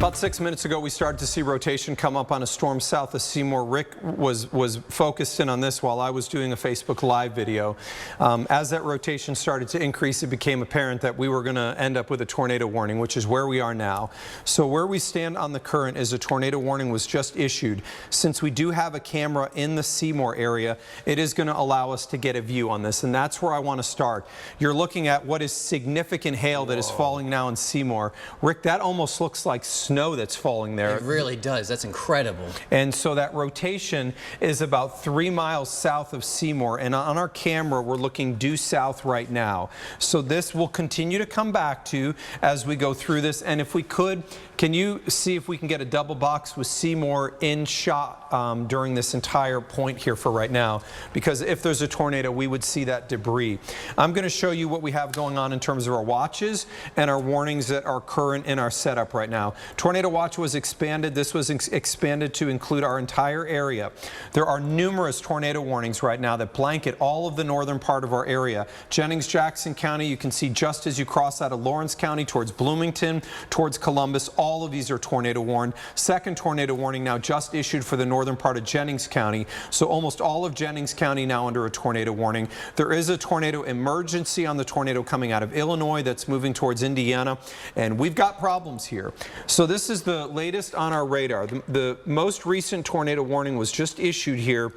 About 6 minutes ago, we started to see rotation come up on a storm south of Seymour. Rick was focused in on this while I was doing a Facebook Live video. As that rotation started to increase, it became apparent that we were going to end up with a tornado warning, which is where we are now. So where we stand on the current is a tornado warning was just issued. Since we do have a camera in the Seymour area, it is going to allow us to get a view on this, and that's where I want to start. You're looking at what is significant hail that is falling now in Seymour. Rick, that almost looks like snow that's falling there. It really does. That's incredible. And so that rotation is about 3 miles south of Seymour, and on our camera we're looking due south right now. So this will continue to come back to as we go through this, and if we could, can you see if we can get a double box with Seymour in shot during this entire point here for right now? Because if there's a tornado, we would see that debris. I'm going to show you what we have going on in terms of our watches and our warnings that are current in our setup right now. Tornado watch was expanded. This was expanded to include our entire area. There are numerous tornado warnings right now that blanket all of the northern part of our area. Jennings, Jackson County, you can see just as you cross out of Lawrence County towards Bloomington, towards Columbus, all of these are tornado warned. Second tornado warning now just issued for the northern part of Jennings County. So almost all of Jennings County now under a tornado warning. There is a tornado emergency on the tornado coming out of Illinois that's moving towards Indiana, and we've got problems here. So this is the latest on our radar. The most recent tornado warning was just issued here.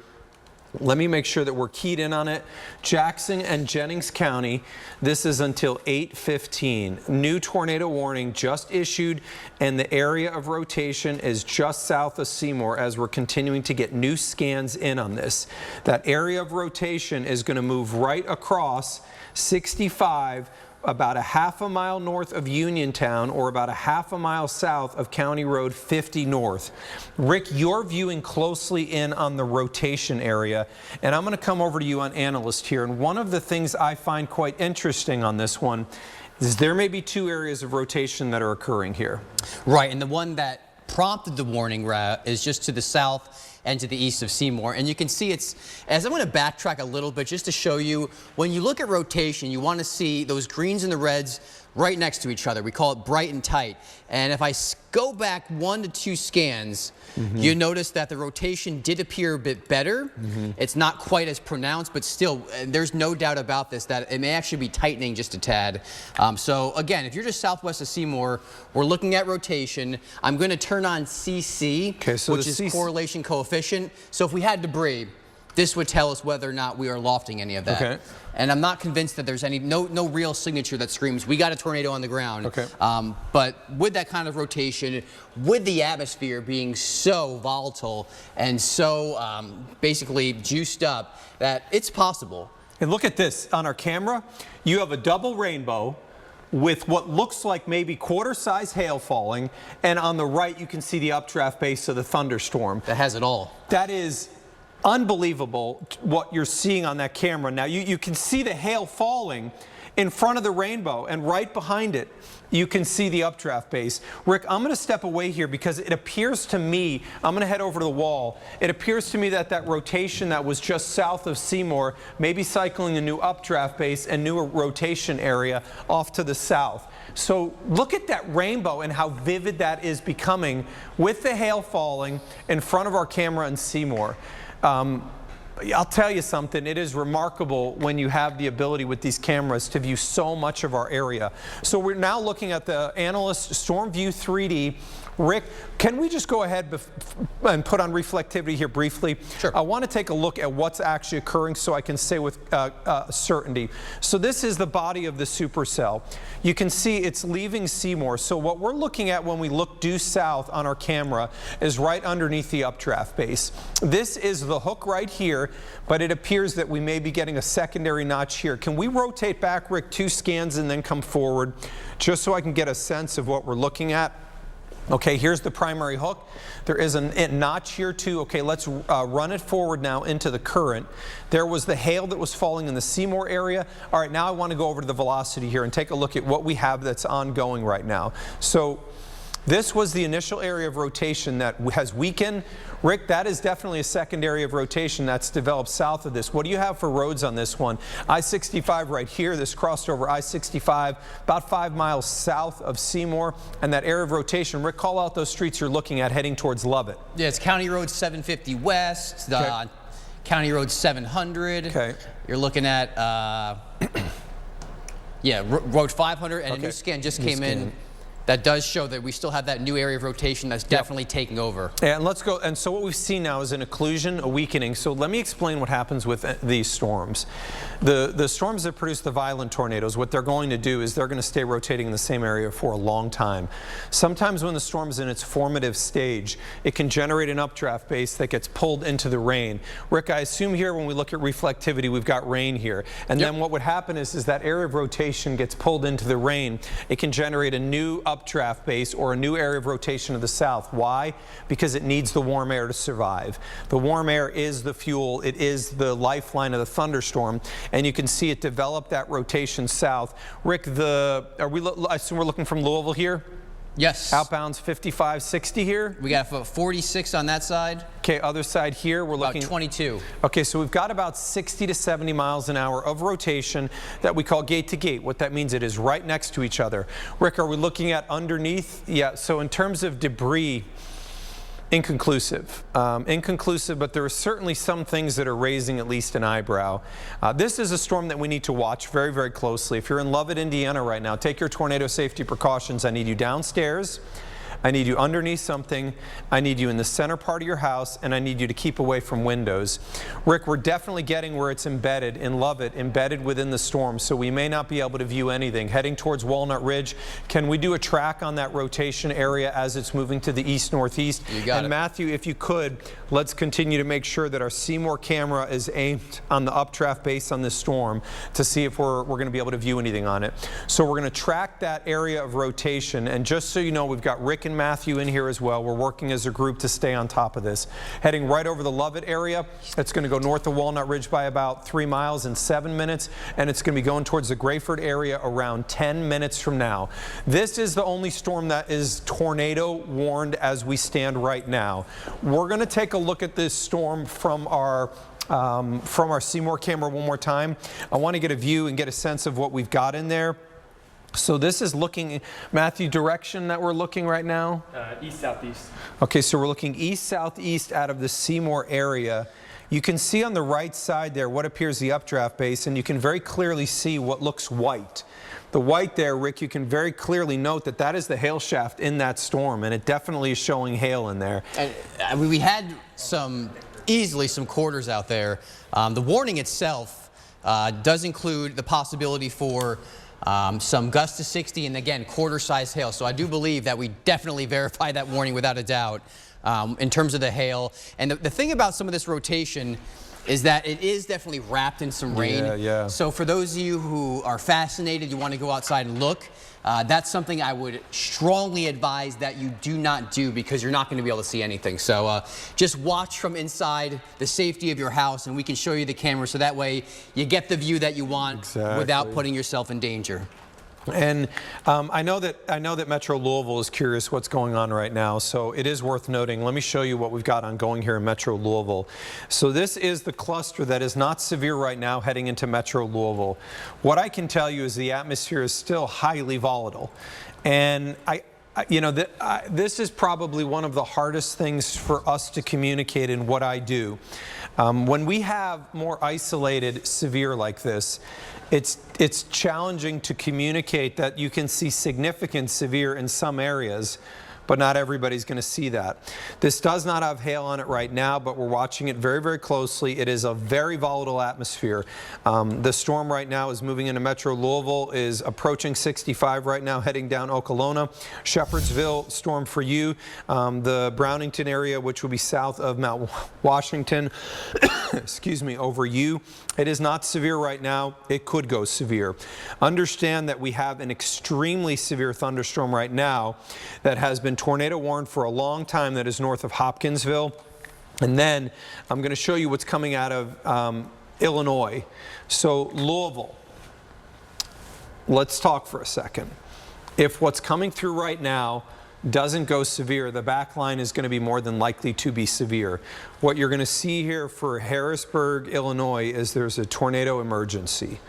Let me make sure that we're keyed in on it. Jackson and Jennings County, this is until 8:15. New tornado warning just issued, and the area of rotation is just south of Seymour as we're continuing to get new scans in on this. That area of rotation is going to move right across 65, about a half a mile north of Uniontown, or about a half a mile south of County Road 50 North. Rick, you're viewing closely in on the rotation area, and I'm going to come over to you on analyst here. And one of the things I find quite interesting on this one is there may be two areas of rotation that are occurring here. Right, and the one that prompted the warning is just to the south and to the east of Seymour. And you can see as I'm going to backtrack a little bit just to show you, when you look at rotation, you want to see those greens and the reds right next to each other. We call it bright and tight. And if I go back 1 to 2 scans, you notice that the rotation did appear a bit better. It's not quite as pronounced, but still, there's no doubt about this, that it may actually be tightening just a tad. So again, if you're just southwest of Seymour, we're looking at rotation. I'm going to turn on CC, which is correlation coefficient. So if we had debris, this would tell us whether or not we are lofting any of that. Okay. And I'm not convinced that there's no real signature that screams, we got a tornado on the ground. Okay. But with that kind of rotation, with the atmosphere being so volatile and so basically juiced up, that it's possible. And look at this on our camera. You have a double rainbow with what looks like maybe quarter-size hail falling, and on the right you can see the updraft base of the thunderstorm. That has it all. That is unbelievable what you're seeing on that camera. Now you can see the hail falling in front of the rainbow, and right behind it you can see the updraft base. Rick, I'm going to step away here because it appears to me, I'm going to head over to the wall, it appears to me that that rotation that was just south of Seymour may be cycling a new updraft base and new rotation area off to the south. So look at that rainbow and how vivid that is becoming with the hail falling in front of our camera in Seymour. I'll tell you something, it is remarkable when you have the ability with these cameras to view so much of our area. So we're now looking at the Analyst Storm View 3D. Rick, can we just go ahead and put on reflectivity here briefly? Sure. I want to take a look at what's actually occurring so I can say with certainty. So this is the body of the supercell. You can see it's leaving Seymour. So what we're looking at when we look due south on our camera is right underneath the updraft base. This is the hook right here, but it appears that we may be getting a secondary notch here. Can we rotate back, Rick, 2 scans and then come forward just so I can get a sense of what we're looking at? Okay, here's the primary hook. There is a notch here too. Okay, let's run it forward now into the current. There was the hail that was falling in the Seymour area. All right, now I want to go over to the velocity here and take a look at what we have that's ongoing right now. So This was the initial area of rotation that has weakened. Rick, that is definitely a second area of rotation that's developed south of this. What do you have for roads on this one? I-65 right here, this crossed over I-65, about 5 miles south of Seymour, and that area of rotation. Rick, call out those streets you're looking at heading towards Lovett. Yeah, it's County Road 750 West, County Road 700. Okay. You're looking at, yeah, Road 500, and a new scan just came in. That does show that we still have that new area of rotation that's definitely taking over. And let's go. And so what we've seen now is an occlusion, a weakening. So let me explain what happens with these storms. The storms that produce the violent tornadoes, what they're going to do is they're going to stay rotating in the same area for a long time. Sometimes when the storm is in its formative stage, it can generate an updraft base that gets pulled into the rain. Rick, I assume here when we look at reflectivity, we've got rain here. And then what would happen is that area of rotation gets pulled into the rain. It can generate a new updraft base or a new area of rotation to the south. Why? Because it needs the warm air to survive. The warm air is the fuel. It is the lifeline of the thunderstorm. And you can see it develop that rotation south. Rick, I assume we're looking from Louisville here? Yes. Outbounds 55, 60 here? We got 46 on that side. Okay, other side here, we're looking... About 22. Okay, so we've got about 60 to 70 miles an hour of rotation that we call gate to gate. What that means, it is right next to each other. Rick, are we looking at underneath? Yeah, so in terms of debris, inconclusive. Inconclusive, but there are certainly some things that are raising at least an eyebrow. This is a storm that we need to watch very, very closely. If you're in Lovett, Indiana right now, take your tornado safety precautions. I need you downstairs. I need you underneath something, I need you in the center part of your house, and I need you to keep away from windows. Rick, we're definitely getting where it's embedded in Lovett, embedded within the storm, so we may not be able to view anything. Heading towards Walnut Ridge, can we do a track on that rotation area as it's moving to the east-northeast? You got it. Matthew, if you could, let's continue to make sure that our Seymour camera is aimed on the updraft base on this storm to see if we're going to be able to view anything on it. So we're going to track that area of rotation, and just so you know, we've got Rick and Matthew in here as well. We're working as a group to stay on top of this. Heading right over the Lovett area. It's going to go north of Walnut Ridge by about 3 miles in 7 minutes, and it's going to be going towards the Grayford area around 10 minutes from now. This is the only storm that is tornado warned as we stand right now. We're going to take a look at this storm from our Seymour camera one more time. I want to get a view and get a sense of what we've got in there. So this is looking, Matthew, direction that we're looking right now? East-southeast. Okay, so we're looking east-southeast out of the Seymour area. You can see on the right side there what appears the updraft base, and you can very clearly see what looks white. The white there, Rick, you can very clearly note that that is the hail shaft in that storm, and it definitely is showing hail in there. And I mean, we had easily some quarters out there. The warning itself does include the possibility for some gusts to 60 and again quarter-size hail. So I do believe that we definitely verify that warning without a doubt in terms of the hail. And the thing about some of this rotation is that it is definitely wrapped in some rain. Yeah. So for those of you who are fascinated, you want to go outside and look, that's something I would strongly advise that you do not do because you're not going to be able to see anything. So just watch from inside the safety of your house, and we can show you the camera so that way you get the view that you want without putting yourself in danger. And I know that Metro Louisville is curious what's going on right now, so it is worth noting. Let me show you what we've got ongoing here in Metro Louisville. So this is the cluster that is not severe right now heading into Metro Louisville. What I can tell you is the atmosphere is still highly volatile. And this is probably one of the hardest things for us to communicate in what I do. When we have more isolated severe like this, it's challenging to communicate that you can see significant severe in some areas, but not everybody's going to see that. This does not have hail on it right now, but we're watching it very, very closely. It is a very volatile atmosphere. The storm right now is moving into Metro Louisville, is approaching 65 right now, heading down Okolona. Shepherdsville storm for you. The Brownington area, which will be south of Mount Washington, excuse me, over you. It is not severe right now. It could go severe. Understand that we have an extremely severe thunderstorm right now that has been tornado warned for a long time that is north of Hopkinsville. And then I'm going to show you what's coming out of Illinois. So Louisville, let's talk for a second. If what's coming through right now doesn't go severe, the back line is going to be more than likely to be severe. What you're going to see here for Harrisburg, Illinois, is there's a tornado emergency.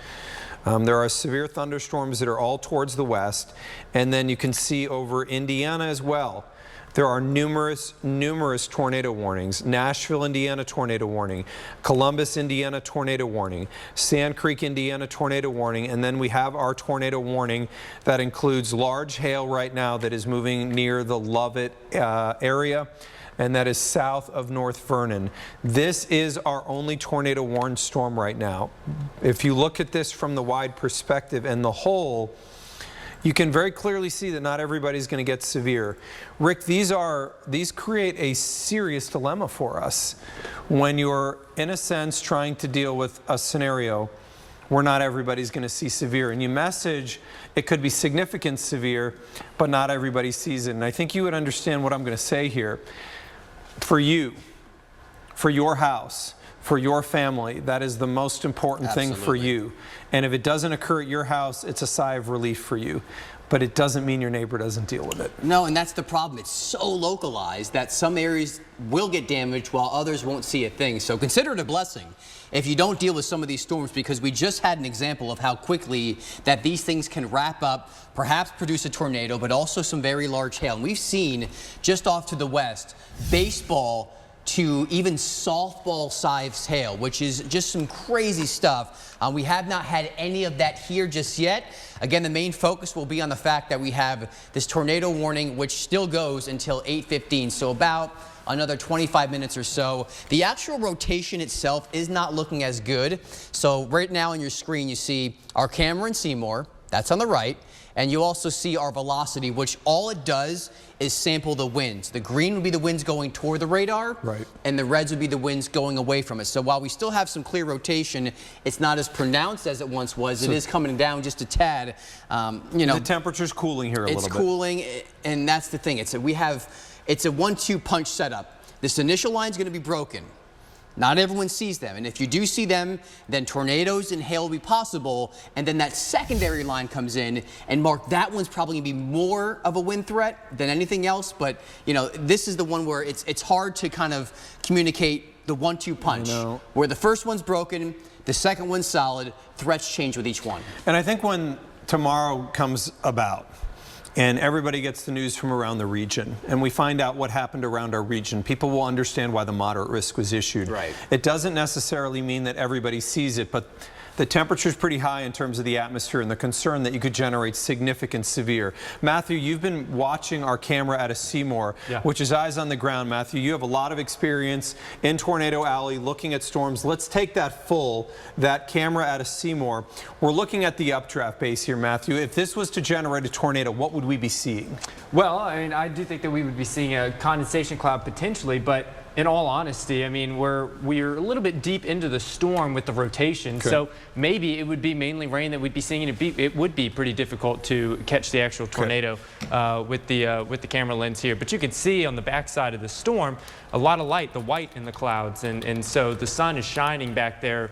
There are severe thunderstorms that are all towards the west, and then you can see over Indiana as well. There are numerous tornado warnings. Nashville, Indiana, tornado warning. Columbus, Indiana, tornado warning. Sand Creek, Indiana, tornado warning. And then we have our tornado warning that includes large hail right now that is moving near the Lovett area, and that is south of North Vernon. This is our only tornado warned storm right now. If you look at this from the wide perspective and the whole, you can very clearly see that not everybody's going to get severe. Rick, these create a serious dilemma for us when you're, in a sense, trying to deal with a scenario where not everybody's going to see severe. And you message it could be significant severe, but not everybody sees it. And I think you would understand what I'm going to say here. For you, for your house, for your family, that is the most important thing for you. And if it doesn't occur at your house, it's a sigh of relief for you. But it doesn't mean your neighbor doesn't deal with it. No, and that's the problem. It's so localized that some areas will get damaged while others won't see a thing. So consider it a blessing if you don't deal with some of these storms, because we just had an example of how quickly that these things can wrap up, perhaps produce a tornado, but also some very large hail. And we've seen just off to the west, baseball to even softball size hail, which is just some crazy stuff. We have not had any of that here just yet. Again, the main focus will be on the fact that we have this tornado warning, which still goes until 8:15, so about another 25 minutes or so. The actual rotation itself is not looking as good. So right now on your screen, you see our camera in Seymour, that's on the right, and you also see our velocity, which all it does is sample the winds. The green would be the winds going toward the radar, right, and the reds would be the winds going away from it. So while we still have some clear rotation, it's not as pronounced as it once was. It is coming down just a tad. You know, the temperature's cooling here a little bit. It's cooling, and that's the thing. It's a 1-2 punch setup. This initial line is going to be broken. Not everyone sees them, and if you do see them, then tornadoes and hail will be possible, and then that secondary line comes in, and Mark, that one's probably going to be more of a wind threat than anything else, but you know, this is the one where it's hard to kind of communicate the 1-2 punch, where the first one's broken, the second one's solid, threats change with each one. And I think when tomorrow comes about, and everybody gets the news from around the region, and we find out what happened around our region, people will understand why the moderate risk was issued. Right. It doesn't necessarily mean that everybody sees it, but the temperature's pretty high in terms of the atmosphere and the concern that you could generate significant severe. Matthew, you've been watching our camera out of Seymour, which is eyes on the ground. Matthew, you have a lot of experience in Tornado Alley looking at storms. Let's take that camera out of Seymour. We're looking at the updraft base here, Matthew. If this was to generate a tornado, what would we be seeing? Well, I mean, I do think that we would be seeing a condensation cloud potentially, but in all honesty, I mean, we're a little bit deep into the storm with the rotation, so maybe it would be mainly rain that we'd be seeing. It would be pretty difficult to catch the actual tornado with the camera lens here. But you can see on the backside of the storm a lot of light, the white in the clouds, and so the sun is shining back there,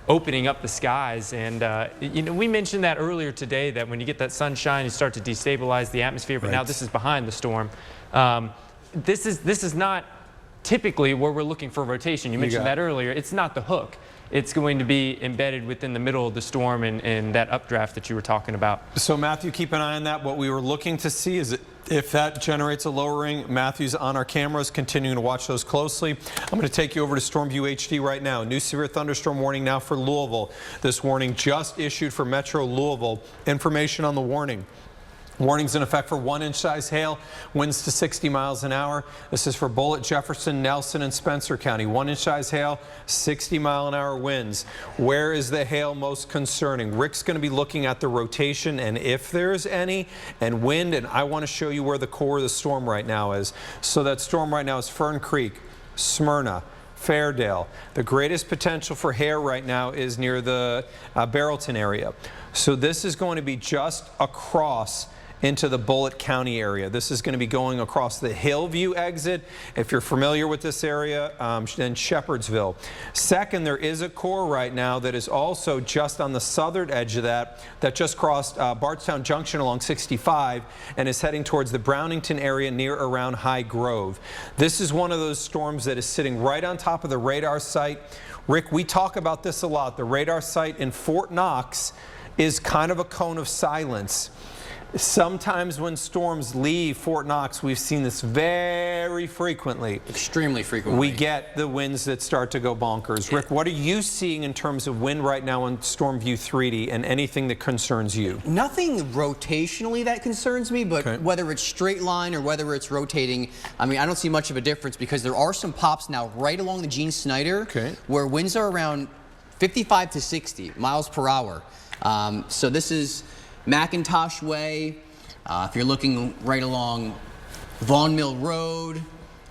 opening up the skies. And you know, we mentioned that earlier today, that when you get that sunshine, you start to destabilize the atmosphere. But now this is behind the storm. This is not typically where we're looking for rotation. You mentioned that earlier. It's not the hook. It's going to be embedded within the middle of the storm and that updraft that you were talking about. So Matthew, keep an eye on that. What we were looking to see is if that generates a lowering. Matthew's on our cameras, continuing to watch those closely. I'm going to take you over to StormView HD right now. New severe thunderstorm warning now for Louisville. This warning just issued for Metro Louisville. Information on the warning. Warnings in effect for 1-inch size hail, winds to 60 miles an hour. This is for Bullitt, Jefferson, Nelson, and Spencer County. 1-inch size hail, 60-mile-an-hour winds. Where is the hail most concerning? Rick's going to be looking at the rotation and if there's any, and wind, and I want to show you where the core of the storm right now is. So that storm right now is Fern Creek, Smyrna, Fairdale. The greatest potential for hail right now is near the Barrelton area. So this is going to be just across into the Bullitt County area. This is going to be going across the Hillview exit. If you're familiar with this area, then Shepherdsville. Second, there is a core right now that is also just on the southern edge of that just crossed Bardstown Junction along 65 and is heading towards the Brownington area near around High Grove. This is one of those storms that is sitting right on top of the radar site. Rick, we talk about this a lot. The radar site in Fort Knox is kind of a cone of silence. Sometimes when storms leave Fort Knox, we've seen this very frequently. Extremely frequently. We get the winds that start to go bonkers. Rick, what are you seeing in terms of wind right now on Storm View 3D and anything that concerns you? Nothing rotationally that concerns me, but whether it's straight line or whether it's rotating, I mean, I don't see much of a difference because there are some pops now right along the Gene Snyder where winds are around 55 to 60 miles per hour. So this is McIntosh Way, if you're looking right along Vaughan Mill Road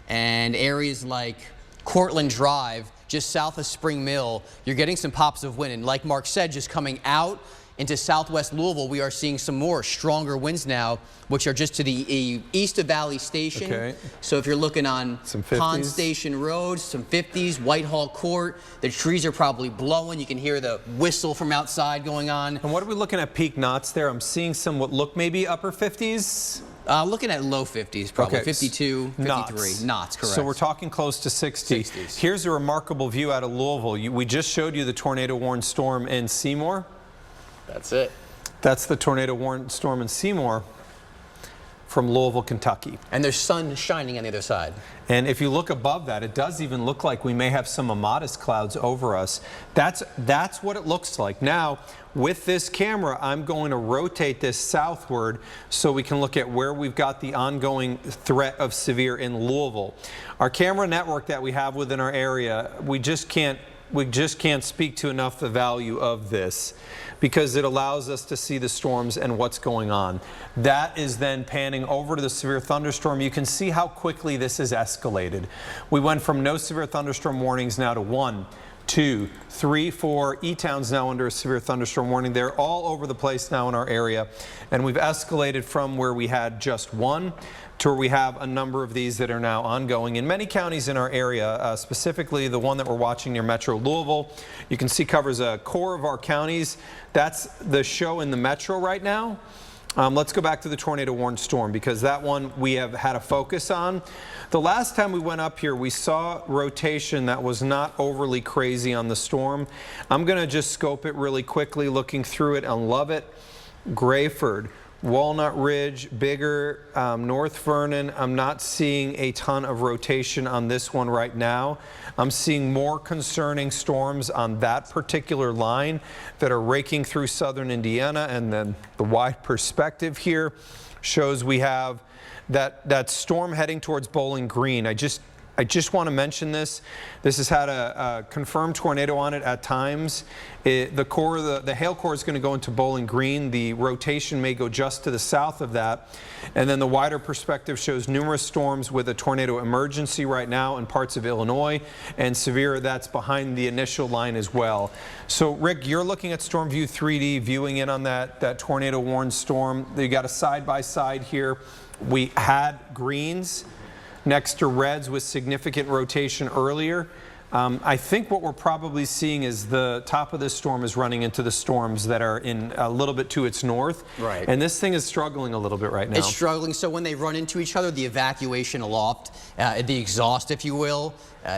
and areas like Cortland Drive, just south of Spring Mill, you're getting some pops of wind. And like Mark said, just coming out into southwest Louisville, we are seeing some more stronger winds now, which are just to the east of Valley Station. So if you're looking on Pond Station Road, some 50s, Whitehall Court, the trees are probably blowing. You can hear the whistle from outside going on. And what are we looking at peak knots there? I'm seeing some what look maybe upper 50s? Looking at low 50s, probably 52, 53 knots, correct. So we're talking close to 60. 60s. Here's a remarkable view out of Louisville. We just showed you the tornado-warned storm in Seymour. That's it. That's the tornado-warned storm in Seymour from Louisville, Kentucky. And there's sun shining on the other side. And if you look above that, it does even look like we may have some modest clouds over us. That's what it looks like. Now, with this camera, I'm going to rotate this southward so we can look at where we've got the ongoing threat of severe in Louisville. Our camera network that we have within our area, we just can't speak to enough the value of this because it allows us to see the storms and what's going on. That is then panning over to the severe thunderstorm. You can see how quickly this has escalated. We went from no severe thunderstorm warnings now to 1, 2, 3, 4. E-Town's now under a severe thunderstorm warning. They're all over the place now in our area. And we've escalated from where we had just 1 to where we have a number of these that are now ongoing in many counties in our area, specifically the one that we're watching near Metro Louisville. You can see covers a core of our counties. That's the show in the Metro right now. Let's go back to the tornado-warned storm because that one we have had a focus on. The last time we went up here, we saw rotation that was not overly crazy on the storm. I'm going to just scope it really quickly, looking through it and Lovett, Grayford, Walnut Ridge, Bigger, North Vernon. I'm not seeing a ton of rotation on this one right now. I'm seeing more concerning storms on that particular line that are raking through southern Indiana, and then the wide perspective here shows we have that storm heading towards Bowling Green. I just want to mention this. This has had a confirmed tornado on it at times. The hail core is going to go into Bowling Green. The rotation may go just to the south of that. And then the wider perspective shows numerous storms with a tornado emergency right now in parts of Illinois, and severe that's behind the initial line as well. So Rick, you're looking at Storm View 3D, viewing in on that tornado-warned storm. You got a side-by-side here. We had greens next to reds with significant rotation earlier. I think what we're probably seeing is the top of this storm is running into the storms that are in a little bit to its north. Right. And this thing is struggling a little bit right now. It's struggling. So when they run into each other, the evacuation aloft, the exhaust, if you will,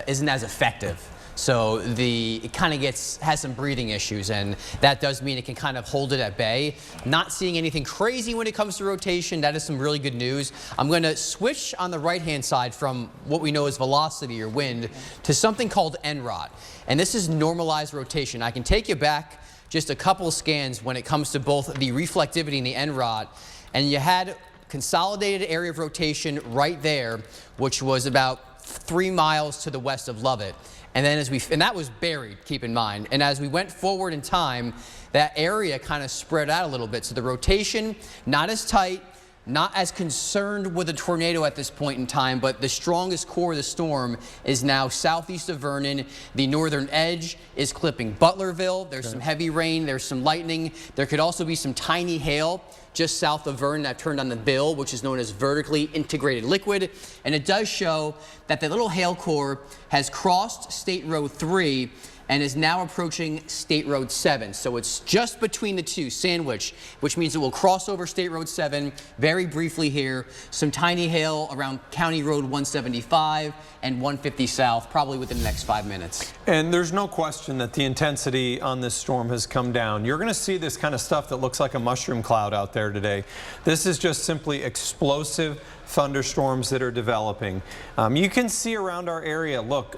isn't as effective. So it kind of has some breathing issues, and that does mean it can kind of hold it at bay. Not seeing anything crazy when it comes to rotation. That is some really good news. I'm going to switch on the right-hand side from what we know as velocity or wind to something called NROT. And this is normalized rotation. I can take you back just a couple of scans when it comes to both the reflectivity and the NROT, and you had consolidated area of rotation right there, which was about 3 miles to the west of Lovett. And then and that was buried, keep in mind. And as we went forward in time, that area kind of spread out a little bit. So the rotation, not as tight, not as concerned with a tornado at this point in time, but the strongest core of the storm is now southeast of Vernon. The northern edge is clipping Butlerville. There's some heavy rain. There's some lightning. There could also be some tiny hail just south of Vernon. I've turned on the bill, which is known as vertically integrated liquid. And it does show that the little hail core has crossed State Road 3 and is now approaching State Road 7. So it's just between the two, sandwich, which means it will cross over State Road 7 very briefly here. Some tiny hail around County Road 175 and 150 South, probably within the next 5 minutes. And there's no question that the intensity on this storm has come down. You're going to see this kind of stuff that looks like a mushroom cloud out there today. This is just simply explosive thunderstorms that are developing. You can see around our area, look,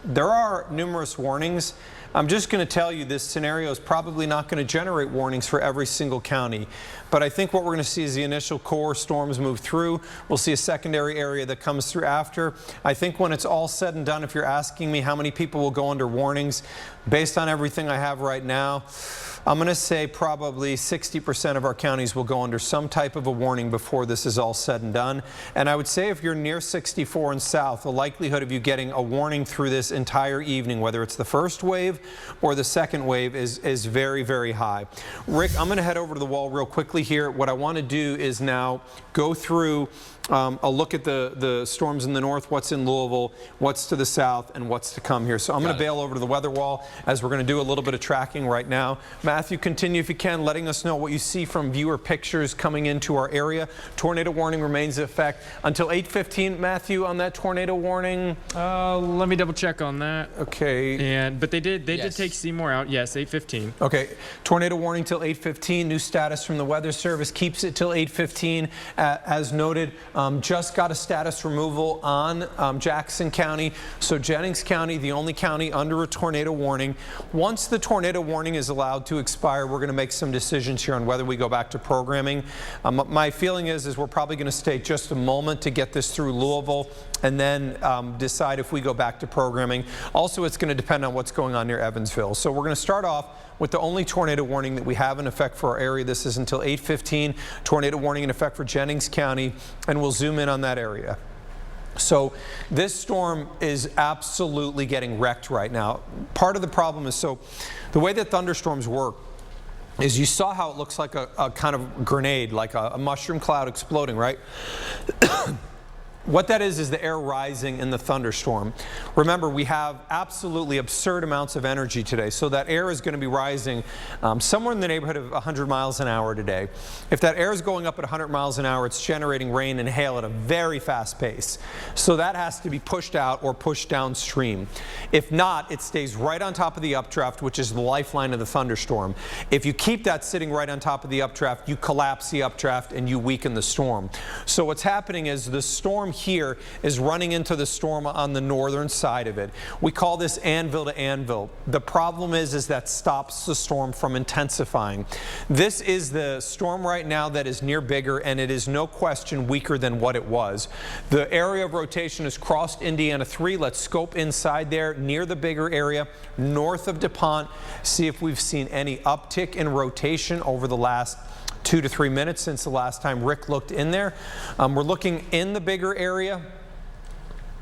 there are numerous warnings. I'm just going to tell you this scenario is probably not going to generate warnings for every single county. But I think what we're going to see is the initial core storms move through. We'll see a secondary area that comes through after. I think when it's all said and done, if you're asking me how many people will go under warnings, based on everything I have right now, I'm going to say probably 60% of our counties will go under some type of a warning before this is all said and done. And I would say if you're near 64 and south, the likelihood of you getting a warning through this entire evening, whether it's the first wave or the second wave, is very, very high. Rick, I'm going to head over to the wall real quickly here. What I want to do is now go through a look at the storms in the north, what's in Louisville, what's to the south, and what's to come here. So I'm going to bail over to the weather wall as we're going to do a little bit of tracking right now. Matthew, continue if you can, letting us know what you see from viewer pictures coming into our area. Tornado warning remains in effect until 8:15. Matthew, on that tornado warning? Let me double check on that. Okay. But they did take Seymour out. Yes, 8:15. Okay. Tornado warning till 8:15. New status from the Weather Service keeps it till 8:15. As noted, just got a status removal on Jackson County. So Jennings County, the only county under a tornado warning. Once the tornado warning is allowed to expire, we're going to make some decisions here on whether we go back to programming. My feeling is we're probably going to stay just a moment to get this through Louisville and then decide if we go back to programming. Also, it's going to depend on what's going on near Evansville. So we're going to start off with the only tornado warning that we have in effect for our area. This is until 8:15. Tornado warning in effect for Jennings County, and we'll zoom in on that area. So this storm is absolutely getting wrecked right now. Part of the problem is, so the way that thunderstorms work is you saw how it looks like a kind of grenade, like a mushroom cloud exploding, right? What that is the air rising in the thunderstorm. Remember, we have absolutely absurd amounts of energy today, so that air is going to be rising somewhere in the neighborhood of 100 miles an hour today. If that air is going up at 100 miles an hour, it's generating rain and hail at a very fast pace. So that has to be pushed out or pushed downstream. If not, it stays right on top of the updraft, which is the lifeline of the thunderstorm. If you keep that sitting right on top of the updraft, you collapse the updraft and you weaken the storm. So what's happening is the storm here is running into the storm on the northern side of it. We call this anvil to anvil. The problem is that stops the storm from intensifying. This is the storm right now that is near bigger, and it is no question weaker than what it was. The area of rotation has crossed Indiana 3. Let's scope inside there near the bigger area north of DuPont, see if we've seen any uptick in rotation over the last 2 to 3 minutes since the last time Rick looked in there. We're looking in the bigger area,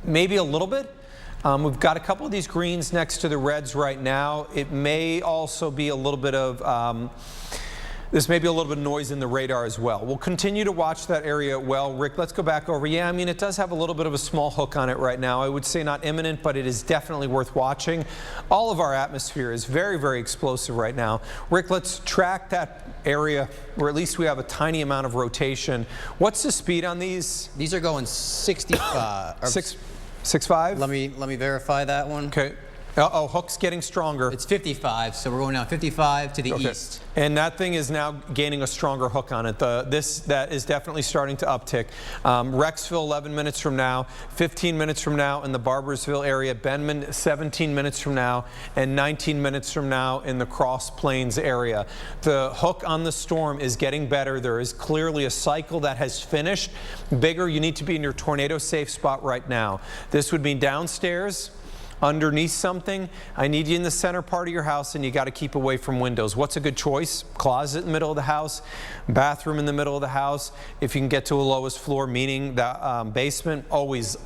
maybe a little bit. We've got a couple of these greens next to the reds right now. It may also be a little bit of this may be a little bit of noise in the radar as well. We'll continue to watch that area well. Rick, let's go back over. Yeah, I mean, it does have a little bit of a small hook on it right now. I would say not imminent, but it is definitely worth watching. All of our atmosphere is very, very explosive right now. Rick, let's track that area, or at least we have a tiny amount of rotation. What's the speed on these? These are going 65. 6.5? Let me verify that one. Okay. Uh-oh, hook's getting stronger. It's 55, so we're going now 55 to the east. And that thing is now gaining a stronger hook on it. That is definitely starting to uptick. Rexville 11 minutes from now, 15 minutes from now in the Barbersville area, Benman 17 minutes from now, and 19 minutes from now in the Cross Plains area. The hook on the storm is getting better. There is clearly a cycle that has finished. Bigger, you need to be in your tornado safe spot right now. This would mean downstairs, underneath something, I need you in the center part of your house, and you got to keep away from windows. What's a good choice? Closet in the middle of the house, bathroom in the middle of the house. If you can get to a lowest floor, meaning the basement, always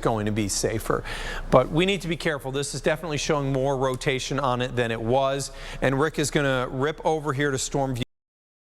going to be safer. But we need to be careful. This is definitely showing more rotation on it than it was. And Rick is going to rip over here to storm view.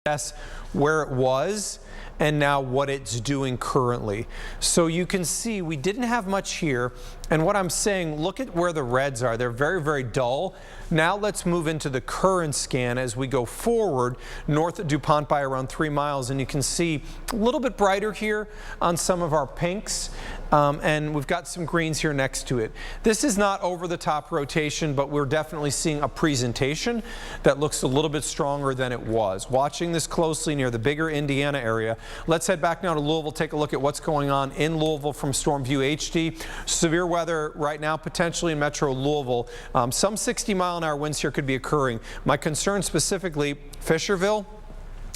Yes, where it was and now what it's doing currently. So you can see we didn't have much here, and what I'm saying, look at where the reds are. They're very dull. Now let's move into the current scan as we go forward north of DuPont by around 3 miles, and you can see a little bit brighter here on some of our pinks, and we've got some greens here next to it. This is not over the top rotation, but we're definitely seeing a presentation that looks a little bit stronger than it was. Watching this closely near the bigger Indiana area. Let's head back now to Louisville, take a look at what's going on in Louisville from Storm View HD. Severe weather right now potentially in Metro Louisville. Some 60-mile-an-hour winds here could be occurring. My concern specifically, Fisherville.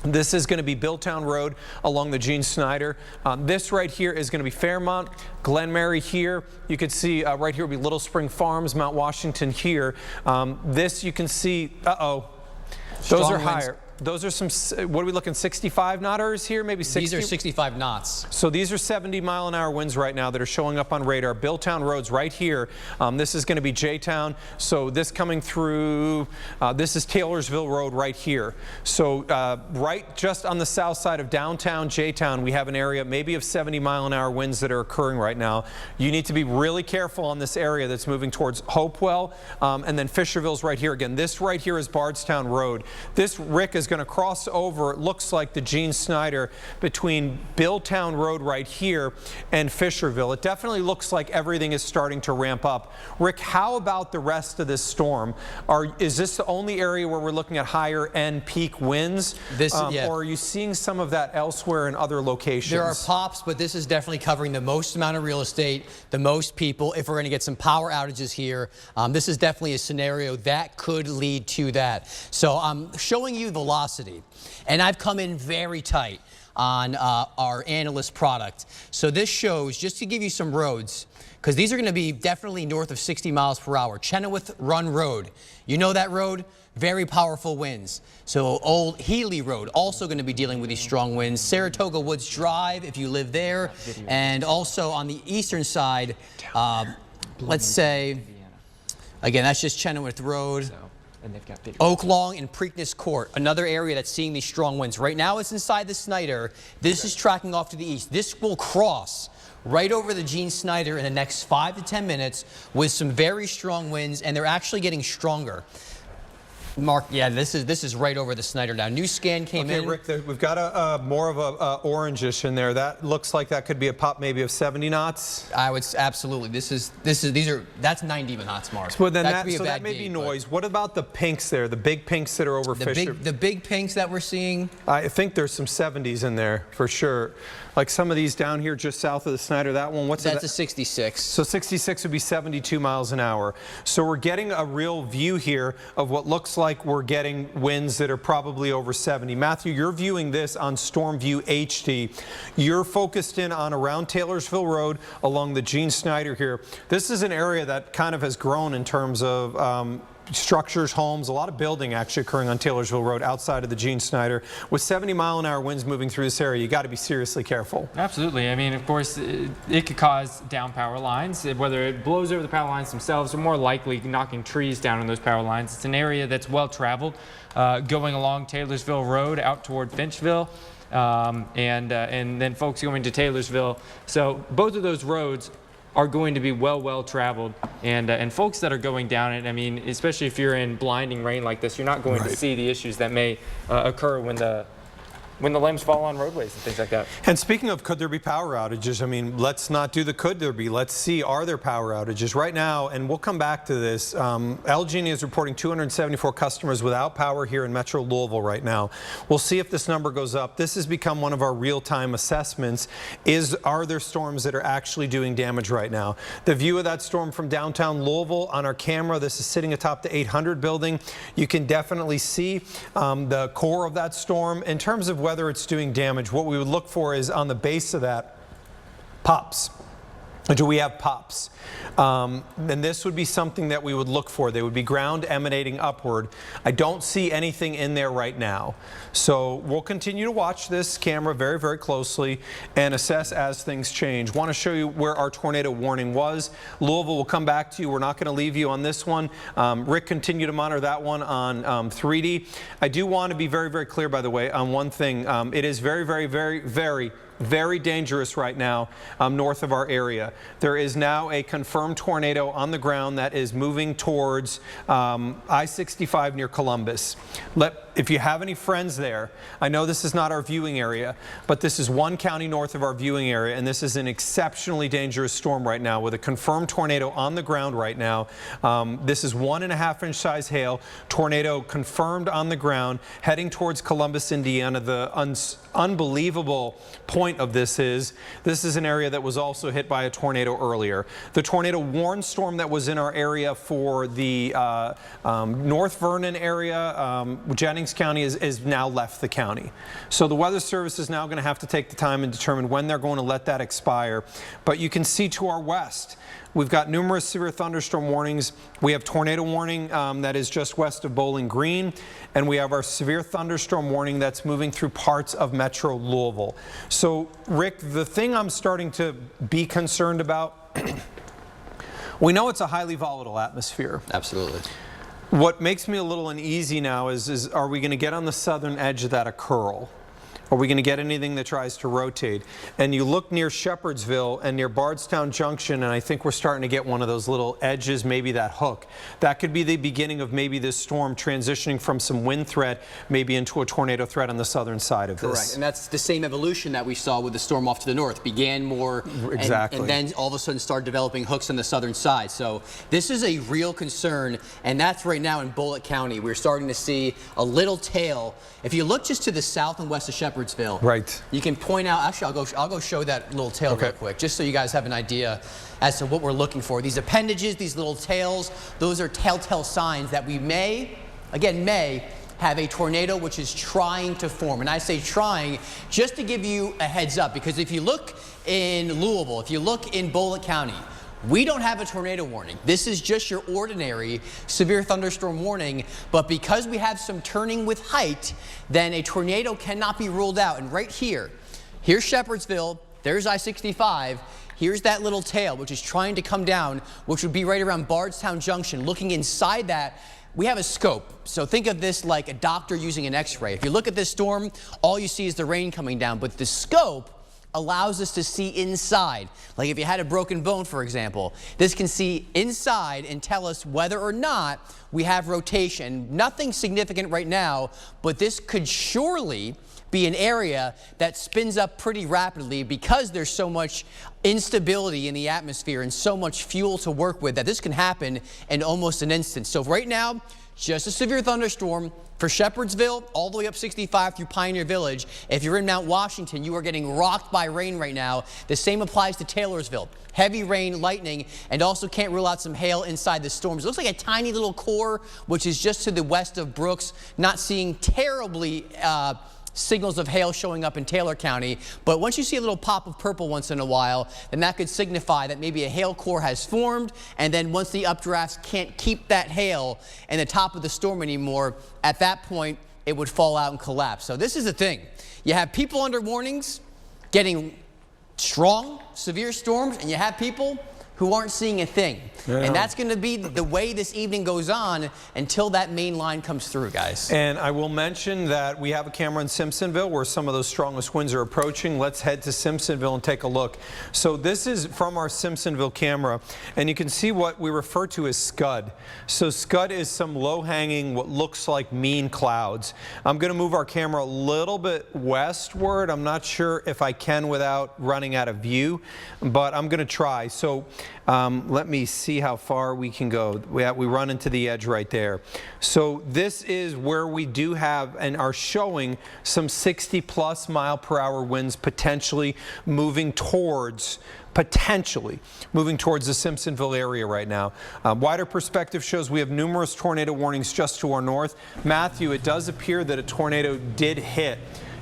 This is going to be Billtown Road along the Gene Snyder. This right here is going to be Fairmont, Glen Mary here. You can see right here will be Little Spring Farms, Mount Washington here. This you can see, those are higher. Those are some, what are we looking, 65 knotters here, maybe 60? These are 65 knots. So these are 70-mile-an-hour winds right now that are showing up on radar. Billtown Road's right here. This is going to be J-Town. So this coming through, this is Taylorsville Road right here. So right just on the south side of downtown J-Town, we have an area maybe of 70-mile-an-hour winds that are occurring right now. You need to be really careful on this area that's moving towards Hopewell, and then Fisherville's right here. Again, this right here is Bardstown Road. This, Rick, is going to cross over, it looks like, the Gene Snyder between Billtown Road right here and Fisherville. It definitely looks like everything is starting to ramp up. Rick, how about the rest of this storm? Is this the only area where we're looking at higher end peak winds? Yeah. Or are you seeing some of that elsewhere in other locations? There are pops, but this is definitely covering the most amount of real estate, the most people. If we're going to get some power outages here, this is definitely a scenario that could lead to that. So I'm showing you velocity, and I've come in very tight on our analyst product. So this shows, just to give you some roads, because these are going to be definitely north of 60 miles per hour. Chenoweth Run Road, you know that road? Very powerful winds. So Old Healy Road, also going to be dealing with these strong winds. Saratoga Woods Drive, if you live there. And also on the eastern side, let's say, again, that's just Chenoweth Road. And they've got Oak Lawn and Preakness Court, another area that's seeing these strong winds. Right now it's inside the Snyder. This is tracking off to the east. This will cross right over the Gene Snyder in the next 5 to 10 minutes with some very strong winds, and they're actually getting stronger. Yeah, this is right over the Snyder now. New scan came in. Rick, we've got a more of a orangish in there. That looks like that could be a pop maybe of 70 knots. I would absolutely. That's 90 knots, Mark. Well, then that may be noise. What about the pinks there? The big pinks that are over Fisher? The big pinks that we're seeing. I think there's some 70s in there for sure. Like some of these down here just south of the Snyder, that one, That's a 66. So 66 would be 72 miles an hour. So we're getting a real view here of what looks like we're getting winds that are probably over 70. Matthew, you're viewing this on Storm View HD. You're focused in on around Taylorsville Road along the Gene Snyder here. This is an area that kind of has grown in terms of structures, homes, a lot of building actually occurring on Taylorsville Road outside of the Gene Snyder. With 70-mile-an-hour winds moving through this area, you got to be seriously careful. Absolutely. I mean, of course, it could cause down power lines. Whether it blows over the power lines themselves or more likely knocking trees down on those power lines. It's an area that's well traveled, going along Taylorsville Road out toward Finchville. And then folks going to Taylorsville. So both of those roads are going to be well traveled, and folks that are going down it, I mean, especially if you're in blinding rain like this, you're not going to see the issues that may occur when the limbs fall on roadways and things like that. And speaking of could there be power outages, I mean, let's not do the could there be. Let's see, are there power outages right now? And we'll come back to this. LG&E is reporting 274 customers without power here in Metro Louisville right now. We'll see if this number goes up. This has become one of our real-time assessments. Are there storms that are actually doing damage right now? The view of that storm from downtown Louisville on our camera, this is sitting atop the 800 building. You can definitely see the core of that storm. In terms of whether it's doing damage, what we would look for is on the base of that, pops. Do we have pops? And this would be something that we would look for. They would be ground emanating upward. I don't see anything in there right now. So we'll continue to watch this camera very, very closely and assess as things change. Want to show you where our tornado warning was. Louisville will come back to you. We're not going to leave you on this one. Rick, continue to monitor that one on 3D. I do want to be very, very clear, by the way, on one thing. It is very, very, very, very dangerous right now north of our area. There is now a confirmed tornado on the ground that is moving towards I-65 near Columbus. If you have any friends there, I know this is not our viewing area, but this is one county north of our viewing area, and this is an exceptionally dangerous storm right now with a confirmed tornado on the ground right now. This is 1.5 inch size hail, tornado confirmed on the ground, heading towards Columbus, Indiana. The unbelievable point of this is an area that was also hit by a tornado earlier. The tornado warned storm that was in our area for the North Vernon area, Jennings County, is now left the county. So the Weather Service is now going to have to take the time and determine when they're going to let that expire. But you can see to our west, we've got numerous severe thunderstorm warnings. We have tornado warning that is just west of Bowling Green, and we have our severe thunderstorm warning that's moving through parts of Metro Louisville. So, Rick, the thing I'm starting to be concerned about, we know it's a highly volatile atmosphere. Absolutely. What makes me a little uneasy now is are we going to get on the southern edge of that a curl? Are we going to get anything that tries to rotate? And you look near Shepherdsville and near Bardstown Junction, and I think we're starting to get one of those little edges, maybe that hook. That could be the beginning of maybe this storm transitioning from some wind threat maybe into a tornado threat on the southern side of this. Correct, and that's the same evolution that we saw with the storm off to the north. Began more, exactly, and then all of a sudden started developing hooks on the southern side. So this is a real concern, and that's right now in Bullitt County. We're starting to see a little tail. If you look just to the south and west of Shepherdsville, right, you can point out. Actually, I'll go show that little tail real quick, just so you guys have an idea as to what we're looking for. These appendages, these little tails, those are telltale signs that we may have a tornado which is trying to form. And I say trying just to give you a heads up, because if you look in Louisville, if you look in Bullitt County, we don't have a tornado warning. This is just your ordinary severe thunderstorm warning, but because we have some turning with height, then a tornado cannot be ruled out. And right here, here's Shepherdsville, there's I-65, here's that little tail, which is trying to come down, which would be right around Bardstown Junction. Looking inside that, we have a scope. So think of this like a doctor using an x-ray. If you look at this storm, all you see is the rain coming down, but the scope allows us to see inside. Like if you had a broken bone, for example, this can see inside and tell us whether or not we have rotation. Nothing significant right now, but this could surely be an area that spins up pretty rapidly because there's so much instability in the atmosphere and so much fuel to work with that this can happen in almost an instant. So right now, just a severe thunderstorm for Shepherdsville all the way up 65 through Pioneer Village. If you're in Mount Washington, you are getting rocked by rain right now. The same applies to Taylorsville. Heavy rain, lightning, and also can't rule out some hail inside the storms. It looks like a tiny little core, which is just to the west of Brooks. Not seeing terribly signals of hail showing up in Taylor County, but once you see a little pop of purple once in a while, then that could signify that maybe a hail core has formed, and then once the updrafts can't keep that hail in the top of the storm anymore, at that point it would fall out and collapse. So this is the thing. You have people under warnings getting strong, severe storms, and you have people who aren't seeing a thing. Yeah. And that's going to be the way this evening goes on until that main line comes through, guys. And I will mention that we have a camera in Simpsonville where some of those strongest winds are approaching. Let's head to Simpsonville and take a look. So this is from our Simpsonville camera, and you can see what we refer to as scud. So scud is some low-hanging, what looks like mean clouds. I'm going to move our camera a little bit westward. I'm not sure if I can without running out of view, but I'm going to try. So let me see how far we can go. We run into the edge right there. So this is where we do have and are showing some 60+ mile-per-hour winds potentially moving towards the Simpsonville area right now. Wider perspective shows we have numerous tornado warnings just to our north. Matthew, it does appear that a tornado did hit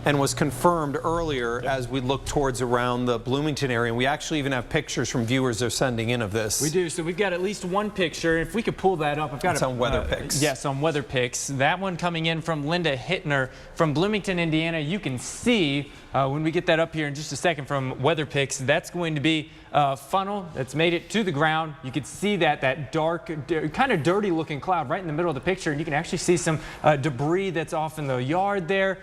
and was confirmed earlier as we look towards around the Bloomington area. And we actually even have pictures from viewers they're sending in of this. We do. So we've got at least one picture. If we could pull that up, I've got it's on Weather Pics. Yes, on Weather Pics. That one coming in from Linda Hittner from Bloomington, Indiana. You can see when we get that up here in just a second from Weather Pics, that's going to be a funnel that's made it to the ground. You can see that dark, kind of dirty looking cloud right in the middle of the picture. And you can actually see some debris that's off in the yard there,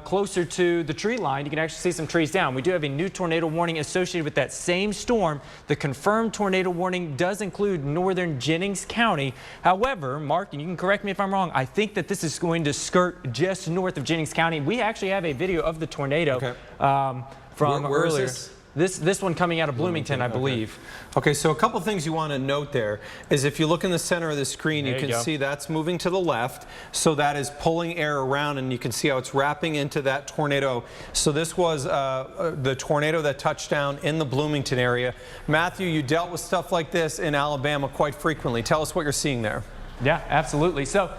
closer to the tree line. You can actually see some trees down. We do have a new tornado warning associated with that same storm. The confirmed tornado warning does include northern Jennings County. However, Mark, and you can correct me if I'm wrong, I think that this is going to skirt just north of Jennings County. We actually have a video of the tornado from where earlier. is this? This one coming out of Bloomington, I believe. Okay, so a couple things you want to note there is if you look in the center of the screen, you can see that's moving to the left. So that is pulling air around, and you can see how it's wrapping into that tornado. So this was the tornado that touched down in the Bloomington area. Matthew, you dealt with stuff like this in Alabama quite frequently. Tell us what you're seeing there. Yeah, absolutely. So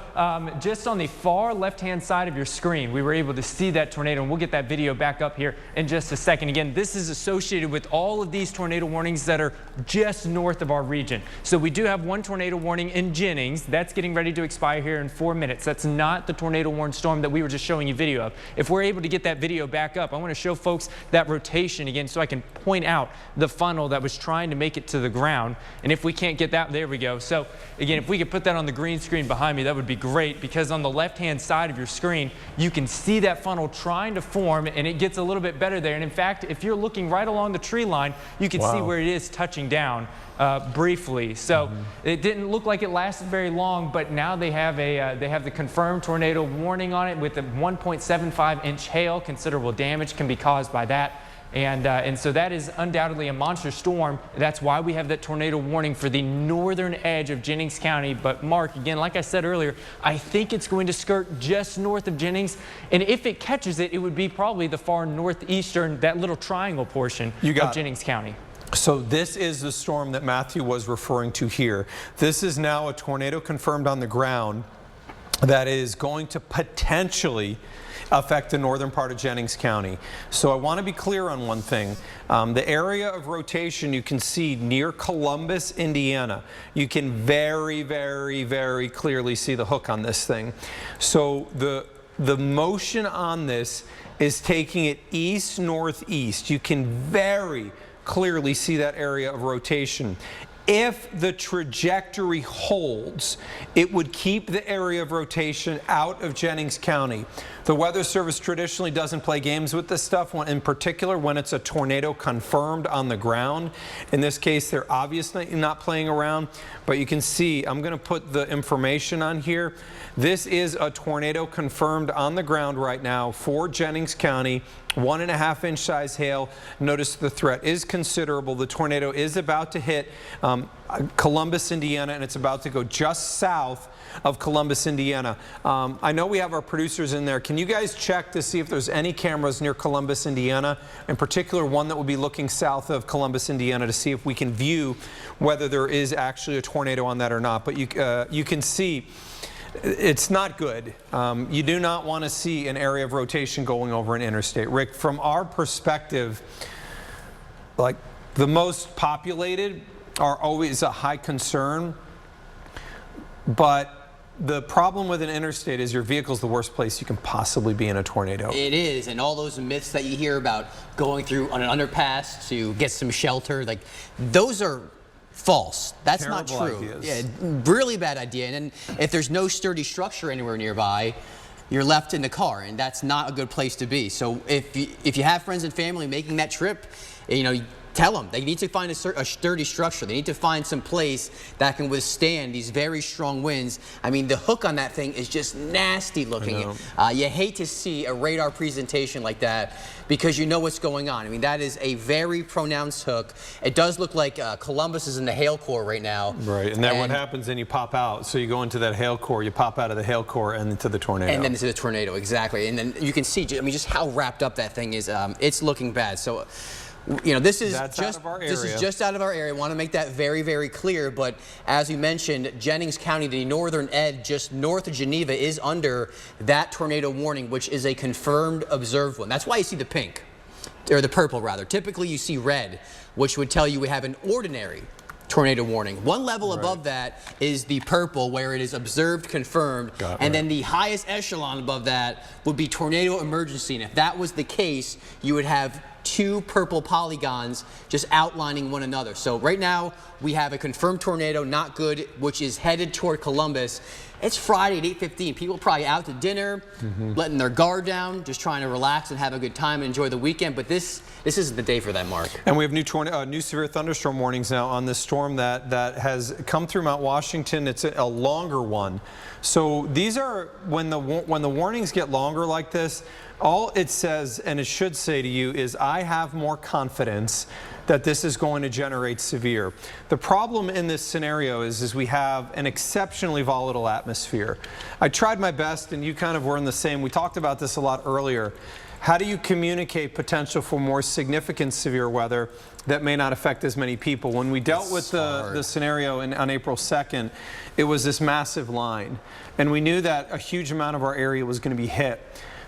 just on the far left-hand side of your screen, we were able to see that tornado, and we'll get that video back up here in just a second. Again, this is associated with all of these tornado warnings that are just north of our region. So we do have one tornado warning in Jennings. That's getting ready to expire here in 4 minutes. That's not the tornado warned storm that we were just showing you video of. If we're able to get that video back up, I want to show folks that rotation again so I can point out the funnel that was trying to make it to the ground. And if we can't get that, there we go. So again, if we could put that on the green screen behind me, that would be great, because on the left-hand side of your screen, you can see that funnel trying to form, and it gets a little bit better there. And in fact, if you're looking right along the tree line, you can see where it is touching down briefly. So it didn't look like it lasted very long, but now they have the confirmed tornado warning on it with a 1.75-inch hail. Considerable damage can be caused by that. And so that is undoubtedly a monster storm. That's why we have that tornado warning for the northern edge of Jennings County. But Mark, again, like I said earlier, I think it's going to skirt just north of Jennings. And if it catches it, it would be probably the far northeastern, that little triangle portion of Jennings County. So this is the storm that Matthew was referring to here. This is now a tornado confirmed on the ground that is going to potentially affect the northern part of Jennings County. So I want to be clear on one thing. The area of rotation you can see near Columbus, Indiana. You can very, very, very clearly see the hook on this thing. So the motion on this is taking it east-northeast. You can very clearly see that area of rotation. If the trajectory holds, it would keep the area of rotation out of Jennings County. The Weather Service traditionally doesn't play games with this stuff, in particular when it's a tornado confirmed on the ground. In this case, they're obviously not playing around, but you can see, I'm going to put the information on here. This is a tornado confirmed on the ground right now for Jennings County. 1.5-inch size hail. Notice the threat is considerable. The tornado is about to hit Columbus, Indiana, and it's about to go just south of Columbus, Indiana. I know we have our producers in there. Can you guys check to see if there's any cameras near Columbus, Indiana, in particular one that will be looking south of Columbus, Indiana, to see if we can view whether there is actually a tornado on that or not. But you can see it's not good. You do not want to see an area of rotation going over an interstate. Rick, from our perspective, like the most populated are always a high concern, but the problem with an interstate is your vehicle's the worst place you can possibly be in a tornado. It is, and all those myths that you hear about going through on an underpass to get some shelter, like those are false. That's not true. Ideas. Yeah, really bad idea. And then if there's no sturdy structure anywhere nearby, you're left in the car, and that's not a good place to be. So if you have friends and family making that trip, you know, tell them they need to find a sturdy structure. They need to find some place that can withstand these very strong winds. I mean, the hook on that thing is just nasty looking. You hate to see a radar presentation like that because you know what's going on. I mean, that is a very pronounced hook. It does look like Columbus is in the hail core right now. Right, and then what happens, then you pop out. So you go into that hail core, you pop out of the hail core and into the tornado. And then into the tornado, exactly. And then you can see, I mean, just how wrapped up that thing is. It's looking bad. So You know, this is That's just out of our this area. is just out of our area. I want to make that very, very clear. But as we mentioned, Jennings County, the northern edge, just north of Geneva, is under that tornado warning, which is a confirmed observed one. That's why you see the pink, or the purple rather. Typically, you see red, which would tell you we have an ordinary tornado warning. One level above that is the purple, where it is observed, confirmed, and then the highest echelon above that would be tornado emergency. And if that was the case, you would have 2 purple polygons just outlining one another. So right now we have a confirmed tornado, not good, which is headed toward Columbus. It's Friday at 8:15. People probably out to dinner, letting their guard down, just trying to relax and have a good time and enjoy the weekend. But this isn't the day for that, Mark. And we have new severe thunderstorm warnings now on this storm that has come through Mount Washington. It's a longer one. So these are, when the warnings get longer like this, all it says, and it should say to you, is I have more confidence that this is going to generate severe. The problem in this scenario is we have an exceptionally volatile atmosphere. I tried my best, and you kind of were in the same. We talked about this a lot earlier. How do you communicate potential for more significant severe weather that may not affect as many people? When we dealt with the scenario on April 2nd, it was this massive line, and we knew that a huge amount of our area was going to be hit.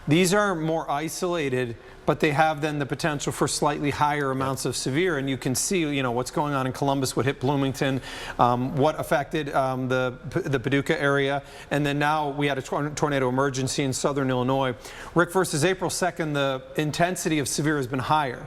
These are more isolated, but they have then the potential for slightly higher amounts of severe, and you can see, you know, what's going on in Columbus, what hit Bloomington, what affected the Paducah area, and then now we had a tornado emergency in southern Illinois. Rick, versus April 2nd, the intensity of severe has been higher.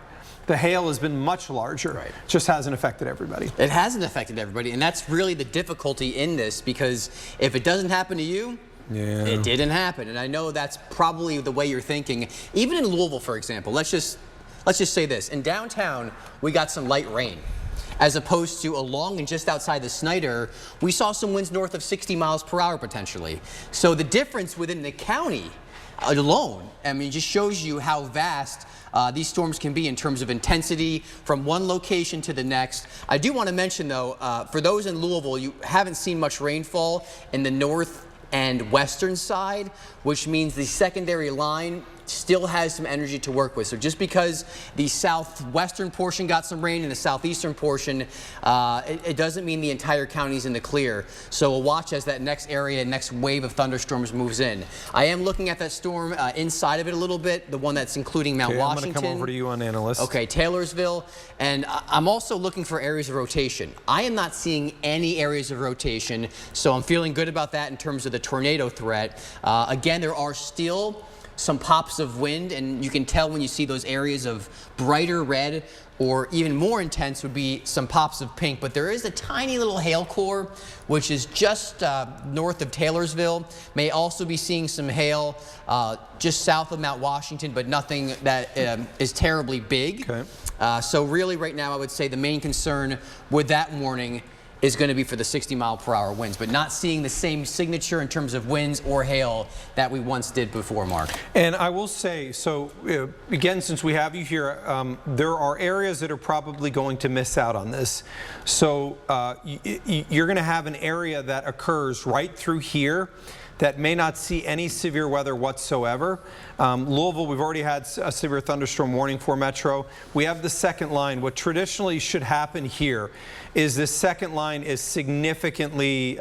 The hail has been much larger. Right. Just hasn't affected everybody. It hasn't affected everybody, and that's really the difficulty in this, because if it doesn't happen to you, it didn't happen. And I know that's probably the way you're thinking. Even in Louisville, for example, let's just say this. In downtown, we got some light rain, as opposed to along and just outside the Snyder, we saw some winds north of 60 miles per hour potentially. So the difference within the county alone, I mean, just shows you how vast these storms can be in terms of intensity from one location to the next. I do want to mention, though, for those in Louisville, you haven't seen much rainfall in the north and western side, which means the secondary line still has some energy to work with. So just because the southwestern portion got some rain and the southeastern portion, it doesn't mean the entire county's in the clear. So we'll watch as that next area, next wave of thunderstorms moves in. I am looking at that storm inside of it a little bit, the one that's including Mount Washington. I'm going to come over to you on analyst. Okay, Taylorsville. And I'm also looking for areas of rotation. I am not seeing any areas of rotation, so I'm feeling good about that in terms of the tornado threat. Again, there are still some pops of wind, and you can tell when you see those areas of brighter red, or even more intense would be some pops of pink. But there is a tiny little hail core, which is just north of Taylorsville. May also be seeing some hail just south of Mount Washington, but nothing that is terribly big. Okay. So really right now I would say the main concern with that warning is going to be for the 60-mile-per-hour winds, but not seeing the same signature in terms of winds or hail that we once did before, Mark. And I will say, so again, since we have you here, there are areas that are probably going to miss out on this. So you're going to have an area that occurs right through here that may not see any severe weather whatsoever. Louisville, we've already had a severe thunderstorm warning for Metro. We have the second line. What traditionally should happen here is this second line is significantly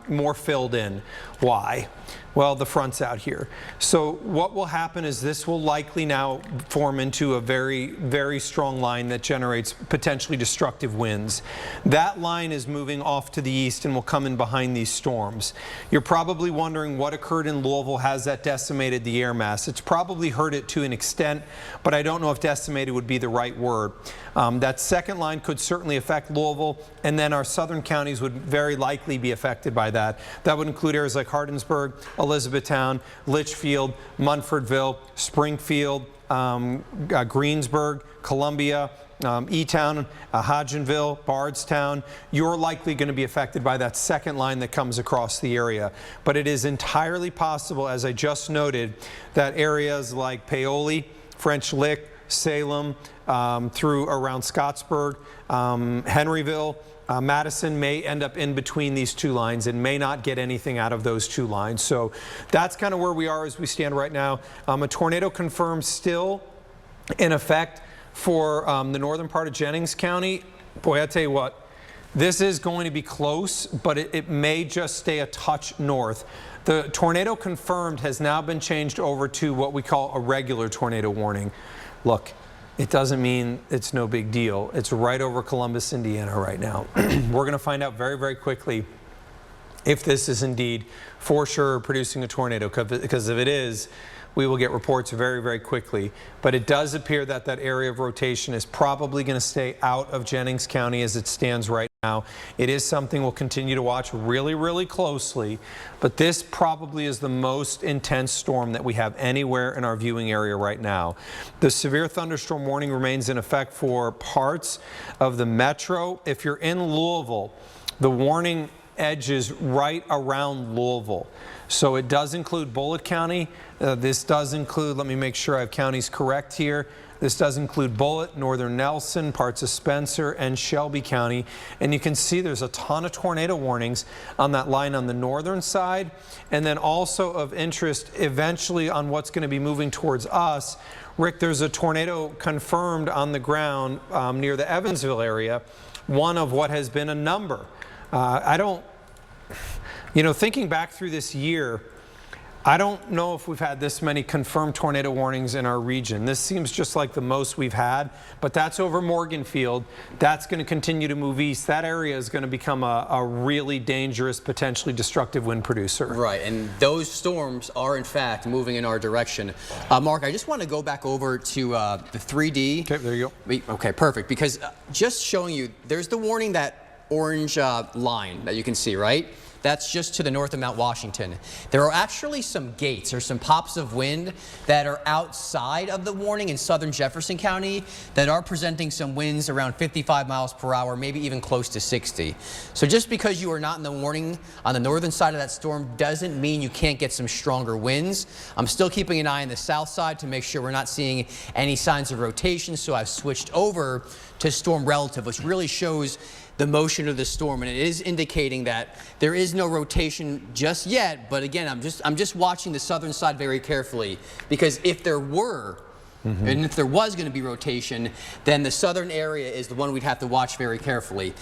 more filled in. Why? Well, the front's out here. So what will happen is this will likely now form into a very, very strong line that generates potentially destructive winds. That line is moving off to the east and will come in behind these storms. You're probably wondering what occurred in Louisville. Has that decimated the air mass? It's probably hurt it to an extent, but I don't know if decimated would be the right word. That second line could certainly affect Louisville, and then our southern counties would very likely be affected by that. That would include areas like Hardinsburg, Elizabethtown, Litchfield, Munfordville, Springfield, Greensburg, Columbia, E-Town, Hodgenville, Bardstown. You're likely going to be affected by that second line that comes across the area. But it is entirely possible, as I just noted, that areas like Paoli, French Lick, Salem, through around Scottsburg, Henryville, Madison may end up in between these two lines and may not get anything out of those two lines. So that's kind of where we are as we stand right now. A tornado confirmed still in effect for the northern part of Jennings County. Boy, I tell you what, this is going to be close, but it may just stay a touch north. The tornado confirmed has now been changed over to what we call a regular tornado warning. Look, it doesn't mean it's no big deal. It's right over Columbus, Indiana right now. We're going to find out very, very quickly if this is indeed for sure producing a tornado, because if it is, we will get reports very, very quickly. But it does appear that that area of rotation is probably going to stay out of Jennings County as it stands right now. It is something we'll continue to watch really, really closely, but this probably is the most intense storm that we have anywhere in our viewing area right now. The severe thunderstorm warning remains in effect for parts of the metro. If you're in Louisville, the warning edges right around Louisville. So it does include Bullitt County. This does include, let me make sure I have counties correct here. This does include Bullitt, Northern Nelson, parts of Spencer, and Shelby County. And you can see there's a ton of tornado warnings on that line on the northern side. And then also of interest eventually on what's going to be moving towards us. Rick, there's a tornado confirmed on the ground near the Evansville area, one of what has been a number. Thinking back through this year, I don't know if we've had this many confirmed tornado warnings in our region. This seems just like the most we've had, but that's over Morganfield. That's going to continue to move east. That area is going to become a really dangerous, potentially destructive wind producer. Right, and those storms are in fact moving in our direction. Mark, I just want to go back over to the 3D. Okay, there you go. Okay, perfect, because just showing you, there's the warning, that orange line that you can see, right? That's just to the north of Mount Washington. There are actually some gates or some pops of wind that are outside of the warning in southern Jefferson County that are presenting some winds around 55 miles per hour, maybe even close to 60. So just because you are not in the warning on the northern side of that storm doesn't mean you can't get some stronger winds. I'm still keeping an eye on the south side to make sure we're not seeing any signs of rotation, so I've switched over to storm relative, which really shows the motion of the storm, and it is indicating that there is no rotation just yet. But again, I'm just watching the southern side very carefully, because if there were and if there was going to be rotation, then the southern area is the one we'd have to watch very carefully.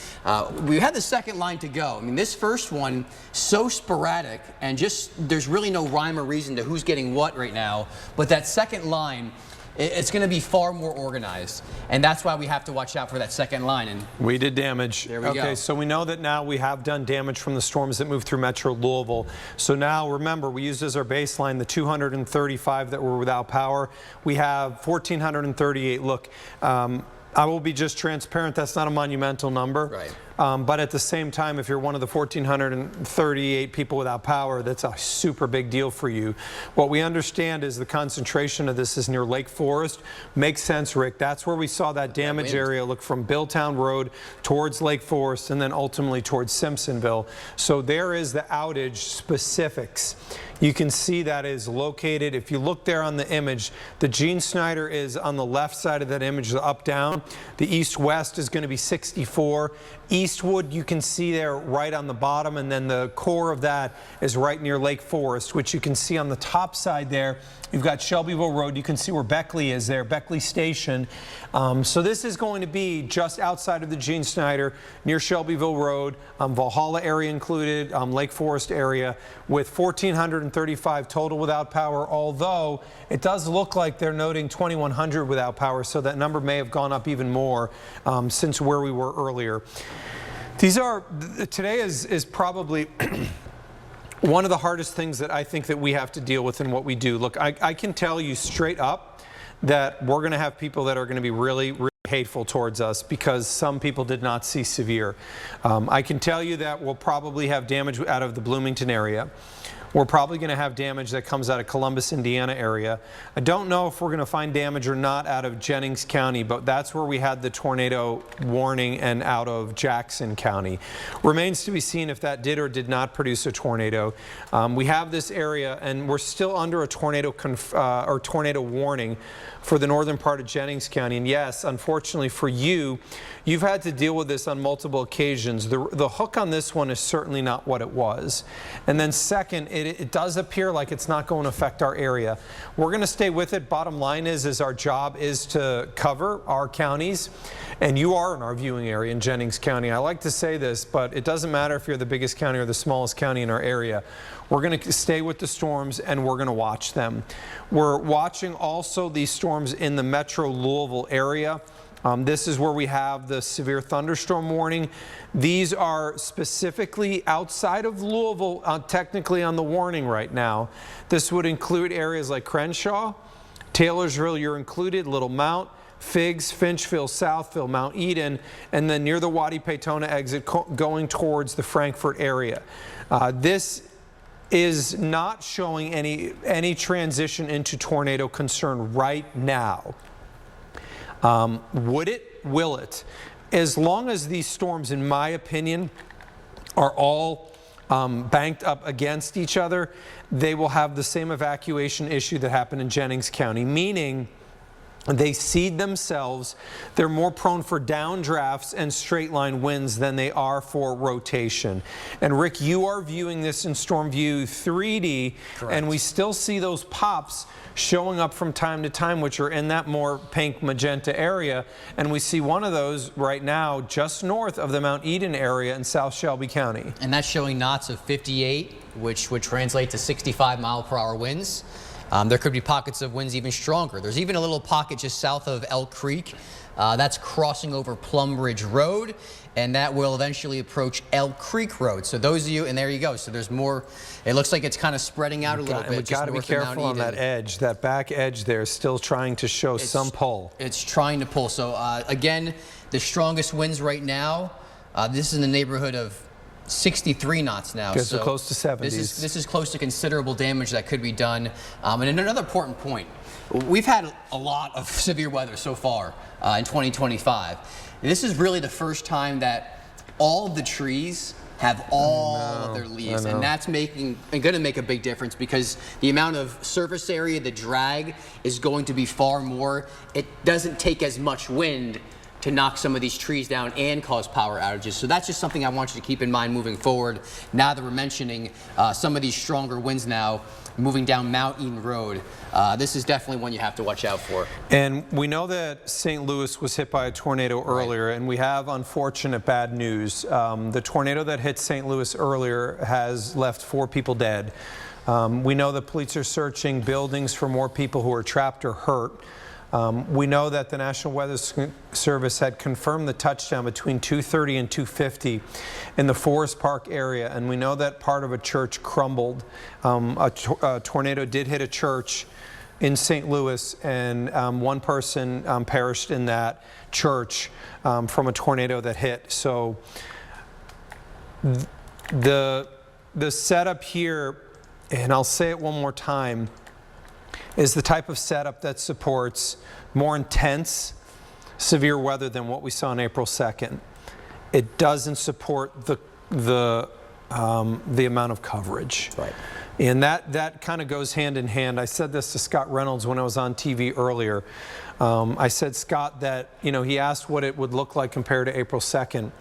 We had the second line to go. I mean, this first one, so sporadic, and just there's really no rhyme or reason to who's getting what right now. But that second line, it's going to be far more organized, and that's why we have to watch out for that second line. And we did damage. There we go. Okay, so we know that now we have done damage from the storms that moved through Metro Louisville. So now remember, we used as our baseline the 235 that were without power. We have 1,438. Look, I will be just transparent. That's not a monumental number. Right. But at the same time, if you're one of the 1,438 people without power, that's a super big deal for you. What we understand is the concentration of this is near Lake Forest. Makes sense, Rick. That's where we saw that damage area. Look from Billtown Road towards Lake Forest and then ultimately towards Simpsonville. So there is the outage specifics. You can see that is located. If you look there on the image, the Gene Snyder is on the left side of that image, the up-down. The east-west is going to be 64. Eastwood, you can see there right on the bottom, and then the core of that is right near Lake Forest, which you can see on the top side there. You've got Shelbyville Road. You can see where Beckley is there, Beckley Station. So this is going to be just outside of the Gene Snyder, near Shelbyville Road, Valhalla area included, Lake Forest area, with 1,435 total without power, although it does look like they're noting 2,100 without power, so that number may have gone up even more since where we were earlier. Today is probably one of the hardest things that I think that we have to deal with in what we do. Look, I can tell you straight up that we're going to have people that are going to be really, really hateful towards us because some people did not see severe. I can tell you that we'll probably have damage out of the Bloomington area. We're probably going to have damage that comes out of Columbus, Indiana area. I don't know if we're going to find damage or not out of Jennings County, but that's where we had the tornado warning, and out of Jackson County. Remains to be seen if that did or did not produce a tornado. We have this area, and we're still under a tornado warning for the northern part of Jennings County. And yes, unfortunately for you, you've had to deal with this on multiple occasions. The hook on this one is certainly not what it was. And then second, it does appear like it's not going to affect our area. We're going to stay with it. Bottom line is our job is to cover our counties, and you are in our viewing area in Jennings County. I like to say this, but it doesn't matter if you're the biggest county or the smallest county in our area. We're going to stay with the storms, and we're going to watch them. We're watching also these storms in the metro Louisville area. This is where we have the severe thunderstorm warning. These are specifically outside of Louisville, technically on the warning right now. This would include areas like Crenshaw, Taylorsville, you're included, Little Mount, Figs, Finchville, Southville, Mount Eden, and then near the Wadi-Peytona exit going towards the Frankfort area. This is not showing any transition into tornado concern right now. Would it? Will it? As long as these storms, in my opinion, are all banked up against each other, they will have the same evacuation issue that happened in Jennings County, meaning they seed themselves. They're more prone for downdrafts and straight line winds than they are for rotation. And Rick, you are viewing this in Storm View 3D, correct, and we still see those pops showing up from time to time, which are in that more pink magenta area. And we see one of those right now just north of the Mount Eden area in South Shelby County. And that's showing knots of 58, which would translate to 65-mile-per-hour winds. There could be pockets of winds even stronger. There's even a little pocket just south of Elk Creek. That's crossing over Plum Ridge Road, and that will eventually approach Elk Creek Road. So those of you, and there you go. So there's more. It looks like it's kind of spreading out a little bit. We've got to be careful on that edge. That back edge there is still trying to show some pull. It's trying to pull. So again, the strongest winds right now, this is in the neighborhood of 63 knots now. So close to 70s. This is close to considerable damage that could be done. And another important point, we've had a lot of severe weather so far in 2025. This is really the first time that all of the trees have all of their leaves, and that's going to make a big difference because the amount of surface area, the drag is going to be far more. It doesn't take as much wind to knock some of these trees down and cause power outages. So that's just something I want you to keep in mind moving forward. Now that we're mentioning some of these stronger winds now moving down Mount Eden Road, this is definitely one you have to watch out for. And we know that St. Louis was hit by a tornado earlier, and we have unfortunate bad news. The tornado that hit St. Louis earlier has left 4 people dead. We know the police are searching buildings for more people who are trapped or hurt. We know that the National Weather Service had confirmed the touchdown between 2:30 and 2:50 in the Forest Park area, and we know that part of a church crumbled. A tornado did hit a church in St. Louis, and one person perished in that church from a tornado that hit. So the setup here, and I'll say it one more time, is the type of setup that supports more intense, severe weather than what we saw on April 2nd. It doesn't support the amount of coverage. Right. And that kind of goes hand in hand. I said this to Scott Reynolds when I was on TV earlier. I said, Scott, that, he asked what it would look like compared to April 2nd.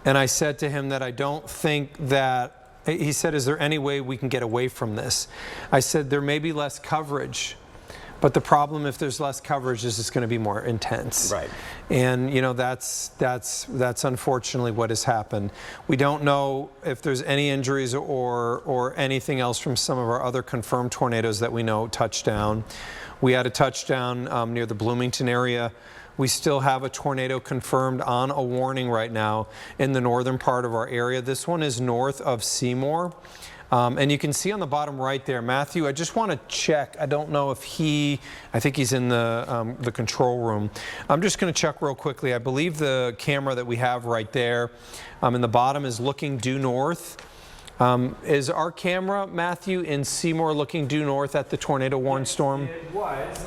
And I said to him that I don't think that, he said, is there any way we can get away from this? I said, there may be less coverage, but the problem if there's less coverage is it's going to be more intense. Right. And that's unfortunately what has happened. We don't know if there's any injuries or anything else from some of our other confirmed tornadoes that we know touched down. We had a touchdown near the Bloomington area. We still have a tornado confirmed on a warning right now in the northern part of our area. This one is north of Seymour. And you can see on the bottom right there, Matthew, I just want to check. I don't know if I think he's in the control room. I'm just going to check real quickly. I believe the camera that we have right there in the bottom is looking due north. Is our camera, Matthew, in Seymour looking due north at the tornado warned storm? It was.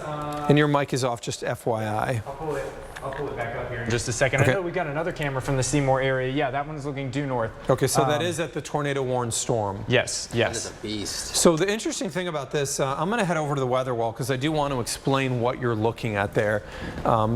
And your mic is off, just FYI. I'll pull it back up here in just a second. Okay. I know we got another camera from the Seymour area. Yeah, that one's looking due north. Okay, so that is at the tornado warned storm. Yes, That yes. is a beast. So the interesting thing about this, I'm going to head over to the weather wall because I do want to explain what you're looking at there.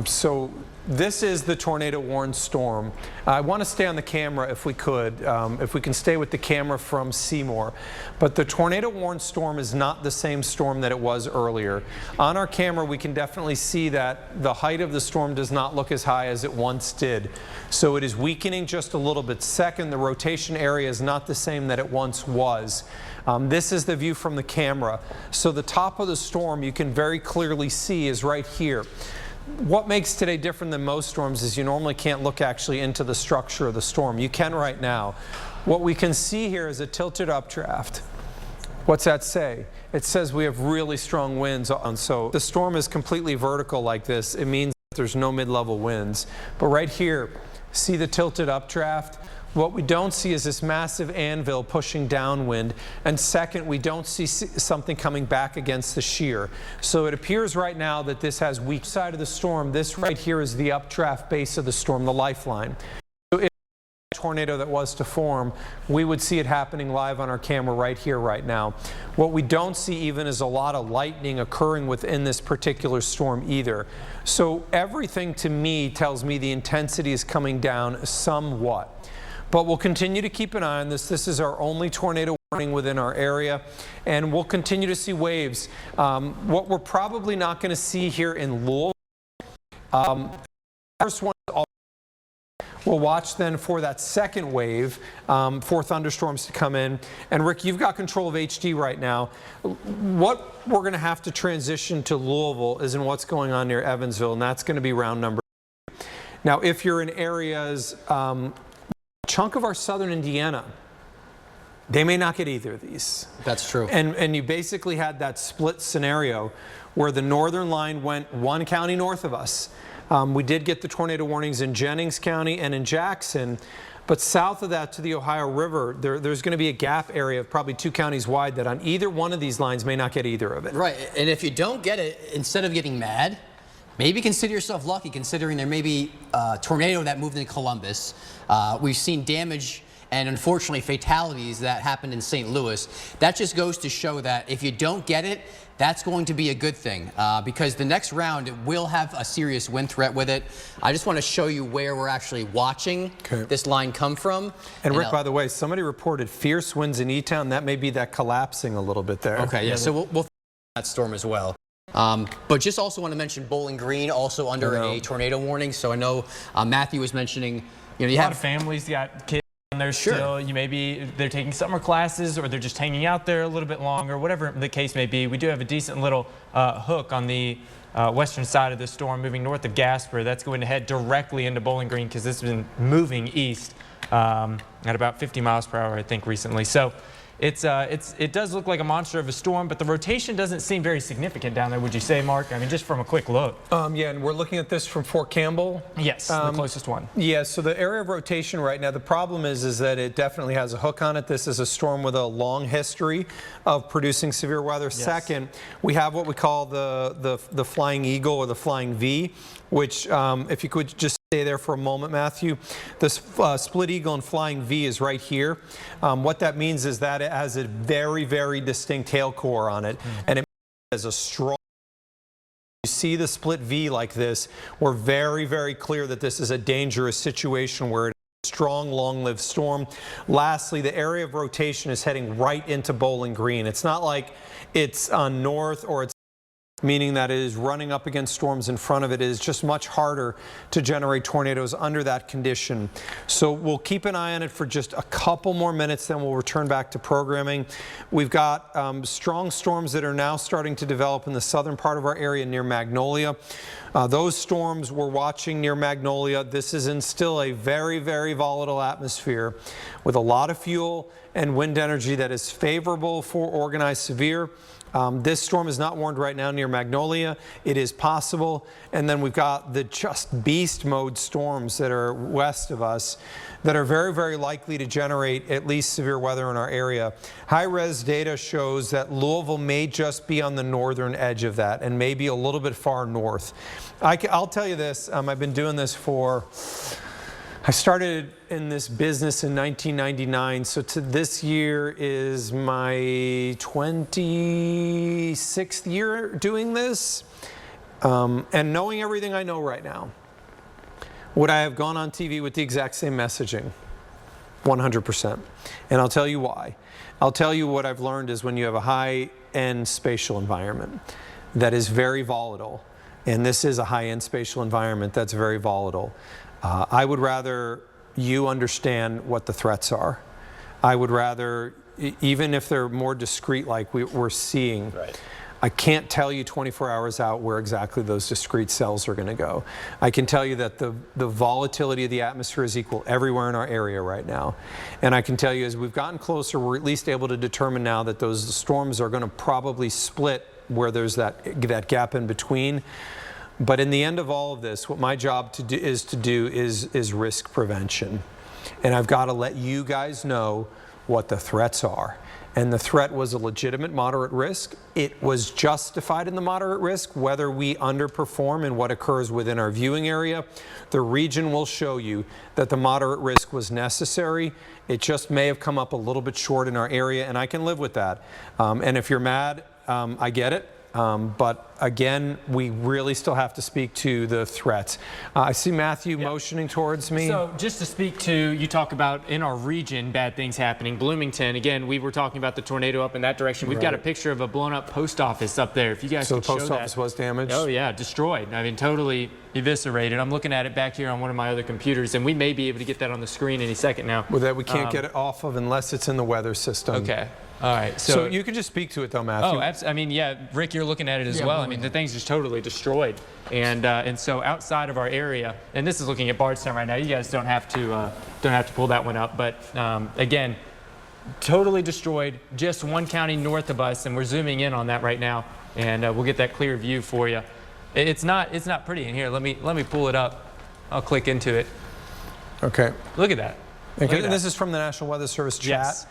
So This is the tornado warned storm. I want to stay on the camera if we could, if we can stay with the camera from Seymour. But the tornado warned storm is not the same storm that it was earlier. On our camera, we can definitely see that the height of the storm does not look as high as it once did. So it is weakening just a little bit. Second, the rotation area is not the same that it once was. This is the view from the camera. So the top of the storm you can very clearly see is right here. What makes today different than most storms is you normally can't look actually into the structure of the storm. You can right now. What we can see here is a tilted updraft. What's that say? It says we have really strong winds. So the storm is completely vertical like this. It means that there's no mid-level winds. But right here, see the tilted updraft? What we don't see is this massive anvil pushing downwind, and second, we don't see something coming back against the shear. So it appears right now that this has weak side of the storm. This right here is the updraft base of the storm, the lifeline. So if a tornado that was to form, we would see it happening live on our camera right here, right now. What we don't see even is a lot of lightning occurring within this particular storm either. So everything to me tells me the intensity is coming down somewhat. But we'll continue to keep an eye on this. This is our only tornado warning within our area, and we'll continue to see waves. What we're probably not going to see here in Louisville, first one, we'll watch then for that second wave, for thunderstorms to come in. And Rick, you've got control of HD right now. What we're going to have to transition to Louisville is in what's going on near Evansville, and that's going to be round number 2. Now, if you're in areas, chunk of our southern Indiana, they may not get either of these. That's true. And you basically had that split scenario where the northern line went one county north of us. We did get the tornado warnings in Jennings County and in Jackson, but south of that to the Ohio River, there's going to be a gap area of probably 2 counties wide that on either one of these lines may not get either of it. Right, and if you don't get it, instead of getting mad, maybe consider yourself lucky, considering there may be a tornado that moved in Columbus. We've seen damage and unfortunately fatalities that happened in St. Louis. That just goes to show that if you don't get it, that's going to be a good thing because the next round it will have a serious wind threat with it. I just want to show you where we're actually watching this line come from. And Rick, by the way, somebody reported fierce winds in E-Town. That may be that collapsing a little bit there. Okay, yeah, so we'll that storm as well. But just also want to mention Bowling Green, also under a tornado warning. So I know Matthew was mentioning, you know, you a have lot of families got kids on there still. You maybe they're taking summer classes or they're just hanging out there a little bit longer, whatever the case may be. We do have a decent little hook on the western side of the storm moving north of Gasper. That's going to head directly into Bowling Green because this has been moving east at about 50 miles per hour, I think, recently. So it does look like a monster of a storm, but the rotation doesn't seem very significant down there, would you say, Mark? I mean, just from a quick look. Yeah, and we're looking at this from Fort Campbell. Yes, the closest one. Yeah, so the area of rotation right now, the problem is that it definitely has a hook on it. This is a storm with a long history of producing severe weather. Yes. Second, we have what we call the Flying Eagle or the Flying V, which if you could just stay there for a moment, Matthew. This Split Eagle and Flying V is right here. What that means is that it has a very, very distinct tail core on it, and it has a strong. You see the Split V like this, we're very, very clear that this is a dangerous situation where it is a strong, long-lived storm. Lastly, the area of rotation is heading right into Bowling Green. It's not like it's on north or it's meaning that it is running up against storms in front of it. It is just much harder to generate tornadoes under that condition. So we'll keep an eye on it for just a couple more minutes, then we'll return back to programming. We've got strong storms that are now starting to develop in the southern part of our area near Magnolia. Those storms we're watching near Magnolia, this is in still a very, very volatile atmosphere with a lot of fuel and wind energy that is favorable for organized severe. This storm is not warned right now near Magnolia. It is possible. And then we've got the just beast mode storms that are west of us that are very, very likely to generate at least severe weather in our area. High-res data shows that Louisville may just be on the northern edge of that and maybe a little bit far north. I'll tell you this, I've been doing this I started in this business in 1999, so this year is my 26th year doing this. And knowing everything I know right now, Would I have gone on TV with the exact same messaging? 100%. And I'll tell you why. I'll tell you what I've learned is when you have a high-end spatial environment that is very volatile, and this is a high-end spatial environment that's very volatile, I would rather you understand what the threats are. I would rather, even if they're more discrete like we're seeing, right. I can't tell you 24 hours out where exactly those discrete cells are going to go. I can tell you that the volatility of the atmosphere is equal everywhere in our area right now. And I can tell you as we've gotten closer, we're at least able to determine now that those storms are going to probably split where there's that gap in between. But in the end of all of this, what my job is risk prevention. And I've got to let you guys know what the threats are. And the threat was a legitimate moderate risk. It was justified in the moderate risk, whether we underperform in what occurs within our viewing area. The region will show you that the moderate risk was necessary. It just may have come up a little bit short in our area, and I can live with that. And if you're mad, I get it. But again, we really still have to speak to the threats. I see Matthew motioning towards me. So just to speak to, you talk about in our region, bad things happening. Bloomington, again, we were talking about the tornado up in that direction. We've got a picture of a blown up post office up there. If you guys could show that. So the post office was damaged? Oh yeah, destroyed. I mean, totally eviscerated. I'm looking at it back here on one of my other computers, and we may be able to get that on the screen any second now. Well, that we can't get it off of unless it's in the weather system. Okay. All right. So you can just speak to it though, Matthew. Oh, I mean, yeah, Rick, you're looking at it as well. I mean, the thing's just totally destroyed. And so outside of our area, and this is looking at Bardstown right now. You guys don't have to pull that one up, but again, totally destroyed. Just one county north of us, and we're zooming in on that right now, and we'll get that clear view for you. It's not pretty in here. Let me pull it up. I'll click into it. Okay. Look at that. Okay, and this is from the National Weather Service chat,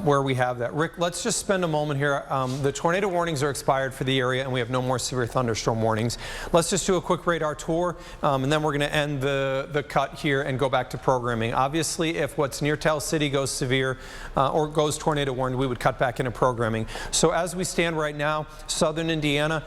where we have that. Rick, let's just spend a moment here. The tornado warnings are expired for the area, and we have no more severe thunderstorm warnings. Let's just do a quick radar tour, and then we're going to end the cut here and go back to programming. Obviously, if what's near Tell City goes severe or goes tornado warned, we would cut back into programming. So as we stand right now, southern Indiana,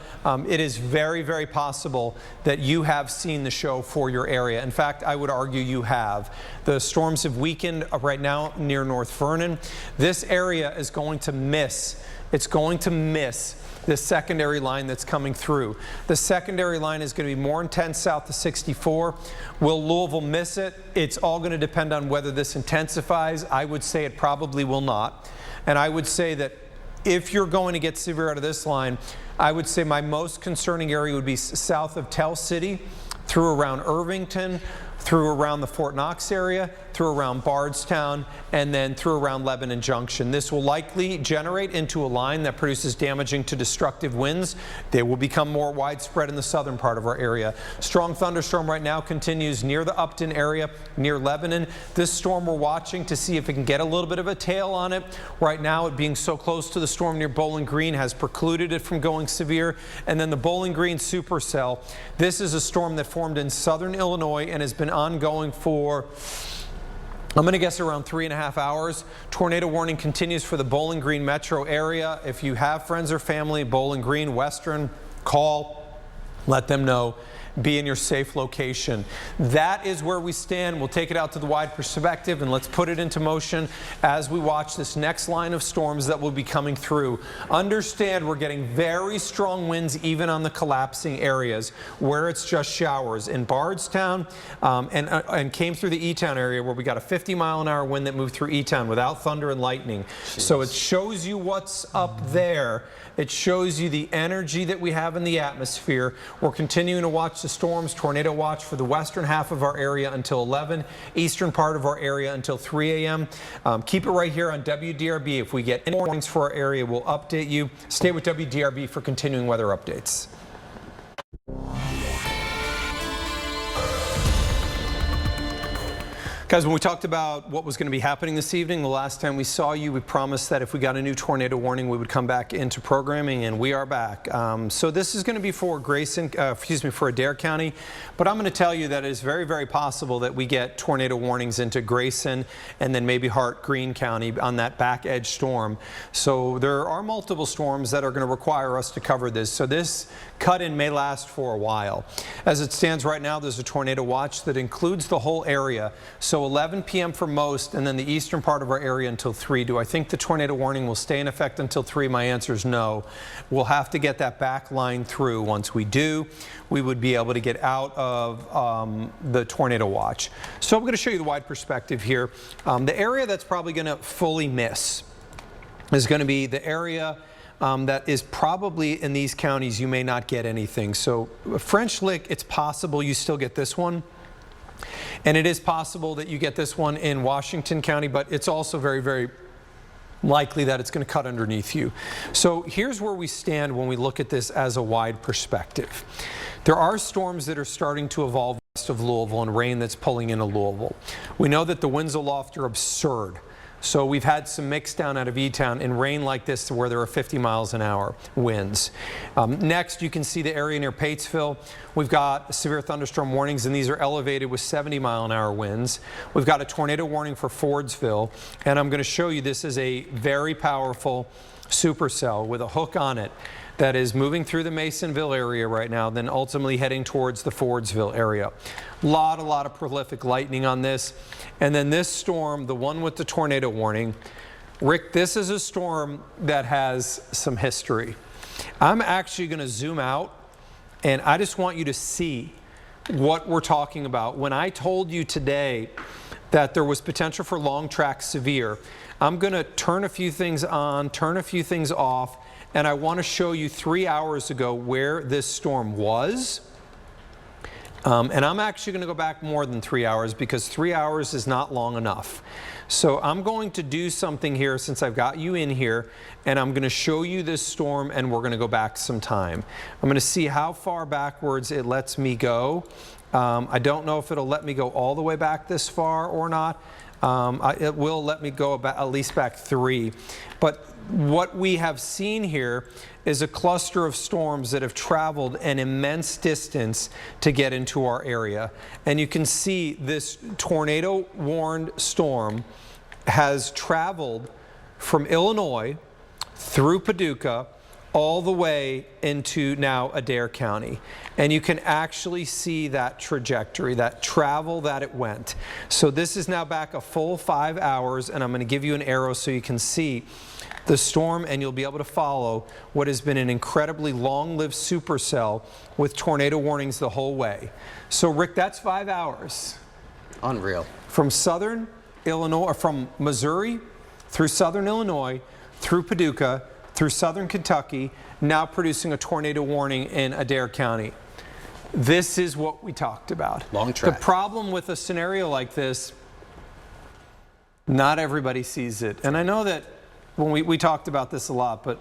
it is very, very possible that you have seen the show for your area. In fact, I would argue you have. The storms have weakened right now near North Vernon. This area is going to miss. It's going to miss the secondary line that's coming through. The secondary line is going to be more intense south of 64. Will Louisville miss it? It's all going to depend on whether this intensifies. I would say it probably will not. And I would say that if you're going to get severe out of this line, I would say my most concerning area would be south of Tell City, through around Irvington, through around the Fort Knox area, through around Bardstown, and then through around Lebanon Junction. This will likely generate into a line that produces damaging to destructive winds. They will become more widespread in the southern part of our area. Strong thunderstorm right now continues near the Upton area, near Lebanon. This storm we're watching to see if it can get a little bit of a tail on it. Right now, it being so close to the storm near Bowling Green has precluded it from going severe. And then the Bowling Green supercell. This is a storm that formed in southern Illinois and has been ongoing for, I'm going to guess, around 3.5 hours. Tornado warning continues for the Bowling Green metro area. If you have friends or family, Bowling Green, Western, call, let them know. Be in your safe location. That is where we stand. We'll take it out to the wide perspective and let's put it into motion as we watch this next line of storms that will be coming through. Understand we're getting very strong winds even on the collapsing areas where it's just showers. In Bardstown and came through the E-Town area where we got a 50-mile-an-hour wind that moved through E-Town without thunder and lightning. Jeez. So it shows you what's up there. It shows you the energy that we have in the atmosphere. We're continuing to watch the storms. Tornado watch for the western half of our area until 11, eastern part of our area until 3 a.m. Keep it right here on WDRB. If we get any warnings for our area, we'll update you. Stay with WDRB for continuing weather updates. Guys, when we talked about what was going to be happening this evening, the last time we saw you, we promised that if we got a new tornado warning, we would come back into programming, and we are back. So this is going to be for for Adair County, but I'm going to tell you that it is very, very possible that we get tornado warnings into Grayson and then maybe Hart, Greene County on that back edge storm. So there are multiple storms that are going to require us to cover this. So this cut-in may last for a while. As it stands right now, there's a tornado watch that includes the whole area. So 11 p.m. for most, and then the eastern part of our area until 3. Do I think the tornado warning will stay in effect until 3? My answer is no. We'll have to get that back line through. Once we do, we would be able to get out of the tornado watch. So I'm going to show you the wide perspective here. The area that's probably going to fully miss is going to be the area that is probably in these counties you may not get anything. So French Lick, it's possible you still get this one. And it is possible that you get this one in Washington County, but it's also very, very likely that it's going to cut underneath you. So here's where we stand when we look at this as a wide perspective. There are storms that are starting to evolve west of Louisville and rain that's pulling into Louisville. We know that the winds aloft are absurd. So we've had some mix down out of E-Town and rain like this to where there are 50 miles an hour winds. Next, you can see the area near Patesville. We've got severe thunderstorm warnings, and these are elevated with 70-mile-an-hour winds. We've got a tornado warning for Fordsville, and I'm going to show you this is a very powerful supercell with a hook on it that is moving through the Masonville area right now, then ultimately heading towards the Fordsville area. A lot of prolific lightning on this. And then this storm, the one with the tornado warning, Rick, this is a storm that has some history. I'm actually going to zoom out, and I just want you to see what we're talking about. When I told you today that there was potential for long track severe, I'm going to turn a few things on, turn a few things off, and I want to show you 3 hours ago where this storm was. And I'm actually going to go back more than 3 hours because 3 hours is not long enough. So I'm going to do something here since I've got you in here, and I'm going to show you this storm, and we're going to go back some time. I'm going to see how far backwards it lets me go. I don't know if it'll let me go all the way back this far or not. It will let me go about at least back 3. But what we have seen here is a cluster of storms that have traveled an immense distance to get into our area. And you can see this tornado-warned storm has traveled from Illinois through Paducah all the way into now Adair County. And you can actually see that trajectory, that travel that it went. So this is now back a full 5 hours, and I'm going to give you an arrow so you can see the storm, and you'll be able to follow what has been an incredibly long-lived supercell with tornado warnings the whole way. So Rick, that's 5 hours. Unreal. From southern Illinois, or from Missouri through southern Illinois, through Paducah, through southern Kentucky, now producing a tornado warning in Adair County. This is what we talked about. Long track. The problem with a scenario like this, not everybody sees it. And I know that when we talked about this a lot, but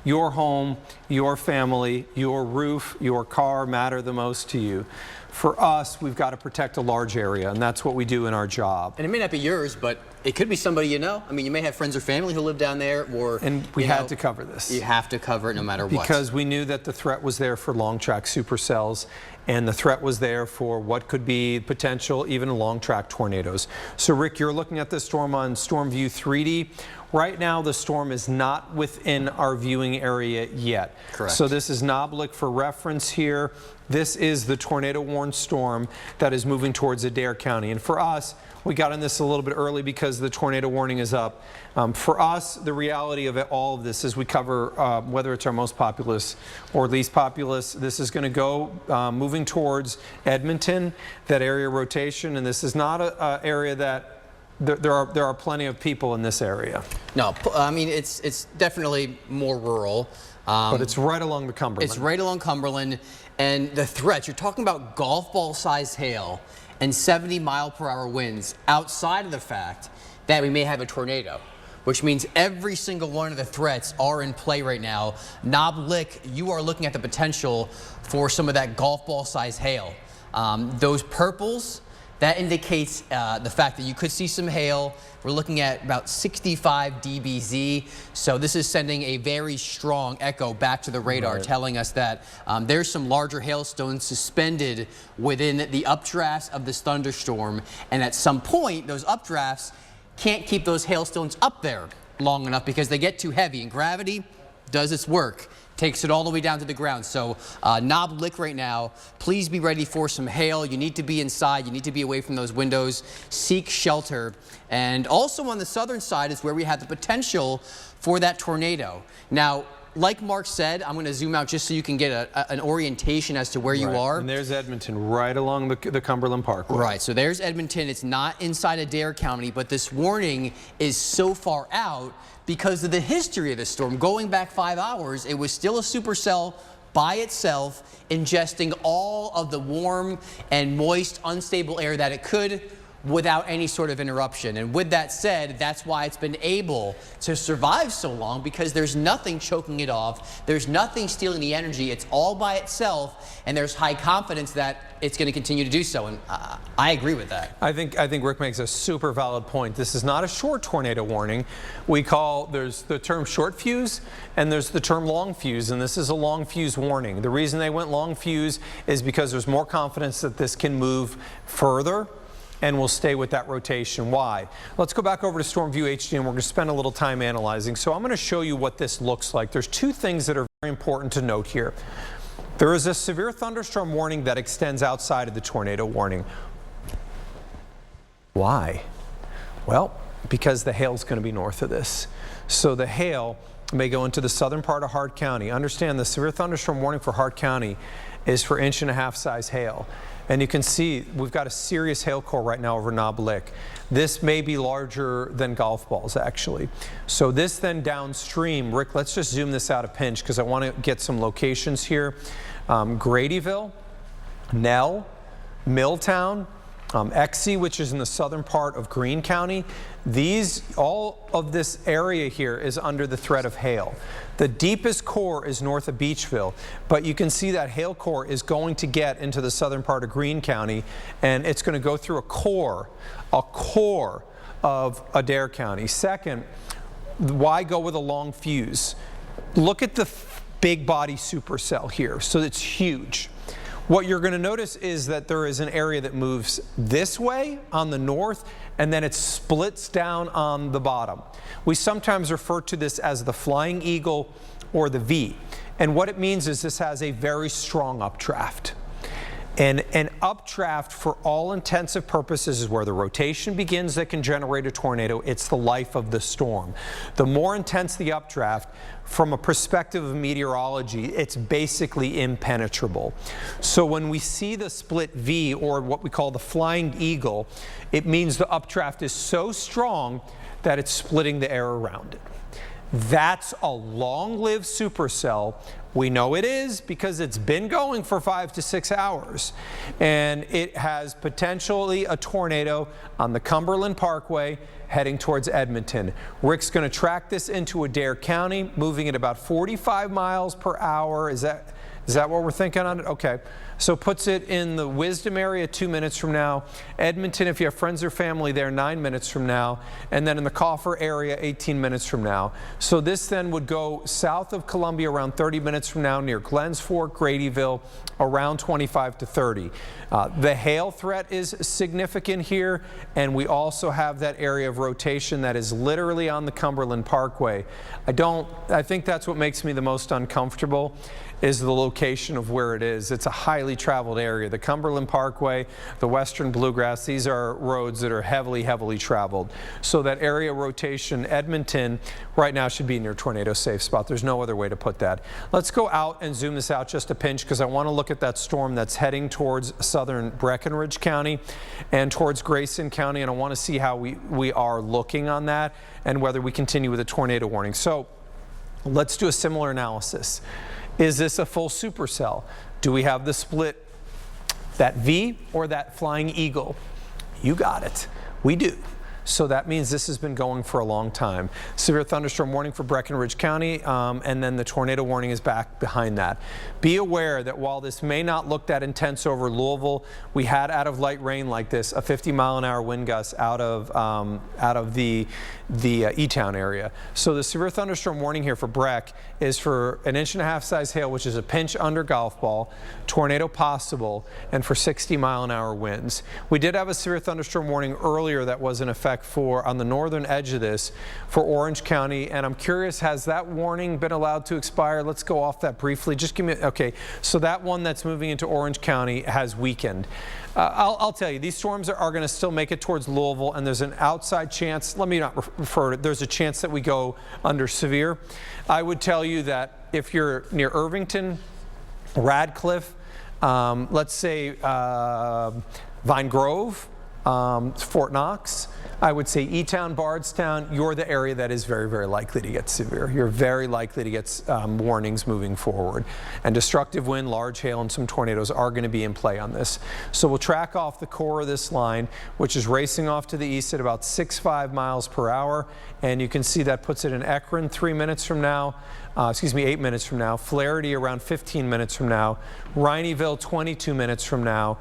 your home, your family, your roof, your car matter the most to you. For us, we've got to protect a large area, and that's what we do in our job. And it may not be yours, but it could be somebody you know. I mean, you may have friends or family who live down there, or and we had to cover this. You have to cover it no matter what. Because we knew that the threat was there for long track supercells, and the threat was there for what could be potential even long track tornadoes. So Rick, you're looking at this storm on Storm View 3D. Right now, the storm is not within our viewing area yet. Correct. So this is Noblick for reference here. This is the tornado-warned storm that is moving towards Adair County. And for us, we got on this a little bit early because the tornado warning is up. For us, the reality of all of this is we cover whether it's our most populous or least populous. This is going to go moving towards Edmonton, that area rotation, and this is not an area that there are plenty of people in this area. No, I mean, it's definitely more rural. But it's right along the Cumberland. It's right along Cumberland. And the threats, you're talking about golf ball size hail and 70-mile-per-hour winds outside of the fact that we may have a tornado, which means every single one of the threats are in play right now. Noblick, you are looking at the potential for some of that golf ball size hail. Those purples, that indicates the fact that you could see some hail. We're looking at about 65 dBz. So this is sending a very strong echo back to the radar, telling us that there's some larger hailstones suspended within the updrafts of this thunderstorm. And at some point, those updrafts can't keep those hailstones up there long enough because they get too heavy, and gravity does its work. takes it all the way down to the ground. So Knob Lick right now, please be ready for some hail. You need to be inside. You need to be away from those windows. Seek shelter. And also on the southern side is where we have the potential for that tornado. Now, like Mark said, I'm going to zoom out just so you can get an orientation as to where you are. And there's Edmonton right along the Cumberland Parkway. Right, so there's Edmonton. It's not inside Adair County, but this warning is so far out because of the history of the storm. Going back 5 hours, it was still a supercell by itself, ingesting all of the warm and moist, unstable air that it could without any sort of interruption. And with that said, that's why it's been able to survive so long, because there's nothing choking it off. There's nothing stealing the energy. It's all by itself, and there's high confidence that it's going to continue to do so. And I agree with that. I think Rick makes a super valid point. This is not a short tornado warning. There's the term short fuse and there's the term long fuse, and this is a long fuse warning. The reason they went long fuse is because there's more confidence that this can move further and we'll stay with that rotation. Why? Let's go back over to Storm View HD, and we're going to spend a little time analyzing. So I'm going to show you what this looks like. There's two things that are very important to note here. There is a severe thunderstorm warning that extends outside of the tornado warning. Why? Well, because the hail is going to be north of this. So the hail may go into the southern part of Hart County. Understand the severe thunderstorm warning for Hart County is for 1.5 inch size hail. And you can see we've got a serious hail core right now over Knob Lick. This may be larger than golf balls, actually. So this then downstream, Rick, let's just zoom this out a pinch because I want to get some locations here. Gradyville, Nell, Milltown, Exie, which is in the southern part of Greene County. All of this area here is under the threat of hail. The deepest core is north of Beachville, but you can see that hail core is going to get into the southern part of Greene County, and it's going to go through a core of Adair County. Second, why go with a long fuse? Look at the big body supercell here. So it's huge. What you're going to notice is that there is an area that moves this way on the north, and then it splits down on the bottom. We sometimes refer to this as the flying eagle or the V. And what it means is this has a very strong updraft. And an updraft, for all intensive purposes, is where the rotation begins that can generate a tornado. It's the life of the storm. The more intense the updraft, from a perspective of meteorology, it's basically impenetrable. So when we see the split V, or what we call the flying eagle, it means the updraft is so strong that it's splitting the air around it. That's a long-lived supercell. We know it is because it's been going for 5 to 6 hours. And it has potentially a tornado on the Cumberland Parkway heading towards Edmonton. Rick's going to track this into Adair County, moving at about 45 miles per hour. Is that what we're thinking on it? Okay. So puts it in the Wisdom area 2 minutes from now. Edmonton, if you have friends or family there, 9 minutes from now. And then in the Coffer area, 18 minutes from now. So this then would go south of Columbia around 30 minutes from now, near Glens Fork, Gradyville, around 25 to 30. The hail threat is significant here, and we also have that area of rotation that is literally on the Cumberland Parkway. I think that's what makes me the most uncomfortable, is the location of where it is. It's a highly traveled area. The Cumberland Parkway, the Western Bluegrass, these are roads that are heavily traveled. So that area rotation, Edmonton, right now should be in your tornado safe spot. There's no other way to put that. Let's go out and zoom this out just a pinch, because I want to look at that storm that's heading towards southern Breckenridge County and towards Grayson County, and I want to see how we are looking on that and whether we continue with a tornado warning. So let's do a similar analysis. Is this a full supercell? Do we have the split, that V or that flying eagle? You got it. We do. So that means this has been going for a long time. Severe thunderstorm warning for Breckenridge County, and then the tornado warning is back behind that. Be aware that while this may not look that intense over Louisville, we had out of light rain like this, a 50-mile-an-hour wind gust out of the E-Town area. So the severe thunderstorm warning here for Breck is for 1.5 inch size hail, which is a pinch under golf ball, tornado possible, and for 60-mile-an-hour winds. We did have a severe thunderstorm warning earlier that was in effect check for on the northern edge of this for Orange County, and I'm curious, has that warning been allowed to expire? Let's go off that briefly. Just give me, okay, so that one that's moving into Orange County has weakened. I'll tell you, these storms are going to still make it towards Louisville, and there's an outside chance, let me not refer to it, there's a chance that we go under severe. I would tell you that if you're near Irvington, Radcliffe, let's say Vine Grove, Fort Knox, I would say E-Town, Bardstown, you're the area that is very, very likely to get severe. You're very likely to get warnings moving forward. And destructive wind, large hail, and some tornadoes are going to be in play on this. So we'll track off the core of this line, which is racing off to the east at about 6.5 miles per hour. And you can see that puts it in Ekron 3 minutes from now. 8 minutes from now. Flaherty around 15 minutes from now. Rhineyville 22 minutes from now.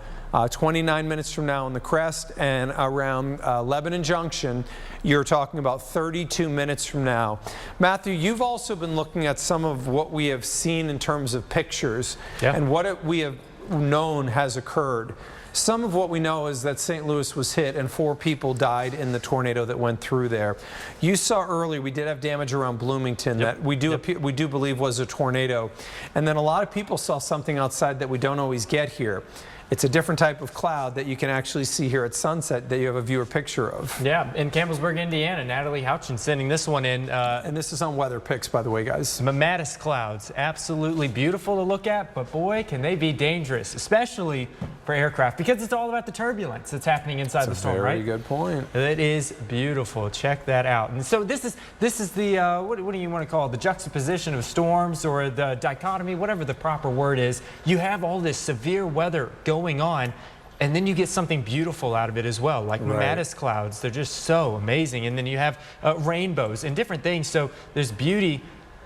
29 minutes from now on the crest, and around Lebanon Junction, you're talking about 32 minutes from now. Matthew, you've also been looking at some of what we have seen in terms of pictures and what we have known has occurred. Some of what we know is that St. Louis was hit and 4 people died in the tornado that went through there. You saw earlier we did have damage around Bloomington that we do believe was a tornado. And then a lot of people saw something outside that we don't always get here. It's a different type of cloud that you can actually see here at sunset that you have a viewer picture of. Yeah, in Campbellsburg, Indiana, Natalie Houchin sending this one in. And this is on Weather Picks, by the way, guys. Mammatus clouds, absolutely beautiful to look at, but boy, can they be dangerous, especially for aircraft, because it's all about the turbulence that's happening inside the storm, right? Very good point. It is beautiful. Check that out. And so this is the what do you want to call it? The juxtaposition of storms, or the dichotomy, whatever the proper word is. You have all this severe weather going on, and then you get something beautiful out of it as well, like mammatus clouds. They're just so amazing. And then you have rainbows and different things. So there's beauty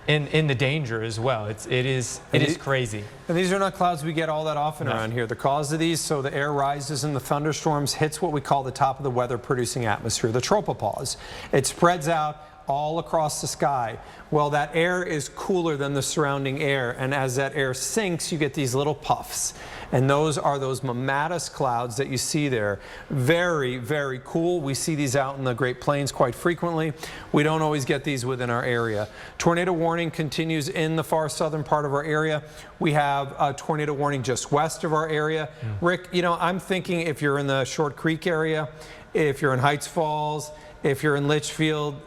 in the danger as well. It is crazy. And these are not clouds we get all that often around here. The cause of these, so the air rises in the thunderstorms, hits what we call the top of the weather-producing atmosphere, the tropopause. It spreads out all across the sky. Well, that air is cooler than the surrounding air, and as that air sinks, you get these little puffs. And those are those mammatus clouds that you see there. Very, very cool. We see these out in the Great Plains quite frequently. We don't always get these within our area. Tornado warning continues in the far southern part of our area. We have a tornado warning just west of our area. Rick, you know, I'm thinking if you're in the Short Creek area, if you're in Heights Falls, if you're in Litchfield,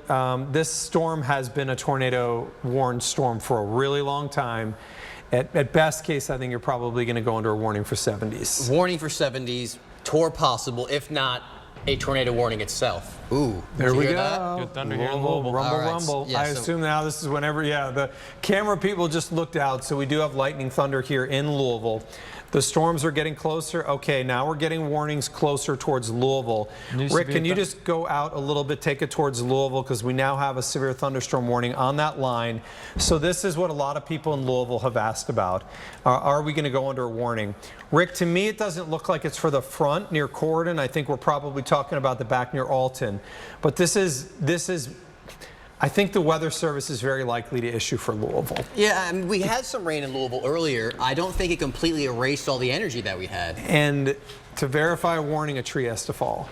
this storm has been a tornado warned storm for a really long time. At best case, I think you're probably going to go under a warning for 70s. Warning for 70s, TOR possible, if not a tornado warning itself. Ooh, there we go. Good thunder here in Louisville. Rumble, right. rumble. Yeah, I assume now this is whenever, the camera people just looked out, so we do have lightning thunder here in Louisville. The storms are getting closer. Okay, now we're getting warnings closer towards Louisville. Rick, can you just go out a little bit, take it towards Louisville, because we now have a severe thunderstorm warning on that line. So this is what a lot of people in Louisville have asked about. Are we going to go under a warning? Rick, to me, it doesn't look like it's for the front near Corydon. I think we're probably talking about the back near Alton. But this is I think the Weather Service is very likely to issue for Louisville. Yeah, I mean, we had some rain in Louisville earlier. I don't think it completely erased all the energy that we had. And to verify a warning, a tree has to fall.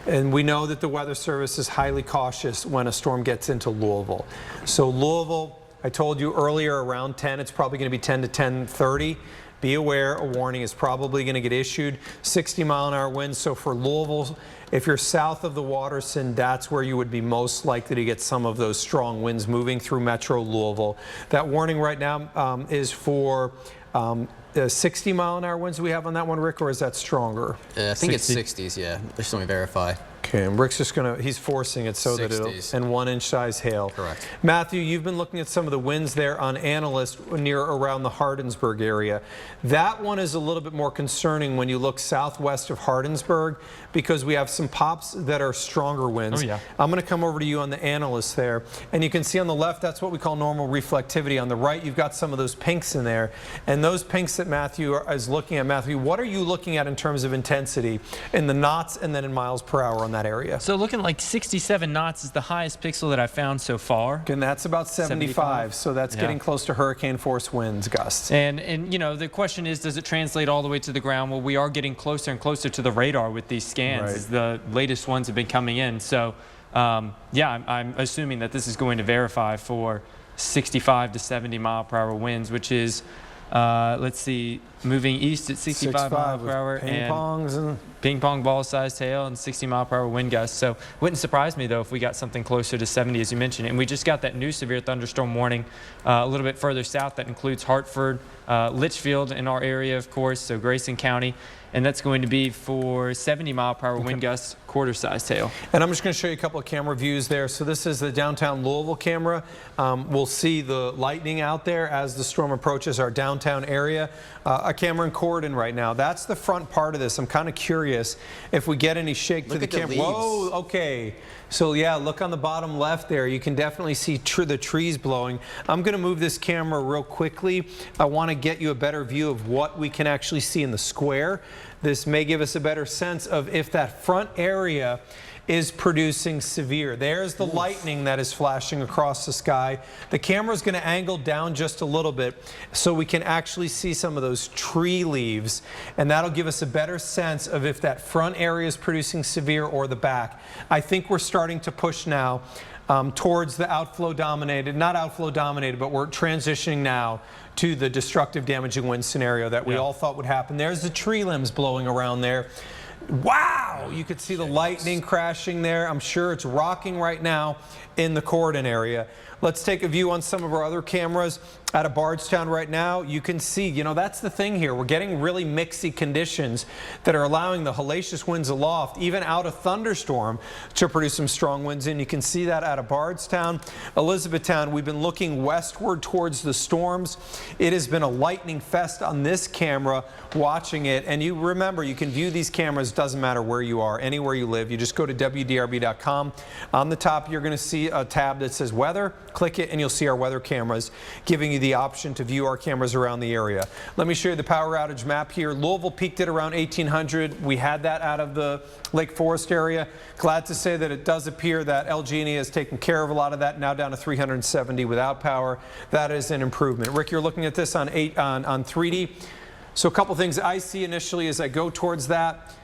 And we know that the Weather Service is highly cautious when a storm gets into Louisville. So Louisville, I told you earlier, around 10, it's probably going to be 10 to 10:30. Be aware, a warning is probably going to get issued. 60-mile-an-hour winds. So for Louisville, if you're south of the Waterson, that's where you would be most likely to get some of those strong winds moving through Metro Louisville. That warning right now is for 60-mile-an-hour winds we have on that one, Rick, or is that stronger? I think it's 60s, yeah. Just let me verify. Okay, and Rick's just he's forcing it so 60s. That it'll, and 1-inch size hail. Correct. Matthew, you've been looking at some of the winds there on Analyst near around the Hardinsburg area. That one is a little bit more concerning when you look southwest of Hardinsburg, because we have some pops that are stronger winds. Oh, yeah. I'm going to come over to you on the Analyst there, and you can see on the left, that's what we call normal reflectivity. On the right, you've got some of those pinks in there, and those pinks that Matthew is looking at. Matthew, what are you looking at in terms of intensity in the knots and then in miles per hour on that that area. So looking like 67 knots is the highest pixel that I found so far. And that's about 75, so that's getting close to hurricane force winds gusts. And you know, the question is, does it translate all the way to the ground? Well, we are getting closer and closer to the radar with these scans as the latest ones have been coming in. So yeah, I'm assuming that this is going to verify for 65 to 70 mile per hour winds, which is, let's see, moving east at 65 mile per hour and ping pong ball sized hail and 60 mile per hour wind gusts. So wouldn't surprise me though if we got something closer to 70, as you mentioned. And we just got that new severe thunderstorm warning a little bit further south that includes Hartford, Litchfield in our area, of course, so Grayson County. And that's going to be for 70 mile per hour wind gusts, quarter-sized hail. And I'm just going to show you a couple of camera views there. So this is the downtown Louisville camera. We'll see the lightning out there as the storm approaches our downtown area. A camera in Corydon right now. That's the front part of this. I'm kind of curious if we get any shake to the camera. Whoa, okay. So yeah, look on the bottom left there. You can definitely see the trees blowing. I'm going to move this camera real quickly. I want to get you a better view of what we can actually see in the square. This may give us a better sense of if that front area is producing severe. There's the lightning that is flashing across the sky. The camera is going to angle down just a little bit so we can actually see some of those tree leaves, and that'll give us a better sense of if that front area is producing severe or the back. I think we're starting to push now towards the outflow dominated, not outflow dominated, but we're transitioning now to the destructive damaging wind scenario that we all thought would happen. There's the tree limbs blowing around there. Wow, you could see the lightning crashing there. I'm sure it's rocking right now in the Corydon area. Let's take a view on some of our other cameras out of Bardstown right now. You can see, you know, that's the thing here. We're getting really mixy conditions that are allowing the hellacious winds aloft, even out of thunderstorm, to produce some strong winds. And you can see that out of Bardstown. Elizabethtown, we've been looking westward towards the storms. It has been a lightning fest on this camera watching it. And you remember, you can view these cameras, doesn't matter where you are, anywhere you live. You just go to WDRB.com. On the top, you're going to see a tab that says weather. Click it and you'll see our weather cameras, giving you the option to view our cameras around the area. Let me show you the power outage map here. Louisville peaked at around 1800. We had that out of the Lake Forest area. Glad to say that it does appear that LG&E has taken care of a lot of that, now down to 370 without power. That is an improvement. Rick, you're looking at this on 3D. So a couple things I see initially as I go towards that.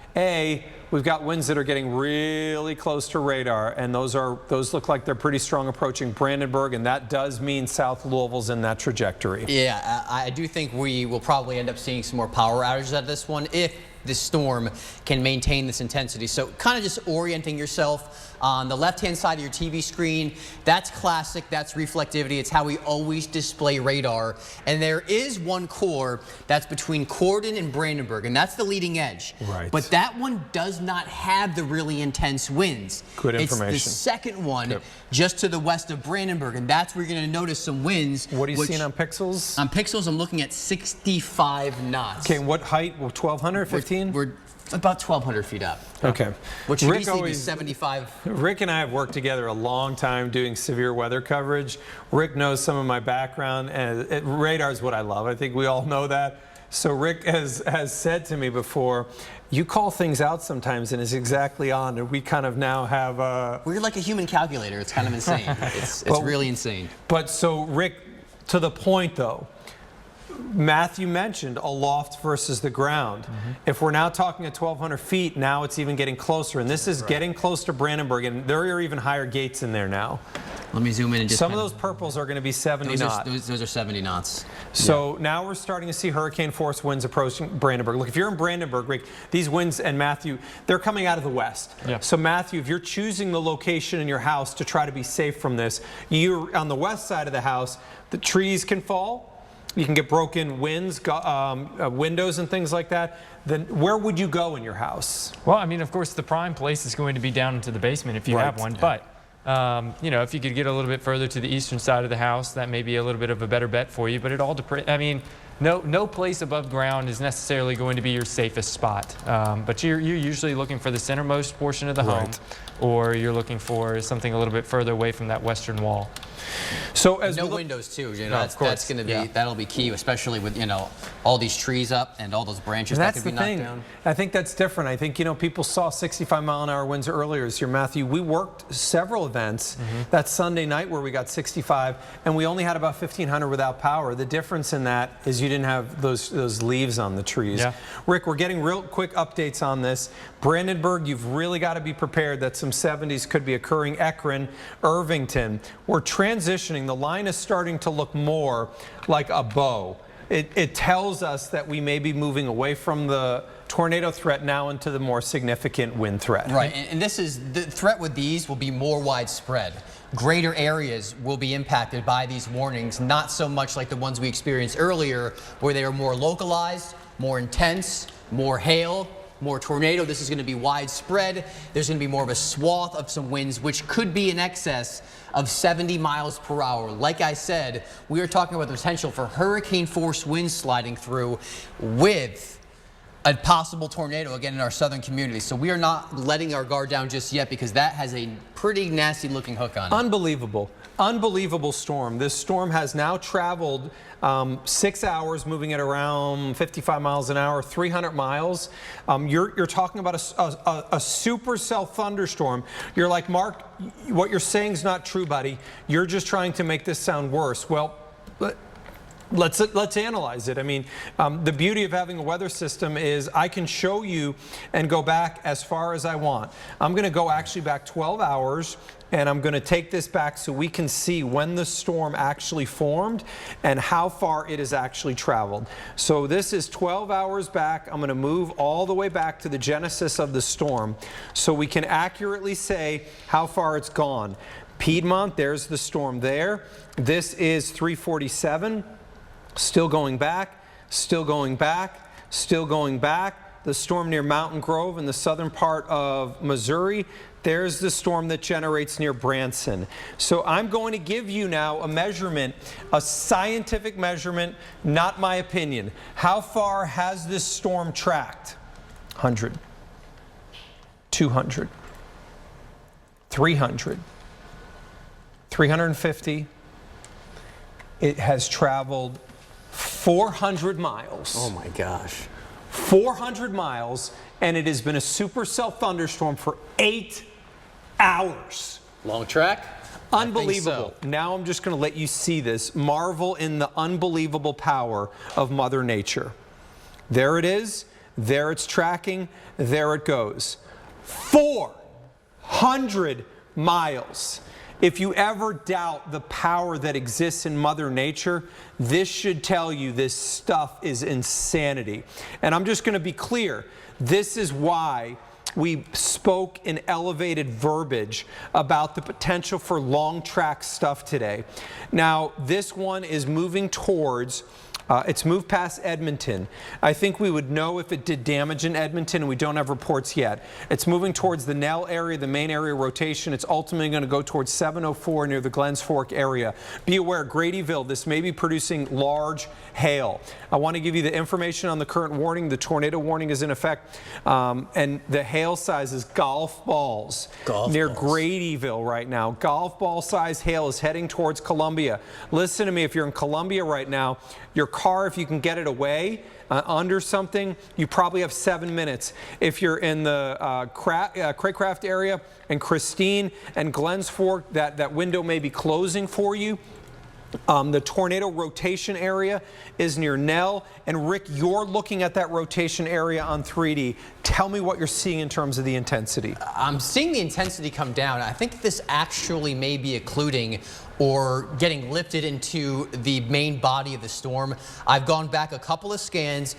We've got winds that are getting really close to radar, and those look like they're pretty strong approaching Brandenburg, and that does mean South Louisville's in that trajectory. Yeah, I do think we will probably end up seeing some more power outages at this one if this storm can maintain this intensity. So kind of just orienting yourself on the left-hand side of your TV screen. That's classic, that's reflectivity. It's how we always display radar. And there is one core that's between Corydon and Brandenburg, and that's the leading edge. Right. But that one does not have the really intense winds. Good information. It's the second one just to the west of Brandenburg, and that's where you're going to notice some winds. What are you seeing on pixels? On pixels, I'm looking at 65 knots. Okay, what height? 1,200, 15? We're about 1,200 feet up. Okay. Which should easily be 75. Rick and I have worked together a long time doing severe weather coverage. Rick knows some of my background, and radar is what I love. I think we all know that. So Rick has said to me before, you call things out sometimes and it's exactly on, and we kind of now have we're like a human calculator. It's kind of insane. It's really insane. But so Rick, to the point though, Matthew mentioned aloft versus the ground. If we're now talking at 1,200 feet, now it's even getting closer, and this is getting close to Brandenburg, and there are even higher gates in there now. Let me zoom in and just some of those purples are going to be 70 knots. Those are 70 knots. So now we're starting to see hurricane force winds approaching Brandenburg. Look, if you're in Brandenburg, Rick, these winds, and Matthew, they're coming out of the west. So Matthew, if you're choosing the location in your house to try to be safe from this, you're on the west side of the house, the trees can fall. You can get broken windows and things like that. Then where would you go in your house? Well, I mean, of course, the prime place is going to be down into the basement if you have one. But, you know, if you could get a little bit further to the eastern side of the house, that may be a little bit of a better bet for you. But it all depends. I mean, no place above ground is necessarily going to be your safest spot. But you're usually looking for the centermost portion of the home, or you're looking for something a little bit further away from that western wall. So as no windows too, you know, No, that's going to be that'll be key, especially with all these trees up and all those branches that could be knocked down. I think that's different. I think people saw 65-mile-an-hour winds earlier this year. Matthew, we worked several events that Sunday night where we got 65, and we only had about 1,500 without power. The difference in that is you didn't have those leaves on the trees. Yeah. Rick, we're getting real quick updates on this. Brandenburg, you've really got to be prepared that some 70s could be occurring. Ekron, Irvington, we're transitioning. The line is starting to look more like a bow. It tells us that we may be moving away from the tornado threat now into the more significant wind threat. Right, and this is the threat with these will be more widespread. Greater areas will be impacted by these warnings, not so much like the ones we experienced earlier where they are more localized, more intense, more hail, more tornado. This is going to be widespread. There's going to be more of a swath of some winds, which could be in excess of 70 miles per hour. Like I said, we are talking about the potential for hurricane force winds sliding through with a possible tornado again in our southern community. So we are not letting our guard down just yet because that has a pretty nasty looking hook on it. Unbelievable. Unbelievable storm. This storm has now traveled 6 hours, moving at around 55 miles an hour, 300 miles. You're talking about a supercell thunderstorm. You're like, Mark, what you're saying is not true, buddy. You're just trying to make this sound worse. Well, let's analyze it. I mean, the beauty of having a weather system is I can show you and go back as far as I want. I'm going to go actually back 12 hours, and I'm going to take this back so we can see when the storm actually formed and how far it has actually traveled. So this is 12 hours back. I'm going to move all the way back to the genesis of the storm so we can accurately say how far it's gone. Piedmont, there's the storm there. This is 347. Still going back, still going back, still going back. The storm near Mountain Grove in the southern part of Missouri. There's the storm that generates near Branson. So I'm going to give you now a measurement, a scientific measurement, not my opinion. How far has this storm tracked? 100, 200, 300, 350. It has traveled 400 miles. Oh my gosh. 400 miles, and it has been a supercell thunderstorm for 8 hours. Long track? Unbelievable. So. Now I'm just going to let you see this. Marvel in the unbelievable power of Mother Nature. There it is. There it's tracking. There it goes. 400 miles. If you ever doubt the power that exists in Mother Nature, this should tell you this stuff is insanity. And I'm just going to be clear. This is why we spoke in elevated verbiage about the potential for long track stuff today. Now, this one is moving towards it's moved past Edmonton. I think we would know if it did damage in Edmonton, and we don't have reports yet. It's moving towards the Nell area, the main area rotation. It's ultimately going to go towards 704 near the Glens Fork area. Be aware, Gradyville, this may be producing large hail. I want to give you the information on the current warning. The tornado warning is in effect, and the hail size is golf balls near Gradyville right now. Golf ball size hail is heading towards Columbia. Listen to me, if you're in Columbia right now, your car, if you can get it away under something, you probably have 7 minutes. If you're in the Craycraft area and Christine and Glens Fork, that window may be closing for you. The tornado rotation area is near Nell. And Rick, you're looking at that rotation area on 3D. Tell me what you're seeing in terms of the intensity. I'm seeing the intensity come down. I think this actually may be occluding or getting lifted into the main body of the storm. I've gone back a couple of scans.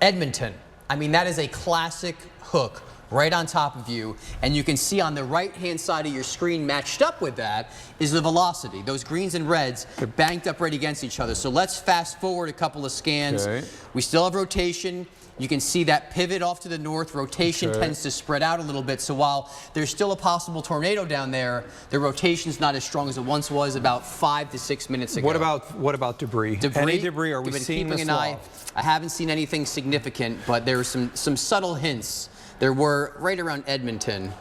Edmonton, I mean, that is a classic hook right on top of you. And you can see on the right-hand side of your screen matched up with that is the velocity. Those greens and reds are banked up right against each other. So let's fast forward a couple of scans. Okay. We still have rotation. You can see that pivot off to the north. Rotation tends to spread out a little bit. So while there's still a possible tornado down there, the rotation's not as strong as it once was about 5 to 6 minutes ago. What about debris? Any debris? Are we seeing this I haven't seen anything significant, but there were some subtle hints. There were right around Edmonton,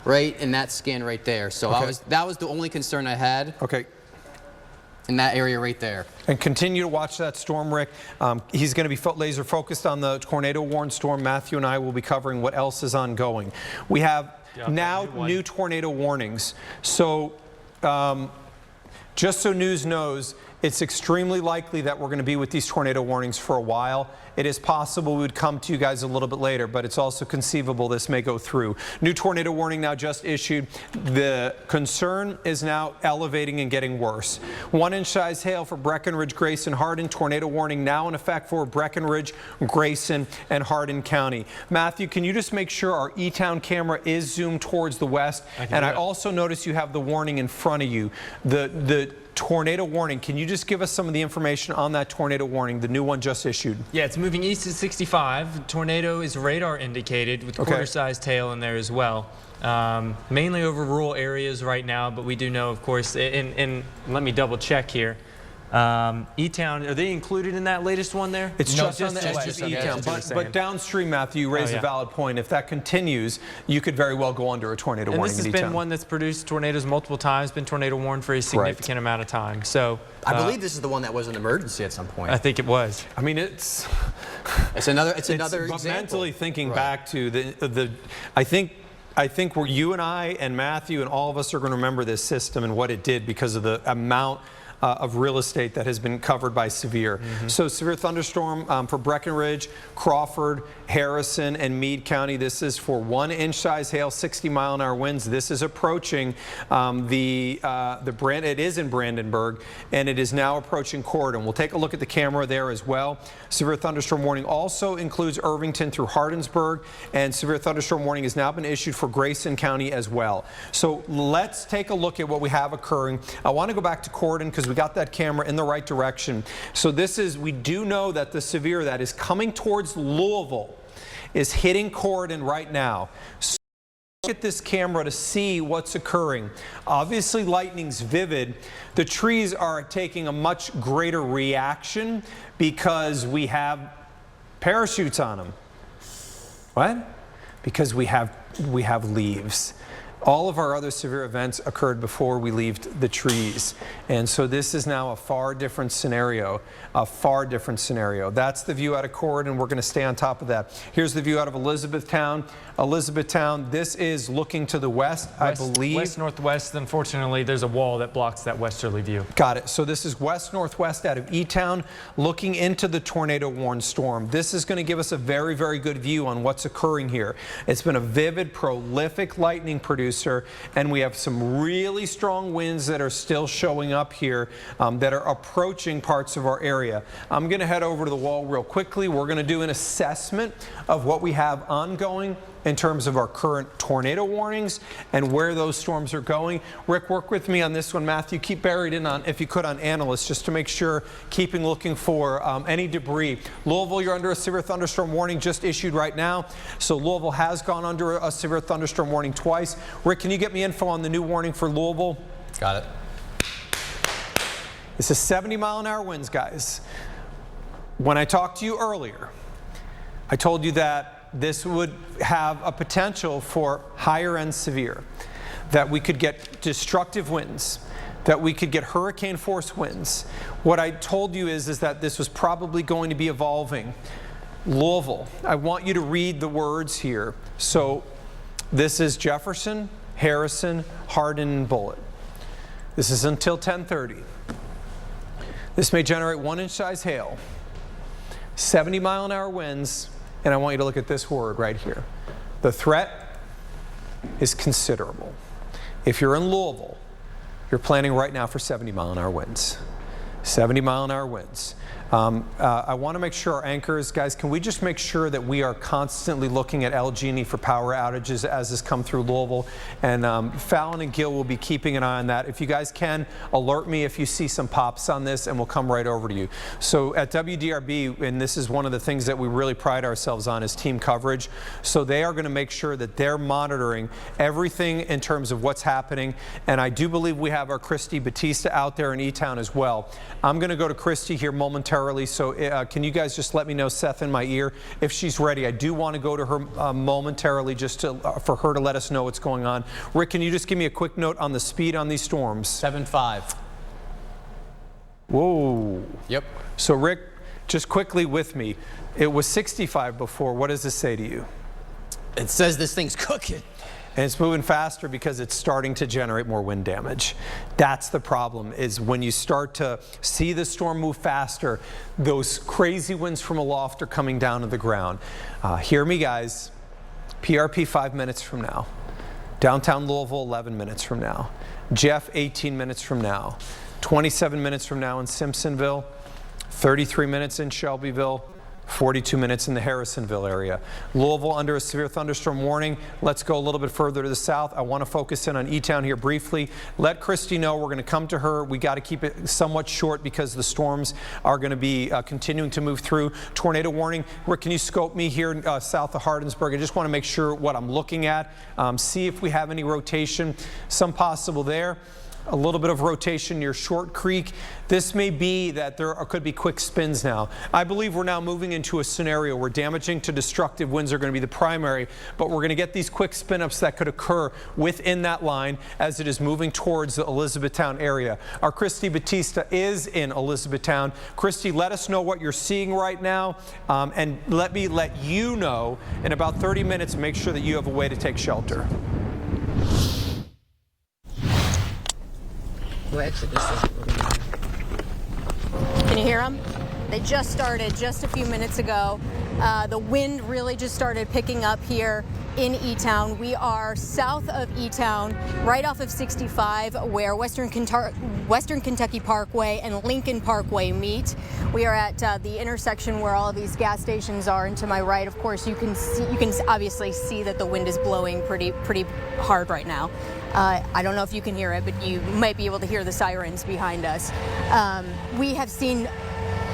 right in that scan right there. So that was the only concern I had. Okay. In that area right there. And continue to watch that storm, Rick. He's going to be laser focused on the tornado warn storm. Matthew and I will be covering what else is ongoing. We have now new tornado warnings. So just so news knows, it's extremely likely that we're going to be with these tornado warnings for a while. It is possible we would come to you guys a little bit later, but it's also conceivable this may go through. New tornado warning now just issued. The concern is now elevating and getting worse. 1-inch size hail for Breckenridge, Grayson, Hardin. Tornado warning now in effect for Breckenridge, Grayson, and Hardin County. Matthew, can you just make sure our E-Town camera is zoomed towards the west? And I also notice you have the warning in front of you. The tornado warning. Can you just give us some of the information on that tornado warning, the new one just issued? Yeah, it's moving east at 65. Tornado is radar indicated with quarter-sized tail in there as well. Mainly over rural areas right now, but we do know, of course, and let me double check here. E-Town, are they included in that latest one there? It's just on the edge of E-Town, but downstream, Matthew, you raise a valid point. If that continues, you could very well go under a tornado warning. And this has been one that's produced tornadoes multiple times, been tornado warned for a significant amount of time. So I believe this is the one that was an emergency at some point. I think it was. I mean, it's another example. But mentally thinking back to I think where you and I and Matthew and all of us are going to remember this system and what it did because of the amount of real estate that has been covered by severe. So severe thunderstorm for Breckenridge, Crawford, Harrison, and Meade County. This is for 1-inch size hail, 60-mile-an-hour winds. This is approaching it is in Brandenburg, and it is now approaching Corydon. We'll take a look at the camera there as well. Severe thunderstorm warning also includes Irvington through Hardinsburg, and severe thunderstorm warning has now been issued for Grayson County as well. So let's take a look at what we have occurring. I want to go back to Corydon because we got that camera in the right direction. So we do know that the severe that is coming towards Louisville is hitting Corydon right now. So look at this camera to see what's occurring. Obviously lightning's vivid. The trees are taking a much greater reaction because we have parachutes on them. What? Because we have leaves. All of our other severe events occurred before we left the trees. And so this is now a far different scenario, That's the view out of Corydon. We're going to stay on top of that. Here's the view out of Elizabethtown. This is looking to the west, I believe. West-northwest. Unfortunately, there's a wall that blocks that westerly view. Got it. So this is west-northwest out of E-Town, looking into the tornado warned storm. This is going to give us a very, very good view on what's occurring here. It's been a vivid, prolific lightning producer, and we have some really strong winds that are still showing up here that are approaching parts of our area. I'm going to head over to the wall real quickly. We're going to do an assessment of what we have ongoing in terms of our current tornado warnings and where those storms are going. Rick, work with me on this one. Matthew, keep buried in on, if you could, on analysts, just to make sure, looking for any debris. Louisville, you're under a severe thunderstorm warning just issued right now. So Louisville has gone under a severe thunderstorm warning twice. Rick, can you get me info on the new warning for Louisville? Got it. This is 70-mile-an-hour winds, guys. When I talked to you earlier, I told you that this would have a potential for higher end severe, that we could get destructive winds, that we could get hurricane force winds. What I told you is that this was probably going to be evolving. Louisville, I want you to read the words here. So this is Jefferson, Harrison, Hardin, and Bullitt. This is until 10:30. This may generate 1-inch size hail, 70-mile-an-hour winds, and I want you to look at this word right here. The threat is considerable. If you're in Louisville, you're planning right now for 70-mile-an-hour winds. 70-mile-an-hour winds. I want to make sure our anchors, guys, can we just make sure that we are constantly looking at LG&E for power outages as this come through Louisville? And Fallon and Gil will be keeping an eye on that. If you guys can, alert me if you see some pops on this, and we'll come right over to you. So at WDRB, and this is one of the things that we really pride ourselves on, is team coverage. So they are going to make sure that they're monitoring everything in terms of what's happening. And I do believe we have our Christy Batista out there in E-Town as well. I'm going to go to Christy here momentarily. So can you guys just let me know, Seth, in my ear, if she's ready? I do want to go to her momentarily just to, for her to let us know what's going on. Rick, can you just give me a quick note on the speed on these storms? 7.5. Whoa. Yep. So Rick, just quickly with me, it was 65 before. What does this say to you? It says this thing's cooking. And it's moving faster because it's starting to generate more wind damage. That's the problem, is when you start to see the storm move faster, those crazy winds from aloft are coming down to the ground. Hear me, guys. PRP 5 minutes from now. Downtown Louisville 11 minutes from now. Jeff 18 minutes from now. 27 minutes from now in Simpsonville. 33 minutes in Shelbyville. 42 minutes in the Harrisonville area. Louisville under a severe thunderstorm warning. Let's go a little bit further to the south. I want to focus in on E-Town here briefly. Let Christy know we're going to come to her. We got to keep it somewhat short because the storms are going to be continuing to move through. Tornado warning. Rick, can you scope me here south of Hardinsburg? I just want to make sure what I'm looking at. See if we have any rotation. Some possible there. A little bit of rotation near Short Creek. This may be that there could be quick spins now. I believe we're now moving into a scenario where damaging to destructive winds are going to be the primary, but we're going to get these quick spin-ups that could occur within that line as it is moving towards the Elizabethtown area. Our Christy Batista is in Elizabethtown. Christy, let us know what you're seeing right now, and let me let you know in about 30 minutes, make sure that you have a way to take shelter. Can you hear them? They just started just a few minutes ago. The wind really just started picking up here in E-Town. We are south of E-Town, right off of 65, where Western Kentucky Parkway and Lincoln Parkway meet. We are at the intersection where all of these gas stations are, and to my right, of course, you can obviously see that the wind is blowing pretty hard right now. I don't know if you can hear it, but you might be able to hear the sirens behind us. We have seen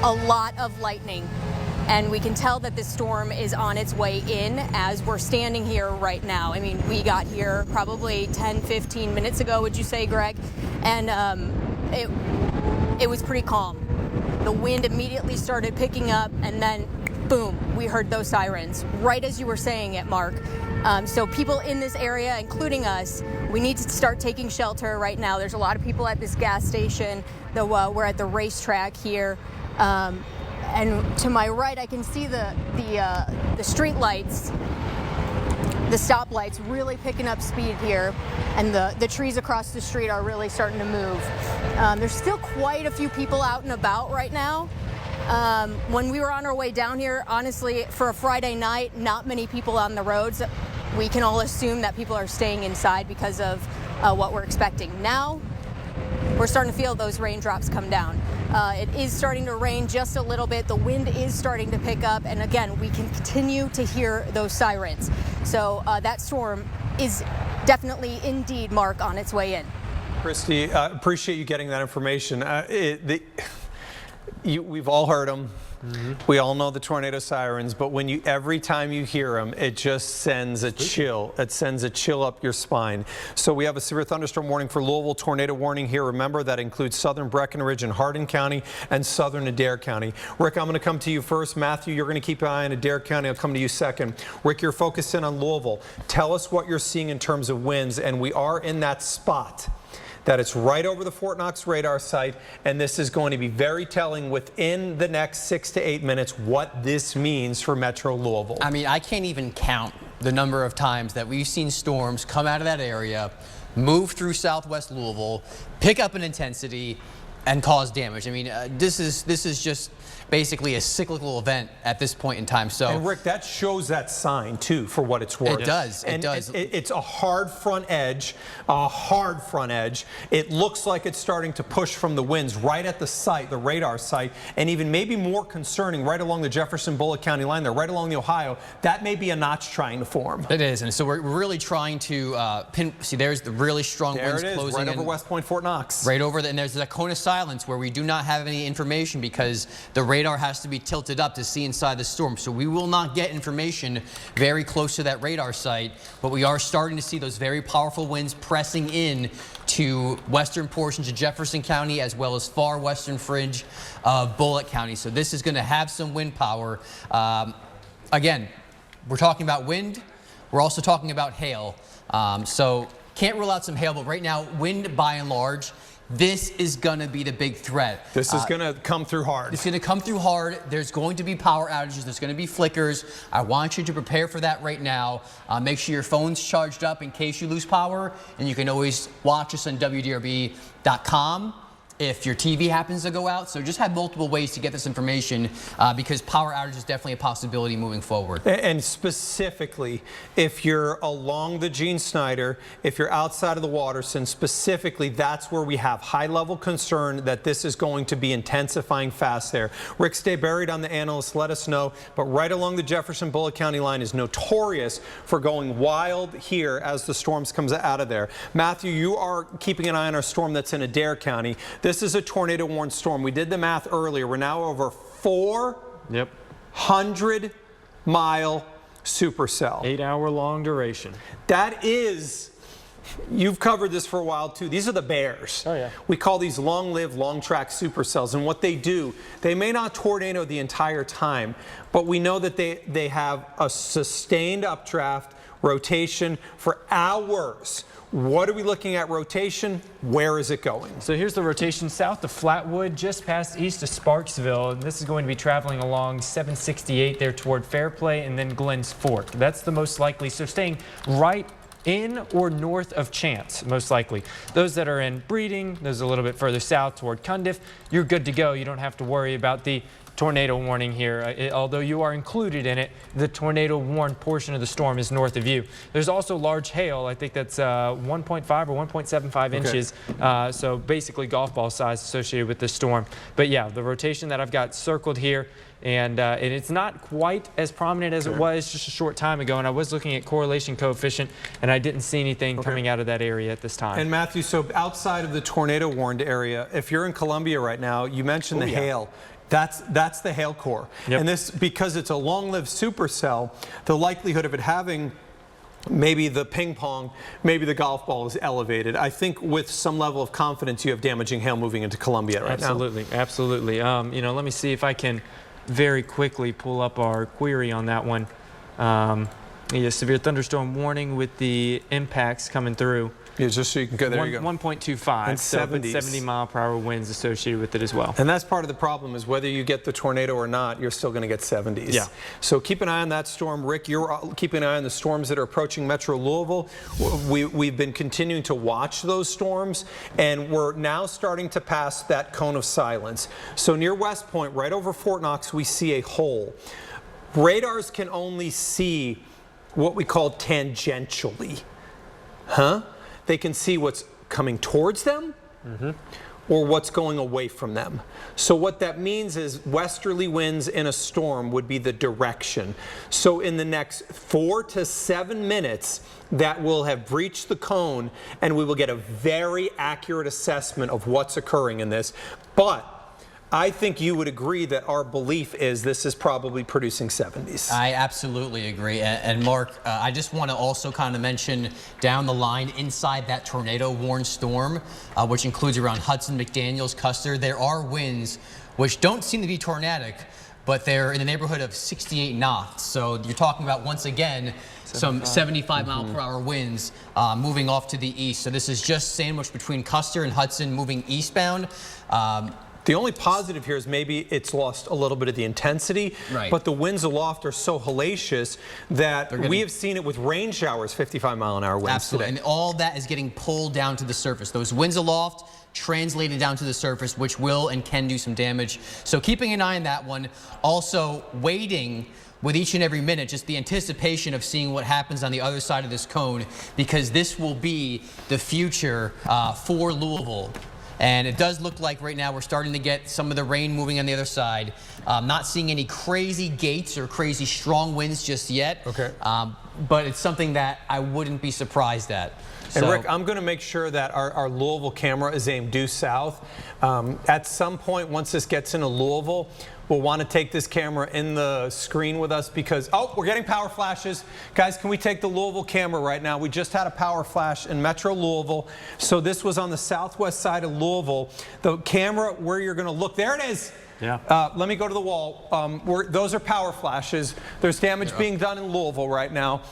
a lot of lightning, and we can tell that this storm is on its way in as we're standing here right now. I mean, we got here probably 10-15 minutes ago, would you say, Greg? And it was pretty calm. The wind immediately started picking up, and then boom, we heard those sirens right as you were saying it, Mark. So people in this area, including us, we need to start taking shelter right now. There's a lot of people at this gas station. We're at the racetrack here. And to my right, I can see the street lights, the stoplights really picking up speed here, and the trees across the street are really starting to move. There's still quite a few people out and about right now. When we were on our way down here, honestly, for a Friday night, not many people on the roads. We can all assume that people are staying inside because of what we're expecting. Now, we're starting to feel those raindrops come down. It is starting to rain just a little bit. The wind is starting to pick up, and again, we can continue to hear those sirens. So that storm is definitely, indeed, Mark, on its way in. Christy, appreciate you getting that information. We've all heard them. Mm-hmm. We all know the tornado sirens, but every time you hear them, it just sends a chill. It sends a chill up your spine. So we have a severe thunderstorm warning for Louisville, tornado warning here. Remember, that includes southern Breckenridge and Hardin County and southern Adair County. Rick, I'm going to come to you first. Matthew, you're going to keep an eye on Adair County. I'll come to you second. Rick, you're focused in on Louisville. Tell us what you're seeing in terms of winds, and we are in that spot that it's right over the Fort Knox radar site, and this is going to be very telling within the next 6 to 8 minutes what this means for Metro Louisville. I mean, I can't even count the number of times that we've seen storms come out of that area, move through southwest Louisville, pick up in intensity, and cause damage. I mean, this is just, basically a cyclical event at this point in time. So, and Rick, that shows that sign too, for what it's worth. It does. And it does. It's a hard front edge, It looks like it's starting to push from the winds right at the site, the radar site, and even maybe more concerning, right along the Jefferson-Bullitt County line there, right along the Ohio. That may be a notch trying to form. It is, and so we're really trying to see. There's the really strong winds closing right in. over West Point, Fort Knox. Right over and there's that cone of silence where we do not have any information because the radar has to be tilted up to see inside the storm. So we will not get information very close to that radar site, but we are starting to see those very powerful winds pressing in to western portions of Jefferson County as well as far western fringe of Bullitt County. So this is going to have some wind power. Again, we're talking about wind. We're also talking about hail. So can't rule out some hail, but right now, wind by and large, this is going to be the big threat. This is going to come through hard. It's going to come through hard. There's going to be power outages. There's going to be flickers. I want you to prepare for that right now. Make sure your phone's charged up in case you lose power. And you can always watch us on WDRB.com if your TV happens to go out. So just have multiple ways to get this information because power outage is definitely a possibility moving forward. And specifically, if you're along the Gene Snyder, if you're outside of the Waterson, specifically, that's where we have high-level concern that this is going to be intensifying fast there. Rick, stay buried on the analysts, let us know. But right along the Jefferson-Bullitt County line is notorious for going wild here as the storms comes out of there. Matthew, you are keeping an eye on our storm that's in Adair County. This is a tornado-warned storm. We did the math earlier. We're now over 400-mile supercell. 8-hour-long duration. That is, you've covered this for a while too. These are the bears. Oh yeah. We call these long-lived, long-track supercells. And what they do, they may not tornado the entire time, but we know that they have a sustained updraft, rotation for hours. What are we looking at rotation? Where is it going? So here's the rotation south of Flatwood, just past east of Sparksville. And this is going to be traveling along 768 there toward Fairplay and then Glens Fork. That's the most likely. So staying right in or north of Chance, most likely. Those that are in Breeding, those a little bit further south toward Cundiff, you're good to go. You don't have to worry about the tornado warning here. Although you are included in it, the tornado warned portion of the storm is north of you. There's also large hail. I think that's 1.5 or 1.75 inches. So basically golf ball size associated with this storm. But yeah, the rotation that I've got circled here, and it's not quite as prominent as it was just a short time ago. And I was looking at correlation coefficient, and I didn't see anything coming out of that area at this time. And Matthew, so outside of the tornado warned area, if you're in Columbia right now, you mentioned the hail. That's the hail core. Yep. And this, because it's a long-lived supercell, the likelihood of it having maybe the ping pong, maybe the golf ball is elevated. I think with some level of confidence, you have damaging hail moving into Columbia right now. Absolutely. You know, let me see if I can very quickly pull up our query on that one. Yeah, severe thunderstorm warning with the impacts coming through. Yeah, just so you can go, there you go. 1.25, and so 70s. 70-mile-per-hour winds associated with it as well. And that's part of the problem is whether you get the tornado or not, you're still going to get 70s. Yeah. So keep an eye on that storm. Rick, you're keeping an eye on the storms that are approaching Metro Louisville. We've been continuing to watch those storms, and we're now starting to pass that cone of silence. So near West Point, right over Fort Knox, we see a hole. Radars can only see what we call tangentially. They can see what's coming towards them or what's going away from them. So what that means is westerly winds in a storm would be the direction. So in the next 4 to 7 minutes, that will have breached the cone, and we will get a very accurate assessment of what's occurring in this. But I think you would agree that our belief is this is probably producing 70s. I absolutely agree. And Mark, I just want to also kind of mention down the line inside that tornado warned storm, which includes around Hudson, McDaniels, Custer, there are winds which don't seem to be tornadic, but they're in the neighborhood of 68 knots. So you're talking about, once again, some 75-mile-per-hour winds moving off to the east. So this is just sandwiched between Custer and Hudson moving eastbound. The only positive here is maybe it's lost a little bit of the intensity, Right. but the winds aloft are so hellacious that we have seen it with rain showers, 55-mile-an-hour winds Absolutely, today. and all that is getting pulled down to the surface. Those winds aloft translated down to the surface, which will and can do some damage. So keeping an eye on that one. Also waiting with each and every minute, just the anticipation of seeing what happens on the other side of this cone, because this will be the future for Louisville. And it does look like right now we're starting to get some of the rain moving on the other side. Not seeing any crazy gates or crazy strong winds just yet. Okay. But it's something that I wouldn't be surprised at. And So, Rick, I'm going to make sure that our Louisville camera is aimed due south. At some point, once this gets into Louisville, we'll want to take this camera in the screen with us because, oh, we're getting power flashes. Guys, can we take the Louisville camera right now? We just had a power flash in Metro Louisville. So this was on the southwest side of Louisville. The camera where you're going to look, there it is. Yeah. Let me go to the wall. Those are power flashes. There's damage being done in Louisville right now.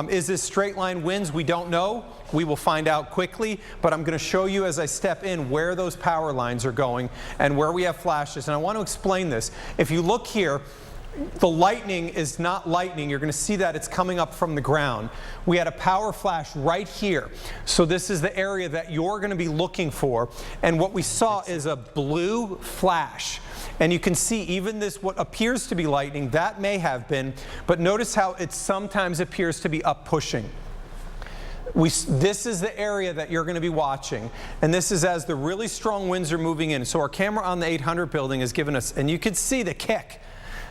Is this straight line winds? We don't know. We will find out quickly, but I'm going to show you as I step in where those power lines are going and where we have flashes. And I want to explain this. If you look here, the lightning is not lightning. You're going to see that it's coming up from the ground. We had a power flash right here. So this is the area that you're going to be looking for. And what we saw is a blue flash. And you can see even this, what appears to be lightning, that may have been, but notice how it sometimes appears to be up pushing. This is the area that you're going to be watching, and this is as the really strong winds are moving in. So our camera on the 800 building has given us, and you can see the kick.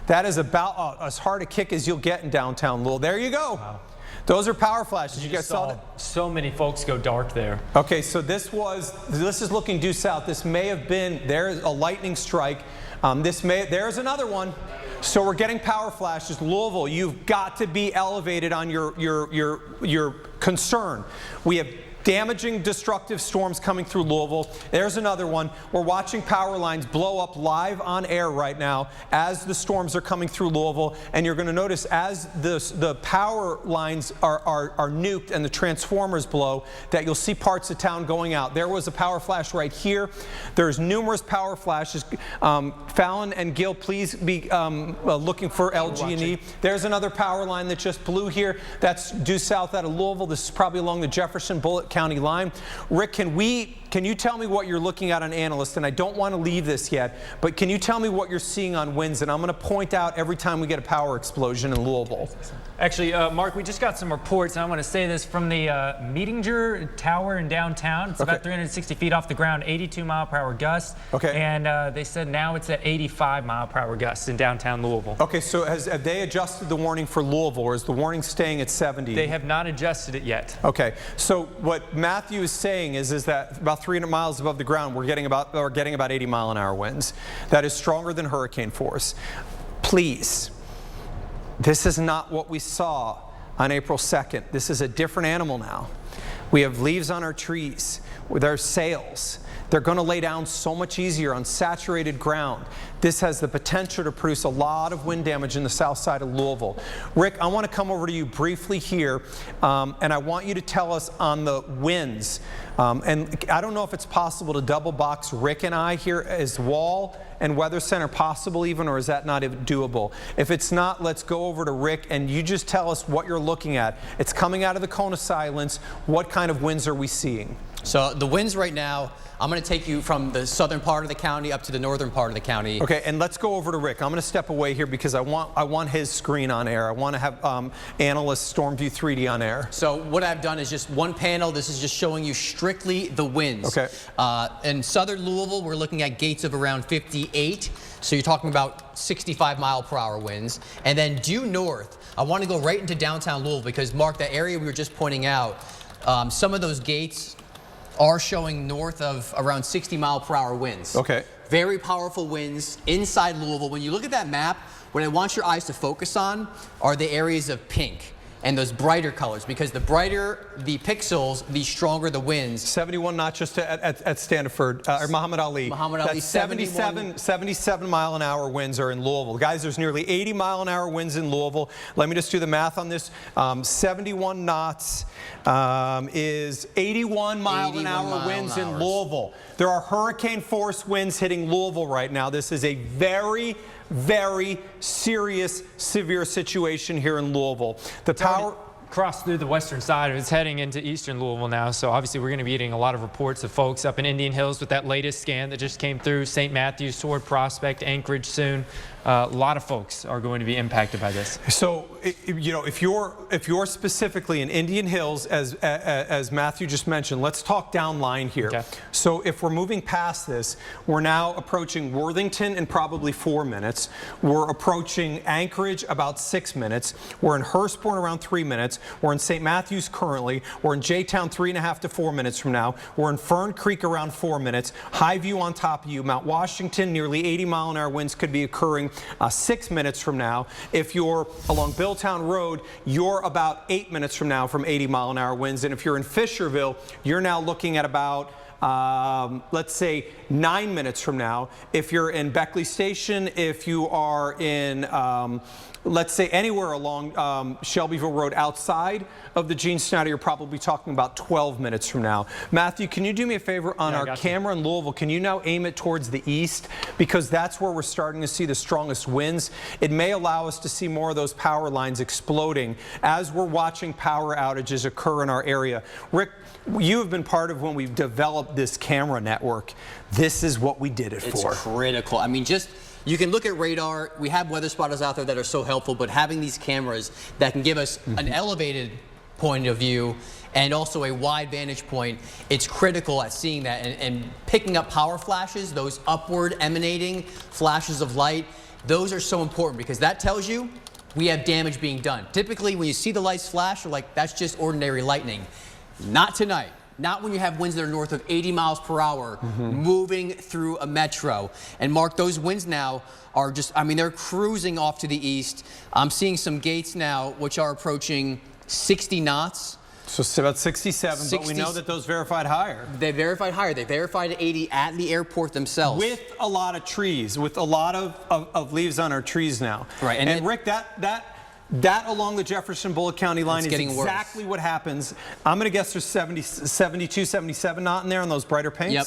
That is about as hard a kick as you'll get in downtown Louisville. There you go. Wow. Those are power flashes. You guys saw that? So many folks go dark there. Okay, so this is looking due south. This may have been, there's a lightning strike. There's another one. So we're getting power flashes. Louisville, you've got to be elevated on your concern. We have damaging, destructive storms coming through Louisville. There's another one. We're watching power lines blow up live on air right now as the storms are coming through Louisville. And you're going to notice as the power lines are nuked and the transformers blow, that you'll see parts of town going out. There was a power flash right here. There's numerous power flashes. Fallon and Gil, please be looking for LG&E. There's another power line that just blew here. That's due south out of Louisville. This is probably along the Jefferson Bullitt County line. Rick, can you tell me what you're looking at on Analyst? And I don't want to leave this yet, but can you tell me what you're seeing on winds? And I'm going to point out every time we get a power explosion in Louisville. Actually, Mark, we just got some reports, and I want to say this from the Meetinger Tower in downtown. It's about 360 feet off the ground, 82-mile-per-hour gusts. Okay. And they said now it's at 85-mile-per-hour gusts in downtown Louisville. Okay, so have they adjusted the warning for Louisville, or is the warning staying at 70? They have not adjusted it yet. Okay, so what Matthew is saying is that about 300 miles above the ground, we're getting about 80-mile-an-hour winds. That is stronger than hurricane force. Please. This is not what we saw on April 2nd. This is a different animal now. We have leaves on our trees with our sails. They're going to lay down so much easier on saturated ground. This has the potential to produce a lot of wind damage in the south side of Louisville. Rick, I want to come over to you briefly here, and I want you to tell us on the winds. And I don't know if it's possible to double box Rick and I here as Wall and Weather Center possible even, or is that not doable? If it's not, let's go over to Rick and you just tell us what you're looking at. It's coming out of the cone of silence. What kind of winds are we seeing? So the winds right now, I'm going to take you from the southern part of the county up to the northern part of the county. Okay, and let's go over to Rick. I'm going to step away here because I want his screen on air. I want to have Analyst Stormview 3D on air. So what I've done is just one panel. This is just showing you strictly the winds. Okay. In southern Louisville, we're looking at gates of around 58. So you're talking about 65-mile-per-hour winds. And then due north, I want to go right into downtown Louisville because, Mark, that area we were just pointing out, some of those gates are showing north of around 60-mile-per-hour winds. Okay. Very powerful winds inside Louisville. When you look at that map, what I want your eyes to focus on are the areas of pink. and those brighter colors, because the brighter the pixels, the stronger the winds. 71 not just at Stanford, or Muhammad Ali. Muhammad Ali, That's 77 mile an hour winds are in Louisville. Guys, there's nearly 80 mile an hour winds in Louisville. Let me just do the math on this. 71 knots is 81 mile an hour winds in Louisville. There are hurricane force winds hitting Louisville right now. This is a very, very serious, severe situation here in Louisville. The power crossed through the western side. It's heading into eastern Louisville now, so obviously we're going to be getting a lot of reports of folks up in Indian Hills with that latest scan that just came through, St. Matthews, Sword Prospect, Anchorage soon. A lot of folks are going to be impacted by this. So, you know, if you're specifically in Indian Hills, as Matthew just mentioned, let's talk down line here. Okay. So if we're moving past this, we're now approaching Worthington in probably 4 minutes. We're approaching Anchorage about 6 minutes. We're in Hurstbourne around 3 minutes. We're in St. Matthews currently. We're in J-Town 3.5 to 4 minutes from now. We're in Fern Creek around 4 minutes. Highview on top of you. Mount Washington, nearly 80 mile an hour winds could be occurring 6 minutes from now. If you're along Billtown Road, you're about 8 minutes from now from 80 mile an hour winds. And if you're in Fisherville, you're now looking at about let's say 9 minutes from now. If you're in Beckley Station, if you are in let's say anywhere along Shelbyville Road outside of the Gene Snyder, you're probably talking about 12 minutes from now. Matthew, can you do me a favor on our camera in Louisville? Can you now aim it towards the east? Because that's where we're starting to see the strongest winds. It may allow us to see more of those power lines exploding as we're watching power outages occur in our area. Rick, you have been part of when we've developed this camera network. This is what we did it for. It's critical. I mean, just you can look at radar. We have weather spotters out there that are so helpful, but having these cameras that can give us an elevated point of view and also a wide vantage point, it's critical at seeing that and picking up power flashes, those upward emanating flashes of light. Those are so important because that tells you we have damage being done. Typically, when you see the lights flash, you're like, that's just ordinary lightning. Not tonight. Not when you have winds that are north of 80 miles per hour moving through a metro. And Mark, those winds now are just, I mean, they're cruising off to the east. I'm seeing some gates now which are approaching 60 knots. So it's about 67, but we know that those verified higher. They verified higher. They verified 80 at the airport themselves. With a lot of trees, with a lot of leaves on our trees now. Right. And Rick, that along the Jefferson Bullitt County line is exactly what happens. I'm going to guess there's 72, 77 knot in there on those brighter paints. Yep.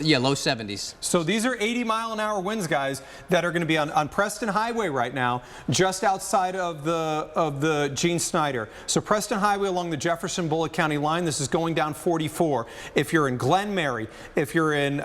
Yeah, low 70s. So these are 80 mile an hour winds, guys, that are going to be on Preston Highway right now, just outside of the Gene Snyder. So Preston Highway along the Jefferson Bullitt County line, this is going down 44. If you're in Glen Mary, if you're in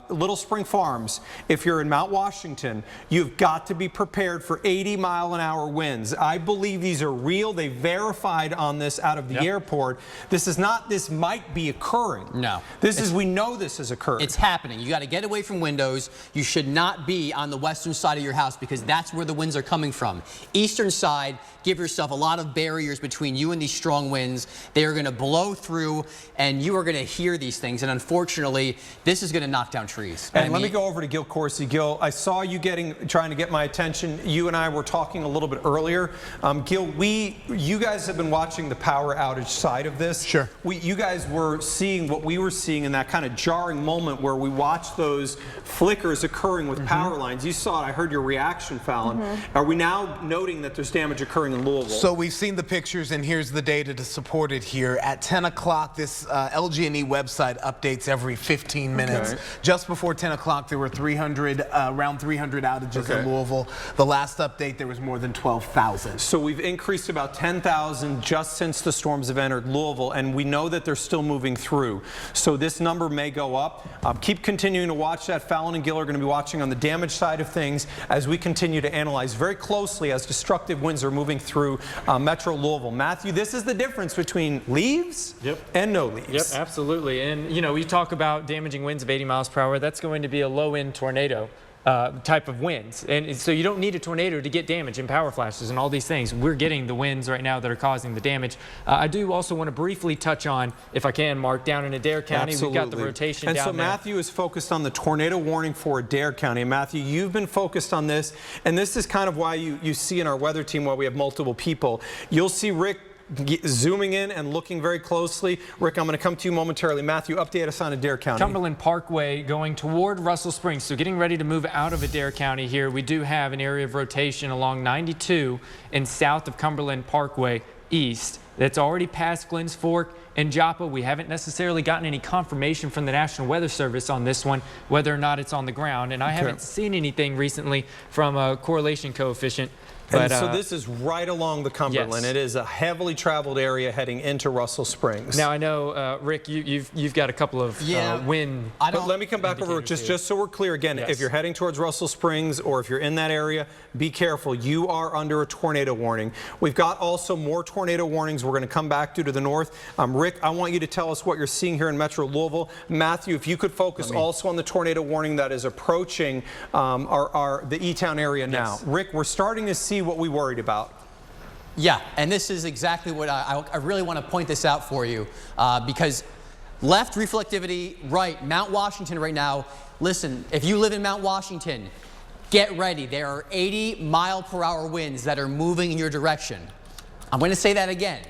Little Spring Farms, if you're in Mount Washington, you've got to be prepared for 80 mile an hour winds. I believe these are real. They verified on this out of the airport. This is not, this might be occurring. No. This is, we know this is occurring. It's happening. You got to get away from windows. You should not be on the western side of your house because that's where the winds are coming from. Eastern side, give yourself a lot of barriers between you and these strong winds. They are going to blow through and you are going to hear these things. And unfortunately, this is going to knock down trees. And let me go over to Gil Corsi. Gil, I saw you trying to get my attention. You and I were talking a little bit earlier. Gil, you guys have been watching the power outage side of this. Sure. You guys were seeing what we were seeing in that kind of jarring moment where we watched those flickers occurring with power lines. You saw it. I heard your reaction, Fallon. Are we now noting that there's damage occurring in Louisville? So we've seen the pictures, and here's the data to support it here. At 10 o'clock, this LG&E website updates every 15 minutes. Okay. Just before 10 o'clock, there were around 300 outages in Louisville. The last update, there was more than 12,000. So we've increased about 10,000 just since the storms have entered Louisville, and we know that they're still moving through. So this number may go up. Keep continuing to watch that. Fallon and Gil are going to be watching on the damage side of things as we continue to analyze very closely as destructive winds are moving through Metro Louisville. Matthew, this is the difference between leaves and no leaves. Yep, absolutely. And, you know, we talk about damaging winds of 80 miles per hour. That's going to be a low-end tornado. type of winds. And so you don't need a tornado to get damage and power flashes and all these things. We're getting the winds right now that are causing the damage. I do also want to briefly touch on, if I can, Mark, down in Adair County, Absolutely. we've got the rotation and down so there. Matthew is focused on the tornado warning for Adair County. And Matthew, you've been focused on this, and this is kind of why you see in our weather team why we have multiple people. You'll see Rick zooming in and looking very closely. Rick, I'm going to come to you momentarily. Matthew, update us on Adair County. Cumberland Parkway going toward Russell Springs. So getting ready to move out of Adair County here. We do have an area of rotation along 92 and south of Cumberland Parkway east. That's already past Glens Fork and Joppa. We haven't necessarily gotten any confirmation from the National Weather Service on this one, whether or not it's on the ground. And I haven't seen anything recently from a correlation coefficient. But, so this is right along the Cumberland. Yes. It is a heavily traveled area heading into Russell Springs. Now I know, Rick, you've got a couple of wind. But let me come back over just so we're clear again. Yes. If you're heading towards Russell Springs or if you're in that area, be careful. You are under a tornado warning. We've got also more tornado warnings. We're going to come back to the north. Rick, I want you to tell us what you're seeing here in Metro Louisville. Matthew, if you could focus also on the tornado warning that is approaching the E-Town area now. Rick, we're starting to see what we worried about. Yeah, and this is exactly what I really want to point this out for you because left reflectivity, right, Mount Washington right now. Listen, if you live in Mount Washington, get ready. There are 80-mile-per-hour winds that are moving in your direction. I'm going to say that again.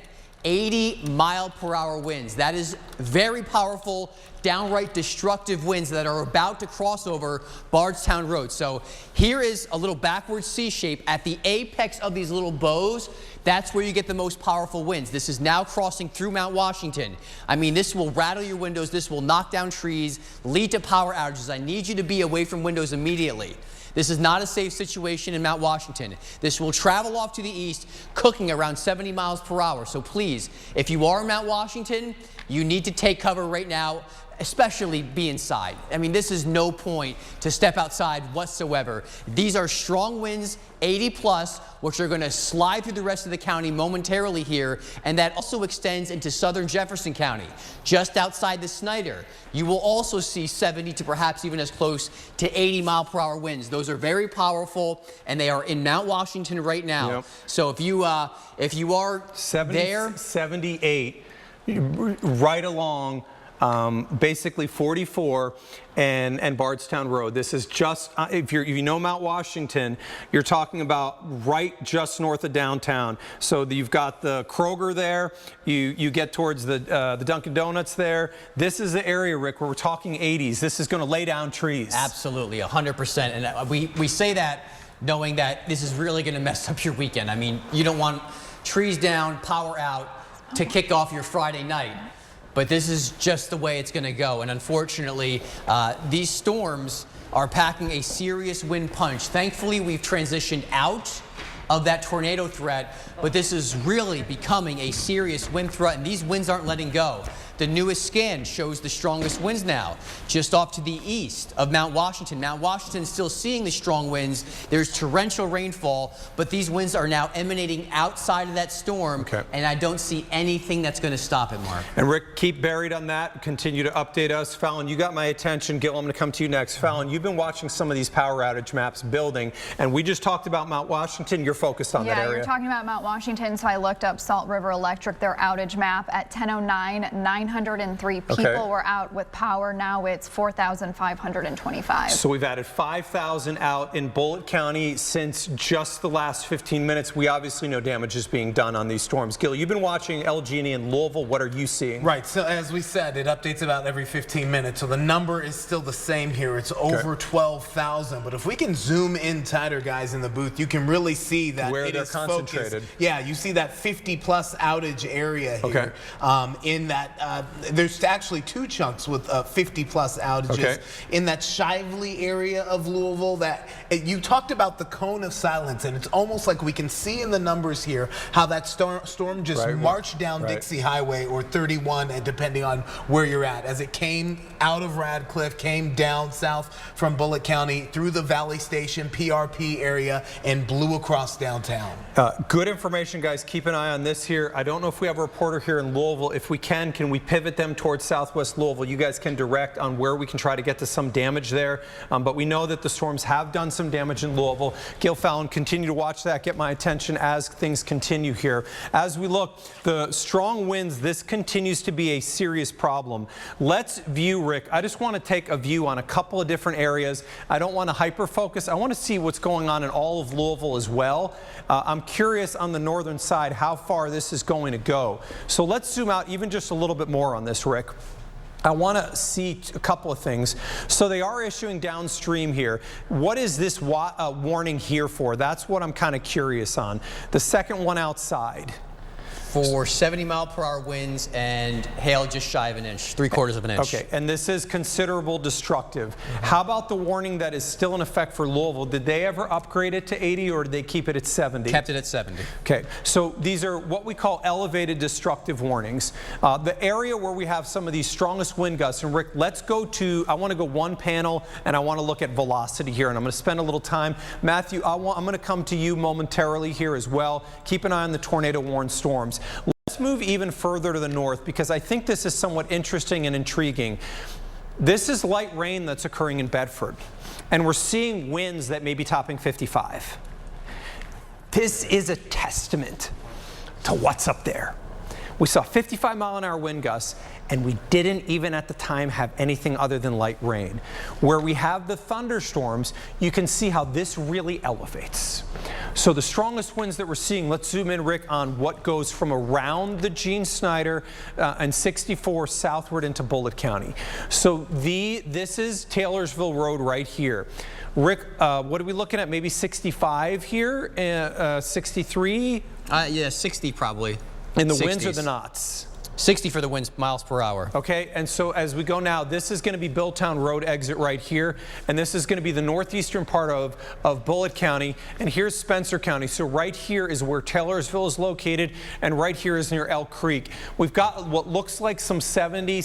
80-mile-per-hour winds. That is very powerful, downright destructive winds that are about to cross over Bardstown Road. So here is a little backward C shape at the apex of these little bows. That's where you get the most powerful winds. This is now crossing through Mount Washington. I mean, this will rattle your windows. This will knock down trees, lead to power outages. I need you to be away from windows immediately. This is not a safe situation in Mount Washington. This will travel off to the east, cooking around 70 miles per hour. So please, if you are in Mount Washington, you need to take cover right now, especially be inside. I mean, this is no point to step outside whatsoever. These are strong winds, 80 plus, which are going to slide through the rest of the county momentarily here, and that also extends into southern Jefferson County. Just outside the Snyder, you will also see 70 to perhaps even as close to 80-mile-per-hour winds. Those are very powerful, and they are in Mount Washington right now. Yep. So if you are 78, right along basically 44 and Bardstown Road. This is just, if you know Mount Washington, you're talking about right just north of downtown. So you've got the Kroger there, you get towards the Dunkin' Donuts there. This is the area, Rick, where we're talking 80s. This is going to lay down trees. Absolutely, 100%. And we say that knowing that this is really going to mess up your weekend. I mean, you don't want trees down, power out to kick off your Friday night. But this is just the way it's going to go. And unfortunately, these storms are packing a serious wind punch. Thankfully, we've transitioned out of that tornado threat, but this is really becoming a serious wind threat, and these winds aren't letting go. The newest scan shows the strongest winds now, just off to the east of Mount Washington. Mount Washington is still seeing the strong winds. There's torrential rainfall, but these winds are now emanating outside of that storm, and I don't see anything that's going to stop it, Mark. And Rick, keep buried on that. Continue to update us. Fallon, you got my attention. Gil, I'm going to come to you next. Fallon, you've been watching some of these power outage maps building, and we just talked about Mount Washington. You're focused on that area. Yeah, you're talking about Mount Washington, so I looked up Salt River Electric, their outage map at 10:09, 903 people were out with power. Now it's 4,525. So we've added 5,000 out in Bullitt County since just the last 15 minutes. We obviously know damage is being done on these storms. Gil, you've been watching LG&E in Louisville. What are you seeing? Right, so as we said, it updates about every 15 minutes. So the number is still the same here. It's over 12,000. But if we can zoom in tighter, guys, in the booth, you can really see that where it they're is concentrated. Focused. Yeah, you see that 50-plus outage area here. In that, there's actually two chunks with 50-plus outages in that Shively area of Louisville. That you talked about the cone of silence, and it's almost like we can see in the numbers here how that storm just marched down Dixie Highway or 31, and depending on where you're at, as it came out of Radcliffe, came down south from Bullitt County through the Valley Station, PRP area, and blew across downtown. Good information, guys. Keep an eye on this here. I don't know if we have a reporter here in Louisville. If we can we pivot them towards southwest Louisville, you guys can direct on where we can try to get to some damage there. But we know that the storms have done some damage in Louisville. Gail Fallon, continue to watch that, get my attention as things continue here. As we look, the strong winds, this continues to be a serious problem. Let's view, Rick, I just want to take a view on a couple of different areas. I don't want to hyper-focus. I want to see what's going on in all of Louisville as well. I'm curious on the northern side how far this is going to go. So let's zoom out even just a little bit more on this, Rick. I want to see a couple of things. So they are issuing downstream here. What is this warning here for? That's what I'm kind of curious on. The second one outside. For 70-mile-per-hour winds and hail just shy of an inch, 3/4 of an inch. Okay, and this is considerable destructive. How about the warning that is still in effect for Louisville? Did they ever upgrade it to 80 or did they keep it at 70? Kept it at 70. Okay, so these are what we call elevated destructive warnings. The area where we have some of these strongest wind gusts, and Rick, let's go to, I want to go one panel and I want to look at velocity here, and I'm going to spend a little time. Matthew, I'm going to come to you momentarily here as well. Keep an eye on the tornado warned storms. Let's move even further to the north because I think this is somewhat interesting and intriguing. This is light rain that's occurring in Bedford, and we're seeing winds that may be topping 55. This is a testament to what's up there. We saw 55-mile-an-hour wind gusts, and we didn't even at the time have anything other than light rain. Where we have the thunderstorms, you can see how this really elevates. So the strongest winds that we're seeing, let's zoom in, Rick, on what goes from around the Gene Snyder and 64 southward into Bullitt County. So this is Taylorsville Road right here. Rick, what are we looking at? Maybe 65 here, 63? Yeah, 60 probably. In the 60s. winds or the knots? 60 for the winds, miles per hour. Okay, and so as we go now, this is going to be Billtown Road exit right here, and this is going to be the northeastern part of Bullitt County, and here's Spencer County. So right here is where Taylorsville is located, and right here is near Elk Creek. We've got what looks like some 70,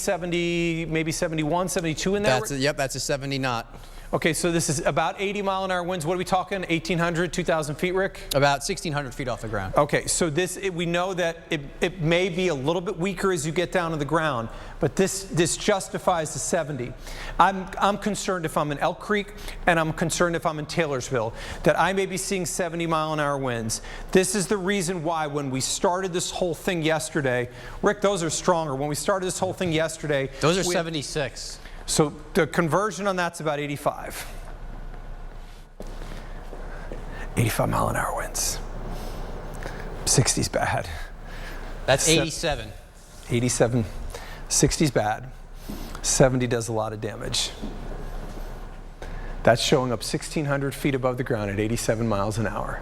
maybe 71, 72 in there. Yep, that's a 70 knot. Okay, so this is about 80-mile-an-hour winds. What are we talking, 1,800, 2,000 feet, Rick? About 1,600 feet off the ground. Okay, so we know that it may be a little bit weaker as you get down to the ground, but this justifies the 70. I'm concerned if I'm in Elk Creek, and I'm concerned if I'm in Taylorsville, that I may be seeing 70-mile-an-hour winds. This is the reason why when we started this whole thing yesterday, Rick, those are stronger. When we started this whole thing yesterday, those are 76. So the conversion on that's about 85. 85-mile-an-hour winds. 60's bad. That's 87. 87. 60's bad. 70 does a lot of damage. That's showing up 1,600 feet above the ground at 87 miles an hour.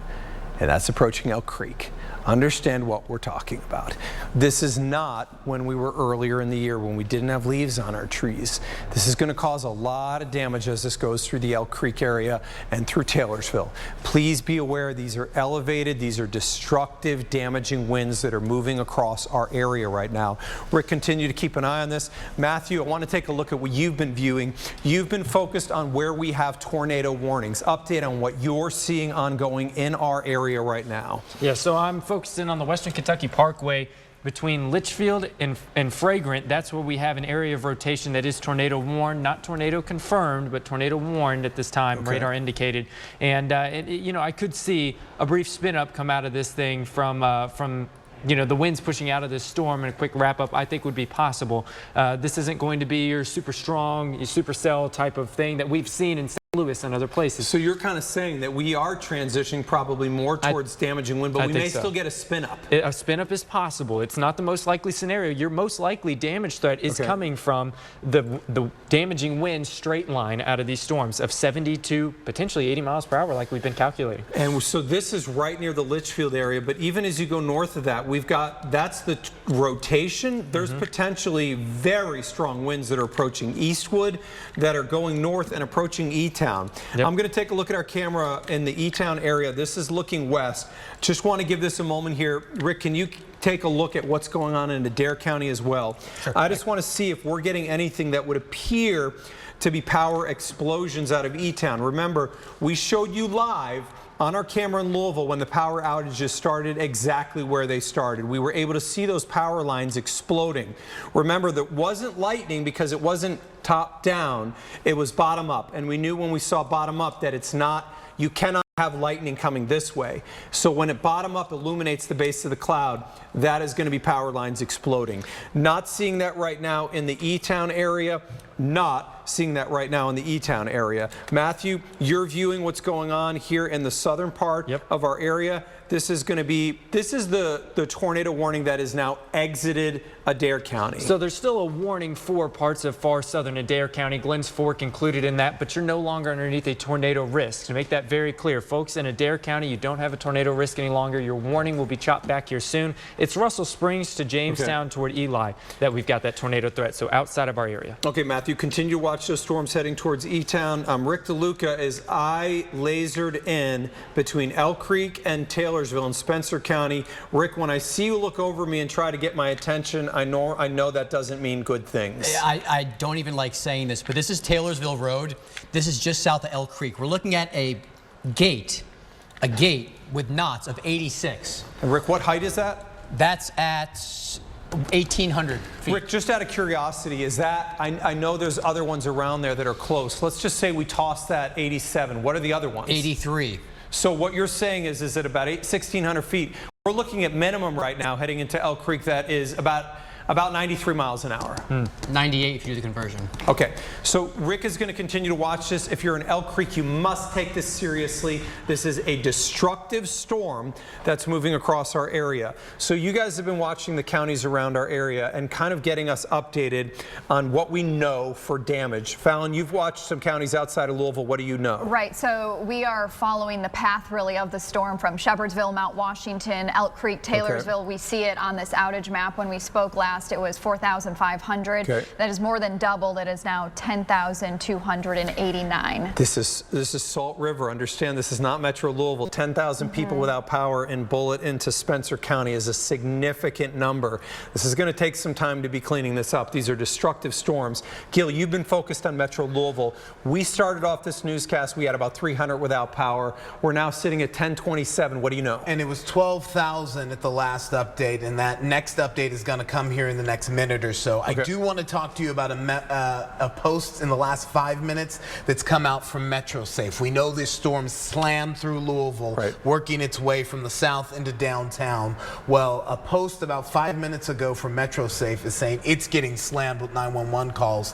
And that's approaching Elk Creek. Understand what we're talking about. This is not when we were earlier in the year when we didn't have leaves on our trees. This is going to cause a lot of damage as this goes through the Elk Creek area and through Taylorsville. Please be aware these are elevated, these are destructive, damaging winds that are moving across our area right now. Rick, continue to keep an eye on this. Matthew, I want to take a look at what you've been viewing. You've been focused on where we have tornado warnings. Update on what you're seeing ongoing in our area right now. Yeah, so I'm focused in on the Western Kentucky Parkway between Litchfield and Fragrant. That's where we have an area of rotation that is tornado warned, not tornado confirmed, but tornado warned at this time, okay. Radar indicated. And you know, I could see a brief spin up come out of this thing from you know, the winds pushing out of this storm, and a quick wrap up I think would be possible. This isn't going to be your super strong, your supercell type of thing that we've seen in St. Louis and other places. So you're kind of saying that we are transitioning probably more towards damaging wind, but we may still get a spin up. A spin up is possible. It's not the most likely scenario. Your most likely damage threat is coming from the damaging wind straight line out of these storms of 70 to potentially 80 miles per hour like we've been calculating. And so this is right near the Litchfield area, but even as you go north of that, we've got, that's the rotation. There's potentially very strong winds that are approaching Eastwood, that are going north and approaching E-Town. Yep. I'm going to take a look at our camera in the E-Town area. This is looking west. Just want to give this a moment here. Rick, can you take a look at what's going on in Adair County as well? Sure. I just want to see if we're getting anything that would appear to be power explosions out of E-Town. Remember, we showed you live on our camera in Louisville, when the power outages started, exactly where they started. We were able to see those power lines exploding. Remember, that wasn't lightning because it wasn't top down, it was bottom up. And we knew when we saw bottom up that it's not, you cannot have lightning coming this way. So when it bottom up illuminates the base of the cloud, that is going to be power lines exploding. Not seeing that right now in the E-Town area. Not seeing that right now in the E-Town area. Matthew, you're viewing what's going on here in the southern part of our area. This is going to be, this is the tornado warning that is now exited Adair County. So there's still a warning for parts of far southern Adair County, Glens Fork included in that, but you're no longer underneath a tornado risk. To make that very clear, folks, in Adair County, you don't have a tornado risk any longer. Your warning will be chopped back here soon. It's Russell Springs to Jamestown toward Ely that we've got that tornado threat, so outside of our area. Okay, Matthew, continue to watch those storms heading towards E-Town. Rick DeLuca is eye lasered in between Elk Creek and Taylorsville in Spencer County. Rick, when I see you look over me and try to get my attention, I know that doesn't mean good things. I don't even like saying this, but this is Taylorsville Road. This is just south of Elk Creek. We're looking at a gate with knots of 86. And Rick, what height is that? That's at 1,800 feet. Rick, just out of curiosity, is that, I know there's other ones around there that are close. Let's just say we toss that 87. What are the other ones? 83. So what you're saying is at about 1,600 feet, we're looking at minimum right now heading into Elk Creek that is about 93 miles an hour. 98 if you do the conversion. Okay, so Rick is going to continue to watch this. If you're in Elk Creek, you must take this seriously. This is a destructive storm that's moving across our area. So you guys have been watching the counties around our area and kind of getting us updated on what we know for damage. Fallon, you've watched some counties outside of Louisville. What do you know? Right, so we are following the path really of the storm from Shepherdsville, Mount Washington, Elk Creek, Taylorsville. We see it on this outage map. When we spoke last, it was 4,500. That is more than doubled. It is now 10,289. This is Salt River. Understand, this is not Metro Louisville. 10,000 people without power in Bullitt into Spencer County is a significant number. This is going to take some time to be cleaning this up. These are destructive storms. Gil, you've been focused on Metro Louisville. We started off this newscast, we had about 300 without power. We're now sitting at 1027. What do you know? And it was 12,000 at the last update, and that next update is going to come here in the next minute or so. I do want to talk to you about a post in the last 5 minutes that's come out from MetroSafe. We know this storm slammed through Louisville, working its way from the south into downtown. Well, a post about 5 minutes ago from MetroSafe is saying it's getting slammed with 911 calls.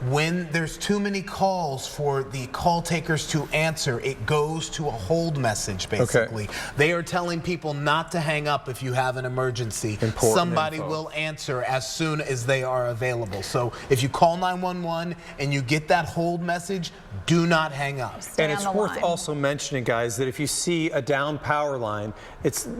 When there's too many calls for the call takers to answer, it goes to a hold message, basically. They are telling people not to hang up if you have an emergency. Somebody will answer as soon as they are available. So if you call 911 and you get that hold message, do not hang up. And it's worth also mentioning, guys, that if you see a down power line,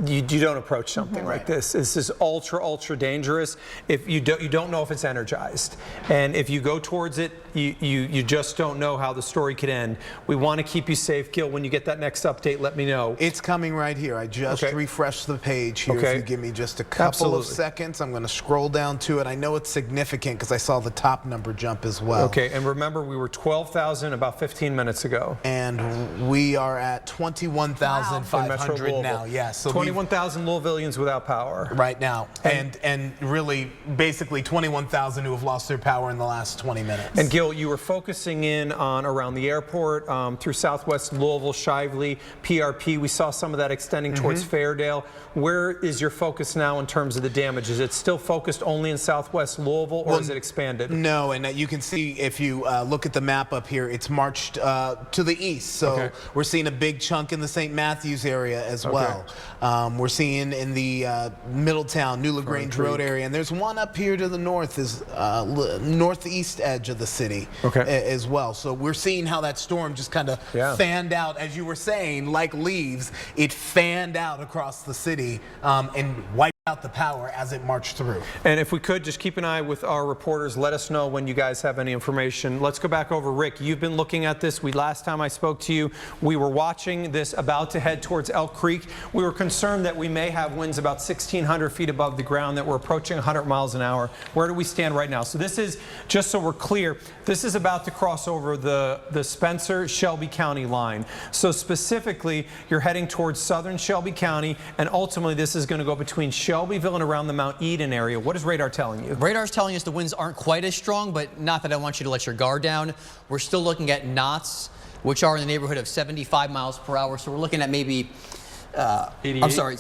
you don't approach something like this. This is ultra dangerous. If you don't know if it's energized, and if you go towards it, you just don't know how the story could end. We want to keep you safe. Gil, when you get that next update, let me know. It's coming right here. I just refreshed the page here. If you give me just a couple of seconds, I'm going to scroll down to it. I know it's significant because I saw the top number jump as well. Okay, and remember, we were 12,000 about 15 minutes ago. And we are at 21,500 now. Yes. So 21,000 Louisvillians without power. Right now. And really, basically 21,000 who have lost their power in the last 20 minutes. And Gil, you were focusing in on around the airport, through southwest Louisville, Shively, PRP. We saw some of that extending towards Fairdale. Where is your focus now in terms of the damage? Is it still focused only in southwest Louisville, or is it expanded? No, and you can see if you look at the map up here, it's marched to the east. So we're seeing a big chunk in the St. Matthews area as well. We're seeing in the Middletown, New LaGrange Road area, and there's one up here to the north, is northeast edge of the city as well. So we're seeing how that storm just kind of fanned out, as you were saying, like leaves. It fanned out across the city and wiped out the power as it marched through. And if we could just keep an eye with our reporters, let us know when you guys have any information. Let's go back over. Rick, you've been looking at this. Last time I spoke to you, we were watching this about to head towards Elk Creek. We were concerned that we may have winds about 1,600 feet above the ground, that we're approaching 100 miles an hour. Where do we stand right now? So this is, just so we're clear, this is about to cross over the Spencer-Shelby County line. So specifically, you're heading towards southern Shelby County, and ultimately this is going to go between Shelbyville and around the Mount Eden area. What is radar telling you? Radar's telling us the winds aren't quite as strong, but not that I want you to let your guard down. We're still looking at knots, which are in the neighborhood of 75 miles per hour. So we're looking at maybe, I'm sorry,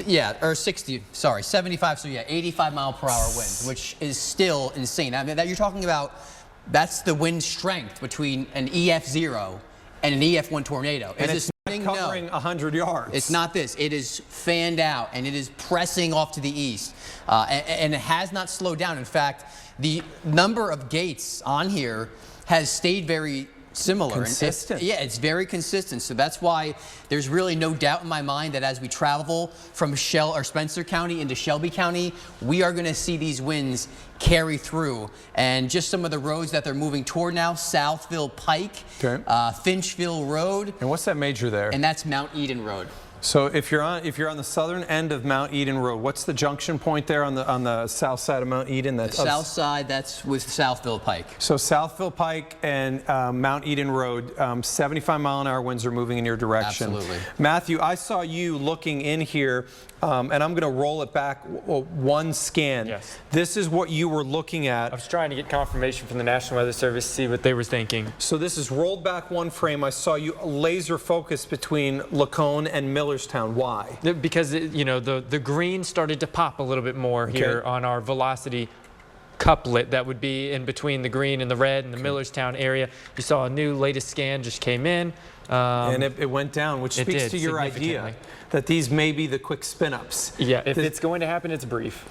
yeah, or 60, sorry, 75, so yeah, 85 mile per hour winds, which is still insane. I mean, that you're talking about, that's the wind strength between an EF0 and an EF1 tornado. And it's covering 100 yards. It's not this. It is fanned out, and it is pressing off to the east. And it has not slowed down. In fact, the number of gates on here has stayed very similar. Consistent. Yeah, it's very consistent. So that's why there's really no doubt in my mind that as we travel from Spencer County into Shelby County, we are going to see these winds carry through. And just some of the roads that they're moving toward now: Southville Pike, Finchville Road. And what's that major there? And that's Mount Eden Road. So if you're on the southern end of Mount Eden Road, what's the junction point there on the south side of Mount Eden? The south side, that's with Southville Pike. So Southville Pike and Mount Eden Road, 75 mile an hour winds are moving in your direction. Absolutely. Matthew, I saw you looking in here, and I'm going to roll it back one scan. Yes. This is what you were looking at. I was trying to get confirmation from the National Weather Service, see what they were thinking. So this is rolled back one frame. I saw you laser focus between Lacone and Millerstown. Why? Because the green started to pop a little bit more here on our velocity couplet that would be in between the green and the red in the Millerstown area. You saw a new latest scan just came in. And it went down, which speaks to your idea that these may be the quick spin-ups. Yeah, if it's going to happen, it's brief.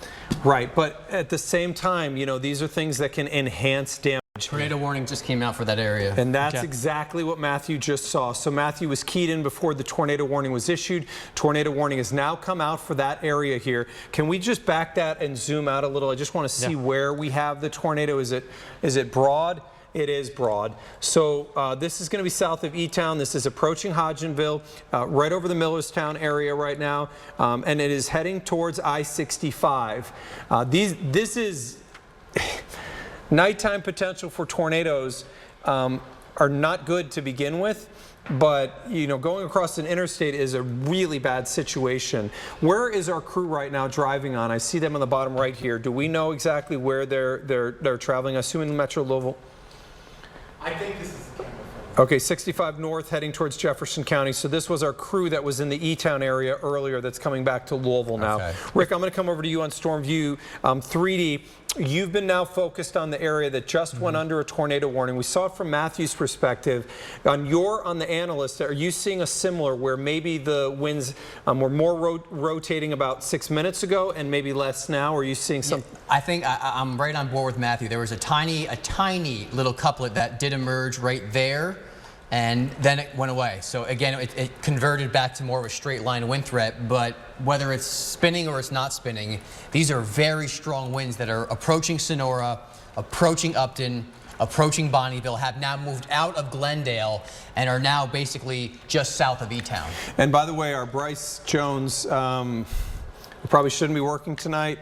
Right, but at the same time, these are things that can enhance damage. Tornado warning just came out for that area. And that's exactly what Matthew just saw. So Matthew was keyed in before the tornado warning was issued. Tornado warning has now come out for that area here. Can we just back that and zoom out a little? I just want to see where we have the tornado. Is it broad? It is broad. So this is going to be south of E-Town. This is approaching Hodgenville, right over the Millerstown area right now, and it is heading towards I-65. This is nighttime potential for tornadoes are not good to begin with. But, going across an interstate is a really bad situation. Where is our crew right now driving on? I see them on the bottom right here. Do we know exactly where they're traveling? Assuming Metro Louisville. I think this is the camera. Okay, 65 north heading towards Jefferson County. So this was our crew that was in the E-Town area earlier that's coming back to Louisville now. Okay. Rick, I'm going to come over to you on Storm View 3D. You've been now focused on the area that just went under a tornado warning. We saw it from Matthew's perspective. On the analyst, are you seeing a similar where maybe the winds were more rotating about 6 minutes ago and maybe less now? Or are you seeing some? Yeah, I think I'm right on board with Matthew. There was a tiny little couplet that did emerge right there, and then it went away. So again, it converted back to more of a straight line wind threat, but whether it's spinning or it's not spinning, these are very strong winds that are approaching Sonora, approaching Upton, approaching Bonneville, have now moved out of Glendale and are now basically just south of E-Town. And by the way, our Bryce Jones, who probably shouldn't be working tonight,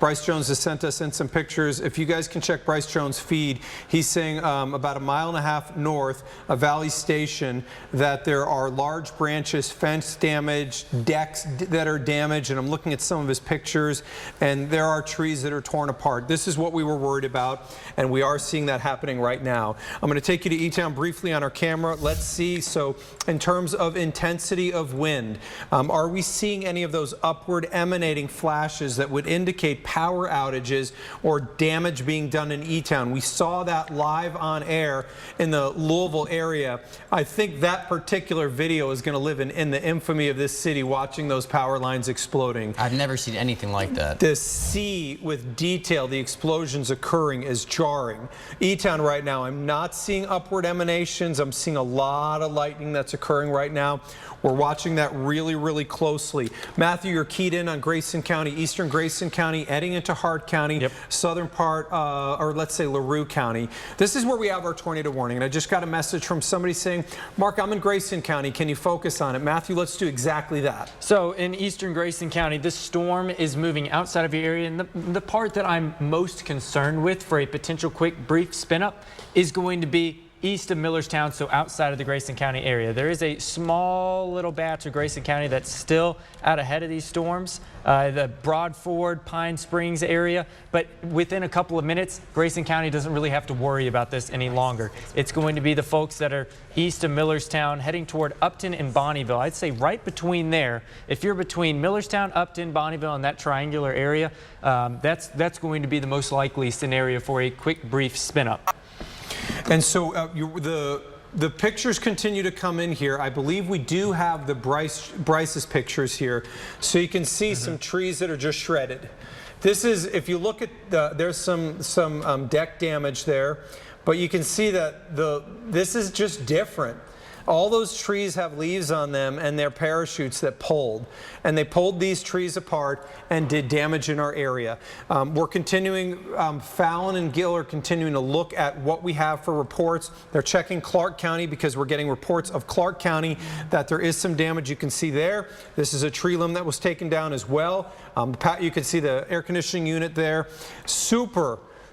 Bryce Jones has sent us in some pictures. If you guys can check Bryce Jones' feed, he's saying about 1.5 miles north of Valley Station that there are large branches, fence damage, decks that are damaged, and I'm looking at some of his pictures, and there are trees that are torn apart. This is what we were worried about, and we are seeing that happening right now. I'm going to take you to E-Town briefly on our camera. Let's see. So in terms of intensity of wind, are we seeing any of those upward emanating flashes that would indicate power outages or damage being done in E-Town? We saw that live on air in the Louisville area. I think that particular video is going to live in the infamy of this city, watching those power lines exploding. I've never seen anything like that. To see with detail the explosions occurring is jarring. E-Town right now, I'm not seeing upward emanations. I'm seeing a lot of lightning that's occurring right now. We're watching that really, really closely. Matthew, you're keyed in lead-in on Grayson County, eastern Grayson County, heading into Hart County, southern part, or let's say LaRue County. This is where we have our tornado warning. And I just got a message from somebody saying, Mark, I'm in Grayson County. Can you focus on it? Matthew, let's do exactly that. So in eastern Grayson County, this storm is moving outside of your area. And the part that I'm most concerned with for a potential quick, brief spin-up is going to be east of Millerstown, so outside of the Grayson County area. There is a small little batch of Grayson County that's still out ahead of these storms, the Broadford, Pine Springs area, but within a couple of minutes, Grayson County doesn't really have to worry about this any longer. It's going to be the folks that are east of Millerstown heading toward Upton and Bonneville. I'd say right between there, if you're between Millerstown, Upton, Bonneville, and that triangular area, that's going to be the most likely scenario for a quick, brief spin-up. And so the pictures continue to come in here. I believe we do have the Bryce's pictures here. So you can see some trees that are just shredded. This is, if you look at there's some deck damage there, but you can see that this is just different. All those trees have leaves on them and they're parachutes that pulled. And they pulled these trees apart and did damage in our area. We're continuing, Fallon and Gill are continuing to look at what we have for reports. They're checking Clark County because we're getting reports of Clark County that there is some damage you can see there. This is a tree limb that was taken down as well. You can see the air conditioning unit there.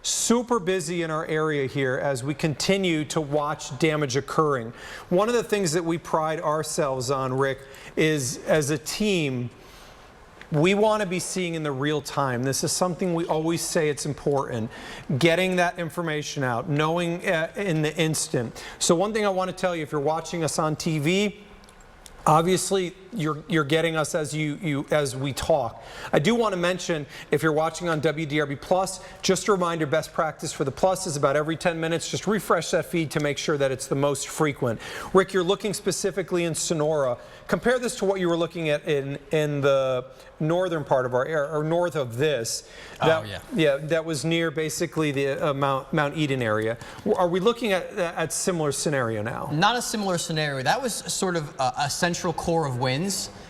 Super busy in our area here as we continue to watch damage occurring. One of the things that we pride ourselves on, Rick, is as a team, we want to be seeing in the real time. This is something we always say it's important. Getting that information out, knowing in the instant. So one thing I want to tell you, if you're watching us on TV, obviously, you're getting us as we talk. I do want to mention, if you're watching on WDRB Plus, just a reminder, best practice for the Plus is about every 10 minutes, just refresh that feed to make sure that it's the most frequent. Rick, you're looking specifically in Sonora. Compare this to what you were looking at in the northern part of our area, or north of this. That was near basically the Mount Eden area. Are we looking at similar scenario now? Not a similar scenario. That was sort of a central core of winds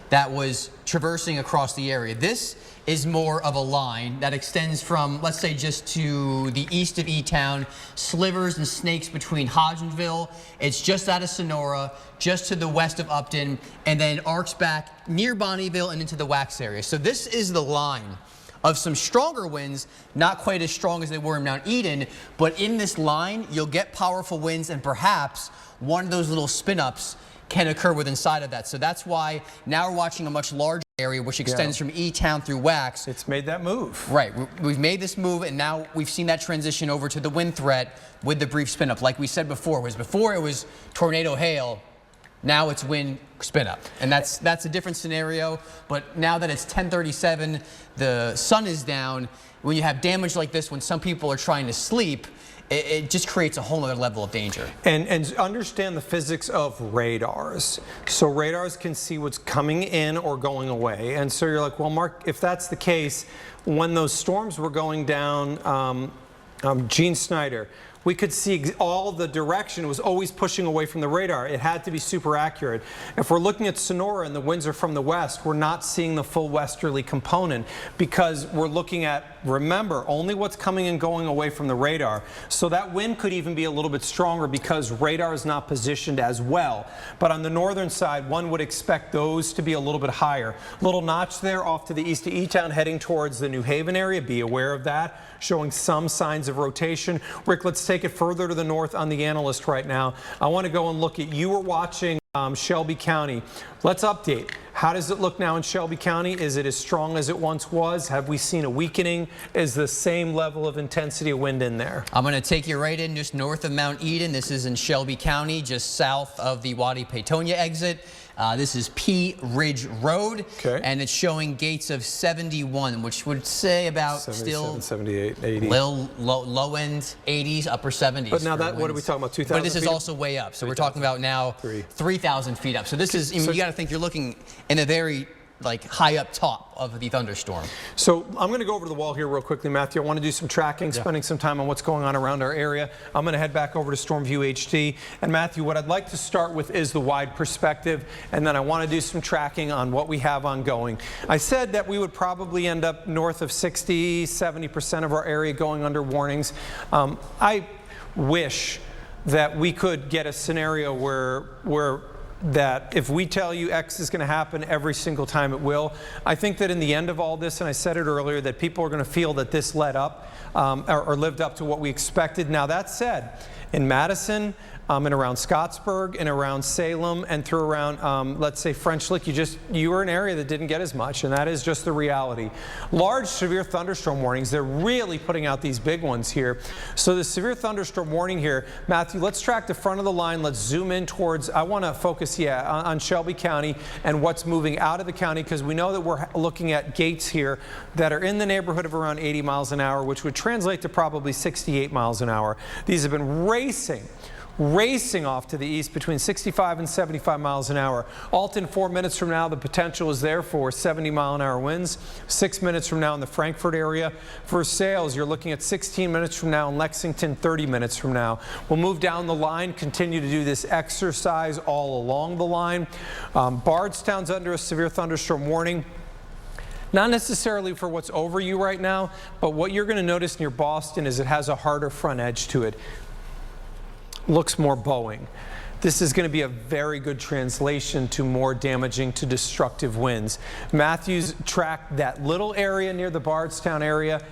that was traversing across the area. This is more of a line that extends from, let's say, just to the east of E-Town, slivers and snakes between Hodgenville. It's just out of Sonora, just to the west of Upton, and then arcs back near Bonneville and into the Wax area. So this is the line of some stronger winds, not quite as strong as they were in Mount Eden, but in this line, you'll get powerful winds, and perhaps one of those little spin-ups can occur with inside of that. So that's why now we're watching a much larger area which extends from E-Town through Wax. It's made that move. Right. We've made this move, and now we've seen that transition over to the wind threat with the brief spin up. Like we said before, before it was tornado hail, now it's wind spin up. And that's a different scenario. But now that it's 10:37, the sun is down, when you have damage like this, when some people are trying to sleep, it just creates a whole other level of danger. And understand the physics of radars. So radars can see what's coming in or going away. And so you're like, well, Mark, if that's the case, when those storms were going down, Gene Snyder, we could see all the direction. It was always pushing away from the radar. It had to be super accurate. If we're looking at Sonora and the winds are from the west, we're not seeing the full westerly component because we're looking at, remember, only what's coming and going away from the radar. So that wind could even be a little bit stronger because radar is not positioned as well. But on the northern side, one would expect those to be a little bit higher. Little notch there off to the east of E-Town heading towards the New Haven area. Be aware of that, showing some signs of rotation. Rick, let's take it further to the north on the analyst right now. I want to go and look at, you were watching Shelby County. Let's update. How does it look now in Shelby County? Is it as strong as it once was? Have we seen a weakening? Is the same level of intensity of wind in there? I'm going to take you right in just north of Mount Eden. This is in Shelby County, just south of the Wadi Peytonia exit. This is P Ridge Road, and it's showing gates of 71, which would say about 77, 78, 80. Low end 80s, upper 70s. But now that, what are we talking about, 2,000 But this is also way up. So we're talking about now 3,000 feet up. So this is, I mean, you got to think you're looking in a very like high up top of the thunderstorm. So I'm going to go over to the wall here real quickly, Matthew. I want to do some tracking, spending some time on what's going on around our area. I'm going to head back over to Storm View HD. And Matthew, what I'd like to start with is the wide perspective, and then I want to do some tracking on what we have ongoing. I said that we would probably end up north of 60–70% of our area going under warnings. I wish that we could get a scenario where that if we tell you X is going to happen every single time, it will. I think that in the end of all this, and I said it earlier, that people are going to feel that this led up or lived up to what we expected. Now that said, in Madison and around Scottsburg and around Salem and through around, let's say, French Lick, you were an area that didn't get as much, and that is just the reality. Large severe thunderstorm warnings, they're really putting out these big ones here. So the severe thunderstorm warning here, Matthew, let's track the front of the line. Let's zoom in towards, I want to focus, on Shelby County and what's moving out of the county, because we know that we're looking at gates here that are in the neighborhood of around 80 miles an hour, which would translate to probably 68 miles an hour. These have been racing off to the east between 65 and 75 miles an hour. Alton, 4 minutes from now, the potential is there for 70-mile-an-hour winds. 6 minutes from now in the Frankfort area. For sales, you're looking at 16 minutes from now in Lexington, 30 minutes from now. We'll move down the line, continue to do this exercise all along the line. Bardstown's under a severe thunderstorm warning. Not necessarily for what's over you right now, but what you're going to notice near Boston is it has a harder front edge to it. Looks more bowing. This is going to be a very good translation to more damaging to destructive winds. Matthew's tracked that little area near the Bardstown area.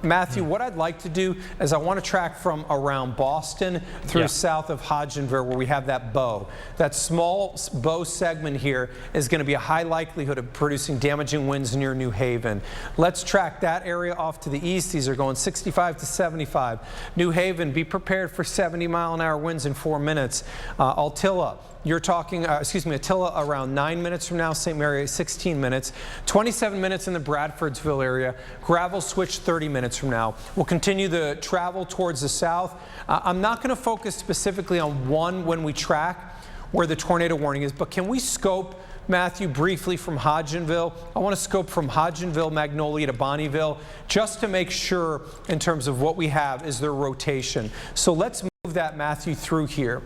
Matthew, what I'd like to do is I want to track from around Boston through south of Hodgenville, where we have that bow. That small bow segment here is going to be a high likelihood of producing damaging winds near New Haven. Let's track that area off to the east. These are going 65 to 75. New Haven, be prepared for 70-mile-an-hour winds in 4 minutes. Attila, you're talking, Attila around 9 minutes from now, St. Mary 16 minutes, 27 minutes in the Bradfordsville area, Gravel Switch 30 minutes from now. We'll continue the travel towards the south. I'm not going to focus specifically on one when we track where the tornado warning is, but can we scope, Matthew, briefly from Hodgenville? I want to scope from Hodgenville, Magnolia to Bonnieville, just to make sure in terms of what we have is their rotation. So let's move that, Matthew, through here.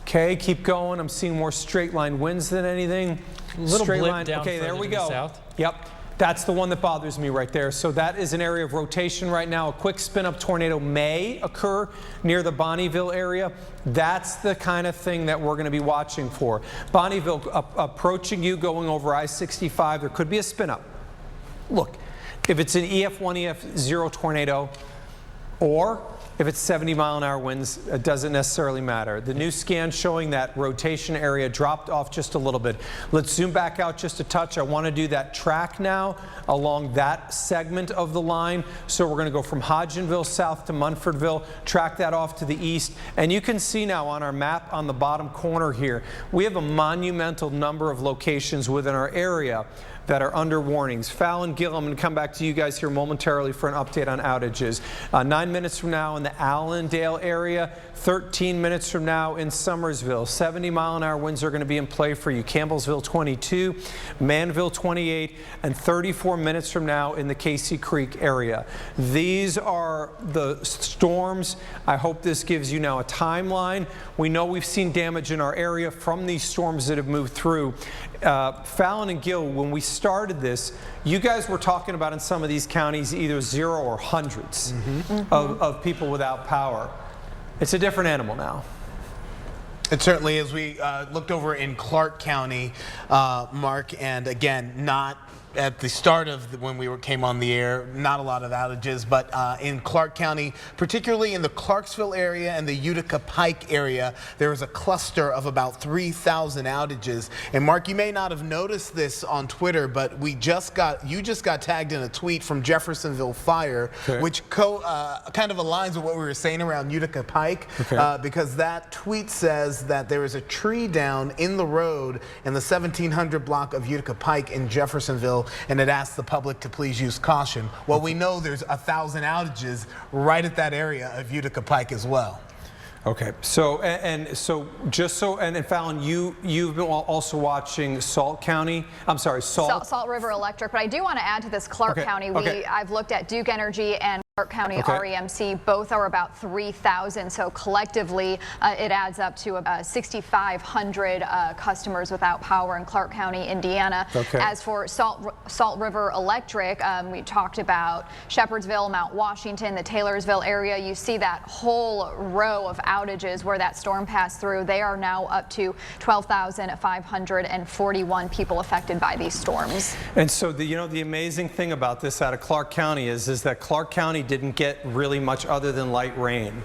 Okay, keep going. I'm seeing more straight line winds than anything. Little straight blip line. down Okay, there we further to go. the south. Yep, that's the one that bothers me right there. So that is an area of rotation right now. A quick spin-up tornado may occur near the Bonnieville area. That's the kind of thing that we're going to be watching for. Bonnieville approaching you, going over I-65. There could be a spin-up. Look, if it's an EF1, EF0 tornado, or if it's 70-mile-an-hour winds, it doesn't necessarily matter. The new scan showing that rotation area dropped off just a little bit. Let's zoom back out just a touch. I want to do that track now along that segment of the line. So we're going to go from Hodgenville south to Munfordville, track that off to the east. And you can see now on our map on the bottom corner here, we have a monumental number of locations within our area that are under warnings. Fallon, Gill, I'm going to come back to you guys here momentarily for an update on outages. 9 minutes from now in the Allendale area, 13 minutes from now in Summersville. 70-mile-an-hour winds are going to be in play for you. Campbellsville 22, Manville 28, and 34 minutes from now in the Casey Creek area. These are the storms. I hope this gives you now a timeline. We know we've seen damage in our area from these storms that have moved through. Fallon and Gill, when we started this, you guys were talking about in some of these counties either 0 or hundreds of people without power. It's a different animal now. It certainly is. We looked over in Clark County, Mark, and again, not at the start of when we came on the air, not a lot of outages, but in Clark County, particularly in the Clarksville area and the Utica Pike area, there was a cluster of about 3,000 outages. And Mark, you may not have noticed this on Twitter, but you just got tagged in a tweet from Jeffersonville Fire, which kind of aligns with what we were saying around Utica Pike, because that tweet says that there is a tree down in the road in the 1700 block of Utica Pike in Jeffersonville, and it asks the public to please use caution. Well, we know there's 1,000 outages right at that area of Utica Pike as well. Okay, so and so just so and Fallon, you've been also watching Salt County. I'm sorry, Salt River Electric. But I do want to add to this Clark County. I've looked at Duke Energy and Clark County REMC. Both are about 3,000. So collectively, it adds up to 6,500 customers without power in Clark County, Indiana. As for Salt River Electric, we talked about Shepherdsville, Mount Washington, the Taylorsville area. You see that whole row of outages where that storm passed through. They are now up to 12,541 people affected by these storms. And so the amazing thing about this out of Clark County is that Clark County didn't get really much other than light rain.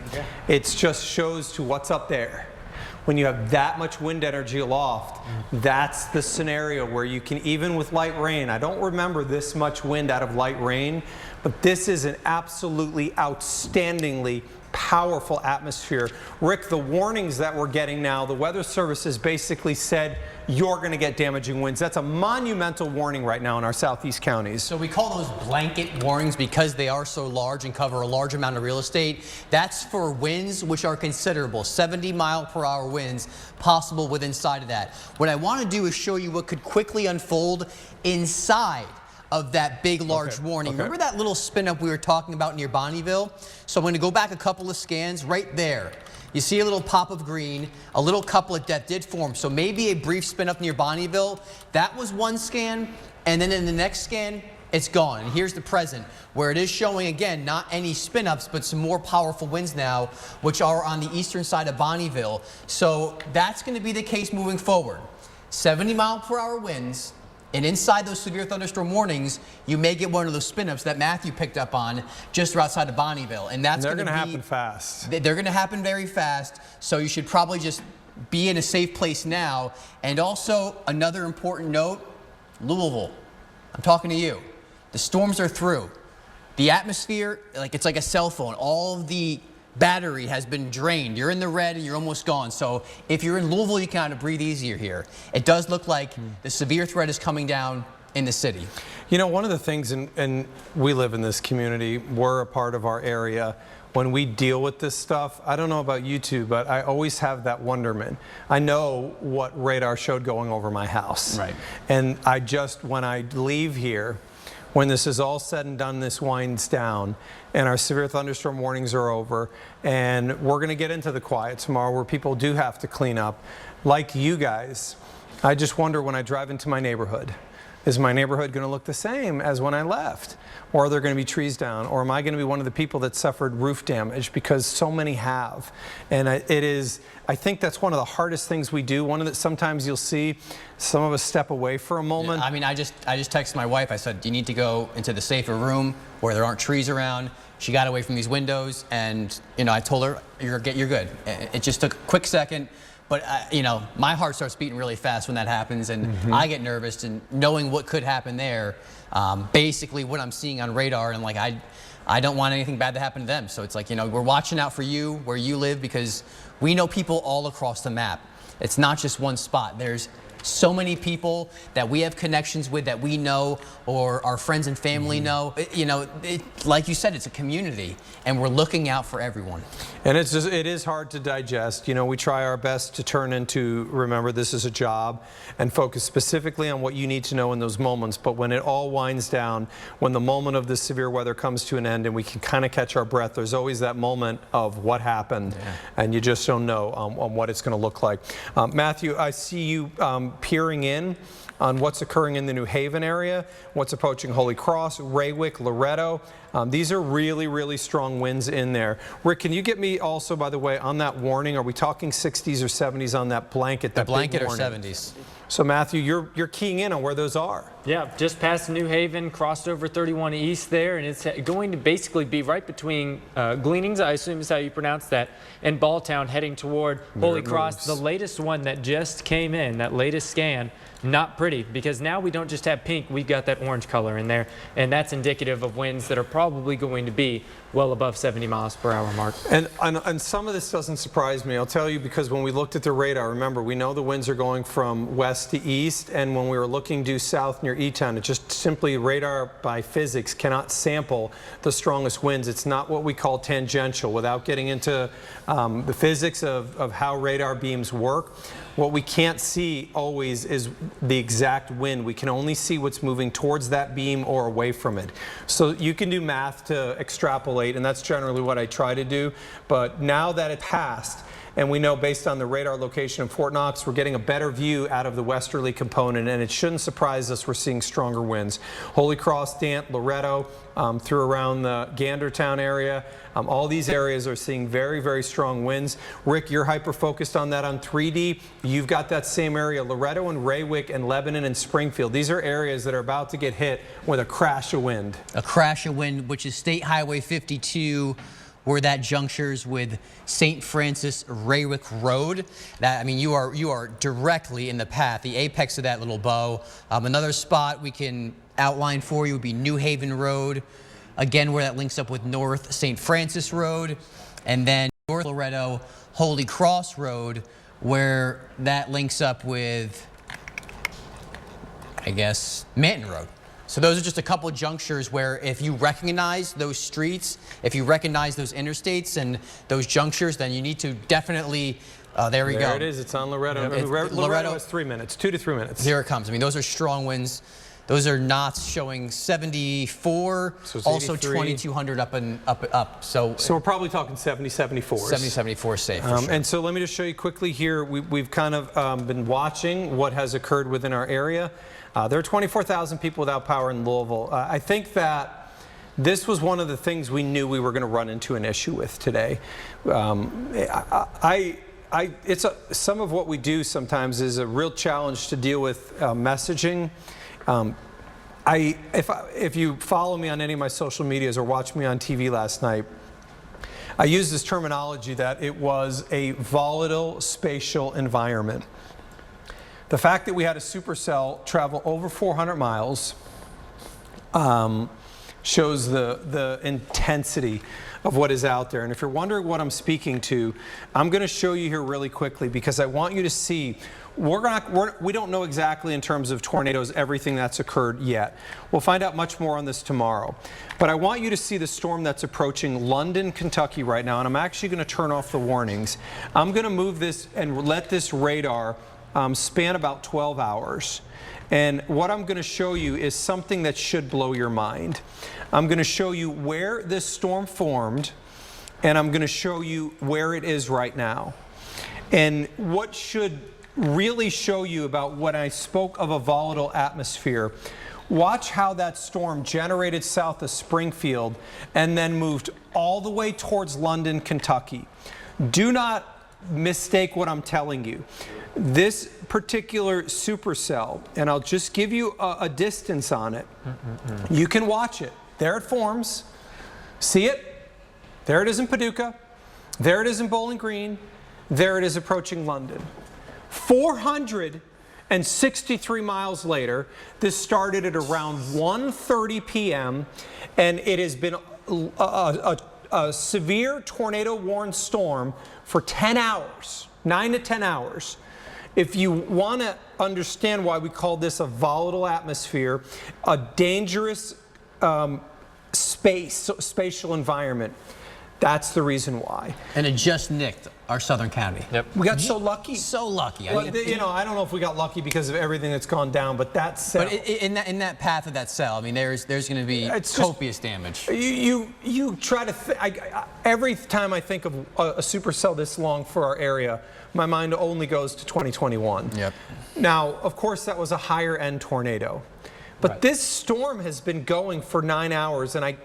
It just shows to what's up there. When you have that much wind energy aloft, that's the scenario where you can, even with light rain, I don't remember this much wind out of light rain, but this is an absolutely outstandingly powerful atmosphere. Rick, the warnings that we're getting now, the Weather Service has basically said you're going to get damaging winds. That's a monumental warning right now in our southeast counties. So we call those blanket warnings because they are so large and cover a large amount of real estate. That's for winds which are considerable, 70-mile-per-hour winds possible within inside of that. What I want to do is show you what could quickly unfold inside of that big, large warning. Remember that little spin up we were talking about near Bonnieville? So I'm going to go back a couple of scans right there. You see a little pop of green, a little couplet that did form. So maybe a brief spin up near Bonnieville. That was one scan. And then in the next scan, it's gone. And here's the present, where it is showing, again, not any spin ups, but some more powerful winds now, which are on the eastern side of Bonnieville. So that's going to be the case moving forward. 70-mile-per-hour winds. And inside those severe thunderstorm warnings, you may get one of those spin-ups that Matthew picked up on just outside of Bonnieville. And that's going to happen fast. They're going to happen very fast. So you should probably just be in a safe place now. And also, another important note, Louisville, I'm talking to you. The storms are through. The atmosphere, it's like a cell phone. All of the battery has been drained. You're in the red and you're almost gone. So if you're in Louisville, you can kind of breathe easier here. It does look like the severe threat is coming down in the city. You know, one of the things, and we live in this community, we're a part of our area. When we deal with this stuff, I don't know about you two, but I always have that wonderment. I know what radar showed going over my house. Right. And when I leave here, when this is all said and done, this winds down and our severe thunderstorm warnings are over, and we're going to get into the quiet tomorrow where people do have to clean up. Like you guys, I just wonder when I drive into my neighborhood, is my neighborhood going to look the same as when I left? Or are there going to be trees down? Or am I going to be one of the people that suffered roof damage? Because so many have. And I think that's one of the hardest things we do. One of the, sometimes you'll see some of us step away for a moment. I mean, I just texted my wife. I said, do you need to go into the safer room where there aren't trees around? She got away from these windows, and I told her, you're good. It just took a quick second. But, my heart starts beating really fast when that happens, and I get nervous, and knowing what could happen there, basically what I'm seeing on radar, and I don't want anything bad to happen to them. So it's like, we're watching out for you where you live, because we know people all across the map. It's not just one spot. There's so many people that we have connections with that we know, or our friends and family know. Like you said, it's a community, and we're looking out for everyone. And it is hard to digest. We try our best to turn into, remember, this is a job, and focus specifically on what you need to know in those moments. But when it all winds down, when the moment of this severe weather comes to an end and we can kind of catch our breath, there's always that moment of what happened, and you just don't know on what it's going to look like. Matthew, I see you peering in on what's occurring in the New Haven area, what's approaching Holy Cross, Raywick, Loretto. These are really, really strong winds in there. Rick, can you get me also, by the way, on that warning, are we talking 60s or 70s on that blanket? The blanket or 70s. So Matthew, you're keying in on where those are. Yeah, just past New Haven, crossed over 31 East there, and it's going to basically be right between Gleanings, I assume is how you pronounce that, and Balltown, heading toward Holy Cross. The latest one that just came in, that latest scan, not pretty, because now we don't just have pink, we've got that orange color in there, and that's indicative of winds that are probably going to be well above 70 miles per hour mark. And some of this doesn't surprise me. I'll tell you, because when we looked at the radar, remember, we know the winds are going from west to east, and when we were looking due south near E-Town, it just simply, radar by physics cannot sample the strongest winds. It's not what we call tangential. Without getting into the physics of how radar beams work, what we can't see always is the exact wind. We can only see what's moving towards that beam or away from it. So you can do math to extrapolate, and that's generally what I try to do. But now that it passed, and we know based on the radar location in Fort Knox, we're getting a better view out of the westerly component, and it shouldn't surprise us we're seeing stronger winds. Holy Cross, Dant, Loretto, through around the Gandertown area. All these areas are seeing very, very strong winds. Rick, you're hyper-focused on that on 3D. You've got that same area, Loretto and Raywick and Lebanon and Springfield. These are areas that are about to get hit with a crash of wind. A crash of wind, which is State Highway 52, where that junctures with St. Francis Raywick Road. That, I mean, you are directly in the path, the apex of that little bow. Another spot we can outline for you would be New Haven Road, again where that links up with North St. Francis Road, and then North Loretto Holy Cross Road, where that links up with, I guess, Manton Road. So those are just a couple of junctures where if you recognize those streets, if you recognize those interstates and those junctures, then you need to definitely, there we go. There it is, it's on Loretto. Loretto is 3 minutes, 2 to 3 minutes. Here it comes. I mean, those are strong winds. Those are knots showing 74, so also 83. 2200 up and up. So we're probably talking 70, 74. 70, 74 safe. For sure. And so let me just show you quickly here. We've kind of been watching what has occurred within our area. There are 24,000 people without power in Louisville. I think that this was one of the things we knew we were going to run into an issue with today. Some of what we do sometimes is a real challenge to deal with messaging. If you follow me on any of my social medias or watched me on TV last night, I used this terminology that it was a volatile spatial environment. The fact that we had a supercell travel over 400 miles shows the intensity of what is out there. And if you're wondering what I'm speaking to, I'm going to show you here really quickly, because I want you to see we don't know exactly in terms of tornadoes everything that's occurred yet. We'll find out much more on this tomorrow. But I want you to see the storm that's approaching London, Kentucky right now, and I'm actually going to turn off the warnings. I'm going to move this and let this radar span about 12 hours. And what I'm going to show you is something that should blow your mind. I'm going to show you where this storm formed, and I'm going to show you where it is right now. And what should really show you about when I spoke of a volatile atmosphere, watch how that storm generated south of Springfield and then moved all the way towards London, Kentucky. Do not mistake what I'm telling you. This particular supercell, and I'll just give you a distance on it. You can watch it. There it forms. See it? There it is in Paducah. There it is in Bowling Green. There it is approaching London. 463 miles later, this started at around 1:30 p.m. and it has been a severe tornado-warned storm for 10 hours, 9 to 10 hours. If you want to understand why we call this a volatile atmosphere, a dangerous spatial environment, that's the reason why. And it just nicked our southern county. Yep. We got so lucky. So lucky. Well, you know, I don't know if we got lucky because of everything that's gone down, but that cell. But in that path of that cell, I mean, there's going to be copious damage. You try to every time I think of a supercell this long for our area, my mind only goes to 2021. Yep. Now, of course, that was a higher end tornado. But this storm has been going for 9 hours, and I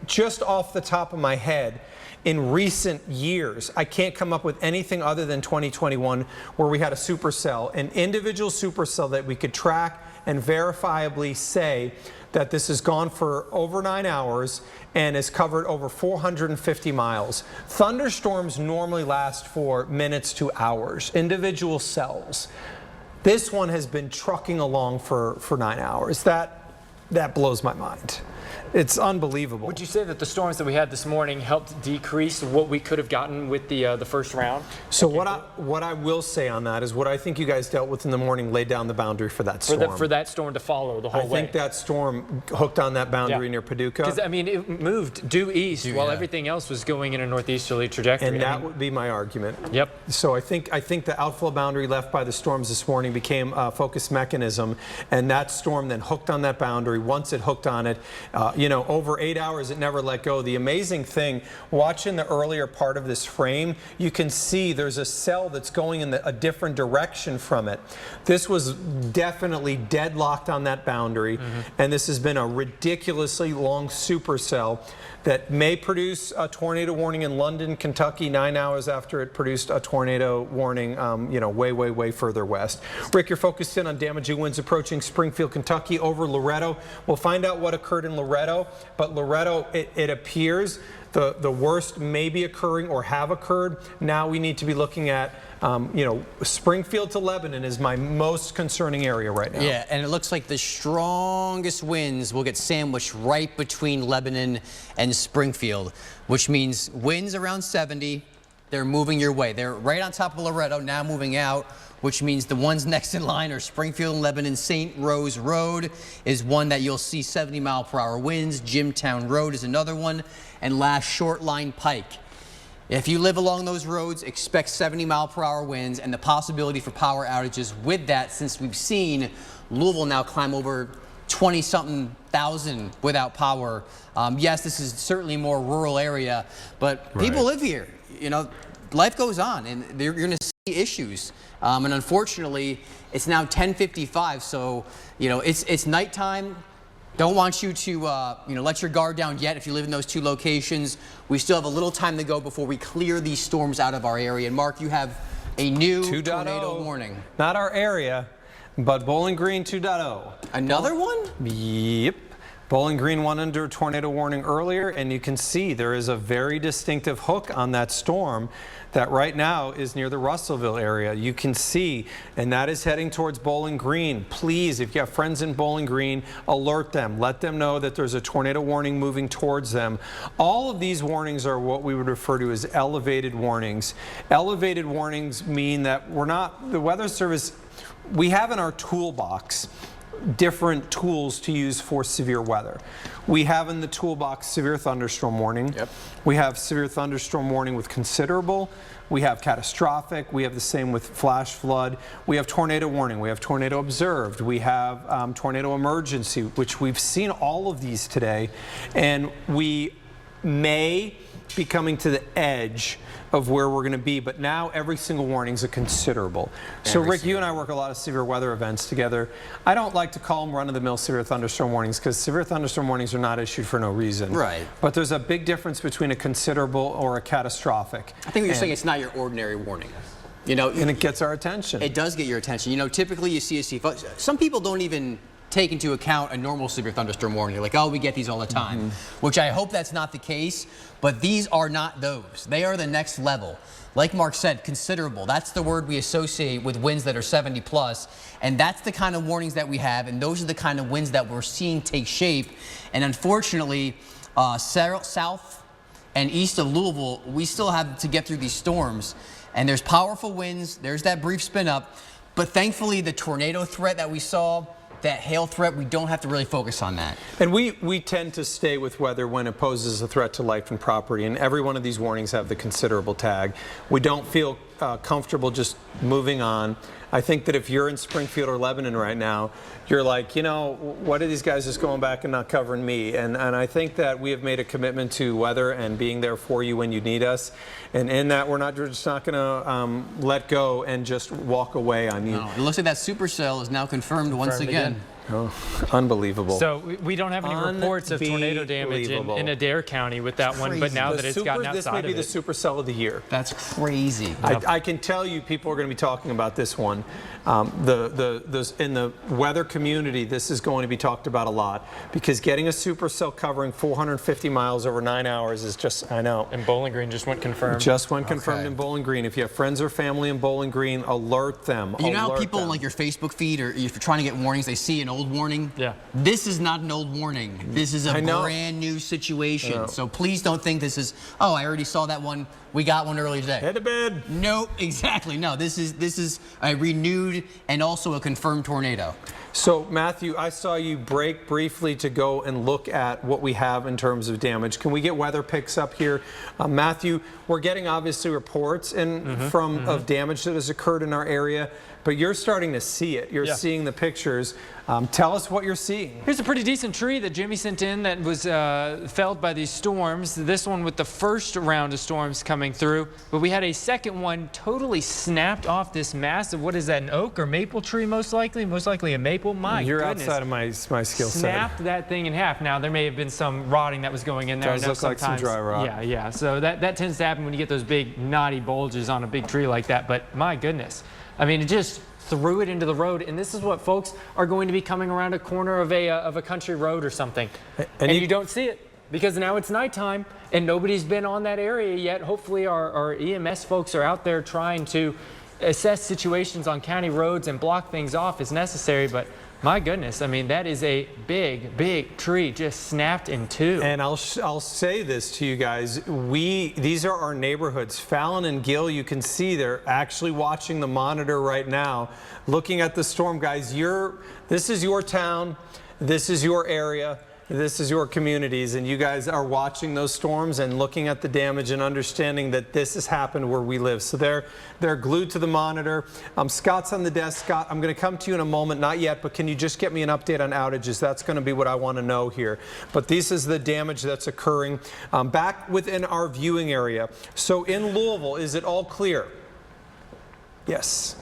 just off the top of my head, in recent years, I can't come up with anything other than 2021 where we had a supercell, an individual supercell that we could track and verifiably say that this has gone for over 9 hours and has covered over 450 miles. Thunderstorms normally last for minutes to hours, individual cells. This one has been trucking along for 9 hours. That blows my mind. It's unbelievable. Would you say that the storms that we had this morning helped decrease what we could have gotten with the first round? So what I will say on that is what I think you guys dealt with in the morning laid down the boundary for that storm. For that storm to follow the whole way. I think that storm hooked on that boundary near Paducah. Because, I mean, it moved due east while everything else was going in a northeasterly trajectory. And that would be my argument. Yep. So I think the outflow boundary left by the storms this morning became a focus mechanism, and that storm then hooked on that boundary. Once it hooked on it, you know, over 8 hours, it never let go. The amazing thing, watching the earlier part of this frame, you can see there's a cell that's going in a different direction from it. This was definitely deadlocked on that boundary, and this has been a ridiculously long supercell that may produce a tornado warning in London, Kentucky, 9 hours after it produced a tornado warning, you know, way further west. Rick, you're focused in on damaging winds approaching Springfield, Kentucky over Loretto. We'll find out what occurred in Loretto, but Loretto, it appears the worst may be occurring or have occurred. Now we need to be looking at you know, Springfield to Lebanon is my most concerning area right now. Yeah, and it looks like the strongest winds will get sandwiched right between Lebanon and Springfield, which means winds around 70, they're moving your way. They're right on top of Loretto, now moving out, which means the ones next in line are Springfield and Lebanon. St. Rose Road is one that you'll see 70-mile-per-hour winds. Jimtown Road is another one, and last Short Line Pike. If you live along those roads, expect 70-mile-per-hour winds and the possibility for power outages with that, since we've seen Louisville now climb over 20-something thousand without power. Yes, this is certainly a more rural area, but people live here. You know, life goes on, and you're going to see issues. And unfortunately, it's now 10:55, so, you know, it's nighttime. Don't want you to, you know, let your guard down yet if you live in those two locations. We still have a little time to go before we clear these storms out of our area. And Mark, you have a new 2.0 tornado warning. Not our area, but Bowling Green 2.0. Another one? Yep. Bowling Green went under a tornado warning earlier, and you can see there is a very distinctive hook on that storm that right now is near the Russellville area. You can see, and that is heading towards Bowling Green. Please, if you have friends in Bowling Green, alert them. Let them know that there's a tornado warning moving towards them. All of these warnings are what we would refer to as elevated warnings. Elevated warnings mean that the Weather Service, we have in our toolbox different tools to use for severe weather. We have in the toolbox severe thunderstorm warning. Yep. We have severe thunderstorm warning with considerable. We have catastrophic. We have the same with flash flood. We have tornado warning. We have tornado observed. We have tornado emergency, which we've seen all of these today. And we may be coming to the edge of where we're going to be, but now every single warning is a considerable. So Rick, you and I work a lot of severe weather events together. I don't like to call them run-of-the-mill severe thunderstorm warnings because severe thunderstorm warnings are not issued for no reason. Right. But there's a big difference between a considerable or a catastrophic. I think what you're saying, it's not your ordinary warning. You know, and it gets our attention. It does get your attention. You know, typically you see some people don't even take into account a normal severe thunderstorm warning. They're like, oh, we get these all the time, which I hope that's not the case, but these are not those. They are the next level. Like Mark said, considerable. That's the word we associate with winds that are 70 plus, and that's the kind of warnings that we have, and those are the kind of winds that we're seeing take shape. And unfortunately, south and east of Louisville, we still have to get through these storms, and there's powerful winds, there's that brief spin up, but thankfully the tornado threat that we saw, that hail threat, we don't have to really focus on that. And we tend to stay with weather when it poses a threat to life and property, and every one of these warnings have the considerable tag. We don't feel comfortable just moving on. I think that if you're in Springfield or Lebanon right now, you're like, you know, what are these guys just going back and not covering me? And I think that we have made a commitment to weather and being there for you when you need us. And in that, we're just not going to let go and just walk away on you. No, it looks like that supercell is now confirmed once again. Oh, unbelievable. So we don't have any reports of tornado damage in Adair County with that one, but now that it's gotten outside this may be the supercell of the year. That's crazy. I can tell you people are going to be talking about this one. In the weather community, this is going to be talked about a lot because getting a supercell covering 450 miles over 9 hours is just, I know. And Bowling Green just went confirmed. Just went confirmed in Bowling Green. If you have friends or family in Bowling Green, alert them. You know how people on like your Facebook feed, or if you're trying to get warnings, they see an old warning? Yeah. This is not an old warning. This is a brand new situation. So please don't think this is, oh, I already saw that one. We got one earlier today. Head to bed. No, exactly. No, this is a renewed and also a confirmed tornado. So, Matthew, I saw you break briefly to go and look at what we have in terms of damage. Can we get weather pics up here? Matthew, we're getting obviously reports of damage that has occurred in our area, but you're starting to see it. You're seeing the pictures. Tell us what you're seeing. Here's a pretty decent tree that Jimmy sent in that was felled by these storms. This one with the first round of storms coming through, but we had a second one totally snapped off this massive, what is that, an oak or maple tree most likely? Most likely a maple. My You're goodness. outside of my skill set. Snapped that thing in half. Now, there may have been some rotting that was going in there. Does look like some dry rot. Yeah. So that tends to happen when you get those big knotty bulges on a big tree like that. But my goodness, I mean, it just threw it into the road, and this is what folks are going to be coming around a corner of a country road or something, and you don't see it because now it's nighttime and nobody's been on that area yet. Hopefully our EMS folks are out there trying to assess situations on county roads and block things off as necessary, but my goodness, I mean, that is a big, big tree just snapped in two. And I'll say this to you guys. These are our neighborhoods. Fallon and Gill, you can see they're actually watching the monitor right now, looking at the storm. Guys, this is your town. This is your area. This is your communities, and you guys are watching those storms and looking at the damage and understanding that this has happened where we live. So they're glued to the monitor. Scott's on the desk. Scott, I'm going to come to you in a moment. Not yet, but can you just get me an update on outages? That's going to be what I want to know here. But this is the damage that's occurring back within our viewing area. So in Louisville, is it all clear? Yes.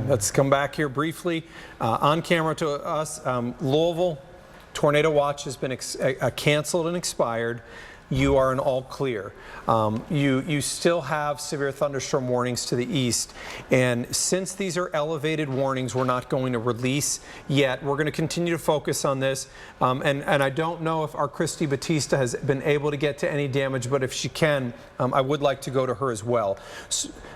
Let's come back here briefly. On camera to us, Louisville. Tornado watch has been canceled and expired. You are in all clear. You still have severe thunderstorm warnings to the east. And since these are elevated warnings, we're not going to release yet. We're going to continue to focus on this. And I don't know if our Christy Batista has been able to get to any damage, but if she can, I would like to go to her as well.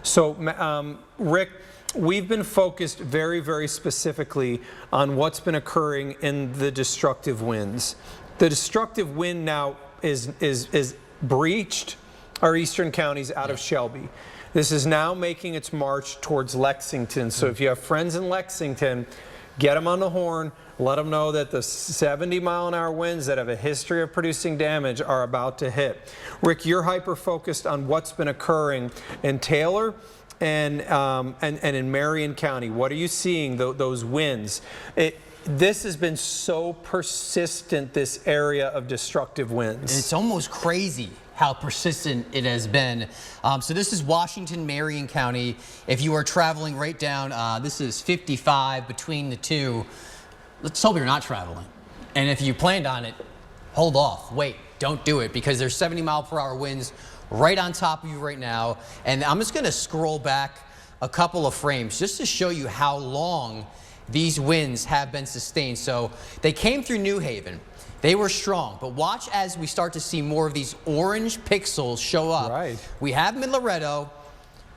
So Rick, we've been focused very, very specifically on what's been occurring in the destructive winds. The destructive wind now is breached our eastern counties out of Shelby. This is now making its march towards Lexington. So if you have friends in Lexington, get them on the horn. Let them know that the 70-mile-an-hour winds that have a history of producing damage are about to hit. Rick, you're hyper-focused on what's been occurring in Taylor and in Marion County. What are you seeing, those winds? This has been so persistent, this area of destructive winds. It's almost crazy how persistent it has been. So this is Washington, Marion County. If you are traveling right down, this is 55 between the two. Let's hope you're not traveling. And if you planned on it, hold off, wait, don't do it, because there's 70-mile-per-hour winds right on top of you right now. And I'm just gonna scroll back a couple of frames just to show you how long these winds have been sustained. So they came through New Haven. They were strong, but watch as we start to see more of these orange pixels show up. Right. We have them in Loretto.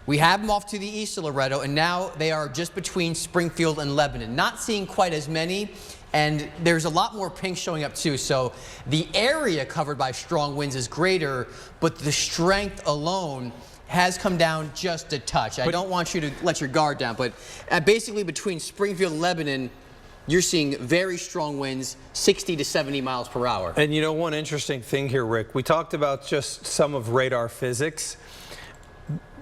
We have them off to the east of Loretto, and now they are just between Springfield and Lebanon. Not seeing quite as many, and there's a lot more pink showing up too. So the area covered by strong winds is greater, but the strength alone has come down just a touch. I don't want you to let your guard down, but basically between Springfield and Lebanon, you're seeing very strong winds, 60 to 70 miles per hour. And you know, one interesting thing here, Rick, we talked about just some of radar physics.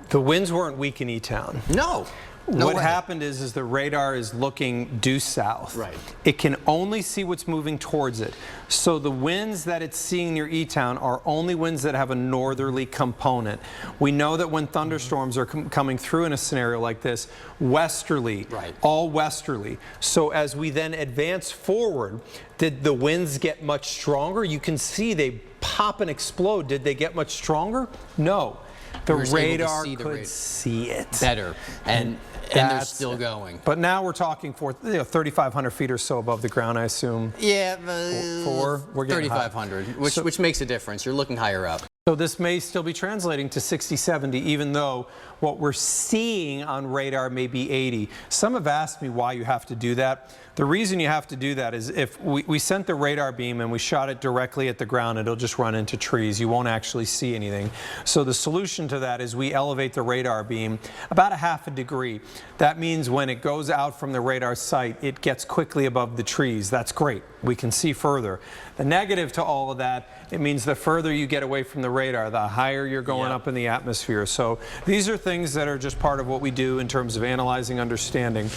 The winds weren't weak in E-Town. No. What happened is the radar is looking due south. Right. It can only see what's moving towards it. So the winds that it's seeing near E-Town are only winds that have a northerly component. We know that when thunderstorms are coming through in a scenario like this, westerly, all westerly. So as we then advance forward, did the winds get much stronger? You can see they pop and explode. Did they get much stronger? No. The radar could see it better, and they're still going. But now we're talking for 3,500 feet or so above the ground, I assume. Yeah, we're getting 3,500, which makes a difference. You're looking higher up. So this may still be translating to 60, 70, even though what we're seeing on radar may be 80. Some have asked me why you have to do that. The reason you have to do that is if we sent the radar beam and we shot it directly at the ground, it'll just run into trees. You won't actually see anything. So the solution to that is we elevate the radar beam about 1/2 degree. That means when it goes out from the radar site, it gets quickly above the trees. That's great. We can see further. The negative to all of that, it means the further you get away from the radar, the higher you're going up in the atmosphere. So these are things that are just part of what we do in terms of analyzing, understanding.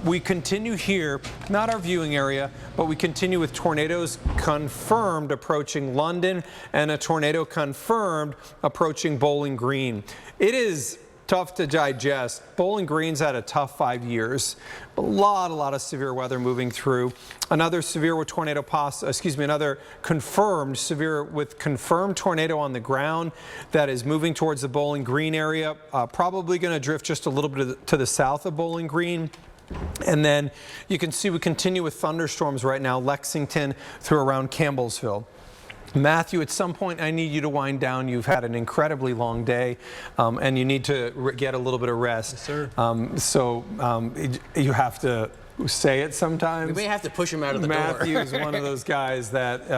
We continue here, not our viewing area, but we continue with tornadoes confirmed approaching London and a tornado confirmed approaching Bowling Green. It is tough to digest. Bowling Green's had a tough 5 years. A lot of severe weather moving through. Another severe with tornado another confirmed severe with confirmed tornado on the ground that is moving towards the Bowling Green area. Probably going to drift just a little bit to the south of Bowling Green. And then you can see we continue with thunderstorms right now, Lexington through around Campbellsville. Matthew, at some point I need you to wind down. You've had an incredibly long day and you need to get a little bit of rest. Yes, sir. You have to say it sometimes. We may have to push him out of the door. Matthew is one of those guys that,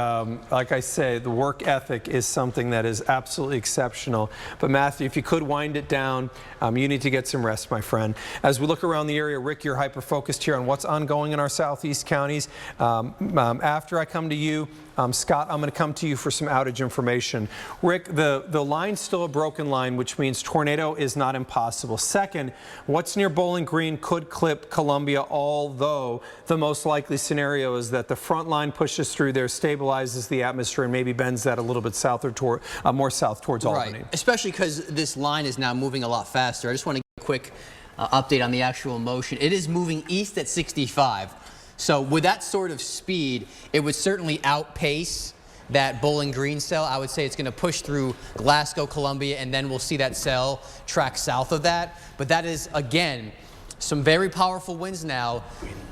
like I say, the work ethic is something that is absolutely exceptional. But Matthew, if you could wind it down, you need to get some rest, my friend. As we look around the area, Rick, you're hyper-focused here on what's ongoing in our southeast counties. After I come to you, Scott, I'm going to come to you for some outage information. Rick, the line's still a broken line, which means tornado is not impossible. Second, what's near Bowling Green could clip Columbia, although the most likely scenario is that the front line pushes through there, stabilizes the atmosphere, and maybe bends that a little bit south or more south towards Albany. Right, especially because this line is now moving a lot faster. I just want to give a quick update on the actual motion. It is moving east at 65. So with that sort of speed, it would certainly outpace that Bowling Green cell. I would say it's going to push through Glasgow, Columbia, and then we'll see that cell track south of that. But that is, again, some very powerful winds now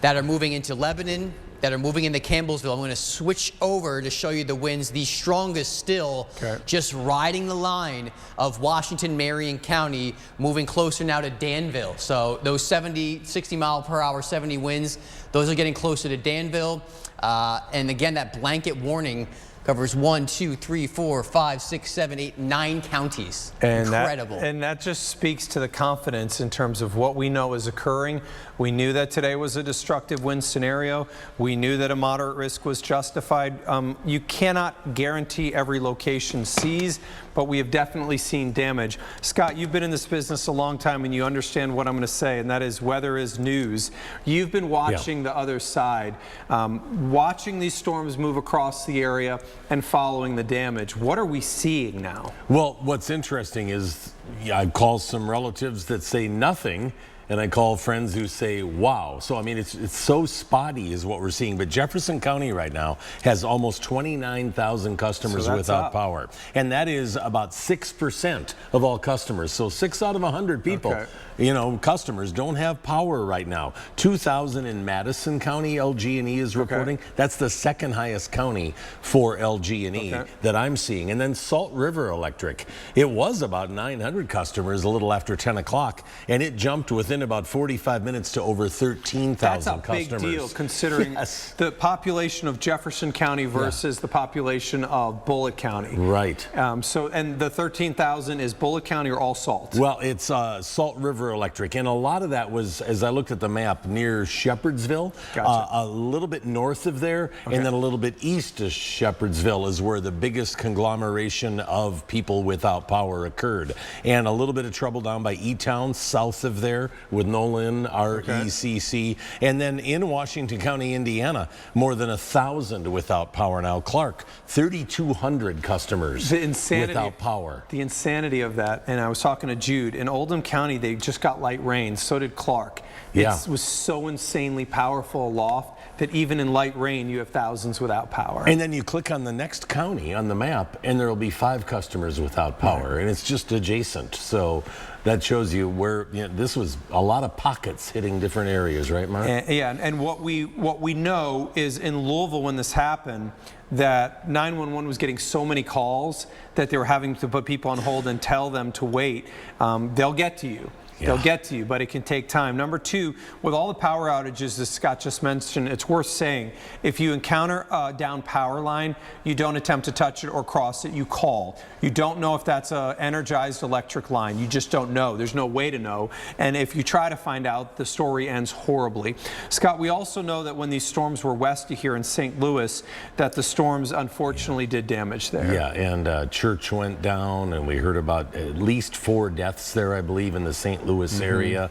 that are moving into Lebanon, that are moving into Campbellsville. I'm going to switch over to show you the winds, the strongest still, just riding the line of Washington, Marion County, moving closer now to Danville. So those 60 mile per hour, 70 winds, those are getting closer to Danville. And again, that blanket warning covers 1, 2, 3, 4, 5, 6, 7, 8, 9 counties. Incredible. And that just speaks to the confidence in terms of what we know is occurring. We knew that today was a destructive wind scenario. We knew that a moderate risk was justified. You cannot guarantee every location sees, but we have definitely seen damage. Scott, you've been in this business a long time and you understand what I'm going to say, and that is weather is news. You've been watching the other side, watching these storms move across the area and following the damage. What are we seeing now? Well, what's interesting is I call some relatives that say nothing, and I call friends who say, wow. So, I mean, it's so spotty is what we're seeing. But Jefferson County right now has almost 29,000 customers without power. And that is about 6% of all customers. So 6 out of 100 people, you know, customers don't have power right now. 2,000 in Madison County, LG&E is reporting. That's the second highest county for LG&E that I'm seeing. And then Salt River Electric, it was about 900 customers a little after 10 o'clock, and it jumped within about 45 minutes to over 13,000 customers. That's a big deal considering the population of Jefferson County versus the population of Bullitt County. Right. And the 13,000 is Bullitt County or all Salt? Well, it's Salt River Electric, and a lot of that was, as I looked at the map, near Shepherdsville, a little bit north of there, and then a little bit east of Shepherdsville is where the biggest conglomeration of people without power occurred. And a little bit of trouble down by E-Town, south of there, with Nolan, RECC. And then in Washington County, Indiana, more than 1,000 without power now. Clark, 3,200 customers without power. The insanity of that, and I was talking to Jude, in Oldham County, they just got light rain, so did Clark. Yeah. It was so insanely powerful aloft that even in light rain, you have thousands without power. And then you click on the next county on the map, and there will be 5 customers without power, and it's just adjacent. So that shows you where this was a lot of pockets hitting different areas, right, Mark? And what we know is in Louisville when this happened, that 911 was getting so many calls that they were having to put people on hold and tell them to wait. They'll get to you. They'll get to you, but it can take time. Number 2, with all the power outages that Scott just mentioned, it's worth saying, if you encounter a down power line, you don't attempt to touch it or cross it, you call. You don't know if that's an energized electric line. You just don't know. There's no way to know. And if you try to find out, the story ends horribly. Scott, we also know that when these storms were west of here in St. Louis, that the storms unfortunately did damage there. Yeah, and church went down, and we heard about at least 4 deaths there, I believe, in the St. Louis area.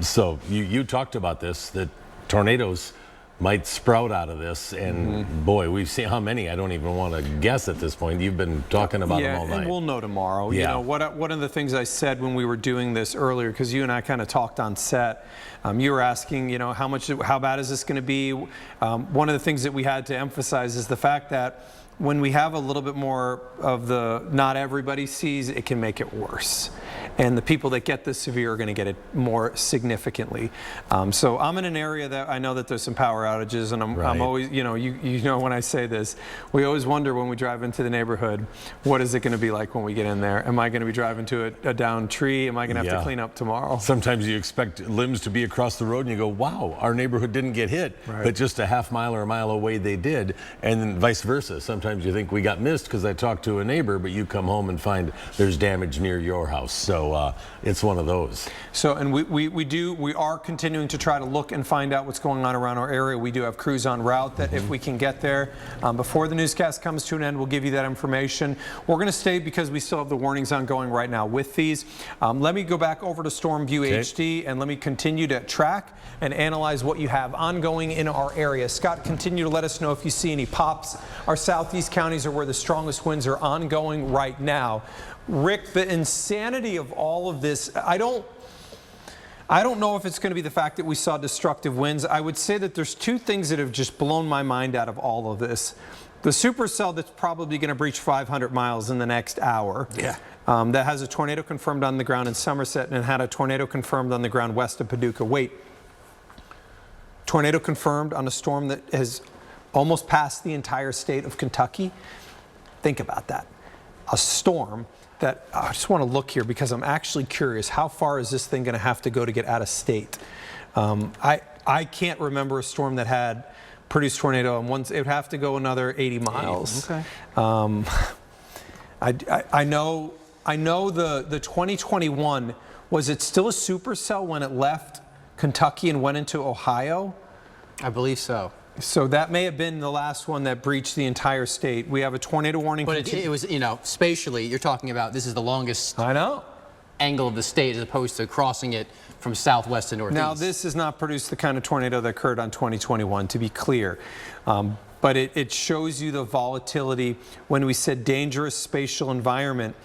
So you talked about this, that tornadoes might sprout out of this, and boy, we've seen how many. I don't even want to guess at this point. You've been talking about them all night. And we'll know tomorrow. Yeah. You know, one of the things I said when we were doing this earlier, because you and I kind of talked on set, you were asking, you know, how bad is this going to be? One of the things that we had to emphasize is the fact that when we have a little bit more of the not everybody sees, it can make it worse. And the people that get this severe are going to get it more significantly. So I'm in an area that I know that there's some power outages, and I'm always, you know when I say this, we always wonder when we drive into the neighborhood, what is it going to be like when we get in there? Am I going to be driving to a down tree? Am I going to have to clean up tomorrow? Sometimes you expect limbs to be across the road, and you go, wow, our neighborhood didn't get hit, but just a half mile or a mile away they did, and then vice versa. Sometimes you think we got missed because I talked to a neighbor, but you come home and find there's damage near your house. So it's one of those. So, and we are continuing to try to look and find out what's going on around our area. We do have crews en route that if we can get there before the newscast comes to an end, we'll give you that information. We're going to stay because we still have the warnings ongoing right now with these. Let me go back over to Storm View HD and let me continue to track and analyze what you have ongoing in our area. Scott, continue to let us know if you see any pops. Our southeast counties are where the strongest winds are ongoing right now. Rick, the insanity of all of this, I don't know if it's going to be the fact that we saw destructive winds. I would say that there's 2 things that have just blown my mind out of all of this. The supercell that's probably going to breach 500 miles in the next hour. Yeah. That has a tornado confirmed on the ground in Somerset and had a tornado confirmed on the ground west of Paducah. Wait. Tornado confirmed on a storm that has almost passed the entire state of Kentucky. Think about that. A storm that, I just want to look here because I'm actually curious, how far is this thing going to have to go to get out of state? I can't remember a storm that had produced tornado, and it would have to go another 80 miles. Okay. I know the 2021, was it still a supercell when it left Kentucky and went into Ohio? I believe so. So that may have been the last one that breached the entire state. We have a tornado warning. But it was, you know, spatially, you're talking about this is the longest angle of the state as opposed to crossing it from southwest to northeast. Now, this has not produced the kind of tornado that occurred on 2021, to be clear. But it shows you the volatility when we said dangerous spatial environment.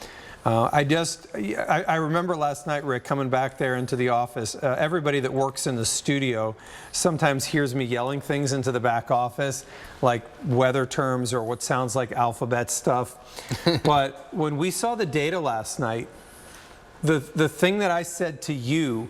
I remember last night, Rick, coming back there into the office. Everybody that works in the studio sometimes hears me yelling things into the back office, like weather terms or what sounds like alphabet stuff. But when we saw the data last night, the thing that I said to you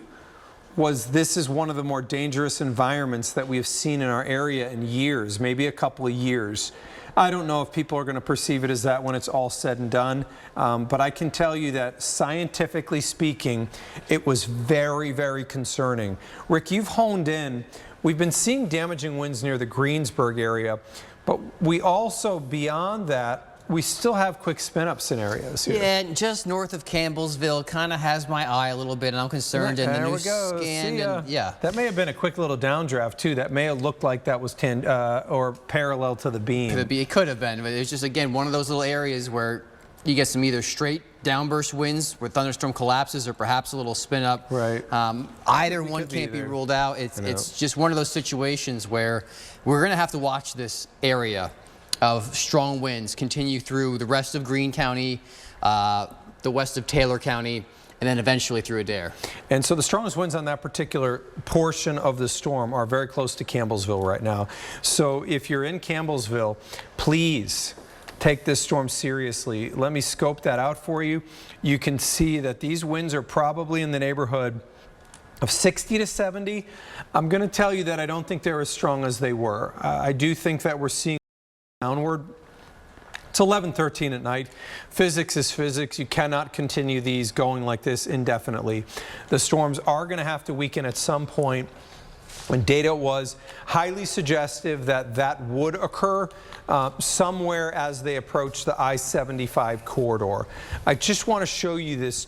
was this is one of the more dangerous environments that we have seen in our area in years, maybe a couple of years. I don't know if people are going to perceive it as that when it's all said and done, but I can tell you that scientifically speaking, it was very, very concerning. Rick, you've honed in. We've been seeing damaging winds near the Greensburg area, but we also, beyond that, we still have quick spin-up scenarios here. Yeah, just north of Campbellsville kind of has my eye a little bit, and I'm concerned. And the new scan, yeah. That may have been a quick little downdraft, too. That may have looked like that was or parallel to the beam. It could have been, but it's just, again, one of those little areas where You get some either straight downburst winds where thunderstorm collapses or perhaps a little spin up. Right. Either one can't be ruled out. It's just one of those situations where we're going to have to watch this area of strong winds continue through the rest of Greene County, the west of Taylor County, and then eventually through Adair. And so the strongest winds on that particular portion of the storm are very close to Campbellsville right now. So if you're in Campbellsville, please take this storm seriously. Let me scope that out for you. You can see that these winds are probably in the neighborhood of 60 to 70. I'm going to tell you that I don't think they're as strong as they were. I do think that we're seeing downward. It's 11:13 at night. Physics is physics. You cannot continue these going like this indefinitely. The storms are going to have to weaken at some point. And data was highly suggestive that that would occur somewhere as they approach the I-75 corridor. I just want to show you this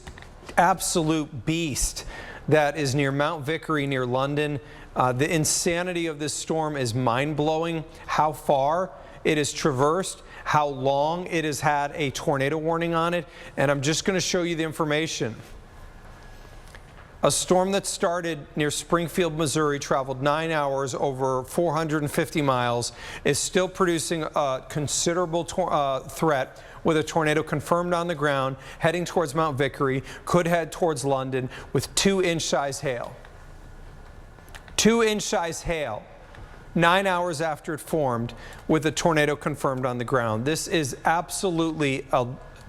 absolute beast that is near Mount Vickery, near London. The insanity of this storm is mind-blowing. How far it has traversed, how long it has had a tornado warning on it, and I'm just going to show you the information. A storm that started near Springfield, Missouri, traveled 9 hours over 450 miles, is still producing a considerable threat with a tornado confirmed on the ground, heading towards Mount Vickery, could head towards London with 2-inch size hail. 2-inch size hail. 9 hours after it formed with a tornado confirmed on the ground. This is absolutely a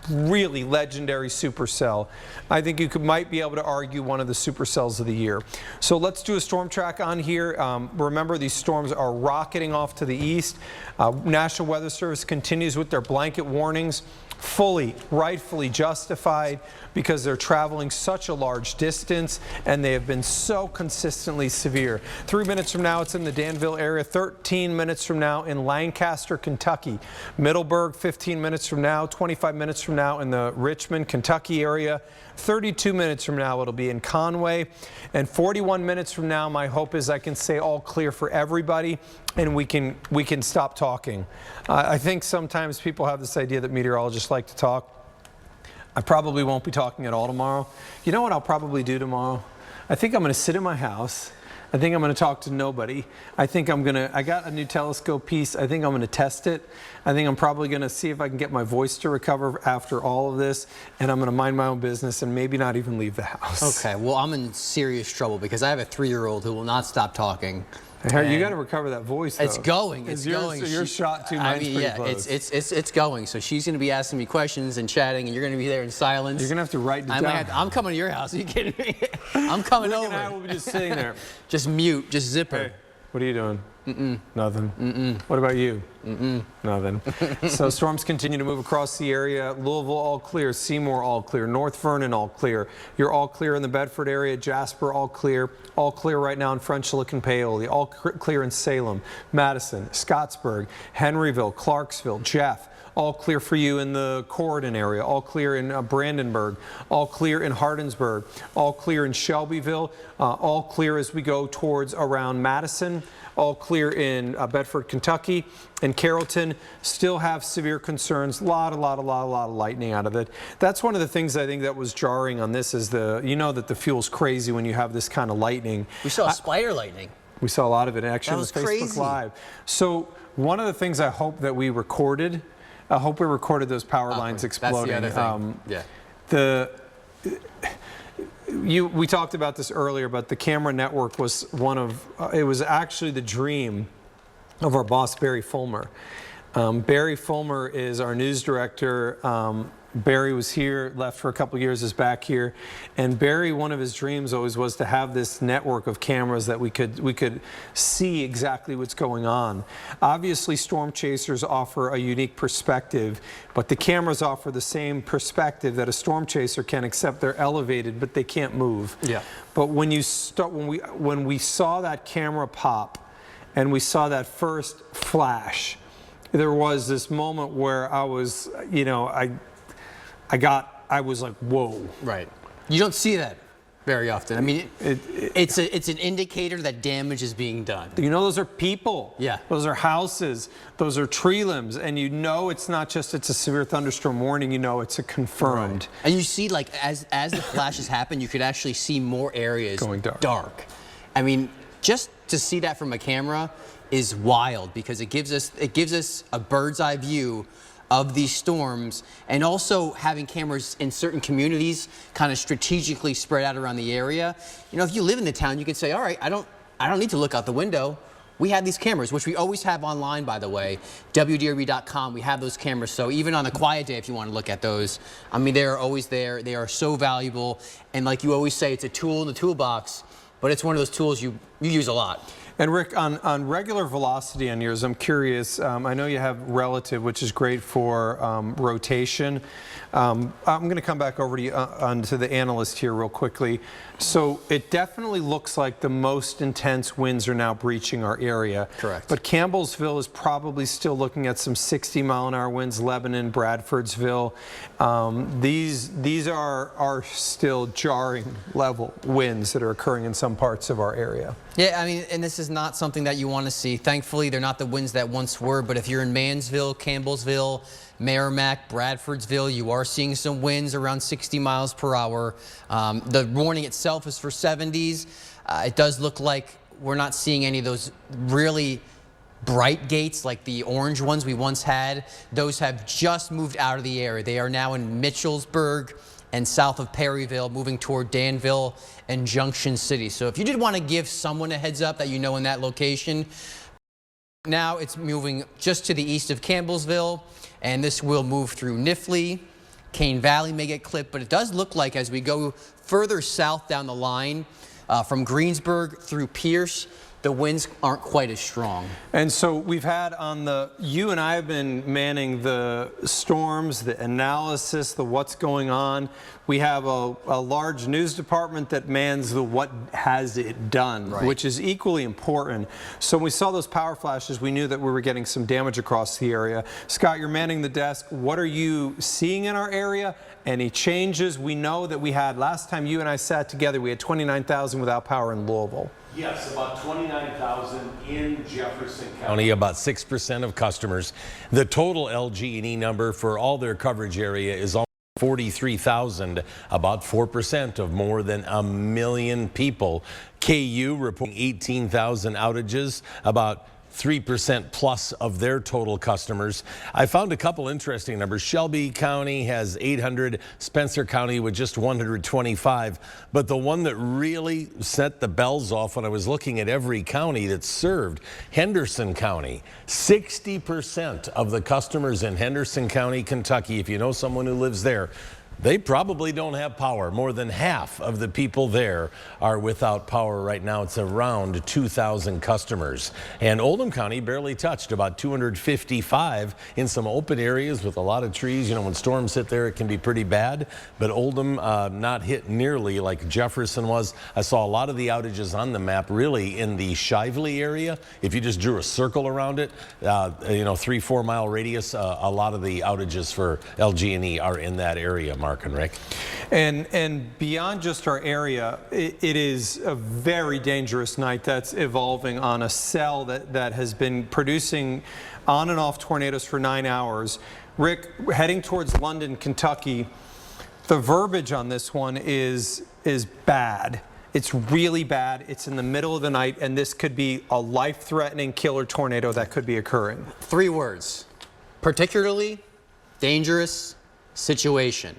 really legendary supercell. I think you might be able to argue one of the supercells of the year. So let's do a storm track on here. Remember, these storms are rocketing off to the east. National Weather Service continues with their blanket warnings, fully, rightfully justified, because they're traveling such a large distance and they have been so consistently severe. 3 minutes from now, it's in the Danville area. 13 minutes from now in Lancaster, Kentucky. Middleburg, 15 minutes from now. 25 minutes from now in the Richmond, Kentucky area. 32 minutes from now, it'll be in Conway. And 41 minutes from now, my hope is I can say all clear for everybody and we can stop talking. I think sometimes people have this idea that meteorologists like to talk. I probably won't be talking at all tomorrow. You know what I'll probably do tomorrow? I think I'm going to sit in my house. I think I'm going to talk to nobody. I think I got a new telescope piece. I think I'm going to test it. I think I'm probably going to see if I can get my voice to recover after all of this. And I'm going to mind my own business and maybe not even leave the house. Okay, well, I'm in serious trouble because I have a 3-year-old who will not stop talking. You got to recover that voice, though. It's going. It's going. So your shot too. Mine's pretty close. It's going. So she's going to be asking me questions and chatting, and you're going to be there in silence. You're going to have to write it down. I'm coming to your house. Are you kidding me? I'm coming over. And I will be just sitting there. Just mute. Just zip her. Hey, what are you doing? Nothing. What about you? Nothing. So storms continue to move across the area. Louisville all clear, Seymour all clear, North Vernon all clear. You're all clear in the Bedford area, Jasper all clear right now in French Silicon Paoli, all clear in Salem, Madison, Scottsburg, Henryville, Clarksville, Jeff. All clear for you in the Corridon area, all clear in Brandenburg, all clear in Hardinsburg, all clear in Shelbyville, all clear as we go towards around Madison, all clear in Bedford, Kentucky, and Carrollton. Still have severe concerns. A lot of lightning out of it. That's one of the things I think that was jarring on this is you know that the fuel's crazy when you have this kind of lightning. We saw spider lightning. We saw a lot of it actually on Facebook crazy. Live. So one of the things I hope that we recorded, I hope we recorded those power lines exploding. That's the other thing. We talked about this earlier, but the camera network was it was actually the dream of our boss, Barry Fulmer. Barry Fulmer is our news director. Barry was here, left for a couple years, is back here. And Barry, one of his dreams always was to have this network of cameras that we could see exactly what's going on. Obviously, storm chasers offer a unique perspective, but the cameras offer the same perspective that a storm chaser can, except they're elevated, but they can't move. Yeah. But when we saw that camera pop and we saw that first flash, there was this moment where I was, I was like, whoa. Right. You don't see that very often. I mean, it's an indicator that damage is being done. You know, those are people. Yeah. Those are houses. Those are tree limbs. And you know it's not just it's a severe thunderstorm warning. You know it's a confirmed. Right. And you see, like, as the flashes happen, you could actually see more areas going dark. I mean, just to see that from a camera is wild because it gives us a bird's eye view of these storms, and also having cameras in certain communities kind of strategically spread out around the area. You know, if you live in the town, you can say, all right, I don't need to look out the window. We have these cameras, which we always have online, by the way, WDRB.com. We have those cameras. So even on a quiet day, if you want to look at those, I mean, they are always there. They are so valuable. And like you always say, it's a tool in the toolbox, but it's one of those tools you use a lot. And Rick, on regular velocity on yours, I'm curious, I know you have relative, which is great for rotation. I'm going to come back over to you onto the analyst here real quickly. So it definitely looks like the most intense winds are now breaching our area. Correct. But Campbellsville is probably still looking at some 60-mile-an-hour winds. Lebanon, Bradfordsville, these are still jarring level winds that are occurring in some parts of our area. Yeah, I mean, and this is not something that you want to see. Thankfully, they're not the winds that once were, but if you're in Mansville, Campbellsville, Merrimack, Bradfordsville, you are seeing some winds around 60 miles per hour. The warning itself is for 70s. It does look like we're not seeing any of those really bright gates like the orange ones we once had. Those have just moved out of the area. They are now in Mitchellsburg and south of Perryville, moving toward Danville and Junction City. So if you did want to give someone a heads up that you know in that location, now it's moving just to the east of Campbellsville, and this will move through Nifley. Cane Valley may get clipped, but it does look like as we go further south down the line, from Greensburg through Pierce, the winds aren't quite as strong. And so we've had you and I have been manning the storms, the analysis, the what's going on. We have a large news department that mans the what has it done, right, which is equally important. So when we saw those power flashes, we knew that we were getting some damage across the area. Scott, you're manning the desk. What are you seeing in our area? Any changes? We know that we had, last time you and I sat together, we had 29,000 without power in Louisville. Yes, about 29,000 in Jefferson County, about 6% of customers. The total LG&E number for all their coverage area is almost 43,000, about 4% of more than 1 million people. KU reporting 18,000 outages, about 3% plus of their total customers. I found a couple interesting numbers. Shelby County has 800, Spencer County with just 125. But the one that really set the bells off when I was looking at every county that's served, Henderson County, 60% of the customers in Henderson County, Kentucky, if you know someone who lives there, they probably don't have power. More than half of the people there are without power right now. It's around 2,000 customers. And Oldham County barely touched, about 255 in some open areas with a lot of trees. You know, when storms hit there, it can be pretty bad. But Oldham not hit nearly like Jefferson was. I saw a lot of the outages on the map really in the Shively area. If you just drew a circle around it, 3-4 mile radius, a lot of the outages for LG&E are in that area, Mark and Rick. And beyond just our area, it is a very dangerous night that's evolving on a cell that has been producing on and off tornadoes for 9 hours. Rick, heading towards London, Kentucky, the verbiage on this one is bad. It's really bad. It's in the middle of the night, and this could be a life-threatening killer tornado that could be occurring. 3 words: particularly dangerous situation.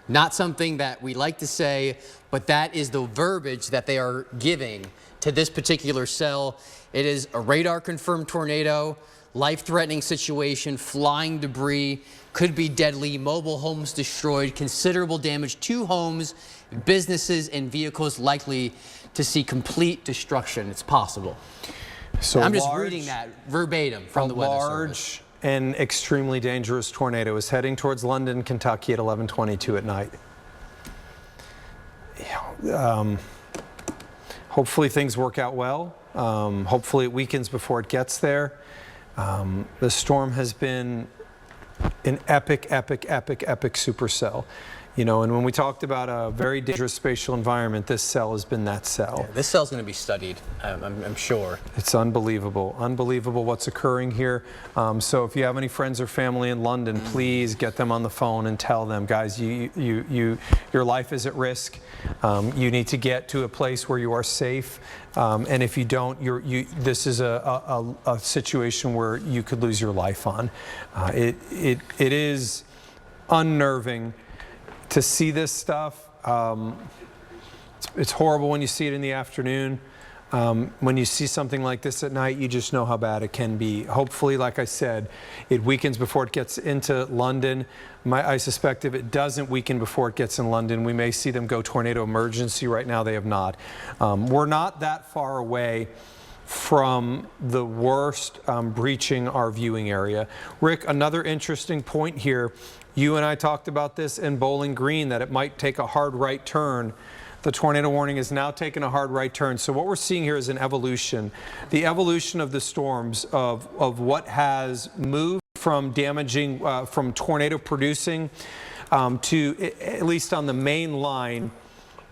Not something that we like to say, but that is the verbiage that they are giving to this particular cell. It is a radar-confirmed tornado, life-threatening situation, flying debris, could be deadly, mobile homes destroyed, considerable damage to homes, businesses, and vehicles likely to see complete destruction. It's possible. So I'm just reading that verbatim from the Weather Service. An extremely dangerous tornado is heading towards London, Kentucky at 11:22 at night. Hopefully things work out well. Hopefully it weakens before it gets there. The storm has been an epic supercell. You know, and when we talked about a very dangerous spatial environment, this cell has been that cell. Yeah, this cell's going to be studied, I'm sure. It's unbelievable, unbelievable what's occurring here. So if you have any friends or family in London, please get them on the phone and tell them, guys, your life is at risk. You need to get to a place where you are safe. And if you don't, this is a situation where you could lose your life on. It is unnerving to see this stuff. It's horrible when you see it in the afternoon. When you see something like this at night, you just know how bad it can be. Hopefully, like I said, it weakens before it gets into London. I suspect if it doesn't weaken before it gets in London, we may see them go tornado emergency. Right now, they have not. We're not that far away from the worst breaching our viewing area. Rick, another interesting point here. You and I talked about this in Bowling Green, that it might take a hard right turn. The tornado warning is now taking a hard right turn. So what we're seeing here is an evolution. The evolution of the storms of what has moved from damaging, from tornado producing to, at least on the main line,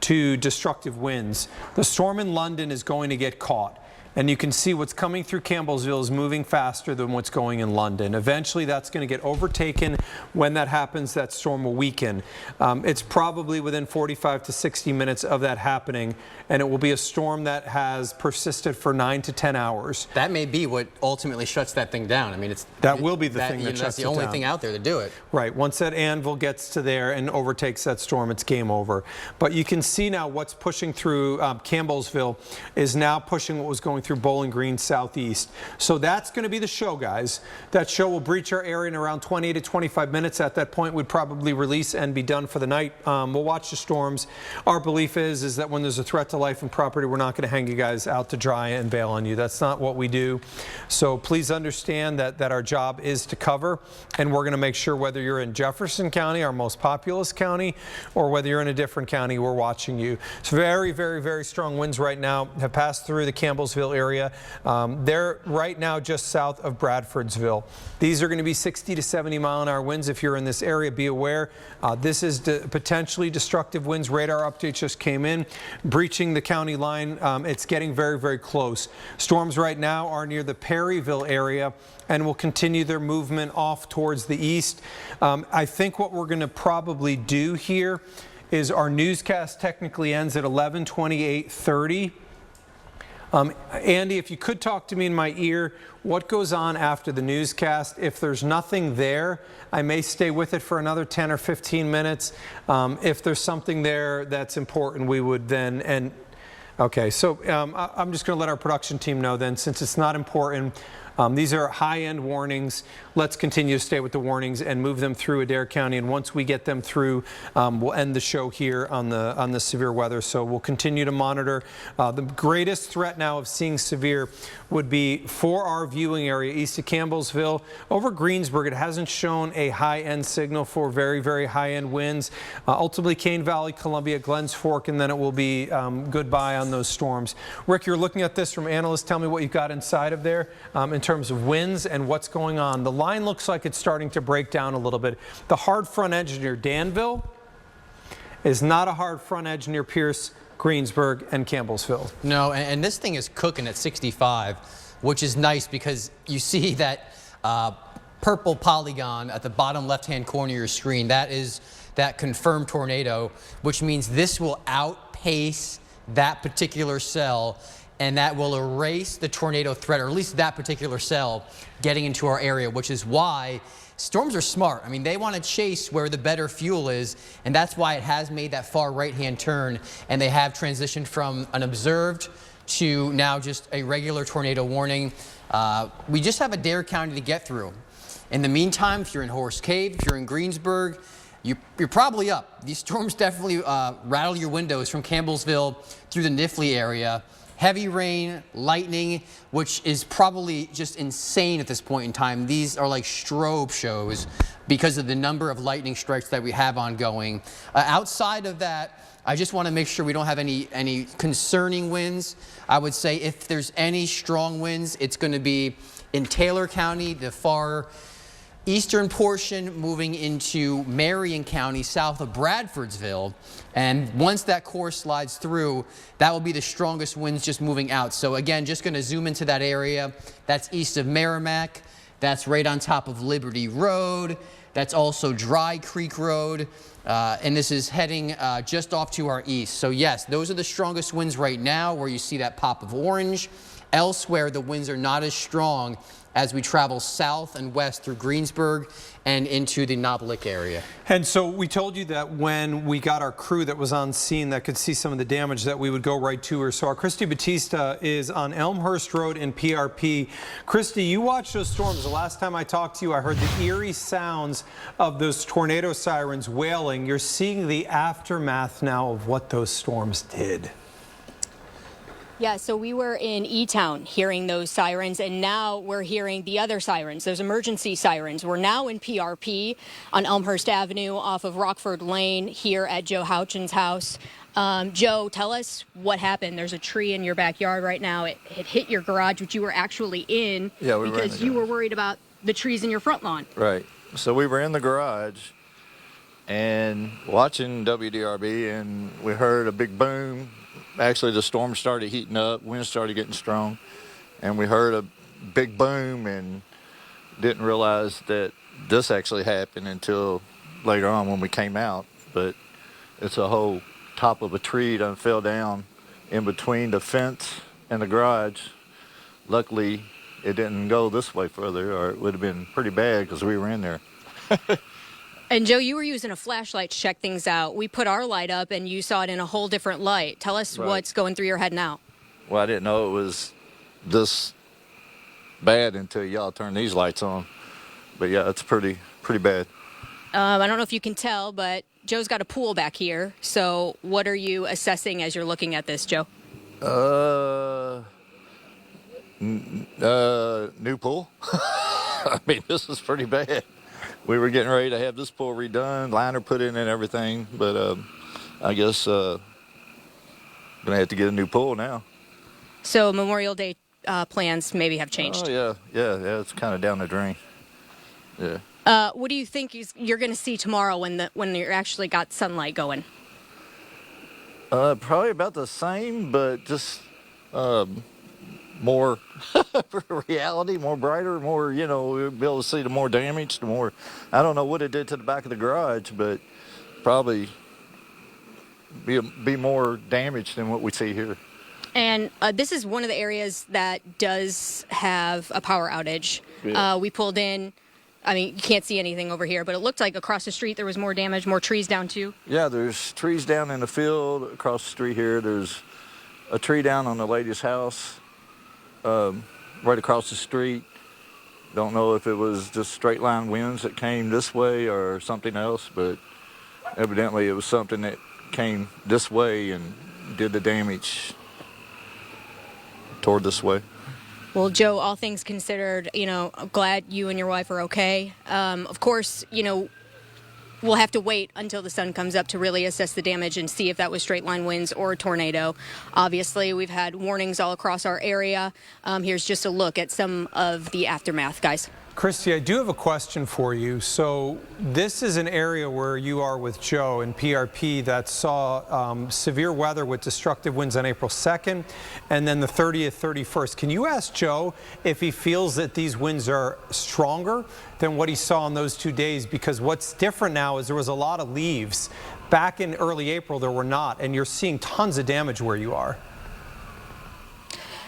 to destructive winds. The storm in London is going to get caught. And you can see what's coming through Campbellsville is moving faster than what's going in London. Eventually, that's going to get overtaken. When that happens, that storm will weaken. It's probably within 45 to 60 minutes of that happening, and it will be a storm that has persisted for 9 to 10 hours. That may be what ultimately shuts that thing down. I mean, that will be the thing that shuts it down. That's the only thing out there to do it. Right. Once that anvil gets to there and overtakes that storm, it's game over. But you can see now what's pushing through Campbellsville is now pushing what was going through Bowling Green southeast. So that's going to be the show, guys. That show will breach our area in around 20 to 25 minutes. At that point, we'd probably release and be done for the night. We'll watch the storms. Our belief is that when there's a threat to life and property, we're not going to hang you guys out to dry and bail on you. That's not what we do. So please understand that our job is to cover, and we're going to make sure whether you're in Jefferson County, our most populous county, or whether you're in a different county, we're watching you. It's very, very, very strong winds right now have passed through the Campbellsville area. They're right now just south of Bradfordsville. These are going to be 60 to 70 mile-an-hour winds. If you're in this area, be aware. This is potentially destructive winds. Radar updates just came in, breaching the county line. It's getting very, very close. Storms right now are near the Perryville area and will continue their movement off towards the east. I think what we're going to probably do here is our newscast technically ends at 11:28:30. Andy, if you could talk to me in my ear, what goes on after the newscast? If there's nothing there, I may stay with it for another 10 or 15 minutes. If there's something there that's important, we would then, okay, so I'm just going to let our production team know then, since it's not important. These are high-end warnings. Let's continue to stay with the warnings and move them through Adair County. And once we get them through, we'll end the show here on the severe weather. So we'll continue to monitor. The greatest threat now of seeing severe would be for our viewing area east of Campbellsville. Over Greensburg, it hasn't shown a high-end signal for very, very high-end winds. Ultimately, Kane Valley, Columbia, Glens Fork, and then it will be goodbye on those storms. Rick, you're looking at this from analysts. Tell me what you've got inside of there in terms of winds and what's going on. The line looks like it's starting to break down a little bit. The hard front edge near Danville is not a hard front edge near Pierce, Greensburg, and Campbellsville. No, and this thing is cooking at 65, which is nice because you see that purple polygon at the bottom left-hand corner of your screen. That is that confirmed tornado, which means this will outpace that particular cell, and that will erase the tornado threat, or at least that particular cell getting into our area, which is why storms are smart. I mean, they want to chase where the better fuel is, and that's why it has made that far right-hand turn, and they have transitioned from an observed to now just a regular tornado warning. We just have Adair County to get through. In the meantime, if you're in Horse Cave, if you're in Greensburg, you're probably up. These storms definitely rattle your windows from Campbellsville through the Nifley area. Heavy rain, lightning, which is probably just insane at this point in time. These are like strobe shows because of the number of lightning strikes that we have ongoing. Outside of that, I just want to make sure we don't have any concerning winds. I would say if there's any strong winds, it's going to be in Taylor County, the far eastern portion moving into Marion County, south of Bradfordsville. And once that core slides through, that will be the strongest winds just moving out. So again, just going to zoom into that area. That's east of Merrimack. That's right on top of Liberty Road. That's also Dry Creek Road. And this is heading just off to our east. So yes, those are the strongest winds right now where you see that pop of orange. Elsewhere, the winds are not as strong as we travel south and west through Greensburg and into the Noblick area. And so we told you that when we got our crew that was on scene that could see some of the damage that we would go right to her. So our Christy Batista is on Elmhurst Road in PRP. Christy, you watched those storms. The last time I talked to you, I heard the eerie sounds of those tornado sirens wailing. You're seeing the aftermath now of what those storms did. Yeah, so we were in E-Town hearing those sirens, and now we're hearing the other sirens, those emergency sirens. We're now in PRP on Elmhurst Avenue off of Rockford Lane here at Joe Houchin's house. Joe, tell us what happened. There's a tree in your backyard right now. It hit your garage, which you were actually in because you were worried about the trees in your front lawn. Right. So we were in the garage and watching WDRB, and we heard a big boom. Actually, the storm started heating up, wind started getting strong, and we heard a big boom and didn't realize that this actually happened until later on when we came out. But it's a whole top of a tree that fell down in between the fence and the garage. Luckily, it didn't go this way further, or it would have been pretty bad because we were in there. And Joe, you were using a flashlight to check things out. We put our light up and you saw it in a whole different light. Tell us what's going through your head now. Well, I didn't know it was this bad until y'all turned these lights on. But yeah, it's pretty bad. I don't know if you can tell, but Joe's got a pool back here. So what are you assessing as you're looking at this, Joe? New pool. I mean, this is pretty bad. We were getting ready to have this pool redone, liner put in and everything, but I guess gonna have to get a new pool now. So Memorial Day plans maybe have changed. Oh yeah, it's kind of down the drain. Yeah. What do you think you're going to see tomorrow when you're actually got sunlight going? Probably about the same, but just more reality, more brighter, more, we'll be able to see the more damage, the more, I don't know what it did to the back of the garage, but probably be more damaged than what we see here. And this is one of the areas that does have a power outage. Yeah. We pulled in. I mean, you can't see anything over here, but it looked like across the street there was more damage, more trees down too. Yeah, there's trees down in the field across the street here. There's a tree down on the lady's house right across the street. Don't know if it was just straight line winds that came this way or something else, but evidently it was something that came this way and did the damage toward this way. Well, Joe, all things considered, I'm glad you and your wife are okay. Of course, we'll have to wait until the sun comes up to really assess the damage and see if that was straight line winds or a tornado. Obviously, we've had warnings all across our area. Here's just a look at some of the aftermath, guys. Christy, I do have a question for you. So this is an area where you are with Joe in PRP that saw severe weather with destructive winds on April 2nd and then the 30th, 31st. Can you ask Joe if he feels that these winds are stronger than what he saw in those 2 days? Because what's different now is there was a lot of leaves. Back in early April, there were not, and you're seeing tons of damage where you are.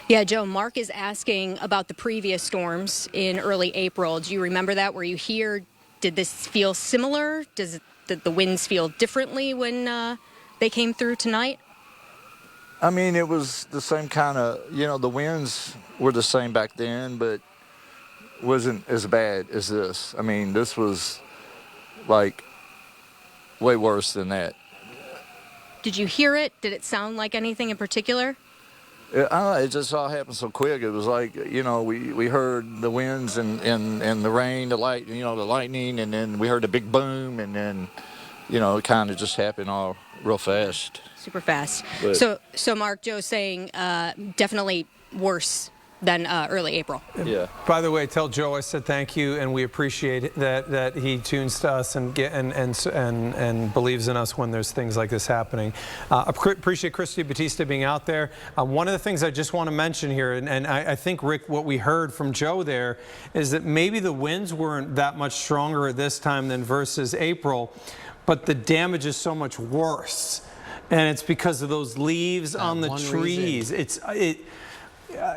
Yeah, Joe, Mark is asking about the previous storms in early April. Do you remember that? Were you here? Did this feel similar? Did the winds feel differently when they came through tonight? I mean, it was the same kind of, the winds were the same back then, but wasn't as bad as this. I mean, this was like way worse than that. Did you hear it? Did it sound like anything in particular? It just all happened so quick. It was like, we heard the winds and the rain, the lightning, and then we heard the big boom, and then, it kind of just happened all real fast. Super fast. But, so Mark, Joe's saying definitely worse than early April. Yeah. By the way, tell Joe I said thank you, and we appreciate that he tunes to us and believes in us when there's things like this happening. Appreciate Christy Batista being out there. One of the things I just want to mention here, and I think, Rick, what we heard from Joe there is that maybe the winds weren't that much stronger at this time than versus April, but the damage is so much worse, and it's because of those leaves on the trees.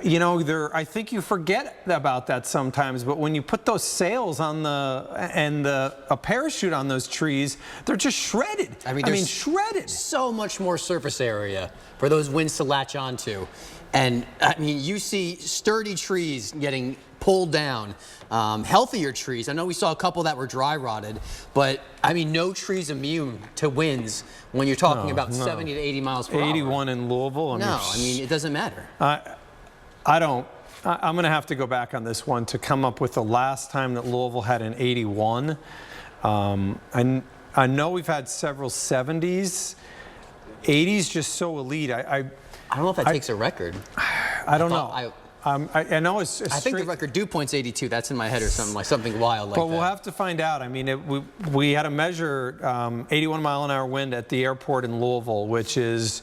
You know, I think you forget about that sometimes, but when you put those sails on a parachute on those trees, they're just shredded. I mean, shredded. So much more surface area for those winds to latch onto. And I mean, you see sturdy trees getting pulled down, healthier trees. I know we saw a couple that were dry rotted, but I mean, no tree's immune to winds when you're talking about 70 to 80 miles per hour. 81 in Louisville. I mean, it doesn't matter. I'm going to have to go back on this one to come up with the last time that Louisville had an 81. I know we've had several 70s. 80s just so elite. I don't know if that takes a record. I don't know. I know it's I think the record dew point's 82. That's in my head or something wild like that. But we'll have to find out. I mean, we had to measure 81 mile an hour wind at the airport in Louisville, which is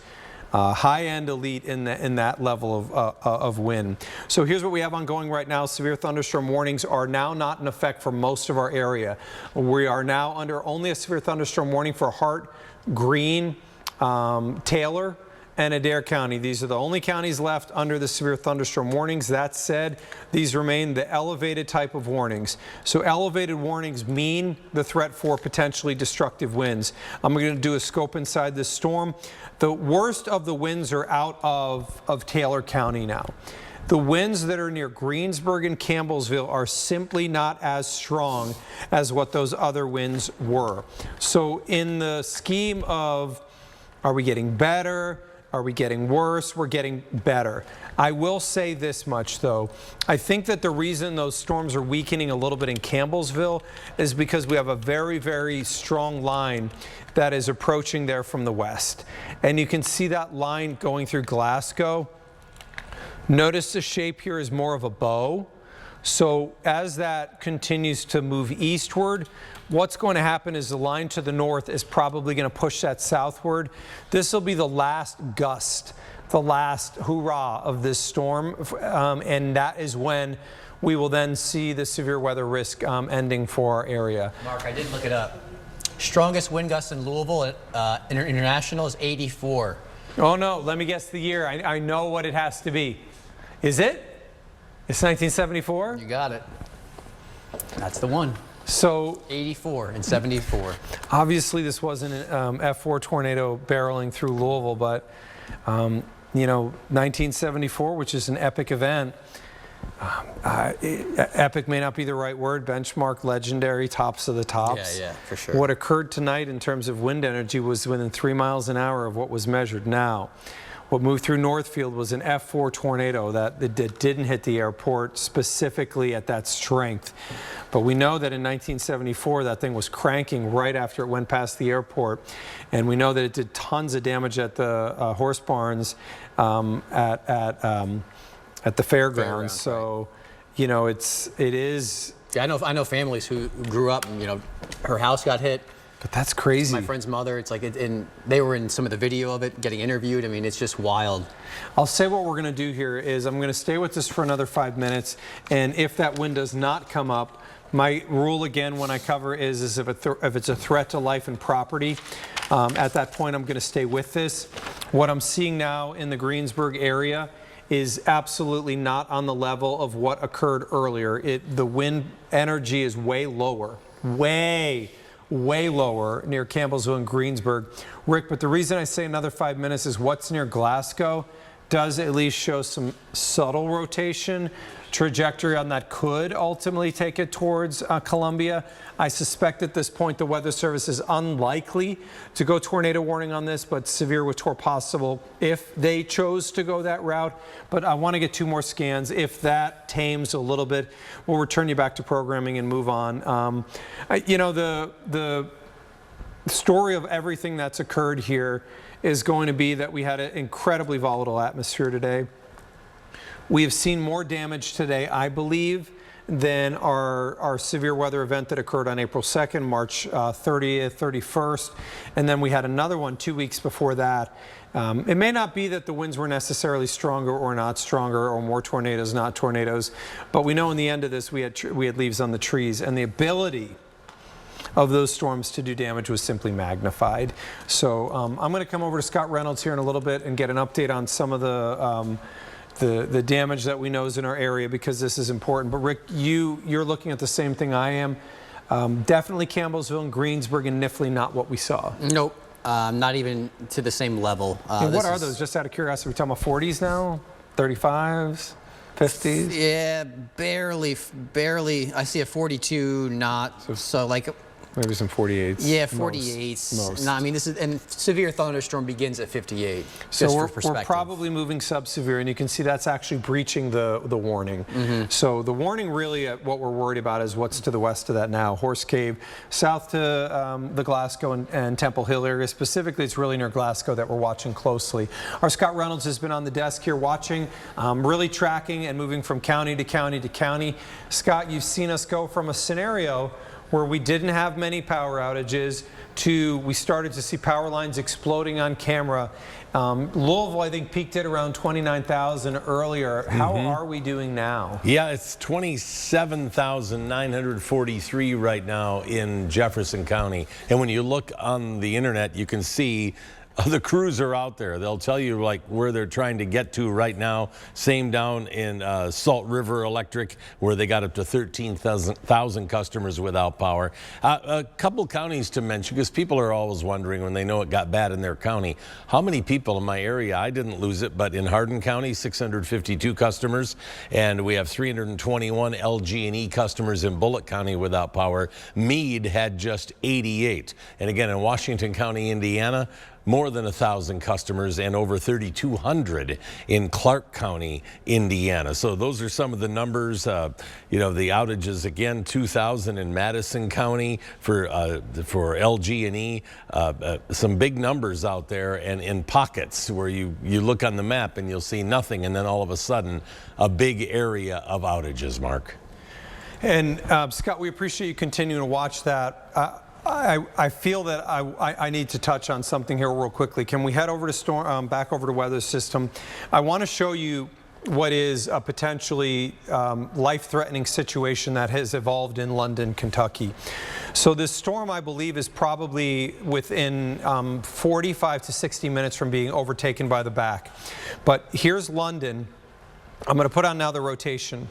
high-end elite in that level of wind. So here's what we have ongoing right now. Severe thunderstorm warnings are now not in effect for most of our area. We are now under only a severe thunderstorm warning for Hart, Greene, Taylor, and Adair County. These are the only counties left under the severe thunderstorm warnings. That said, these remain the elevated type of warnings. So elevated warnings mean the threat for potentially destructive winds. I'm going to do a scope inside this storm. The worst of the winds are out of Taylor County now. The winds that are near Greensburg and Campbellsville are simply not as strong as what those other winds were. So in the scheme of, are we getting better? Are we getting worse? We're getting better. I will say this much, though. I think that the reason those storms are weakening a little bit in Campbellsville is because we have a very, very strong line that is approaching there from the west. And you can see that line going through Glasgow. Notice the shape here is more of a bow. So as that continues to move eastward, what's going to happen is the line to the north is probably going to push that southward. This will be the last gust, the last hurrah of this storm, and that is when we will then see the severe weather risk ending for our area. Mark, I did look it up. Strongest wind gust in Louisville at International is 84. Oh no, let me guess the year. I know what it has to be. Is it? It's 1974? You got it. That's the one. So 84 and 74. Obviously, this wasn't an F4 tornado barreling through Louisville, but you know, 1974, which is an epic event. Epic may not be the right word. Benchmark, legendary, tops of the tops. Yeah, for sure. What occurred tonight in terms of wind energy was within 3 miles an hour of what was measured now. What moved through Northfield was an F4 tornado that didn't hit the airport specifically at that strength. But we know that in 1974, that thing was cranking right after it went past the airport. And we know that it did tons of damage at the horse barns at the fairgrounds. So, you know, it is. Yeah, I know families who grew up and, you know, her house got hit. But that's crazy. My friend's mother, it's like, and they were in some of the video of it, getting interviewed. I mean, it's just wild. I'll say what we're going to do here is I'm going to stay with this for another 5 minutes. And if that wind does not come up, my rule again when I cover is if it's a threat to life and property, at that point I'm going to stay with this. What I'm seeing now in the Greensburg area is absolutely not on the level of what occurred earlier. The wind energy is way lower, way lower near Campbellsville and Greensburg. Rick, but the reason I say another 5 minutes is what's near Glasgow does at least show some subtle rotation trajectory on that could ultimately take it towards Columbia. I suspect at this point the Weather Service is unlikely to go tornado warning on this, but severe with tornado possible if they chose to go that route. But I want to get 2 more scans. If that tames a little bit, we'll return you back to programming and move on. You know, the story of everything that's occurred here is going to be that we had an incredibly volatile atmosphere today. We have seen more damage today, I believe, than our severe weather event that occurred on April 2nd, March 30th, 31st, and then we had another one 2 weeks before that. It may not be that the winds were necessarily stronger or not stronger, or more tornadoes, not tornadoes, but we know in the end of this we had leaves on the trees, and the ability of those storms to do damage was simply magnified. So I'm going to come over to Scott Reynolds here in a little bit and get an update on some of the damage that we know is in our area, because this is important. But Rick, you're looking at the same thing I am. Definitely Campbellsville and Greensburg and Nifley, not what we saw. Nope, not even to the same level. What are those, just out of curiosity? We're talking about 40s now? 35s? 50s? Yeah, barely. I see a 42 knot, so like... Maybe some 48s. Yeah, 48s. Most. No, I mean, this is, and severe thunderstorm begins at 58. So we're probably moving sub-severe, and you can see that's actually breaching the warning. So the warning really, what we're worried about is what's to the west of that now. Horse Cave, south to the Glasgow and Temple Hill area. Specifically, it's really near Glasgow that we're watching closely. Our Scott Reynolds has been on the desk here watching, really tracking and moving from county to county to county. Scott, you've seen us go from a scenario where we didn't have many power outages to we started to see power lines exploding on camera. Louisville, I think, peaked at around 29,000 earlier. How are we doing now? Yeah, it's 27,943 right now in Jefferson County. And when you look on the internet, you can see the crews are out there. They'll tell you like where they're trying to get to right now. Same down in Salt River Electric, where they got up to 13,000 customers without power. A couple counties to mention, because people are always wondering when they know it got bad in their county, how many people in my area, I didn't lose it, but in Hardin County, 652 customers, and we have 321 LG&E customers in Bullitt County without power. Meade had just 88. And again, in Washington County, Indiana, more than 1,000 customers, and over 3,200 in Clark County, Indiana. So those are some of the numbers. You know, the outages again, 2,000 in Madison County for LG&E. Some big numbers out there, and in pockets where you look on the map and you'll see nothing, and then all of a sudden a big area of outages, Mark. And Scott, we appreciate you continuing to watch that. I feel that I need to touch on something here real quickly. Can we head over to back over to weather system? I want to show you what is a potentially life-threatening situation that has evolved in London, Kentucky. So this storm, I believe, is probably within 45 to 60 minutes from being overtaken by the back. But here's London. I'm going to put on now the rotation.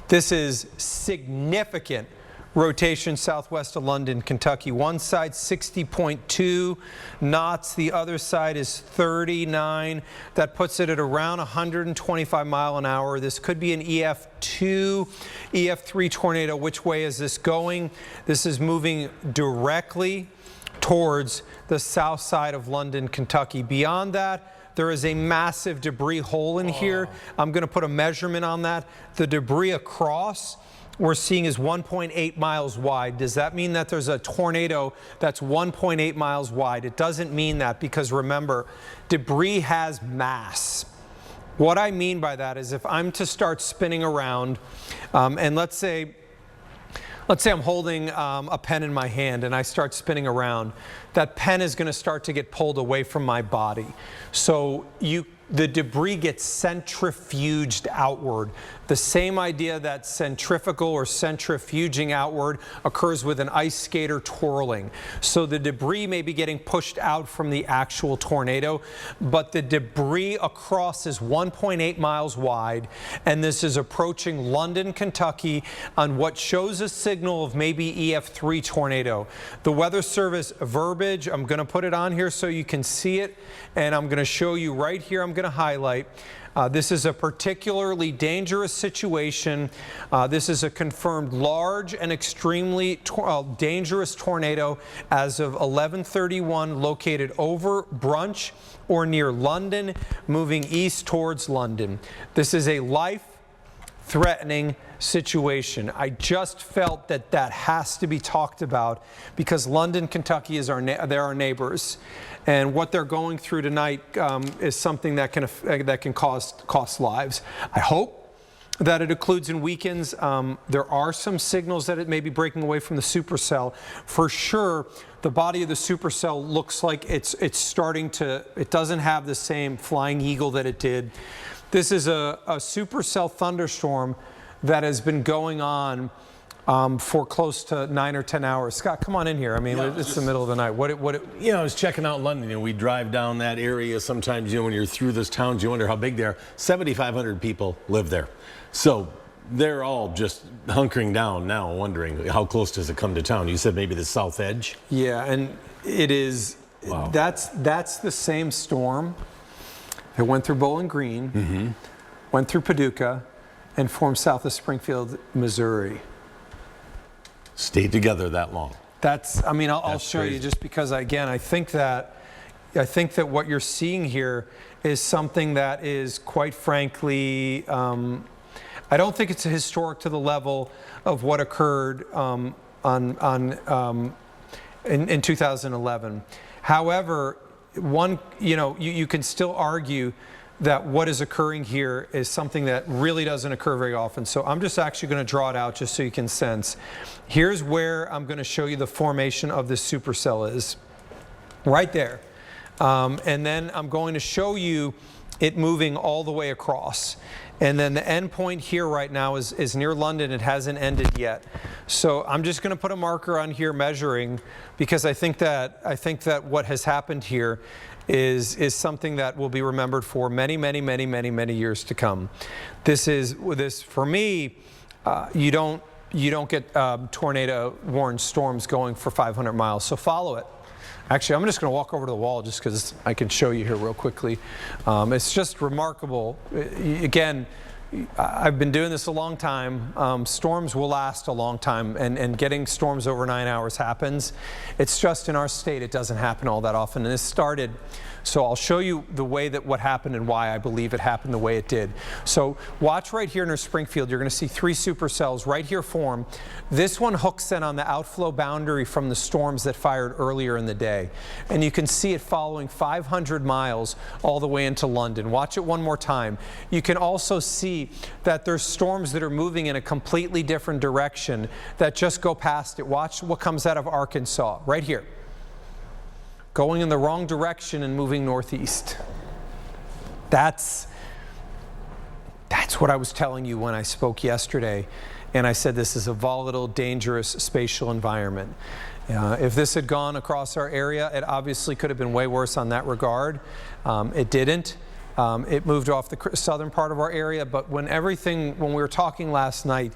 This is significant rotation southwest of London, Kentucky. One side 60.2 knots, the other side is 39. That puts it at around 125 mile an hour. This could be an EF2, EF3 tornado. Which way is this going? This is moving directly towards the south side of London, Kentucky. Beyond that, there is a massive debris hole in here. I'm going to put a measurement on that. The debris across we're seeing is 1.8 miles wide. Does that mean that there's a tornado that's 1.8 miles wide? It doesn't mean that, because remember, debris has mass. What I mean by that is if I'm to start spinning around, and let's say I'm holding a pen in my hand and I start spinning around, that pen is going to start to get pulled away from my body. So the debris gets centrifuged outward. The same idea that centrifugal or centrifuging outward occurs with an ice skater twirling. So the debris may be getting pushed out from the actual tornado, but the debris across is 1.8 miles wide, and this is approaching London, Kentucky on what shows a signal of maybe EF3 tornado. The Weather Service verbiage, I'm going to put it on here so you can see it, and I'm going to show you right here. I'm going to highlight. This is a particularly dangerous situation. This is a confirmed large and extremely dangerous tornado as of 11:31, located over Brunch or near London, moving east towards London. This is a life threatening situation. I just felt that that has to be talked about because London, Kentucky is they're our neighbors, and what they're going through tonight is something that can cost lives. I hope that it includes in weekends. There are some signals that it may be breaking away from the supercell. For sure, the body of the supercell looks like it's starting to, it doesn't have the same flying eagle that it did. This is a supercell thunderstorm that has been going on for close to 9 or 10 hours. Scott, come on in here. I mean, it's the middle of the night. You know, I was checking out London. You know, we drive down that area sometimes. You know, when you're through those towns, you wonder how big they are. 7,500 people live there. So they're all just hunkering down now, wondering how close does it come to town. You said maybe the south edge? Yeah, and it is, wow. That's the same storm that went through Bowling Green, went through Paducah, and formed south of Springfield, Missouri. Stayed together that long. I mean, I'll show you just because, again, I think that what you're seeing here is something that is, quite frankly, I don't think it's historic to the level of what occurred in 2011. However, you can still argue that what is occurring here is something that really doesn't occur very often. So I'm just actually going to draw it out just so you can sense. Here's where I'm going to show you the formation of this supercell is. Right there. And then I'm going to show you it moving all the way across. And then the end point here right now is near London. It hasn't ended yet. So I'm just going to put a marker on here measuring because I think that what has happened here is something that will be remembered for many, many, many, many, many years to come. This for me, you don't get tornado warned storms going for 500 miles. So follow it. Actually, I'm just going to walk over to the wall just because I can show you here real quickly. It's just remarkable. Again, I've been doing this a long time. Storms will last a long time, and getting storms over 9 hours happens. It's just in our state, it doesn't happen all that often. And this started, so I'll show you the way that what happened and why I believe it happened the way it did. So watch right here near Springfield. You're going to see 3 supercells right here form. This one hooks in on the outflow boundary from the storms that fired earlier in the day. And you can see it following 500 miles all the way into London. Watch it one more time. You can also see that there's storms that are moving in a completely different direction that just go past it. Watch what comes out of Arkansas, right here. Going in the wrong direction and moving northeast. That's what I was telling you when I spoke yesterday. And I said this is a volatile, dangerous spatial environment. If this had gone across our area, it obviously could have been way worse on that regard. It didn't. It moved off the southern part of our area, but when we were talking last night,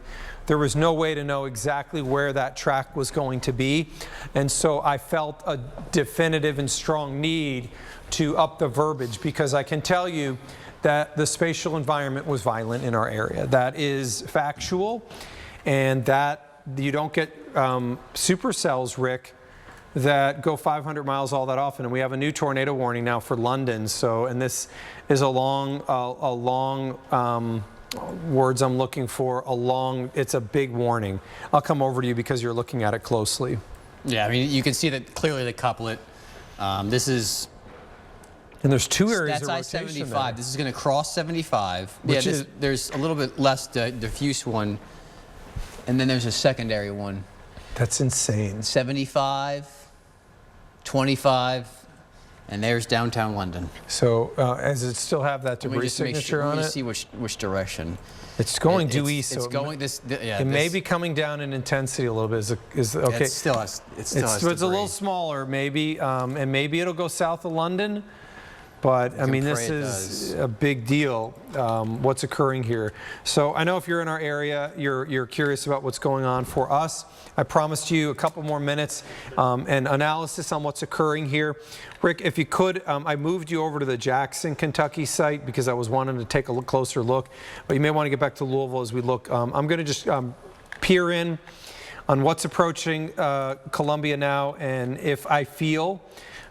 there was no way to know exactly where that track was going to be. And so I felt a definitive and strong need to up the verbiage because I can tell you that the spatial environment was violent in our area. That is factual, and that you don't get supercells, Rick, that go 500 miles all that often. And we have a new tornado warning now for London. So, and this is a long words I'm looking for, it's a big warning. I'll come over to you because you're looking at it closely. Yeah, I mean, you can see that clearly the couplet. This is... And there's 2 areas of that's rotation I-75. there. This is going to cross 75. Which there's a little bit less diffuse one. And then there's a secondary one. That's insane. 75, 25, and there's downtown London. So does it still have that debris signature on it? Let me see which direction. It's going due east. It's so going it may be coming down in intensity a little bit. Okay. It still has It's a little smaller, maybe, and maybe it'll go south of London. But I mean, this is a big deal, what's occurring here. So I know if you're in our area, you're curious about what's going on. For us, I promised you a couple more minutes and analysis on what's occurring here. Rick, if you could, I moved you over to the Jackson, Kentucky site because I was wanting to take a closer look. But you may want to get back to Louisville as we look. I'm going to just peer in on what's approaching Columbia now, and if I feel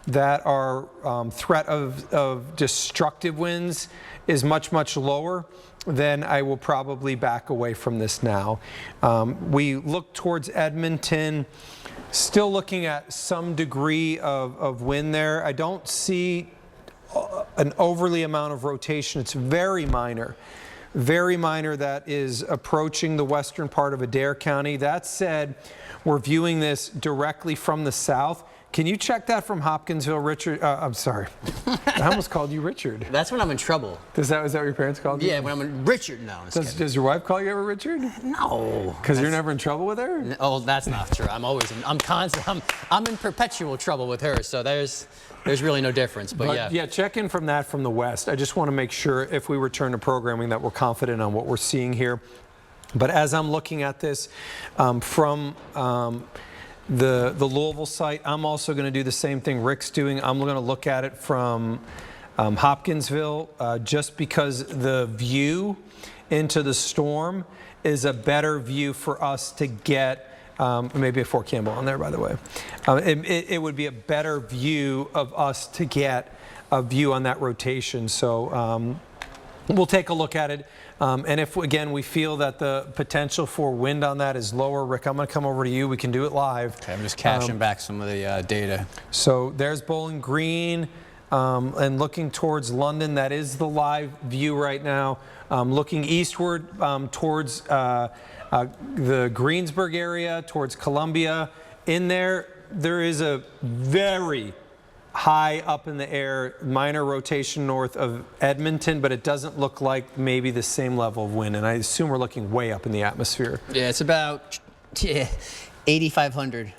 that our threat of destructive winds is much, much lower, then I will probably back away from this now. We look towards Edmonton, still looking at some degree of wind there. I don't see an overly amount of rotation. It's very minor that is approaching the western part of Adair County. That said, we're viewing this directly from the south. Can you check that from Hopkinsville, Richard? I'm sorry. I almost called you Richard. That's when I'm in trouble. Is that what your parents called you? Yeah, when I'm in Richard. No. Does your wife call you ever Richard? No. Because you're never in trouble with her? Oh, that's not true. I'm in perpetual trouble with her. So there's really no difference. But yeah, check in from the west. I just want to make sure if we return to programming that we're confident on what we're seeing here. But as I'm looking at this from the Louisville site, I'm also going to do the same thing Rick's doing. I'm going to look at it from Hopkinsville just because the view into the storm is a better view for us to get. Maybe a Fort Campbell on there, by the way. It would be a better view of us to get a view on that rotation. So we'll take a look at it. And if, again, we feel that the potential for wind on that is lower, Rick, I'm going to come over to you. We can do it live. Okay, I'm just caching back some of the data. So there's Bowling Green and looking towards London. That is the live view right now. Looking eastward towards the Greensburg area, towards Columbia. In there is a very high up in the air, minor rotation north of Edmonton, but it doesn't look like maybe the same level of wind, and I assume we're looking way up in the atmosphere. Yeah, it's about 8,500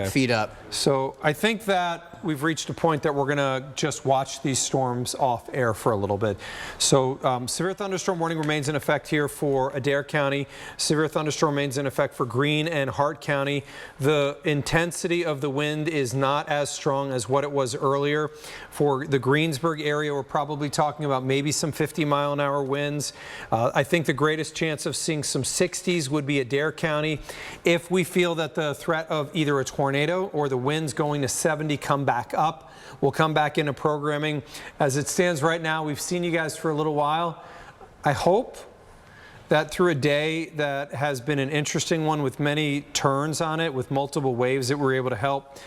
feet up. So I think that we've reached a point that we're going to just watch these storms off air for a little bit. So severe thunderstorm warning remains in effect here for Adair County. Severe thunderstorm remains in effect for Greene and Hart County. The intensity of the wind is not as strong as what it was earlier. For the Greensburg area, we're probably talking about maybe some 50-mile-an-hour winds. I think the greatest chance of seeing some 60s would be Adair County. If we feel that the threat of either a tornado or the winds going to 70 come back up, we'll come back into programming. As it stands right now, we've seen you guys for a little while. I hope that through a day that has been an interesting one with many turns on it, with multiple waves, that we're able to help.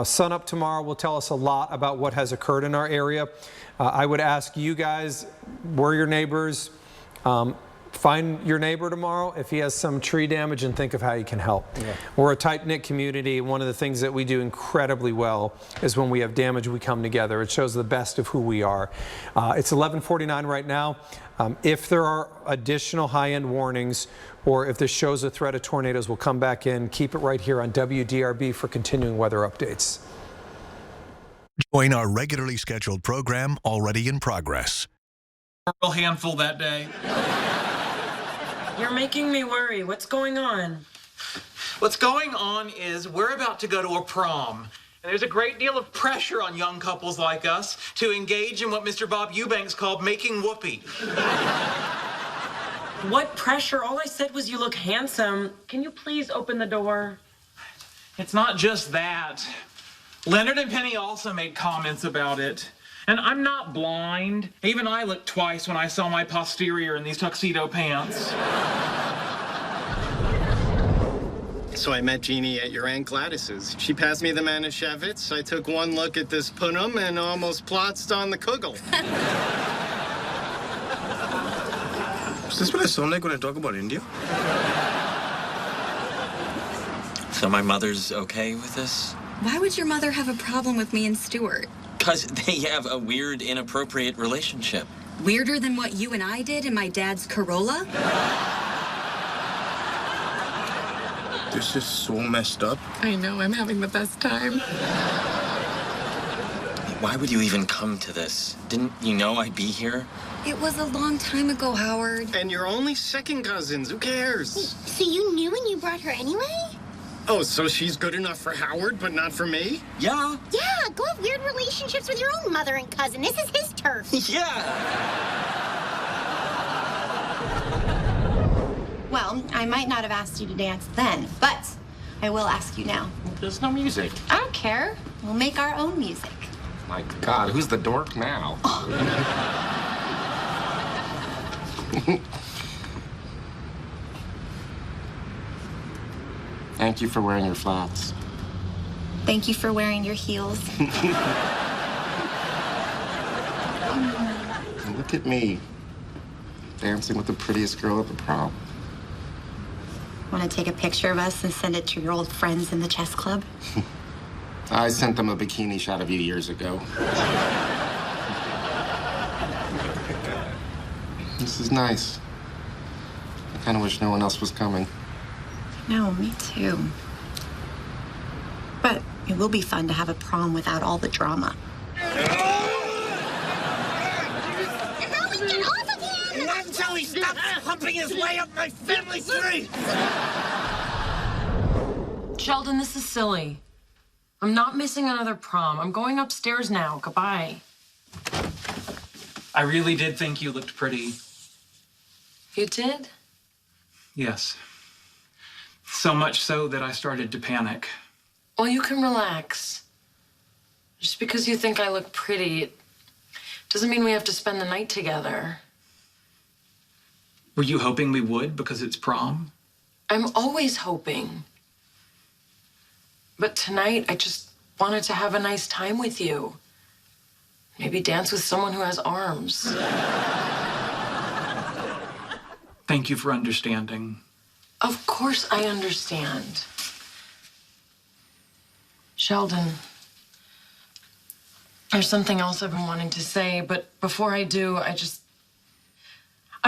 Sun up tomorrow will tell us a lot about what has occurred in our area. I would ask you guys, we're your neighbors. Find your neighbor tomorrow if he has some tree damage and think of how you can help. Yeah. We're a tight-knit community. One of the things that we do incredibly well is when we have damage, we come together. It shows the best of who we are. It's 11:49 right now. If there are additional high-end warnings or if this shows a threat of tornadoes, we'll come back in. Keep it right here on WDRB for continuing weather updates. Join our regularly scheduled program already in progress. A real handful that day. You're making me worry. What's going on? What's going on is we're about to go to a prom. And there's a great deal of pressure on young couples like us to engage in what Mr. Bob Eubanks called making whoopee. What pressure? All I said was you look handsome. Can you please open the door? It's not just that. Leonard and Penny also made comments about it. And I'm not blind. Even I looked twice when I saw my posterior in these tuxedo pants. So I met Jeannie at your Aunt Gladys's. She passed me the Manischewitz. I took one look at this punum and almost plotzed on the kugel. Is this what I sound like when I talk about India? So my mother's okay with this? Why would your mother have a problem with me and Stuart? Because they have a weird, inappropriate relationship. Weirder than what you and I did in my dad's Corolla? This is so messed up. I know, I'm having the best time. Why would you even come to this? Didn't you know I'd be here? It was a long time ago, Howard. And you're only second cousins. Who cares? So you knew and you brought her anyway? Oh, so she's good enough for Howard, but not for me? Yeah. Yeah, go have weird relationships with your own mother and cousin. This is his turf. Yeah. Well, I might not have asked you to dance then, but I will ask you now. There's no music. I don't care. We'll make our own music. My God, who's the dork now? Thank you for wearing your flats. Thank you for wearing your heels. And look at me, dancing with the prettiest girl at the prom. Want to take a picture of us and send it to your old friends in the chess club? I sent them a bikini shot of you years ago. This is nice. I kind of wish no one else was coming. No, me too. But it will be fun to have a prom without all the drama. Not until he stops humping his way up my family tree! Sheldon, this is silly. I'm not missing another prom. I'm going upstairs now. Goodbye. I really did think you looked pretty. You did? Yes. So much so that I started to panic. Well, you can relax. Just because you think I look pretty, it doesn't mean we have to spend the night together. Were you hoping we would because it's prom? I'm always hoping. But tonight, I just wanted to have a nice time with you. Maybe dance with someone who has arms. Thank you for understanding. Of course I understand. Sheldon, there's something else I've been wanting to say, but before I do, I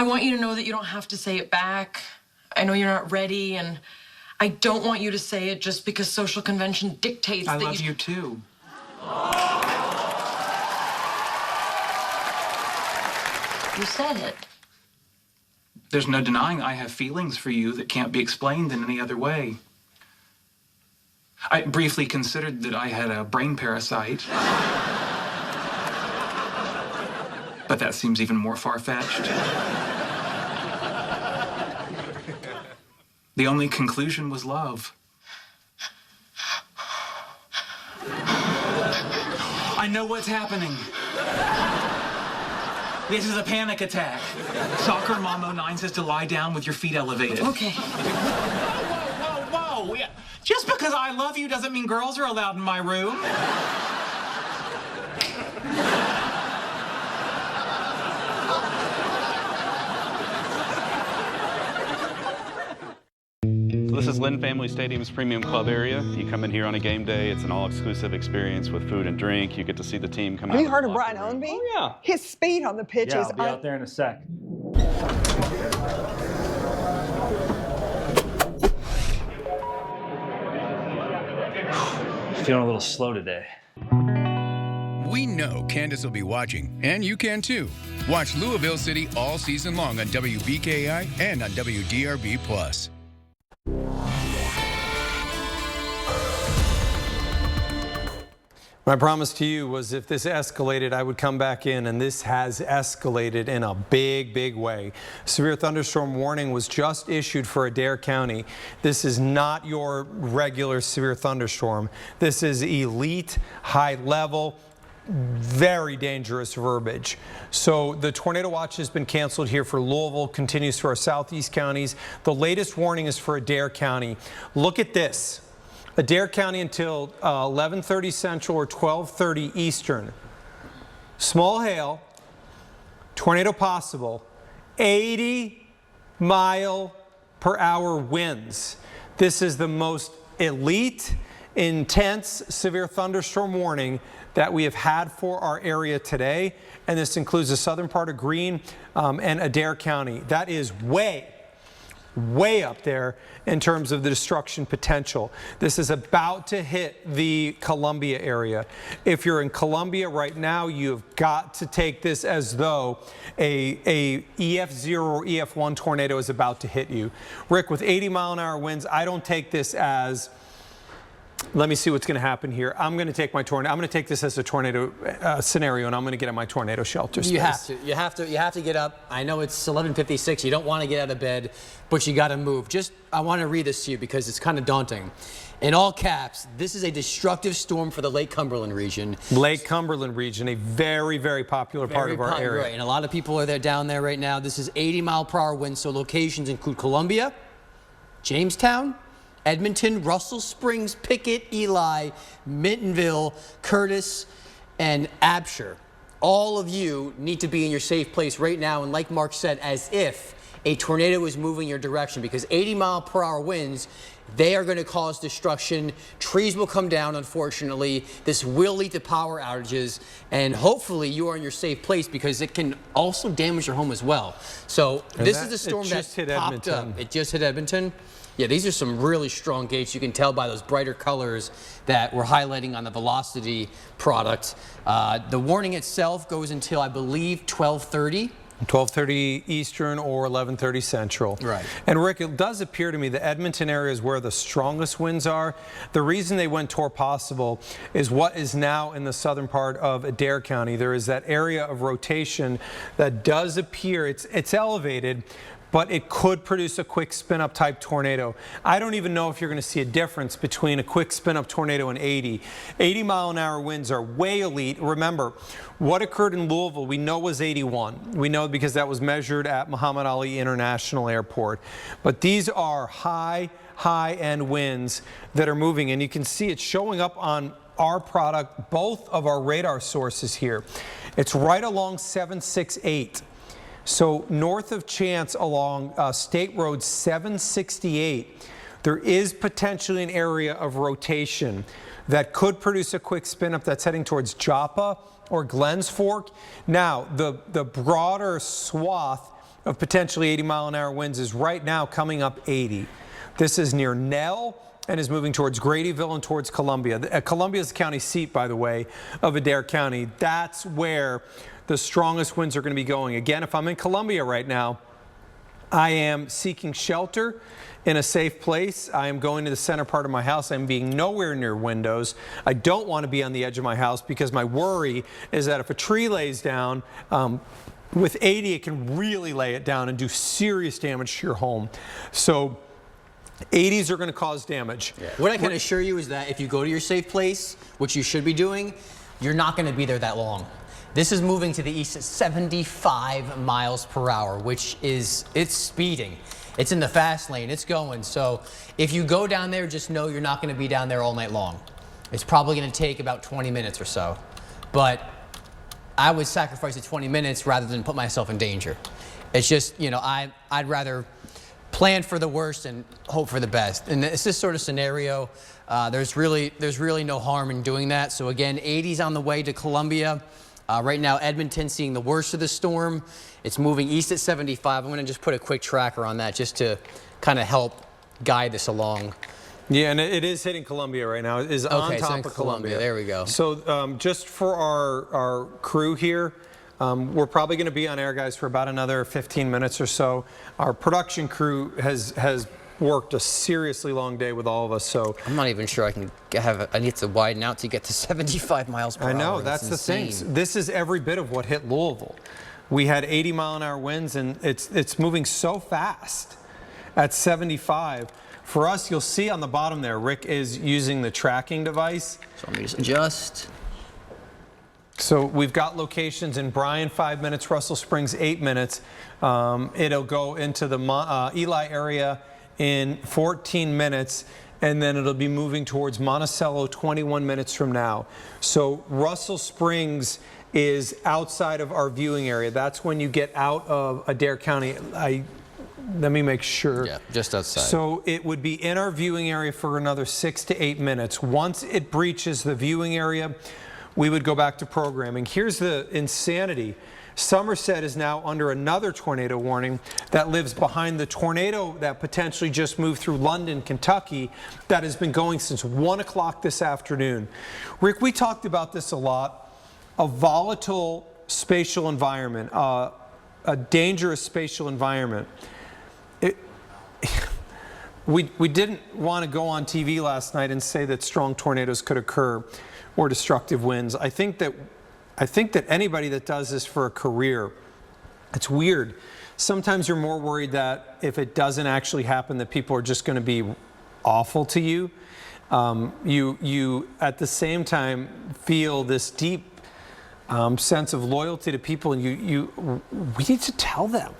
want you to know that you don't have to say it back. I know you're not ready, and I don't want you to say it just because social convention dictates that I love you too. You said it. There's no denying I have feelings for you that can't be explained in any other way. I briefly considered that I had a brain parasite. But that seems even more far-fetched. The only conclusion was love. I know what's happening. This is a panic attack. Soccer Mom 09 says to lie down with your feet elevated. Okay. Whoa. Just because I love you doesn't mean girls are allowed in my room. This is Lynn Family Stadium's Premium Club area. You come in here on a game day, it's an all-exclusive experience with food and drink. You get to see the team come out. Have you heard of Brian Ownby? Oh, yeah. His speed on the pitch is... I'll be out there in a sec. Feeling a little slow today. We know Candace will be watching, and you can too. Watch Louisville City all season long on WBKI and on WDRB+. My promise to you was if this escalated, I would come back in, and this has escalated in a big way. Severe thunderstorm warning was just issued for Adair County. This is not your regular severe thunderstorm. This is elite, high level, very dangerous verbiage. So the tornado watch has been canceled here for Louisville, continues to our southeast counties. The latest warning is for Adair County. Look at this. Adair County until 11:30 Central or 12:30 Eastern. Small hail, tornado possible, 80-mile-per-hour winds. This is the most elite, intense, severe thunderstorm warning that we have had for our area today, and this includes the southern part of Greene and Adair County. That is way up there in terms of the destruction potential. This is about to hit the Columbia area. If you're in Columbia right now, you've got to take this as though a EF0 or EF1 tornado is about to hit you. Rick, with 80-mile-an-hour winds, I don't take this as Let me see what's going to happen here. I'm going to take my tornado. I'm going to take this as a tornado scenario, and I'm going to get in my tornado shelter space. You have to. You have to get up. I know it's 11:56. You don't want to get out of bed, but you got to move. I want to read this to you because it's kind of daunting. In all caps, this is a destructive storm for the Lake Cumberland region. Lake Cumberland region, a very, very popular part of our area. Right, and a lot of people are down there right now. This is 80-mile-per-hour winds, so locations include Columbia, Jamestown, Edmonton, Russell Springs, Pickett, Ely, Mintonville, Curtis, and Absher. All of you need to be in your safe place right now, and like Mark said, as if a tornado is moving your direction, because 80-mile-per-hour winds, they are going to cause destruction. Trees will come down, unfortunately. This will lead to power outages, and hopefully you are in your safe place because it can also damage your home as well. So this is the storm that popped up. It just hit Edmonton. Yeah, these are some really strong gates. You can tell by those brighter colors that we're highlighting on the velocity product. The warning itself goes until, I believe, 12:30. 12:30 Eastern or 11:30 Central. Right. And Rick, it does appear to me the Edmonton area is where the strongest winds are. The reason they went toward possible is what is now in the southern part of Adair County. There is that area of rotation that does appear, it's elevated, but it could produce a quick spin-up type tornado. I don't even know if you're going to see a difference between a quick spin-up tornado and 80. 80-mile-an-hour winds are way elite. Remember, what occurred in Louisville, we know was 81. We know because that was measured at Muhammad Ali International Airport. But these are high-end winds that are moving, and you can see it showing up on our product, both of our radar sources here. It's right along 768. So north of Chance along State Road 768, there is potentially an area of rotation that could produce a quick spin up that's heading towards Joppa or Glens Fork. Now, the broader swath of potentially 80-mile-an-hour winds is right now coming up 80. This is near Nell and is moving towards Gradyville and towards Columbia. Columbia is the county seat, by the way, of Adair County. That's where the strongest winds are going to be going. Again, if I'm in Columbia right now, I am seeking shelter in a safe place. I am going to the center part of my house. I'm being nowhere near windows. I don't want to be on the edge of my house because my worry is that if a tree lays down, with 80, it can really lay it down and do serious damage to your home. So 80s are going to cause damage. Yeah. What I can assure you is that if you go to your safe place, which you should be doing, you're not going to be there that long. This is moving to the east at 75 miles per hour, which is, it's speeding. It's in the fast lane, it's going. So if you go down there, just know you're not going to be down there all night long. It's probably going to take about 20 minutes or so. But I would sacrifice the 20 minutes rather than put myself in danger. It's just, you know, I'd rather plan for the worst and hope for the best. And it's this sort of scenario. There's really no harm in doing that. So again, 80s on the way to Columbia. Right now, Edmonton seeing the worst of the storm. It's moving east at 75. I'm going to just put a quick tracker on that just to kind of help guide this along. Yeah, and it is hitting Columbia right now. It is on top of Columbia. There we go. So just for our crew here, we're probably going to be on air, guys, for about another 15 minutes or so. Our production crew has worked a seriously long day with all of us, so I'm not even sure I can I need to widen out to get to 75 miles per hour. I know, that's the thing. This is every bit of what hit Louisville. We had 80-mile-an-hour winds, and it's moving so fast at 75. For us, you'll see on the bottom there, Rick is using the tracking device. So let me just adjust. So we've got locations in Bryan, 5 minutes, Russell Springs, 8 minutes. It'll go into the Ely area in 14 minutes, and then it'll be moving towards Monticello 21 minutes from now. So Russell Springs is outside of our viewing area. That's when you get out of Adair County. Let me make sure. Yeah, just outside. So it would be in our viewing area for another 6 to 8 minutes. Once it breaches the viewing area, we would go back to programming. Here's the insanity. Somerset is now under another tornado warning that lives behind the tornado that potentially just moved through London, Kentucky, that has been going since 1 o'clock this afternoon. Rick, we talked about this a lot. A volatile spatial environment, a dangerous spatial environment. we didn't want to go on TV last night and say that strong tornadoes could occur or destructive winds. I think that anybody that does this for a career, it's weird. Sometimes you're more worried that if it doesn't actually happen, that people are just going to be awful to you. You at the same time feel this deep sense of loyalty to people, and we need to tell them.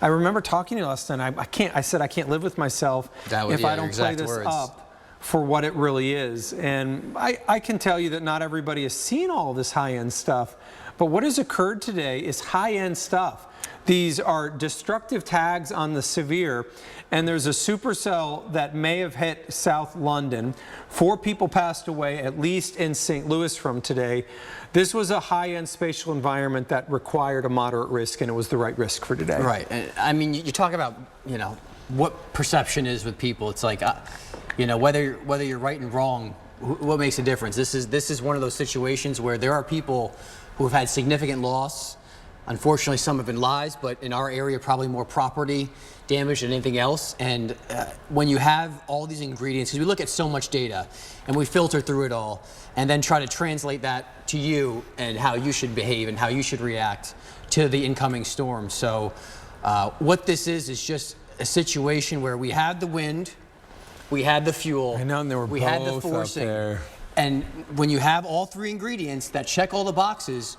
I remember talking to you last night. I said I can't live with myself if I don't play this up for what it really is. And I can tell you that not everybody has seen all this high-end stuff, but what has occurred today is high-end stuff. These are destructive tags on the severe, and there's a supercell that may have hit South London. 4 people passed away, at least in St. Louis from today. This was a high-end spatial environment that required a moderate risk, and it was the right risk for today. Right. And, I mean, you talk about, what perception is with people. It's like, whether you're right and wrong, what makes a difference? This is one of those situations where there are people who have had significant loss. Unfortunately, some have been lives, but in our area, probably more property damage than anything else. And when you have all these ingredients, because we look at so much data and we filter through it all and then try to translate that to you and how you should behave and how you should react to the incoming storm. So what this is just a situation where we had the wind, we had the fuel, I know, and they were we both had the forcing. up there. And when you have all 3 ingredients that check all the boxes,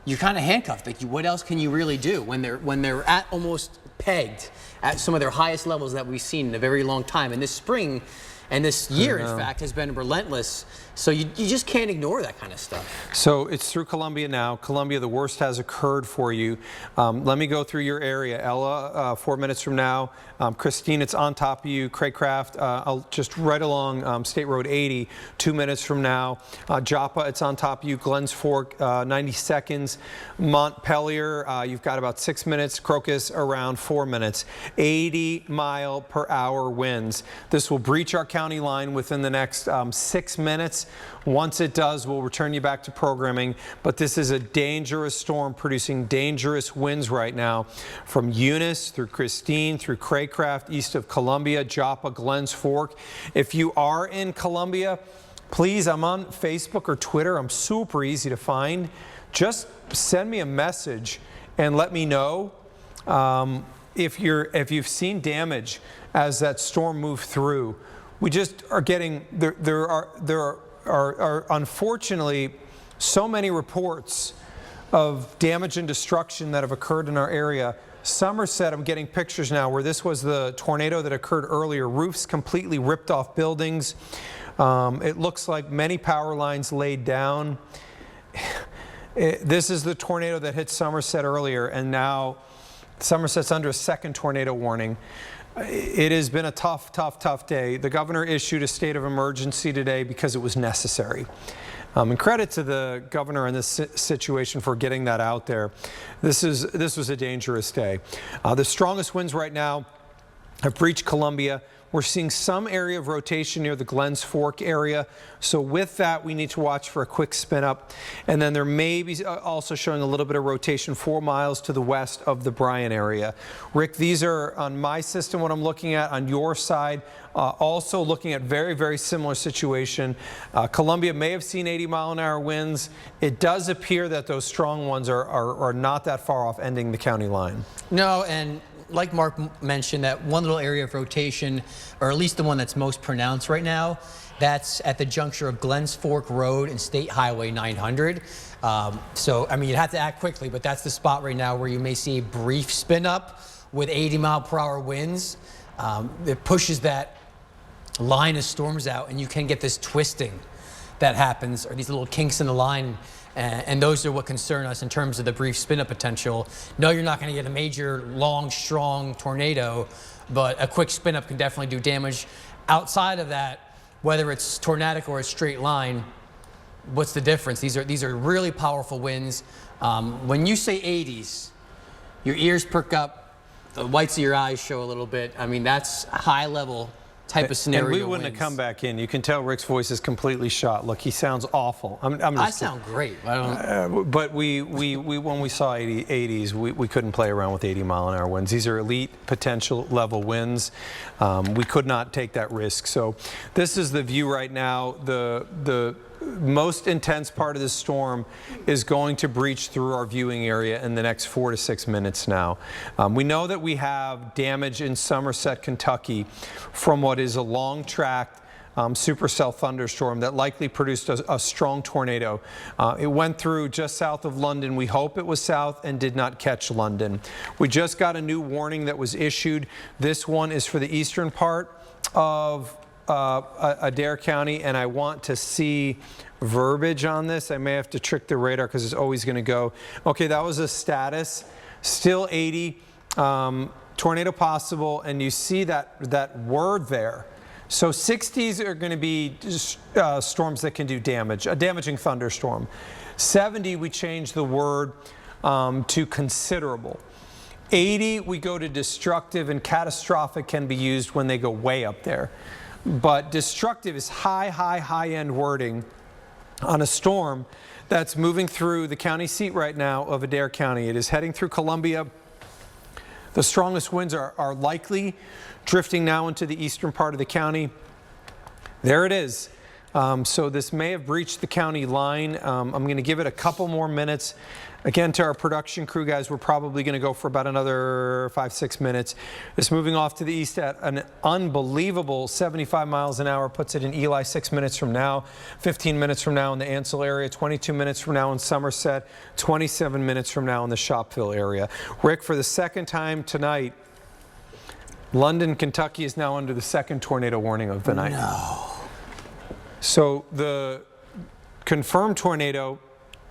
you're kind of handcuffed. Like, what else can you really do when they're at almost pegged at some of their highest levels that we've seen in a very long time? And this spring and this year, in fact, has been relentless. So you just can't ignore that kind of stuff. So it's through Columbia now. Columbia, the worst has occurred for you. Let me go through your area. Ella, 4 minutes from now. Christine, it's on top of you. Craycraft, just right along State Road 80, 2 minutes from now. Joppa, it's on top of you. Glens Fork, 90 seconds. Montpelier, you've got about 6 minutes. Crocus, around 4 minutes. 80-mile-per-hour winds. This will breach our county line within the next 6 minutes. Once it does, we'll return you back to programming. But this is a dangerous storm producing dangerous winds right now from Eunice through Christine, through Craycraft, east of Columbia, Joppa, Glens Fork. If you are in Columbia, please, I'm on Facebook or Twitter. I'm super easy to find. Just send me a message and let me know if you've seen damage as that storm moved through. We just are getting, there are unfortunately so many reports of damage and destruction that have occurred in our area. Somerset, I'm getting pictures now where this was the tornado that occurred earlier. Roofs completely ripped off buildings. It looks like many power lines laid down. This is the tornado that hit Somerset earlier, and now Somerset's under a second tornado warning. It has been a tough day. The governor issued a state of emergency today because it was necessary. And credit to the governor in this situation for getting that out there. This was a dangerous day. The strongest winds right now have breached Columbia. We're seeing some area of rotation near the Glens Fork area. So with that, we need to watch for a quick spin up. And then there may be also showing a little bit of rotation 4 miles to the west of the Bryan area. Rick, these are on my system, what I'm looking at. On your side, also looking at very similar situation. Columbia may have seen 80-mile-an-hour winds. It does appear that those strong ones are not that far off ending the county line. No, and like Mark mentioned, that one little area of rotation, or at least the one that's most pronounced right now, that's at the juncture of Glens Fork Road and State Highway 900. So, I mean, you'd have to act quickly, but that's the spot right now where you may see a brief spin up with 80-mile-per-hour winds. It pushes that line of storms out, and you can get this twisting that happens, or these little kinks in the line. And those are what concern us in terms of the brief spin-up potential. No, you're not going to get a major, long, strong tornado, but a quick spin-up can definitely do damage. Outside of that, whether it's tornadic or a straight line, what's the difference? These are really powerful winds. When you say 80s, your ears perk up, the whites of your eyes show a little bit. I mean, that's high-level type of scenario. And we wouldn't have come back in. You can tell Rick's voice is completely shot. Look, he sounds awful. I sound great. I don't... But we when we saw 80s, we couldn't play around with 80-mile-an-hour winds. These are elite potential level winds. We could not take that risk. So this is the view right now. The most intense part of this storm is going to breach through our viewing area in the next 4 to 6 minutes now. We know that we have damage in Somerset, Kentucky from what is a long-track supercell thunderstorm that likely produced a strong tornado. It went through just south of London. We hope it was south and did not catch London. We just got a new warning that was issued. This one is for the eastern part of Adair County, and I want to see verbiage on this. I may have to trick the radar because it's always going to go. Okay, that was a status. Still 80, tornado possible, and you see that word there. So 60s are going to be storms that can do damage, a damaging thunderstorm. 70, we change the word to considerable. 80, we go to destructive, and catastrophic can be used when they go way up there. But destructive is high-end wording on a storm that's moving through the county seat right now of Adair County. It is heading through Columbia. The strongest winds are likely drifting now into the eastern part of the county. There it is. So this may have breached the county line. I'm going to give it a couple more minutes. Again, to our production crew, guys, we're probably going to go for about another 5-6 minutes. It's moving off to the east at an unbelievable 75 miles an hour, puts it in Ely 6 minutes from now, 15 minutes from now in the Ansel area, 22 minutes from now in Somerset, 27 minutes from now in the Shopville area. Rick, for the second time tonight, London, Kentucky is now under the second tornado warning of the night. No. So the confirmed tornado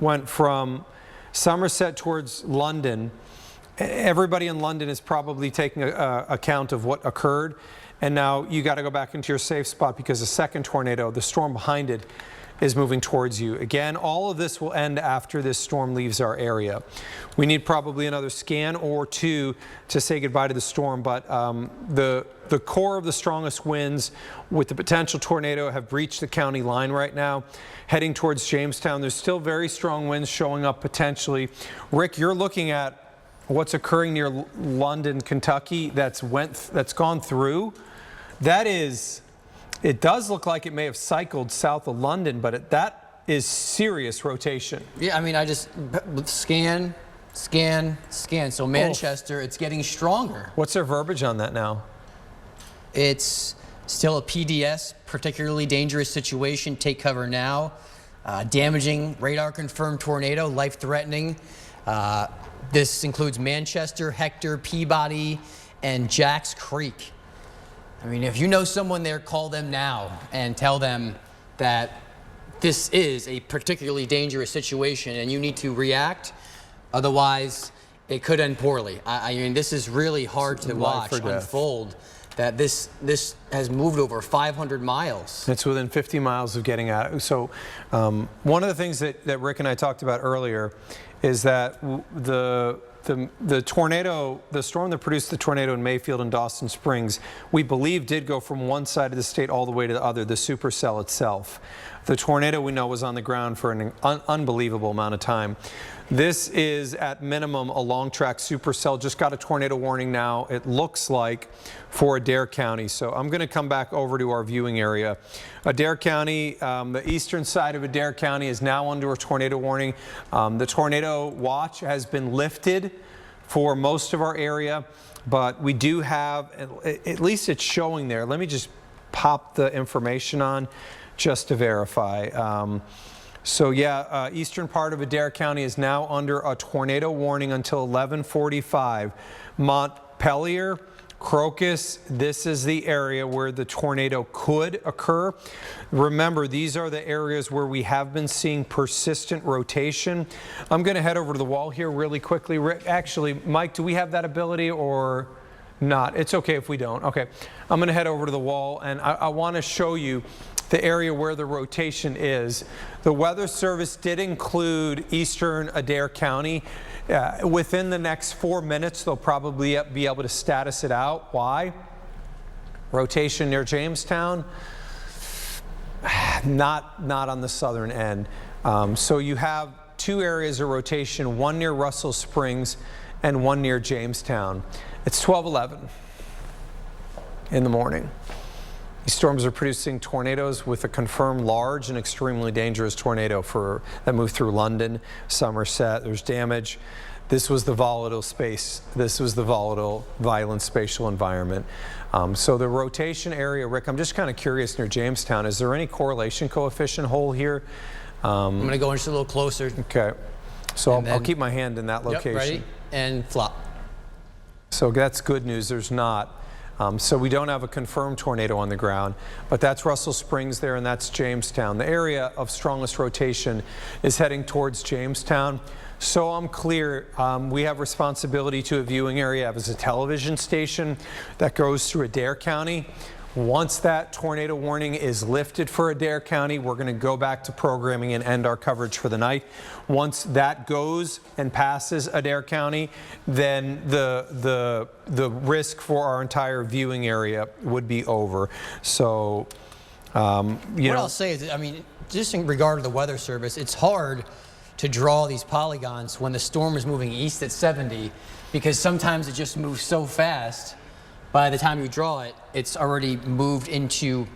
went from Somerset towards London. Everybody in London is probably taking account of what occurred. And now you got to go back into your safe spot because the second tornado, the storm behind it, is moving towards you. Again, all of this will end after this storm leaves our area. We need probably another scan or two to say goodbye to the storm, but the core of the strongest winds with the potential tornado have breached the county line right now, heading towards Jamestown. There's still very strong winds showing up potentially. Rick, you're looking at what's occurring near London, Kentucky that's gone through. That is, it does look like it may have cycled south of London, but that is serious rotation. Yeah, I mean, I just scan. So Manchester, it's getting stronger. What's their verbiage on that now? It's still a PDS, particularly dangerous situation. Take cover now. Damaging, radar confirmed tornado, life-threatening. This includes Manchester, Hector, Peabody, and Jacks Creek. I mean, if you know someone there, call them now and tell them that this is a particularly dangerous situation and you need to react. Otherwise, it could end poorly. I mean, this is really hard to watch unfold. That this has moved over 500 miles. It's within 50 miles of getting out. So one of the things that Rick and I talked about earlier is that the tornado, the storm that produced the tornado in Mayfield and Dawson Springs, we believe did go from one side of the state all the way to the other, the supercell itself. The tornado we know was on the ground for an unbelievable amount of time. This is at minimum a long track supercell. Just got a tornado warning now, it looks like, for Adair County. So I'm going to come back over to our viewing area. Adair County, the eastern side of Adair County is now under a tornado warning. The tornado watch has been lifted for most of our area, but we do have, at least it's showing there. Let me just pop the information on just to verify. So yeah, eastern part of Adair County is now under a tornado warning until 11:45. Montpelier, Crocus, this is the area where the tornado could occur. Remember, these are the areas where we have been seeing persistent rotation. I'm going to head over to the wall here really quickly. Actually, Mike, do we have that ability or not? It's okay if we don't. Okay, I'm going to head over to the wall and I want to show you the area where the rotation is. The Weather Service did include eastern Adair County. Within the next 4 minutes, they'll probably be able to status it out. Why? Rotation near Jamestown, not on the southern end. So you have two areas of rotation, one near Russell Springs and one near Jamestown. It's 12:11 in the morning. These storms are producing tornadoes with a confirmed large and extremely dangerous tornado that moved through London, Somerset. There's damage. This was the volatile space. This was the volatile, violent spatial environment. So the rotation area, Rick, I'm just kind of curious near Jamestown, is there any correlation coefficient hole here? I'm going to go just a little closer. Okay. So I'll keep my hand in that location. Yep, ready? And flop. So that's good news. There's not. So we don't have a confirmed tornado on the ground, but that's Russell Springs there, and that's Jamestown. The area of strongest rotation is heading towards Jamestown. So I'm clear, we have responsibility to a viewing area as a television station that goes through Adair County. Once that tornado warning is lifted for Adair County, we're going to go back to programming and end our coverage for the night. Once that goes and passes Adair County, then the risk for our entire viewing area would be over. So, what I'll say is, I mean, just in regard to the Weather Service, it's hard to draw these polygons when the storm is moving east at 70, because sometimes it just moves so fast. By the time you draw it, it's already moved into,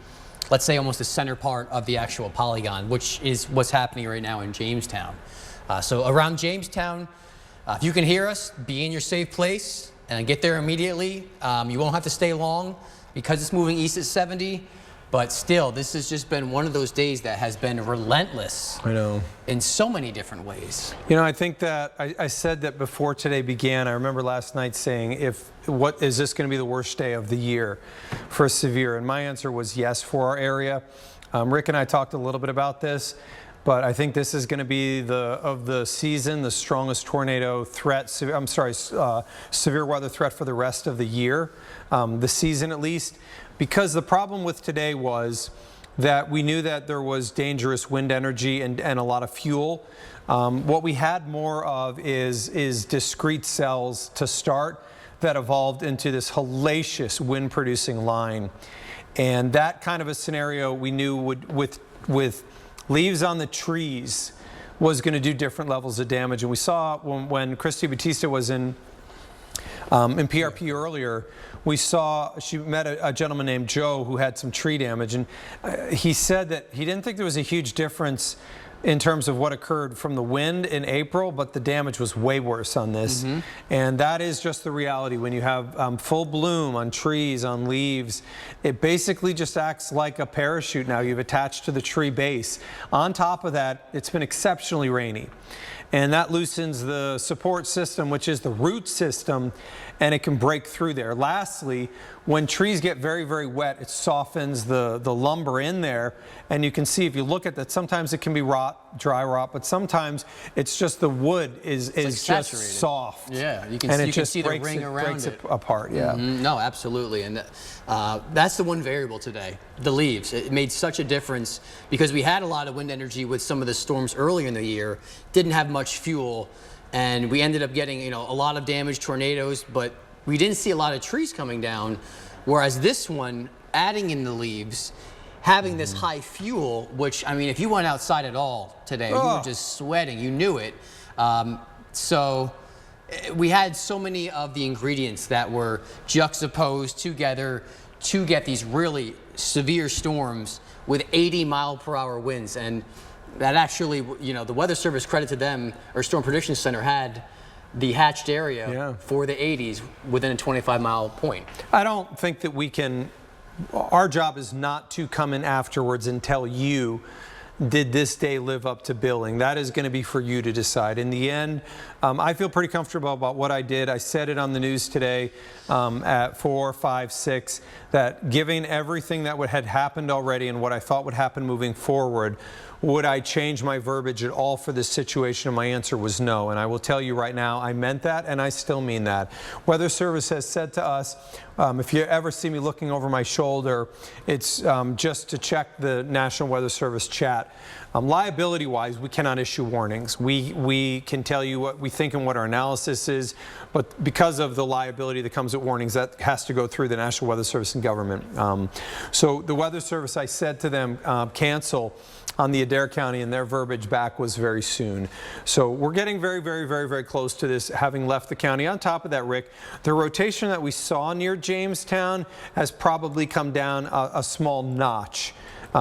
let's say, almost the center part of the actual polygon, which is what's happening right now in Jamestown. So around Jamestown, if you can hear us, be in your safe place and get there immediately. You won't have to stay long because it's moving east at 70. But still, this has just been one of those days that has been relentless. I know. In so many different ways. You know, I think that I said that before today began. I remember last night saying, what is this going to be the worst day of the year for severe? And my answer was yes for our area. Rick and I talked a little bit about this, but I think this is going to be of the season, the strongest tornado threat. Severe weather threat for the rest of the year, the season at least. Because the problem with today was that we knew that there was dangerous wind energy and a lot of fuel. What we had more of is discrete cells to start that evolved into this hellacious wind-producing line. And that kind of a scenario we knew with leaves on the trees was going to do different levels of damage. And we saw when Christy Batista was in PRP earlier, she met a gentleman named Joe who had some tree damage, and he said that he didn't think there was a huge difference in terms of what occurred from the wind in April, but the damage was way worse on this. Mm-hmm. And that is just the reality. When you have full bloom on trees, on leaves, it basically just acts like a parachute now you've attached to the tree base. On top of that, it's been exceptionally rainy. And that loosens the support system, which is the root system, and it can break through there. Lastly, when trees get very, very wet, it softens the lumber in there. And you can see, if you look at that, sometimes it can be dry rot, but sometimes it's just the wood is just soft. Yeah, you can see the ring around it. Apart, yeah. Mm-hmm. No, absolutely. And that's the one variable today, the leaves. It made such a difference because we had a lot of wind energy with some of the storms earlier in the year, didn't have much fuel, and we ended up getting, a lot of damage, tornadoes, but we didn't see a lot of trees coming down. Whereas this one, adding in the leaves, having this high fuel, which, I mean, if you went outside at all today, you were just sweating, you knew it. So we had so many of the ingredients that were juxtaposed together to get these really severe storms with 80-mile-per-hour winds. And that actually, the Weather Service, credit to them, or Storm Prediction Center, had the hatched area for the 80s within a 25-mile point. I don't think that we can, our job is not to come in afterwards and tell you, did this day live up to billing? That is going to be for you to decide. In the end, I feel pretty comfortable about what I did. I said it on the news today at 4, 5, 6, that given everything that had happened already and what I thought would happen moving forward, would I change my verbiage at all for this situation? And my answer was no. And I will tell you right now, I meant that, and I still mean that. Weather Service has said to us, if you ever see me looking over my shoulder, it's just to check the National Weather Service chat. Liability-wise, we cannot issue warnings. We can tell you what we think and what our analysis is, but because of the liability that comes with warnings, that has to go through the National Weather Service and government. So the Weather Service, I said to them, cancel on the Adair County, and their verbiage back was very soon. So we're getting very, very, very, very close to this, having left the county. On top of that, Rick, the rotation that we saw near Jamestown has probably come down a small notch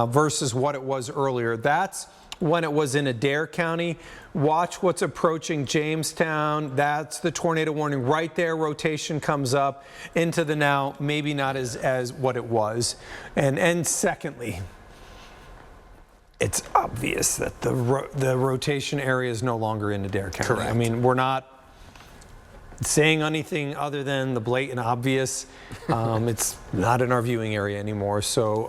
versus what it was earlier. That's when it was in Adair County. Watch what's approaching Jamestown. That's the tornado warning right there. Rotation comes up into the now, maybe not as what it was. And secondly, it's obvious that the rotation area is no longer in Adair County. Correct. I mean, we're not saying anything other than the blatant obvious. It's not in our viewing area anymore. So,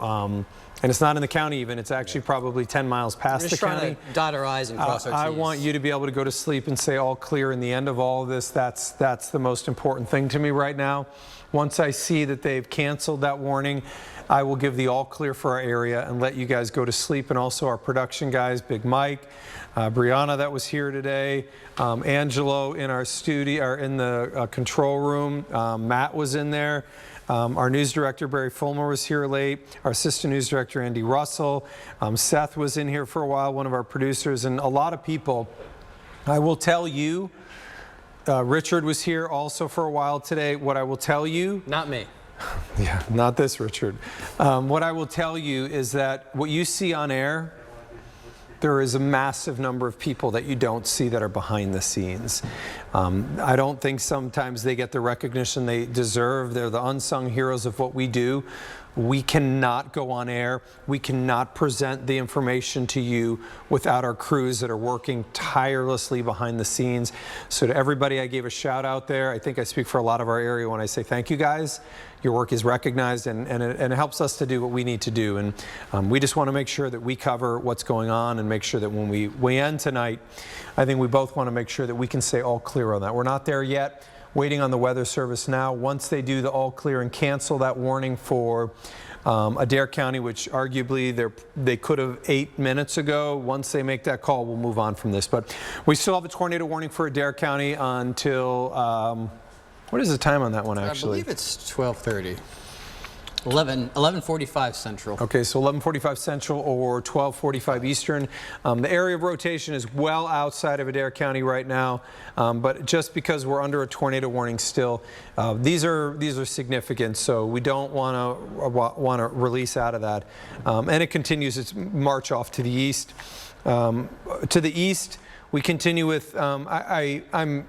and it's not in the county even. It's actually probably 10 miles past the county. We're just trying to dot our I's and cross our T's. I want you to be able to go to sleep and say all clear in the end of all of this. That's the most important thing to me right now. Once I see that they've canceled that warning, I will give the all clear for our area and let you guys go to sleep. And also our production guys, Big Mike, Brianna that was here today, Angelo in our studio, or in the control room, Matt was in there. Our news director, Barry Fulmer, was here late. Our assistant news director, Andy Russell. Seth was in here for a while, one of our producers, and a lot of people. I will tell you, Richard was here also for a while today. What I will tell you. Not me. Yeah, not this Richard. What I will tell you is that what you see on air, there is a massive number of people that you don't see that are behind the scenes. I don't think sometimes they get the recognition they deserve. They're the unsung heroes of what we do. We cannot go on air. We cannot present the information to you without our crews that are working tirelessly behind the scenes. So to everybody, I gave a shout out there. I think I speak for a lot of our area when I say thank you guys. Your work is recognized, and it helps us to do what we need to do. And we just want to make sure that we cover what's going on and make sure that when we end tonight, I think we both want to make sure that we can say all clear on that. We're not there yet. Waiting on the Weather Service now. Once they do the all clear and cancel that warning for Adair County, which arguably they could have 8 minutes ago, once they make that call, we'll move on from this. But we still have a tornado warning for Adair County until, what is the time on that one actually? I believe it's 12:30. 11:45 Central. Okay, so 11:45 Central or 12:45 Eastern. The area of rotation is well outside of Adair County right now, but just because we're under a tornado warning still, these are significant. So we don't want to release out of that, and it continues its march off to the east. To the east, we continue with. I'm.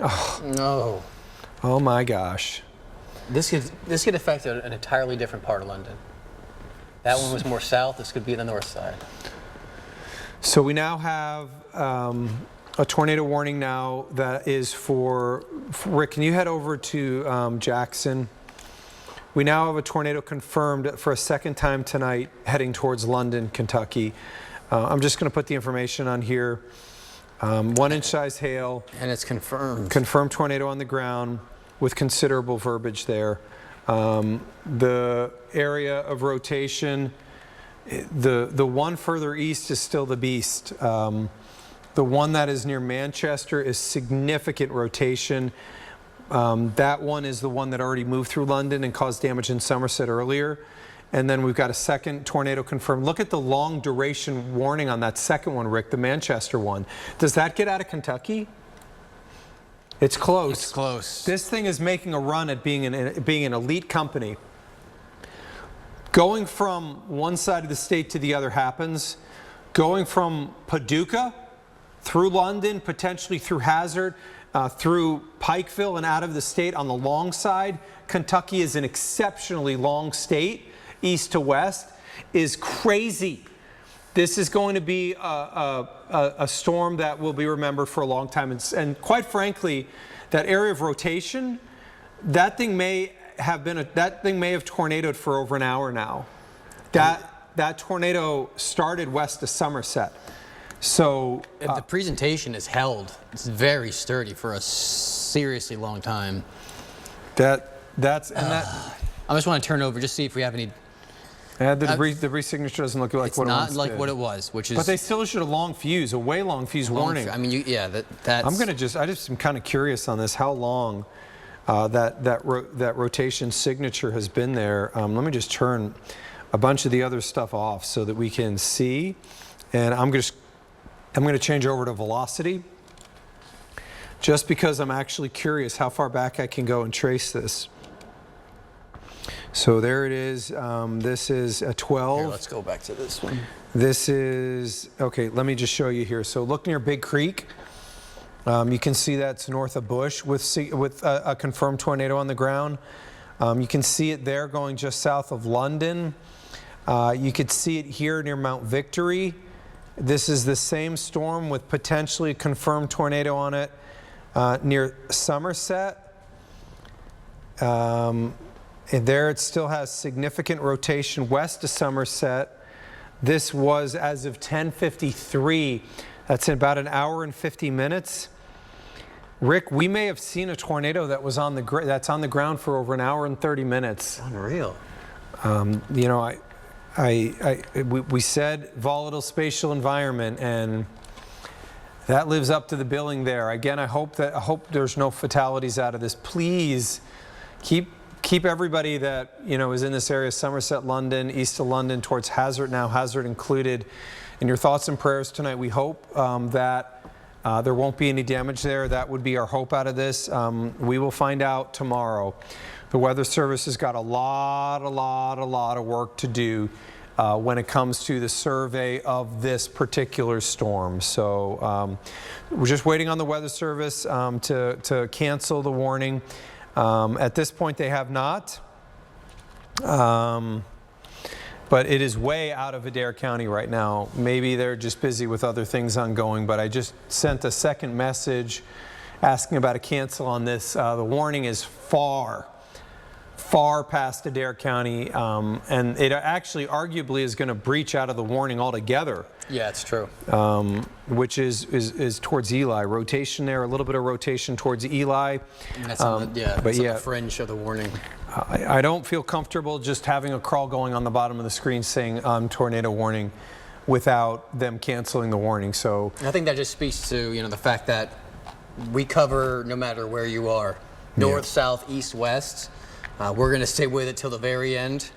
Oh, no. Oh my gosh. This could affect an entirely different part of London. That one was more south. This could be the north side. So we now have a tornado warning now that is for Rick, can you head over to Jackson? We now have a tornado confirmed for a second time tonight heading towards London, Kentucky. I'm just going to put the information on here. 1 inch size hail. And it's confirmed. Confirmed tornado on the ground with considerable verbiage there. The area of rotation, the one further east is still the beast. The one that is near Manchester is significant rotation. That one is the one that already moved through London and caused damage in Somerset earlier. And then we've got a second tornado confirmed. Look at the long duration warning on that second one, Rick, the Manchester one. Does that get out of Kentucky? It's close. It's close. This thing is making a run at being an elite company. Going from one side of the state to the other happens. Going from Paducah through London, potentially through Hazard, through Pikeville and out of the state on the long side. Kentucky is an exceptionally long state, east to west, is crazy. This is going to be a storm that will be remembered for a long time. And quite frankly, that area of rotation, that thing may have tornadoed for over an hour now. that tornado started west of Somerset. So the presentation is held. It's very sturdy for a seriously long time. I just want to turn over, just see if we have any. The debris signature doesn't look like what it was. It's not like what it was, which is. But they still issued a long fuse, a way long fuse warning. I mean, that's. I just am kind of curious on this, how long that rotation signature has been there. Let me just turn a bunch of the other stuff off so that we can see, and I'm going to change over to velocity, just because I'm actually curious how far back I can go and trace this. So there it is. This is a 12. Here, let's go back to this one. This is, okay, let me just show you here. So look near Big Creek. You can see that's north of Bush with a confirmed tornado on the ground. You can see it there going just south of London. You could see it here near Mount Victory. This is the same storm with potentially a confirmed tornado on it near Somerset. And there it still has significant rotation west of Somerset. This was as of 10:53. That's in about an hour and 50 minutes. Rick, we may have seen a tornado that was that's on the ground for over an hour and 30 minutes. Unreal. You know, we said volatile spatial environment, and that lives up to the billing there. Again, I hope there's no fatalities out of this. Please keep everybody that is in this area, Somerset, London, east of London, towards Hazard now, Hazard included, in your thoughts and prayers tonight. We hope that there won't be any damage there. That would be our hope out of this. We will find out tomorrow. The Weather Service has got a lot of work to do when it comes to the survey of this particular storm. So we're just waiting on the Weather Service to cancel the warning. At this point, they have not. But it is way out of Adair County right now. Maybe they're just busy with other things ongoing, but I just sent a second message asking about a cancel on this. The warning is far past Adair County, and it actually arguably is going to breach out of the warning altogether. Yeah, it's true. Which is towards Eli. Rotation there, a little bit of rotation towards Eli. And that's on the fringe of the warning. I don't feel comfortable just having a crawl going on the bottom of the screen saying tornado warning without them canceling the warning. So I think that just speaks to the fact that we cover no matter where you are, north, south, east, west. We're going to stay with it till the very end,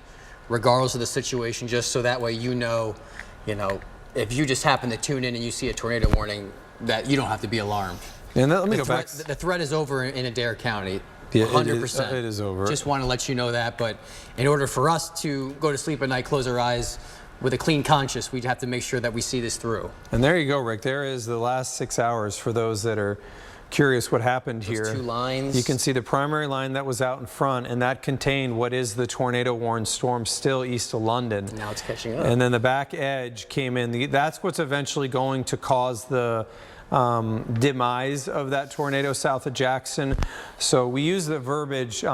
regardless of the situation, just so that way if you just happen to tune in and you see a tornado warning, that you don't have to be alarmed. And let me go back. The threat is over in Adair County. Yeah, 100%. It is over. Just want to let you know that. But in order for us to go to sleep at night, close our eyes with a clean conscience, we'd have to make sure that we see this through. And there you go, Rick. There is the last 6 hours for those that are curious what happened here. Those 2 lines. You can see the primary line that was out in front, and that contained what is the tornado-warned storm still east of London. Now it's catching up. And then the back edge came in. That's what's eventually going to cause the demise of that tornado south of Jackson. So we use the verbiage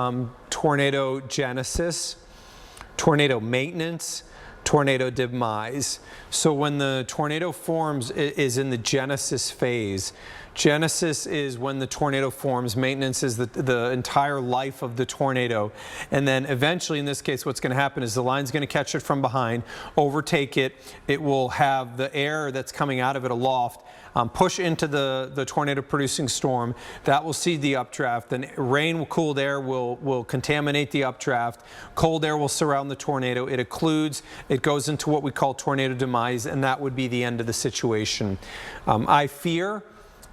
tornado genesis, tornado maintenance, tornado demise. So when the tornado forms, it is in the genesis phase. Genesis is when the tornado forms. Maintenance is the entire life of the tornado. And then eventually, in this case, what's going to happen is the line's going to catch it from behind, overtake it. It will have the air that's coming out of it aloft push into the tornado-producing storm. That will seed the updraft. Then rain, cooled air will contaminate the updraft. Cold air will surround the tornado. It occludes. It goes into what we call tornado demise, and that would be the end of the situation. I fear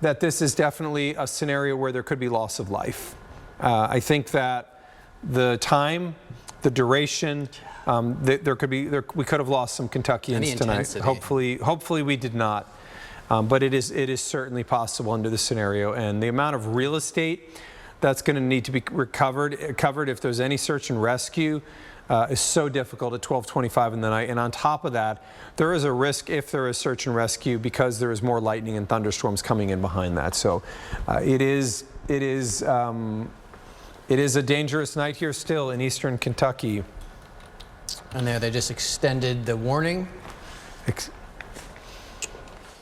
that this is definitely a scenario where there could be loss of life. I think that the time, the duration, we could have lost some Kentuckians tonight. Hopefully we did not. But it is certainly possible under the scenario, and the amount of real estate that's going to need to be covered if there's any search and rescue is so difficult at 12:25 in the night. And on top of that, there is a risk if there is search and rescue because there is more lightning and thunderstorms coming in behind that. So it is a dangerous night here still in eastern Kentucky. And there they just extended the warning.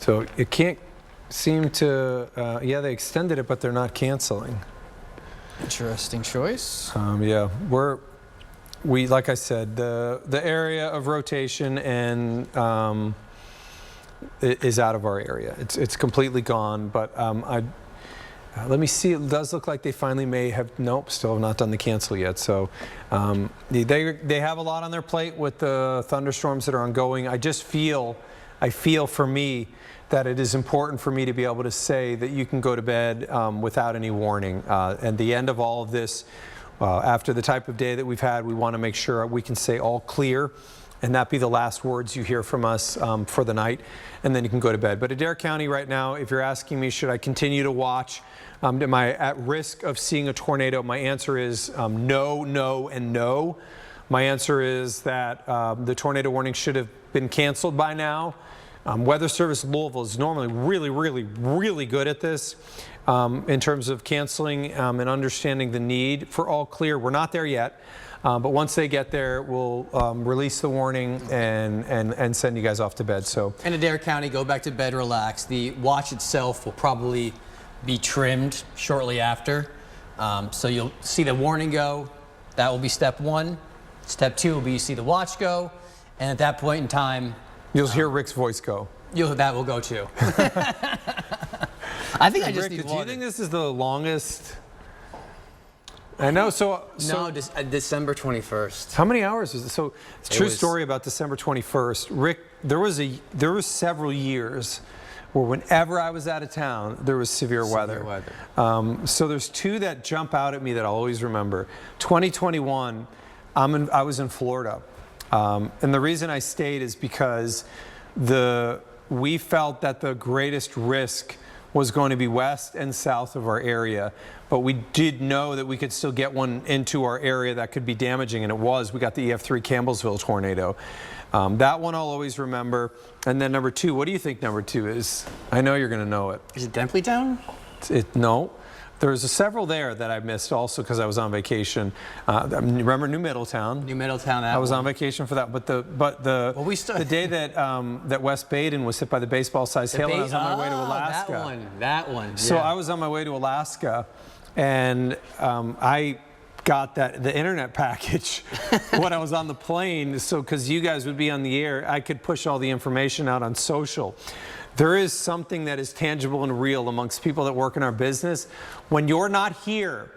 So it can't seem to, yeah, they extended it, but they're not canceling. Interesting choice. Yeah, we like I said, the area of rotation and is out of our area. It's completely gone. But let me see. It does look like they finally may have. Nope, still have not done the cancel yet. So they have a lot on their plate with the thunderstorms that are ongoing. I feel for me that it is important for me to be able to say that you can go to bed without any warning. And the end of all of this, after the type of day that we've had, we want to make sure we can say all clear, and that be the last words you hear from us for the night, and then you can go to bed. But Adair County right now, if you're asking me, should I continue to watch? Am I at risk of seeing a tornado? My answer is no, no, and no. My answer is that the tornado warning should have been canceled by now. Weather Service Louisville is normally really good at this in terms of canceling and understanding the need for all clear. We're not there yet, but once they get there, we'll release the warning and send you guys off to bed. So. In Adair County, go back to bed, relax. The watch itself will probably be trimmed shortly after. So you'll see the warning go. That will be step one. Step two will be you see the watch go. And at that point in time, you'll hear Rick's voice go. That will go too. I think I just need Rick, do you think this is the longest? I know. No, December 21st. How many hours is it? So it's a true story about December 21st. Rick, there was several years where whenever I was out of town, there was severe weather. So there's two that jump out at me that I'll always remember. 2021, I was in Florida. And the reason I stayed is because we felt that the greatest risk was going to be west and south of our area, but we did know that we could still get one into our area that could be damaging, and it was. We got the EF3 Campbellsville tornado. That one I'll always remember. And then number two, what do you think number two is? I know you're going to know it. Is it Dempseytown? No. There's several there that I missed also because I was on vacation. Remember New Middletown? New Middletown. I was on vacation for that. But the day that West Baden was hit by the baseball-sized hail, and I was on my way to Alaska. That one. Yeah. So I was on my way to Alaska, and I got the internet package when I was on the plane. So because you guys would be on the air, I could push all the information out on social. There is something that is tangible and real amongst people that work in our business. When you're not here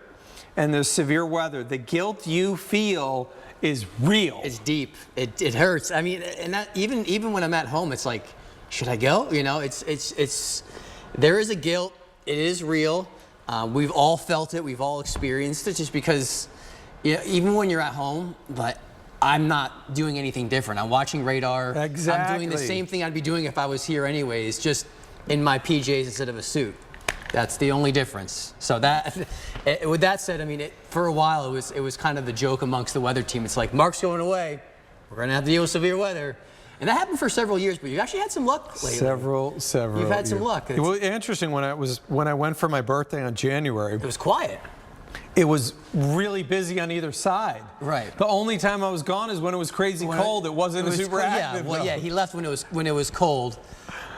and there's severe weather, the guilt you feel is real. It's deep. It hurts. I mean, and that, even when I'm at home, it's like, should I go? You know, there is a guilt. It is real. We've all felt it. We've all experienced it just because, even when you're at home, but I'm not doing anything different. I'm watching radar. Exactly. I'm doing the same thing I'd be doing if I was here anyways, just in my PJs instead of a suit. That's the only difference. So with that said, I mean, for a while it was kind of the joke amongst the weather team. It's like, Mark's going away. We're going to have to deal with severe weather. And that happened for several years, but you actually had some luck lately. Several. You've had some luck. Well, interesting, when I went for my birthday on January. It was quiet. It was really busy on either side. Right. The only time I was gone is when it was crazy cold. It wasn't super active. Yeah, well, yeah, he left when it was cold.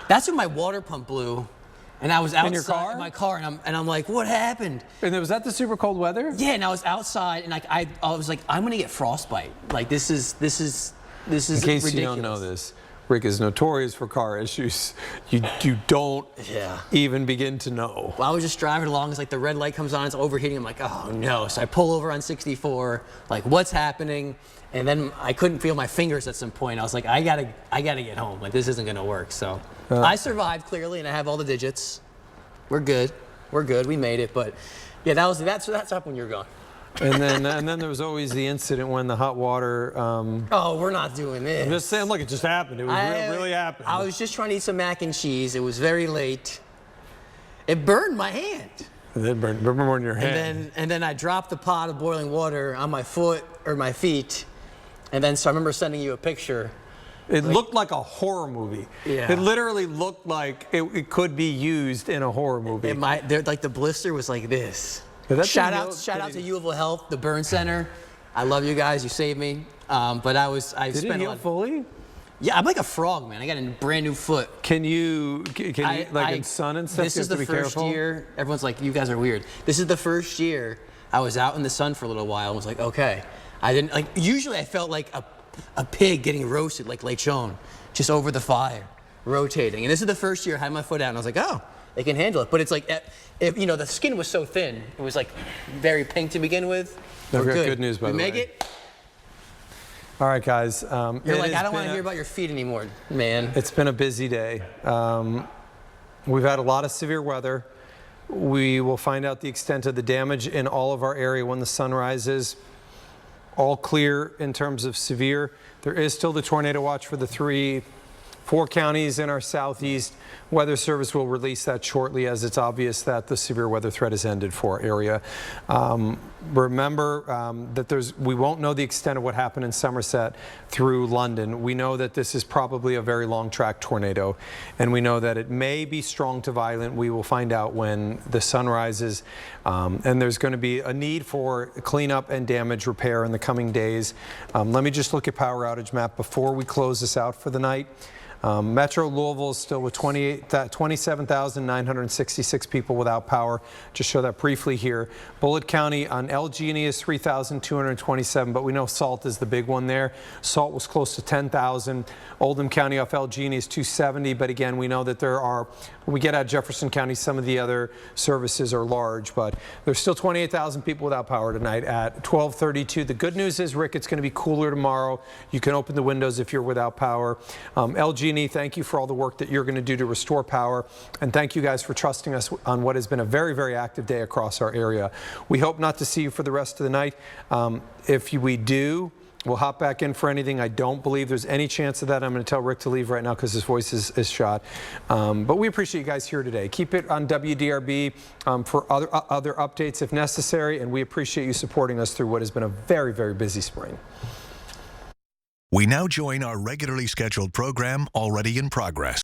That's when my water pump blew, and I was outside in your car? in my car, and I'm like, what happened? And was that the super cold weather? Yeah, and I was outside, and I was like, I'm gonna get frostbite. Like this is In case ridiculous. you don't know this, Rick is notorious for car issues. You don't even begin to know. Well, I was just driving along. It's like the red light comes on. It's overheating. I'm like, oh no. So I pull over on 64. Like, what's happening? And then I couldn't feel my fingers at some point. I was like, I gotta get home. Like, this isn't gonna work. So I survived clearly, and I have all the digits. We're good. We're good. We made it. But yeah, that's up when you're gone. And then there was always the incident when the hot water. Oh, we're not doing this. I'm just saying, look, it just happened. It was really happened. I was just trying to eat some mac and cheese. It was very late. It burned my hand. It burned more in your hand. And then I dropped the pot of boiling water on my foot or my feet. And then so I remember sending you a picture. It looked like a horror movie. Yeah. It literally looked like it could be used in a horror movie. Like the blister was like this. Shout out to U of L Health, the burn center. I love you guys. You saved me. But I Did spent it heal fully? Yeah, I'm like a frog, man. I got a brand new foot. Can you in sun and stuff? This is the first year. Everyone's like, you guys are weird. This is the first year I was out in the sun for a little while. I was like, okay. I didn't like. Usually, I felt like a pig getting roasted, like lechon, just over the fire, rotating. And this is the first year I had my foot out, and I was like, oh, they can handle it. But it's like, if you know, the skin was so thin, it was like very pink to begin with. We're good news, by the way. We make it. All right, guys. You're like, I don't want to hear about your feet anymore, man. It's been a busy day. We've had a lot of severe weather. We will find out the extent of the damage in all of our area when the sun rises. All clear in terms of severe. There is still the tornado watch for the 4 counties in our southeast. Weather Service will release that shortly, as it's obvious that the severe weather threat has ended for our area. Remember that we won't know the extent of what happened in Somerset through London. We know that this is probably a very long track tornado, and we know that it may be strong to violent. We will find out when the sun rises, and there's going to be a need for cleanup and damage repair in the coming days. Let me just look at power outage map before we close this out for the night. Metro Louisville is still with 27,966 people without power. Just show that briefly here. Bullitt County on LG&E is 3,227, but we know Salt is the big one there. Salt was close to 10,000. Oldham County off LG&E is 270, but again, we know that when we get out of Jefferson County, some of the other services are large, but there's still 28,000 people without power tonight at 12:32. The good news is, Rick, it's going to be cooler tomorrow. You can open the windows if you're without power. LG&E, thank you for all the work that you're going to do to restore power, and thank you guys for trusting us on what has been a very, very active day across our area. We hope not to see you for the rest of the night. If we do, we'll hop back in for anything. I don't believe there's any chance of that. I'm going to tell Rick to leave right now because his voice is shot. But we appreciate you guys here today. Keep it on WDRB for other updates if necessary, and we appreciate you supporting us through what has been a very, very busy spring. We now join our regularly scheduled program already in progress.